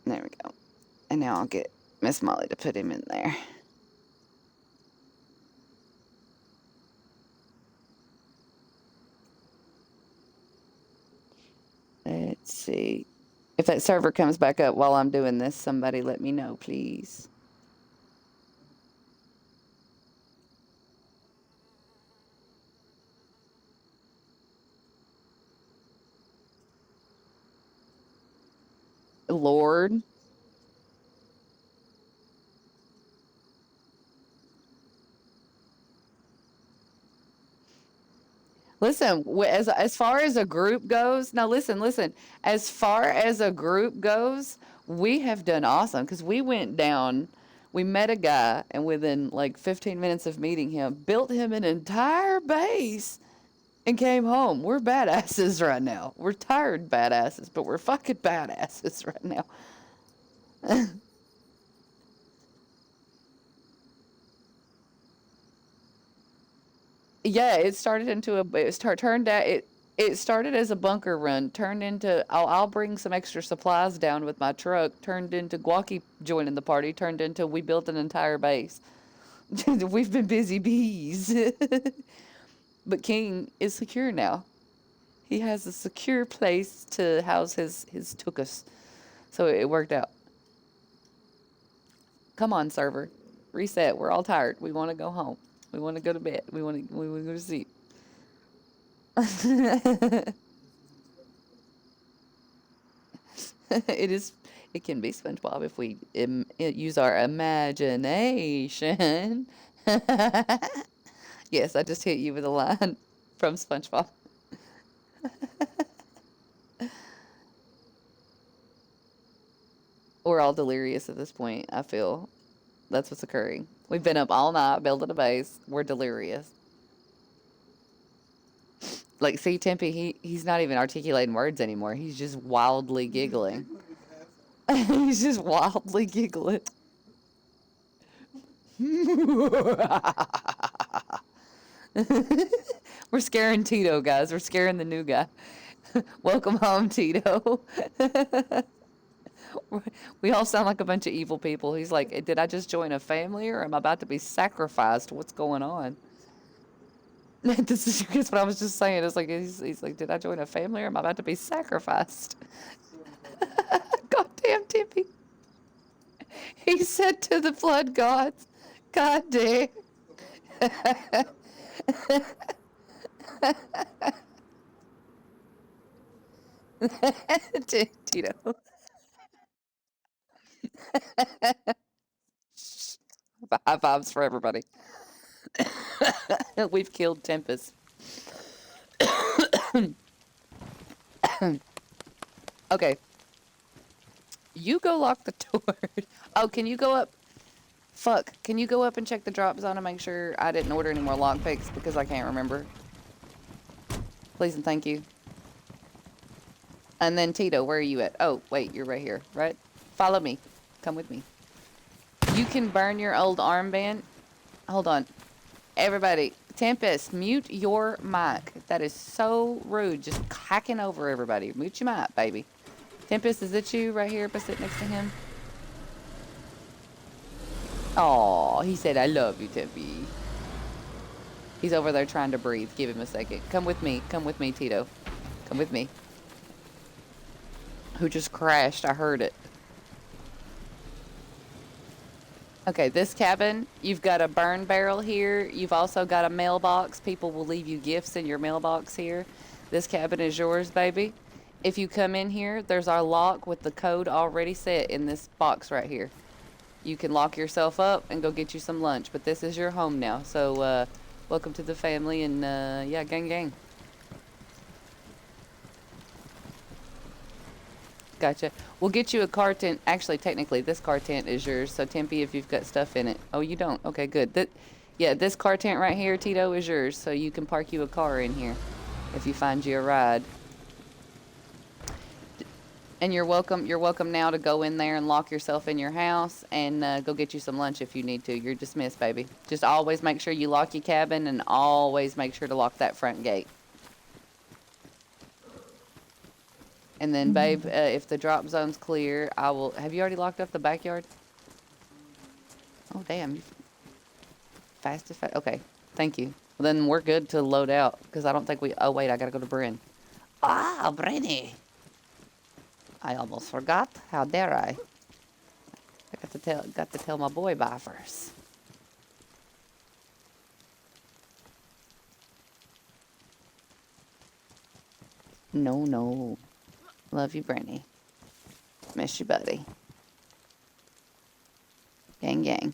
There we go. And now I'll get Miss Molly to put him in there. Let's see. If that server comes back up while I'm doing this, somebody let me know, please. Lord. Listen, as far as a group goes, now listen. As far as a group goes, we have done awesome because we went down, we met a guy, and within like 15 minutes of meeting him, built him an entire base and came home. We're badasses right now. We're tired badasses, but we're fucking badasses right now. Yeah, it started into a turned out it started as a bunker run, turned into I'll bring some extra supplies down with my truck, turned into Guaki joining the party, turned into we built an entire base. We've been busy bees. But King is secure now. He has a secure place to house his tuchus. So it worked out. Come on, server. Reset. We're all tired. We want to go home. We want to go to bed. We want to go to sleep. It can be SpongeBob if we use our imagination. Yes, I just hit you with a line from SpongeBob. We're all delirious at this point, I feel. That's what's occurring. We've been up all night building a base. We're delirious. Like, see, Tempe, he's not even articulating words anymore. He's just wildly giggling. He's just wildly giggling. We're scaring Tito, guys. We're scaring the new guy. Welcome home, Tito. We all sound like a bunch of evil people. He's like, did I just join a family or am I about to be sacrificed? What's going on? This is what I was just saying. It's like he's like, did I join a family or am I about to be sacrificed? Goddamn Tippy. He said to the flood gods, God damn. Tito. High fives for everybody. We've killed Tempest. Okay. You go lock the door. Oh, can you go up? Fuck. Can you go up and check the drop zone and make sure I didn't order any more lockpicks because I can't remember? Please and thank you. And then Tito, where are you at? Oh, wait, you're right here, right? Follow me. Come with me. You can burn your old armband. Hold on. Everybody, Tempest, mute your mic. That is so rude. Just hacking over everybody. Mute your mic, baby. Tempest, is it you right here, but sit next to him? Oh, he said, I love you, Tempe. He's over there trying to breathe. Give him a second. Come with me. Come with me, Tito. Come with me. Who just crashed? I heard it. Okay, this cabin, you've got a burn barrel here. You've also got a mailbox. People will leave you gifts in your mailbox here. This cabin is yours, baby. If you come in here, there's our lock with the code already set in this box right here. You can lock yourself up and go get you some lunch, but this is your home now. So, welcome to the family, and, yeah, gang, gang. Gotcha. We'll get you a car tent. Actually, technically, this car tent is yours. So, Tempe, if you've got stuff in it. Oh, you don't? Okay, good. Yeah, this car tent right here, Tito, is yours. So you can park you a car in here if you find you a ride. And you're welcome now to go in there and lock yourself in your house and go get you some lunch if you need to. You're dismissed, baby. Just always make sure you lock your cabin and always make sure to lock that front gate. And then, babe, if the drop zone's clear, I will... Have you already locked up the backyard? Oh, damn. You fast as fast. Okay. Thank you. Well, then we're good to load out, because I don't think we... Oh, wait, I gotta go to Bryn. Ah, Brenny. I almost forgot. How dare I? I got to tell my boy bye first. No. Love you, Brandy. Miss you, buddy. Gang, gang.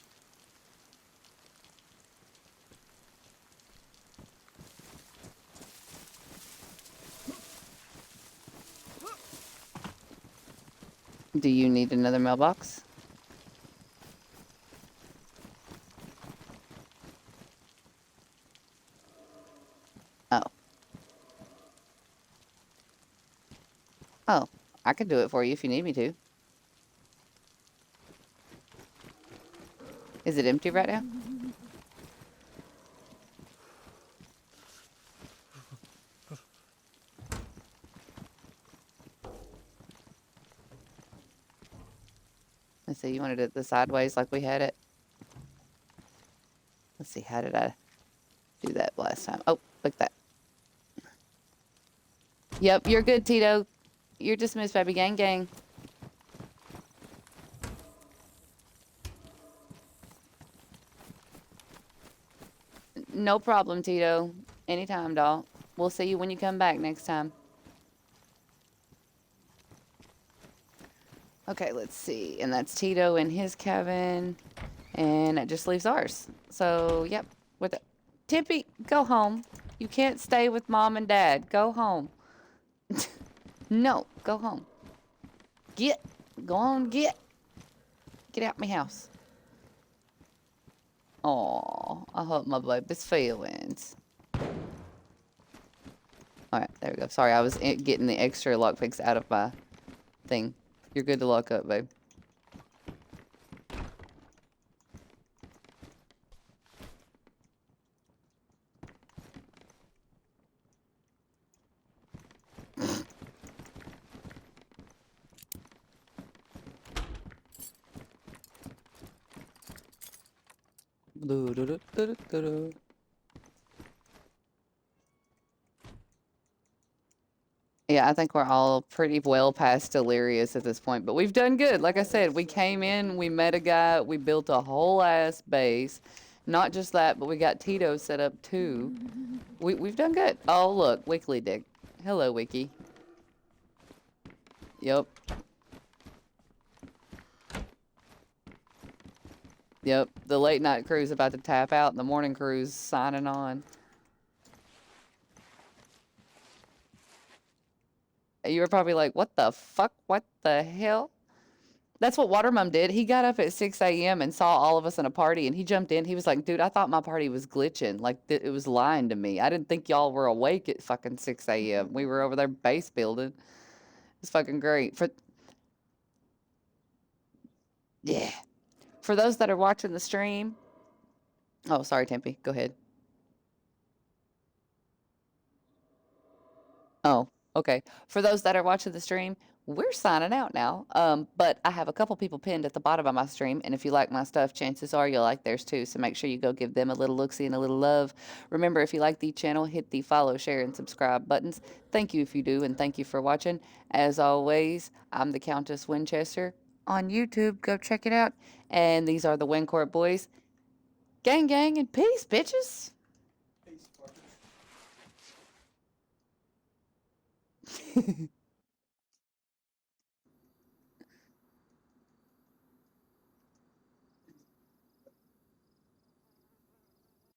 Do you need another mailbox? Oh. Oh, I could do it for you if you need me to. Is it empty right now? Let's see, you wanted it the sideways like we had it? Let's see, how did I do that last time? Oh, look at that. Yep, you're good, Tito. You're dismissed, baby. Gang, gang. No problem, Tito. Anytime, doll. We'll see you when you come back next time. Okay, let's see. And that's Tito in his cabin. And it just leaves ours. So, yep. Tippy, go home. You can't stay with mom and dad. Go home. No, go home. Get. Go on, get. Get out my house. Aw, I hope my baby's feelings. Alright, there we go. Sorry, I was getting the extra lockpicks out of my thing. You're good to lock up, babe. Yeah, I think we're all pretty well past delirious at this point, but we've done good. Like I said, we came in, we met a guy, we built a whole ass base. Not just that, but we got Tito set up too. We've done good. Oh, look, Weekly Dick. Hello, Wiki. Yep. Yep, the late night crew's about to tap out and the morning crew's signing on. You were probably like, what the fuck? What the hell? That's what Watermum did. He got up at 6 a.m. and saw all of us in a party, and he jumped in. He was like, dude, I thought my party was glitching. Like, it was lying to me. I didn't think y'all were awake at fucking 6 a.m. We were over there base building. It's fucking great. Yeah. For those that are watching the stream. Oh, sorry, Tempe. Go ahead. Oh, okay. For those that are watching the stream, we're signing out now. But I have a couple people pinned at the bottom of my stream, and if you like my stuff, chances are you'll like theirs too. So make sure you go give them a little look-see and a little love. Remember, if you like the channel, hit the follow, share, and subscribe buttons. Thank you if you do, and thank you for watching. As always, I'm the Countess Winchester on YouTube. Go check it out. And these are the WinCorp boys. Gang, gang, and peace, bitches. Peace, fuckers.